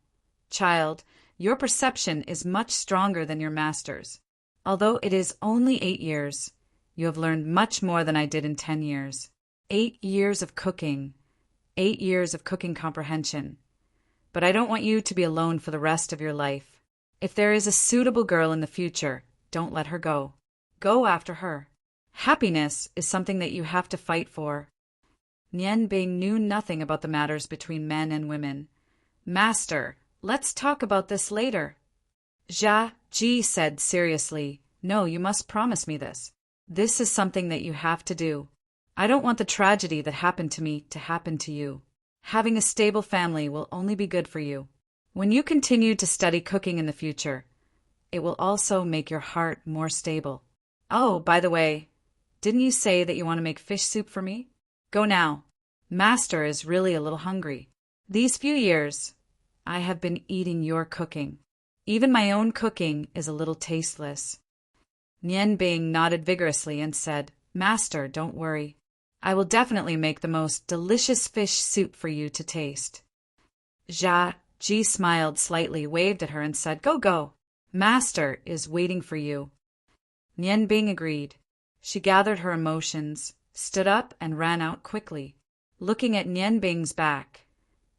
S1: "Child, your perception is much stronger than your master's. Although it is only 8 years, you have learned much more than I did in 10 years. 8 years of cooking. 8 years of cooking comprehension. But I don't want you to be alone for the rest of your life. If there is a suitable girl in the future, don't let her go. Go after her. Happiness is something that you have to fight for." Nian Bing knew nothing about the matters between men and women. "Master, let's talk about this later." Jia Ji said seriously, "No, you must promise me this. This is something that you have to do. I don't want the tragedy that happened to me to happen to you. Having a stable family will only be good for you. When you continue to study cooking in the future, it will also make your heart more stable. Oh, by the way, didn't you say that you want to make fish soup for me? Go now. Master is really a little hungry. These few years, I have been eating your cooking. Even my own cooking is a little tasteless." Nian Bing nodded vigorously and said, "Master, don't worry. I will definitely make the most delicious fish soup for you to taste." Jia Ji smiled slightly, waved at her, and said, "Go, go. Master is waiting for you." Nian Bing agreed. She gathered her emotions, stood up, and ran out quickly. Looking at Nian Bing's back,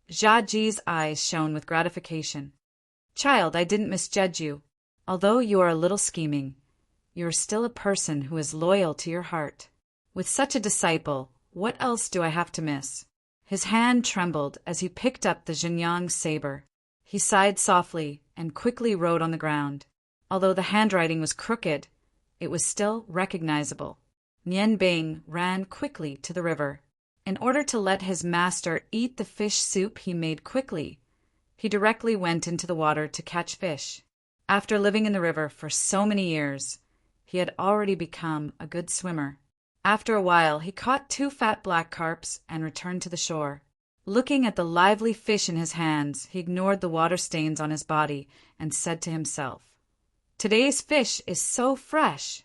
S1: Jia Ji's eyes shone with gratification. "Child, I didn't misjudge you. Although you are a little scheming, you are still a person who is loyal to your heart. With such a disciple, what else do I have to miss?" His hand trembled as he picked up the Jinyang saber. He sighed softly and quickly wrote on the ground. Although the handwriting was crooked, it was still recognizable. Nian Bing ran quickly to the river. In order to let his master eat the fish soup he made quickly, he directly went into the water to catch fish. After living in the river for so many years, he had already become a good swimmer. After a while, he caught 2 fat black carps and returned to the shore. Looking at the lively fish in his hands, he ignored the water stains on his body and said to himself, "Today's fish is so fresh.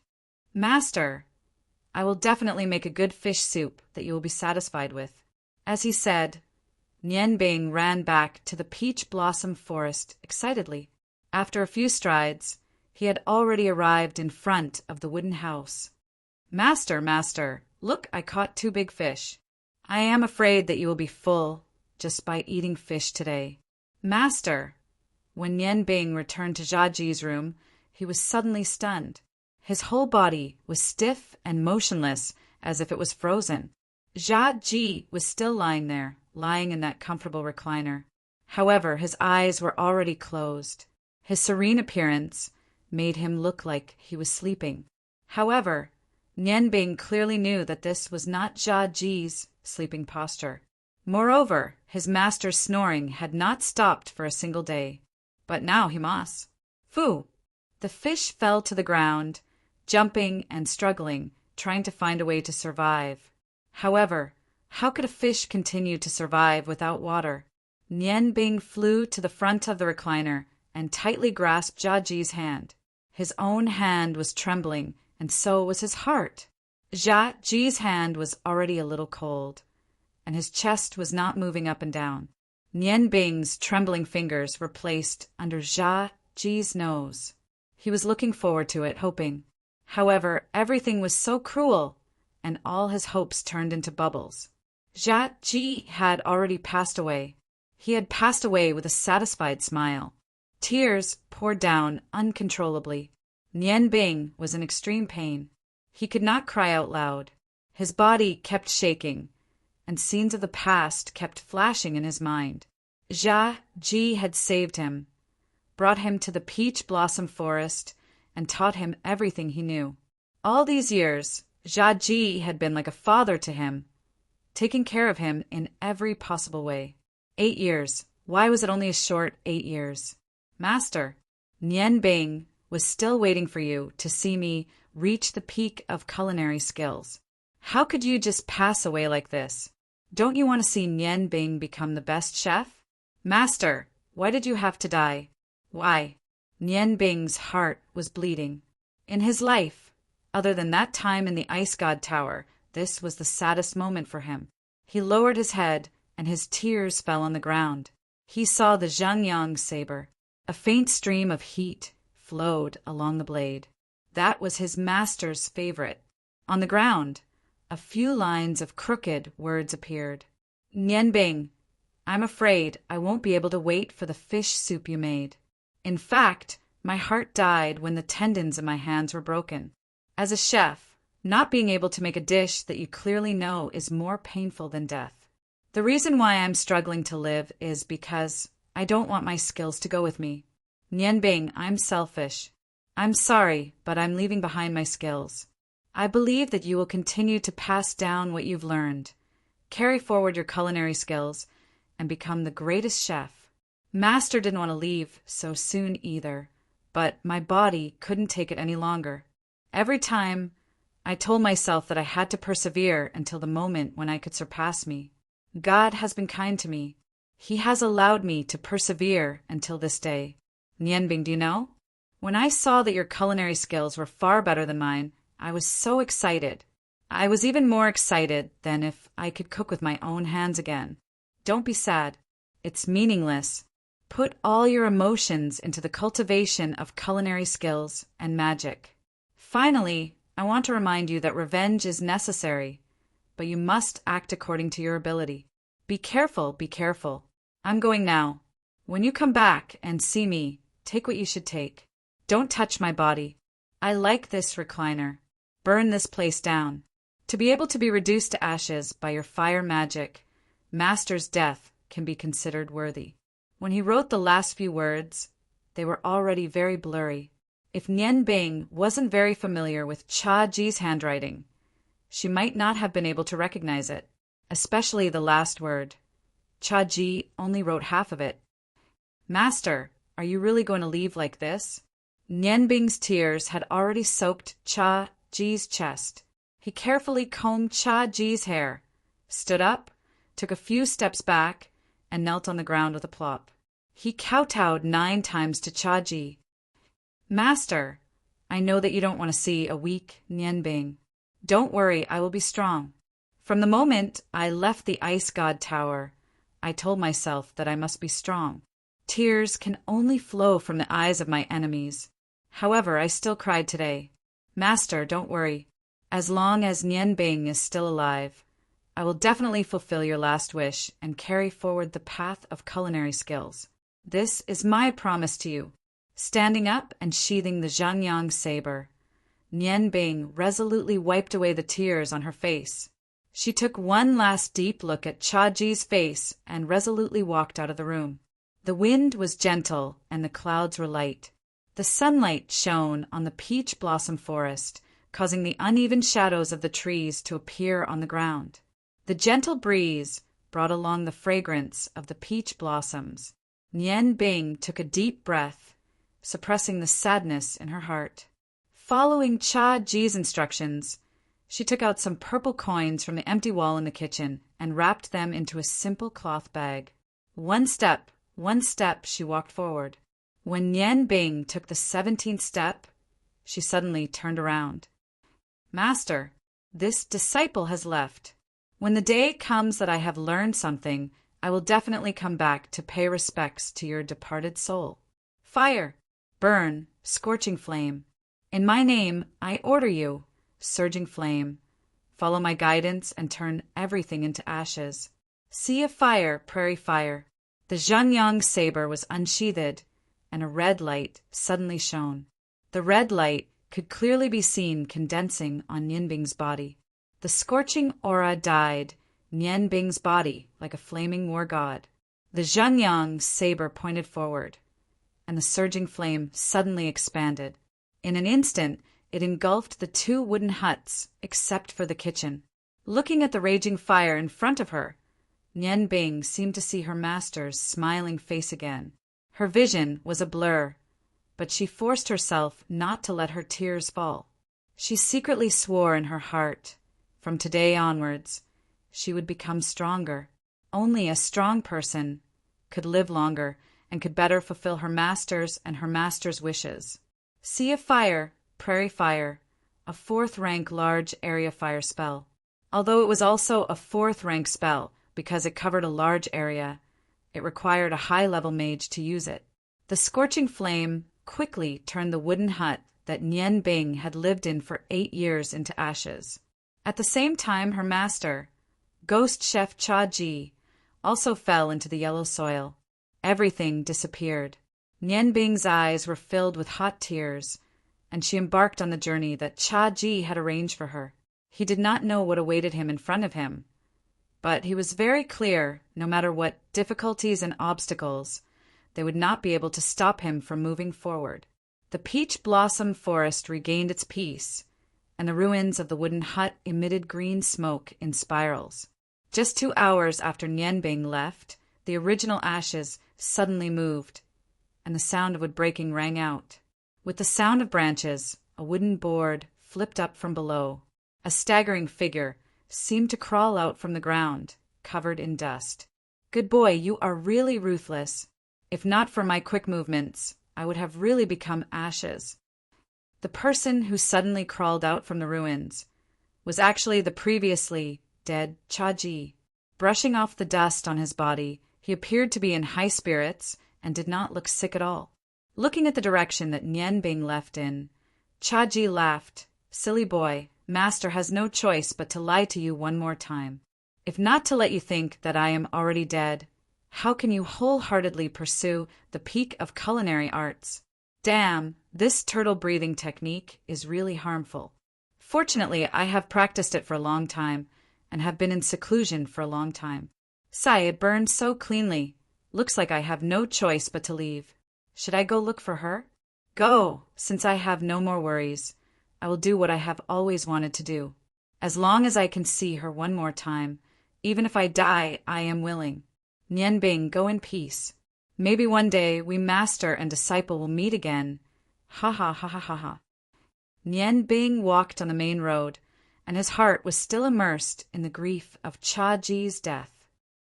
S1: Master, I will definitely make a good fish soup that you will be satisfied with." As he said, Nian Bing ran back to the peach blossom forest excitedly. After a few strides, he had already arrived in front of the wooden house. "Master, master, look, I caught 2 big fish. I am afraid that you will be full just by eating fish today." "Master!" When Nian Bing returned to Jia Ji's room, he was suddenly stunned. His whole body was stiff and motionless as if it was frozen. Jia Ji was still lying there, lying in that comfortable recliner. However, his eyes were already closed. His serene appearance made him look like he was sleeping. However, Nian Bing clearly knew that this was not Jia Ji's sleeping posture. Moreover, his master's snoring had not stopped for a single day. But now he must. Phew! The fish fell to the ground, jumping and struggling, trying to find a way to survive. However, how could a fish continue to survive without water? Nian Bing flew to the front of the recliner and tightly grasped Jia Ji's hand. His own hand was trembling, and so was his heart. Jia Ji's hand was already a little cold, and his chest was not moving up and down. Nian Bing's trembling fingers were placed under Jia Ji's nose. He was looking forward to it, hoping. However, everything was so cruel, and all his hopes turned into bubbles. Jia Ji had already passed away. He had passed away with a satisfied smile. Tears poured down uncontrollably. Nian Bing was in extreme pain. He could not cry out loud. His body kept shaking, and scenes of the past kept flashing in his mind. Jia Ji had saved him, brought him to the peach blossom forest, and taught him everything he knew. All these years, Jia Ji had been like a father to him, taking care of him in every possible way. 8 years. Why was it only a short 8 years? Master, Nian Bing was still waiting for you to see me reach the peak of culinary skills. How could you just pass away like this? Don't you want to see Nian Bing become the best chef? Master, why did you have to die? Why? Nian Bing's heart was bleeding. In his life, other than that time in the Ice God Tower, this was the saddest moment for him. He lowered his head, and his tears fell on the ground. He saw the Zhangyang saber. A faint stream of heat flowed along the blade. That was his master's favorite. On the ground, a few lines of crooked words appeared. Nian Bing, I'm afraid I won't be able to wait for the fish soup you made. In fact, my heart died when the tendons in my hands were broken. As a chef, not being able to make a dish that you clearly know is more painful than death. The reason why I'm struggling to live is because I don't want my skills to go with me. Nian Bing, I'm selfish. I'm sorry, but I'm leaving behind my skills. I believe that you will continue to pass down what you've learned, carry forward your culinary skills, and become the greatest chef. Master didn't want to leave so soon either, but my body couldn't take it any longer. Every time, I told myself that I had to persevere until the moment when I could surpass me. God has been kind to me. He has allowed me to persevere until this day. Nian Bing, do you know? When I saw that your culinary skills were far better than mine, I was so excited. I was even more excited than if I could cook with my own hands again. Don't be sad. It's meaningless. Put all your emotions into the cultivation of culinary skills and magic. Finally, I want to remind you that revenge is necessary, but you must act according to your ability. Be careful, be careful. I'm going now. When you come back and see me, take what you should take. Don't touch my body. I like this recliner. Burn this place down. To be able to be reduced to ashes by your fire magic, Master's death can be considered worthy. When he wrote the last few words, they were already very blurry. If Nian Bing wasn't very familiar with Jia Ji's handwriting, she might not have been able to recognize it, especially the last word. Jia Ji only wrote half of it. Master, are you really going to leave like this? Nian Bing's tears had already soaked Jia Ji's chest. He carefully combed Jia Ji's hair, stood up, took a few steps back, and knelt on the ground with a plop. He kowtowed 9 times to Jia Ji. Master, I know that you don't want to see a weak Nian Bing. Don't worry, I will be strong. From the moment I left the Ice God Tower, I told myself that I must be strong. Tears can only flow from the eyes of my enemies. However, I still cried today. Master, don't worry. As long as Nian Bing is still alive, I will definitely fulfill your last wish and carry forward the path of culinary skills. This is my promise to you. Standing up and sheathing the Zhangyang saber, Nian Bing resolutely wiped away the tears on her face. She took one last deep look at Jia Ji's face and resolutely walked out of the room. The wind was gentle and the clouds were light. The sunlight shone on the peach blossom forest, causing the uneven shadows of the trees to appear on the ground. The gentle breeze brought along the fragrance of the peach blossoms. Nian Bing took a deep breath, suppressing the sadness in her heart. Following Jia Ji's instructions, she took out some purple coins from the empty wall in the kitchen and wrapped them into a simple cloth bag. One step, she walked forward. When Nian Bing took the 17th step, she suddenly turned around. Master, this disciple has left. When the day comes that I have learned something, I will definitely come back to pay respects to your departed soul. Fire! Burn, scorching flame. In my name, I order you, surging flame. Follow my guidance and turn everything into ashes. Sea of fire, prairie fire. The Zhenyang saber was unsheathed, and a red light suddenly shone. The red light could clearly be seen condensing on Nianbing's body. The scorching aura dyed Nianbing's body like a flaming war god. The Zhenyang saber pointed forward, and the surging flame suddenly expanded. In an instant, it engulfed the 2 wooden huts, except for the kitchen. Looking at the raging fire in front of her, Nianbing seemed to see her master's smiling face again. Her vision was a blur, but she forced herself not to let her tears fall. She secretly swore in her heart, from today onwards, she would become stronger. Only a strong person could live longer and could better fulfill her master's and her master's wishes. Sea of fire, prairie fire, a 4th rank large area fire spell. Although it was also a 4th rank spell because it covered a large area, it required a high-level mage to use it. The scorching flame quickly turned the wooden hut that Nianbing had lived in for 8 years into ashes. At the same time, her master, Ghost Chef Cha Ji, also fell into the yellow soil. Everything disappeared. Nianbing's eyes were filled with hot tears, and she embarked on the journey that Cha Ji had arranged for her. He did not know what awaited him in front of him, but he was very clear, no matter what difficulties and obstacles, they would not be able to stop him from moving forward. The peach blossom forest regained its peace, and the ruins of the wooden hut emitted green smoke in spirals. Just 2 hours after Nianbing left, the original ashes suddenly moved, and the sound of wood breaking rang out. With the sound of branches, a wooden board flipped up from below. A staggering figure seemed to crawl out from the ground, covered in dust. Good boy, you are really ruthless. If not for my quick movements, I would have really become ashes. The person who suddenly crawled out from the ruins was actually the previously dead Cha Ji. Brushing off the dust on his body, he appeared to be in high spirits and did not look sick at all. Looking at the direction that Nianbing left in, Cha Ji laughed. Silly boy, master has no choice but to lie to you one more time. If not to let you think that I am already dead, how can you wholeheartedly pursue the peak of culinary arts? Damn, this turtle breathing technique is really harmful. Fortunately, I have practiced it for a long time and have been in seclusion for a long time. Sigh, it burns so cleanly. Looks like I have no choice but to leave. Should I go look for her? Go, since I have no more worries. I will do what I have always wanted to do. As long as I can see her one more time, even if I die, I am willing. Nianbing, go in peace. Maybe one day we master and disciple will meet again. Ha ha ha ha ha ha. Nianbing walked on the main road, and his heart was still immersed in the grief of Cha Ji's death.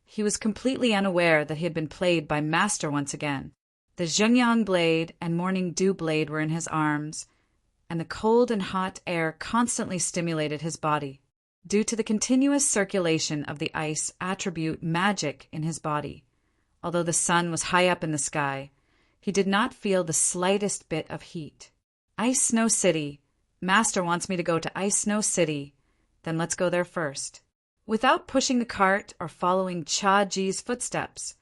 S1: He was completely unaware that he had been played by master once again. The Zhenyang blade and morning dew blade were in his arms, and the cold and hot air constantly stimulated his body. Due to the continuous circulation of the ice attribute magic in his body, although the sun was high up in the sky, he did not feel the slightest bit of heat. Ice Snow City. Master wants me to go to Ice Snow City. Then let's go there first. Without pushing the cart or following Cha Ji's footsteps,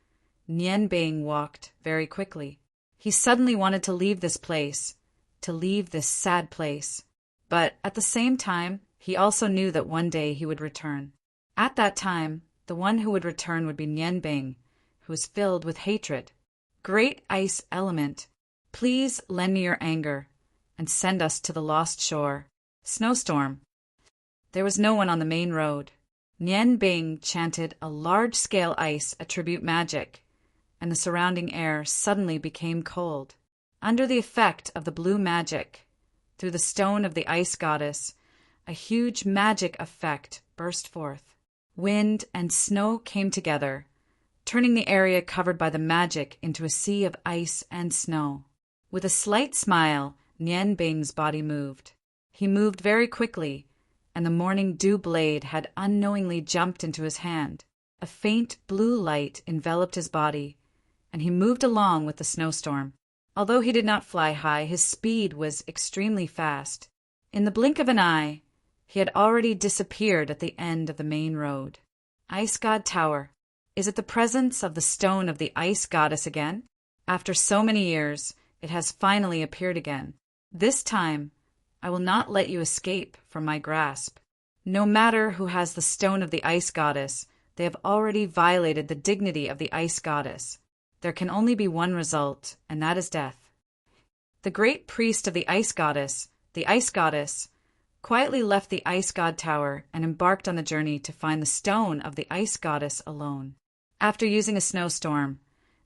S1: Nianbing walked very quickly. He suddenly wanted to leave this place, to leave this sad place. But at the same time, he also knew that one day he would return. At that time, the one who would return would be Nianbing, who was filled with hatred. Great ice element, please lend me your anger and send us to the lost shore. Snowstorm. There was no one on the main road. Nianbing chanted a large-scale ice attribute magic, and the surrounding air suddenly became cold. Under the effect of the blue magic, through the stone of the ice goddess, a huge magic effect burst forth. Wind and snow came together, turning the area covered by the magic into a sea of ice and snow. With a slight smile, Nianbing's body moved. He moved very quickly, and the morning dew blade had unknowingly jumped into his hand. A faint blue light enveloped his body, and he moved along with the snowstorm. Although he did not fly high, his speed was extremely fast. In the blink of an eye, he had already disappeared at the end of the main road. Ice God Tower. Is it the presence of the stone of the ice goddess again? After so many years, it has finally appeared again. This time, I will not let you escape from my grasp. No matter who has the stone of the ice goddess, they have already violated the dignity of the ice goddess. There can only be one result, and that is death. The great priest of the ice goddess, quietly left the ice god tower and embarked on the journey to find the stone of the ice goddess alone. After using a snowstorm,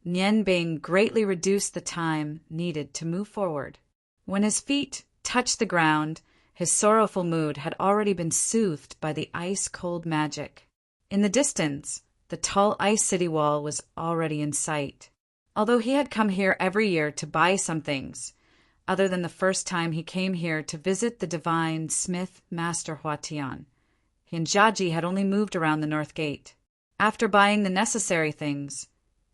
S1: Nian Bing greatly reduced the time needed to move forward. When his feet touched the ground, his sorrowful mood had already been soothed by the ice-cold magic. In the distance, the tall ice city wall was already in sight. Although he had come here every year to buy some things, other than the first time he came here to visit the divine smith master Hua Tian, he and Jiaji had only moved around the north gate. After buying the necessary things,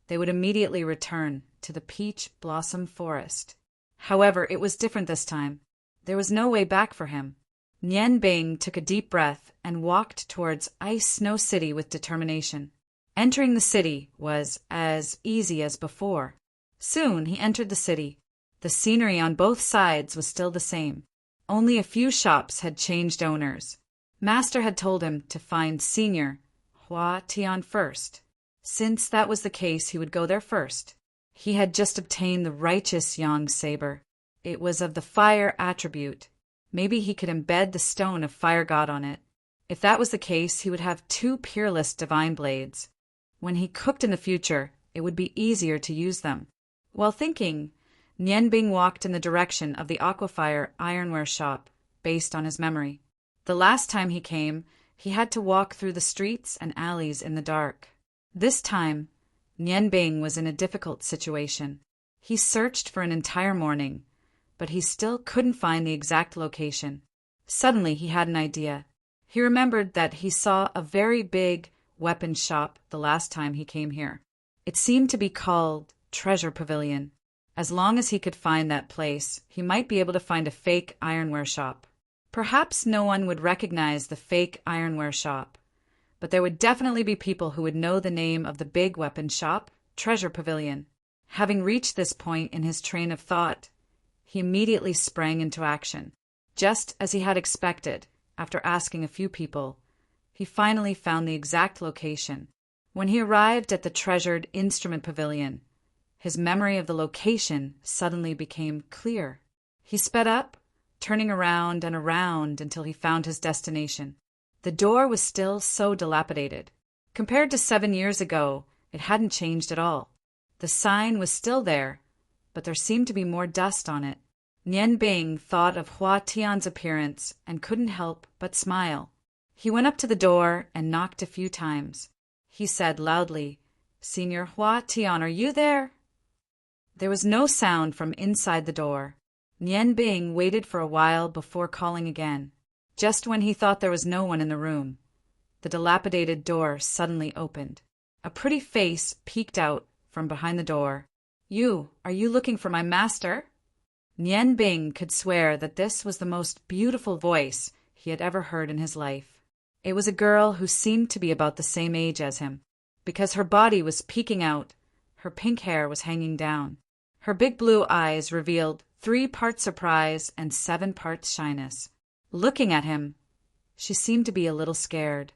S1: they would immediately return to the peach blossom forest. However, it was different this time. There was no way back for him. Nian Bing took a deep breath and walked towards Ice Snow City with determination. Entering the city was as easy as before. Soon he entered the city. The scenery on both sides was still the same. Only a few shops had changed owners. Master had told him to find Senior Hua Tian first. Since that was the case, he would go there first. He had just obtained the righteous Yang saber. It was of the fire attribute. Maybe he could embed the stone of Fire God on it. If that was the case, he would have 2 peerless divine blades. When he cooked in the future, it would be easier to use them. While thinking, Nian Bing walked in the direction of the Aquafire ironware shop, based on his memory. The last time he came, he had to walk through the streets and alleys in the dark. This time, Nian Bing was in a difficult situation. He searched for an entire morning, but he still couldn't find the exact location. Suddenly, he had an idea. He remembered that he saw a very big weapon shop the last time he came here. It seemed to be called Treasure Pavilion. As long as he could find that place, he might be able to find a fake ironware shop. Perhaps no one would recognize the fake ironware shop, but there would definitely be people who would know the name of the big weapon shop, Treasure Pavilion. Having reached this point in his train of thought, he immediately sprang into action. Just as he had expected, after asking a few people, he finally found the exact location. When he arrived at the treasured instrument pavilion, his memory of the location suddenly became clear. He sped up, turning around and around until he found his destination. The door was still so dilapidated. Compared to 7 years ago, it hadn't changed at all. The sign was still there, but there seemed to be more dust on it. Nian Bing thought of Hua Tian's appearance and couldn't help but smile. He went up to the door and knocked a few times. He said loudly, "Senior Hua Tian, are you there?" There was no sound from inside the door. Nian Bing waited for a while before calling again. Just when he thought there was no one in the room, the dilapidated door suddenly opened. A pretty face peeked out from behind the door. Are you looking for my master?" Nian Bing could swear that this was the most beautiful voice he had ever heard in his life. It was a girl who seemed to be about the same age as him. Because her body was peeking out, her pink hair was hanging down. Her big blue eyes revealed 3 parts surprise and 7 parts shyness. Looking at him, she seemed to be a little scared.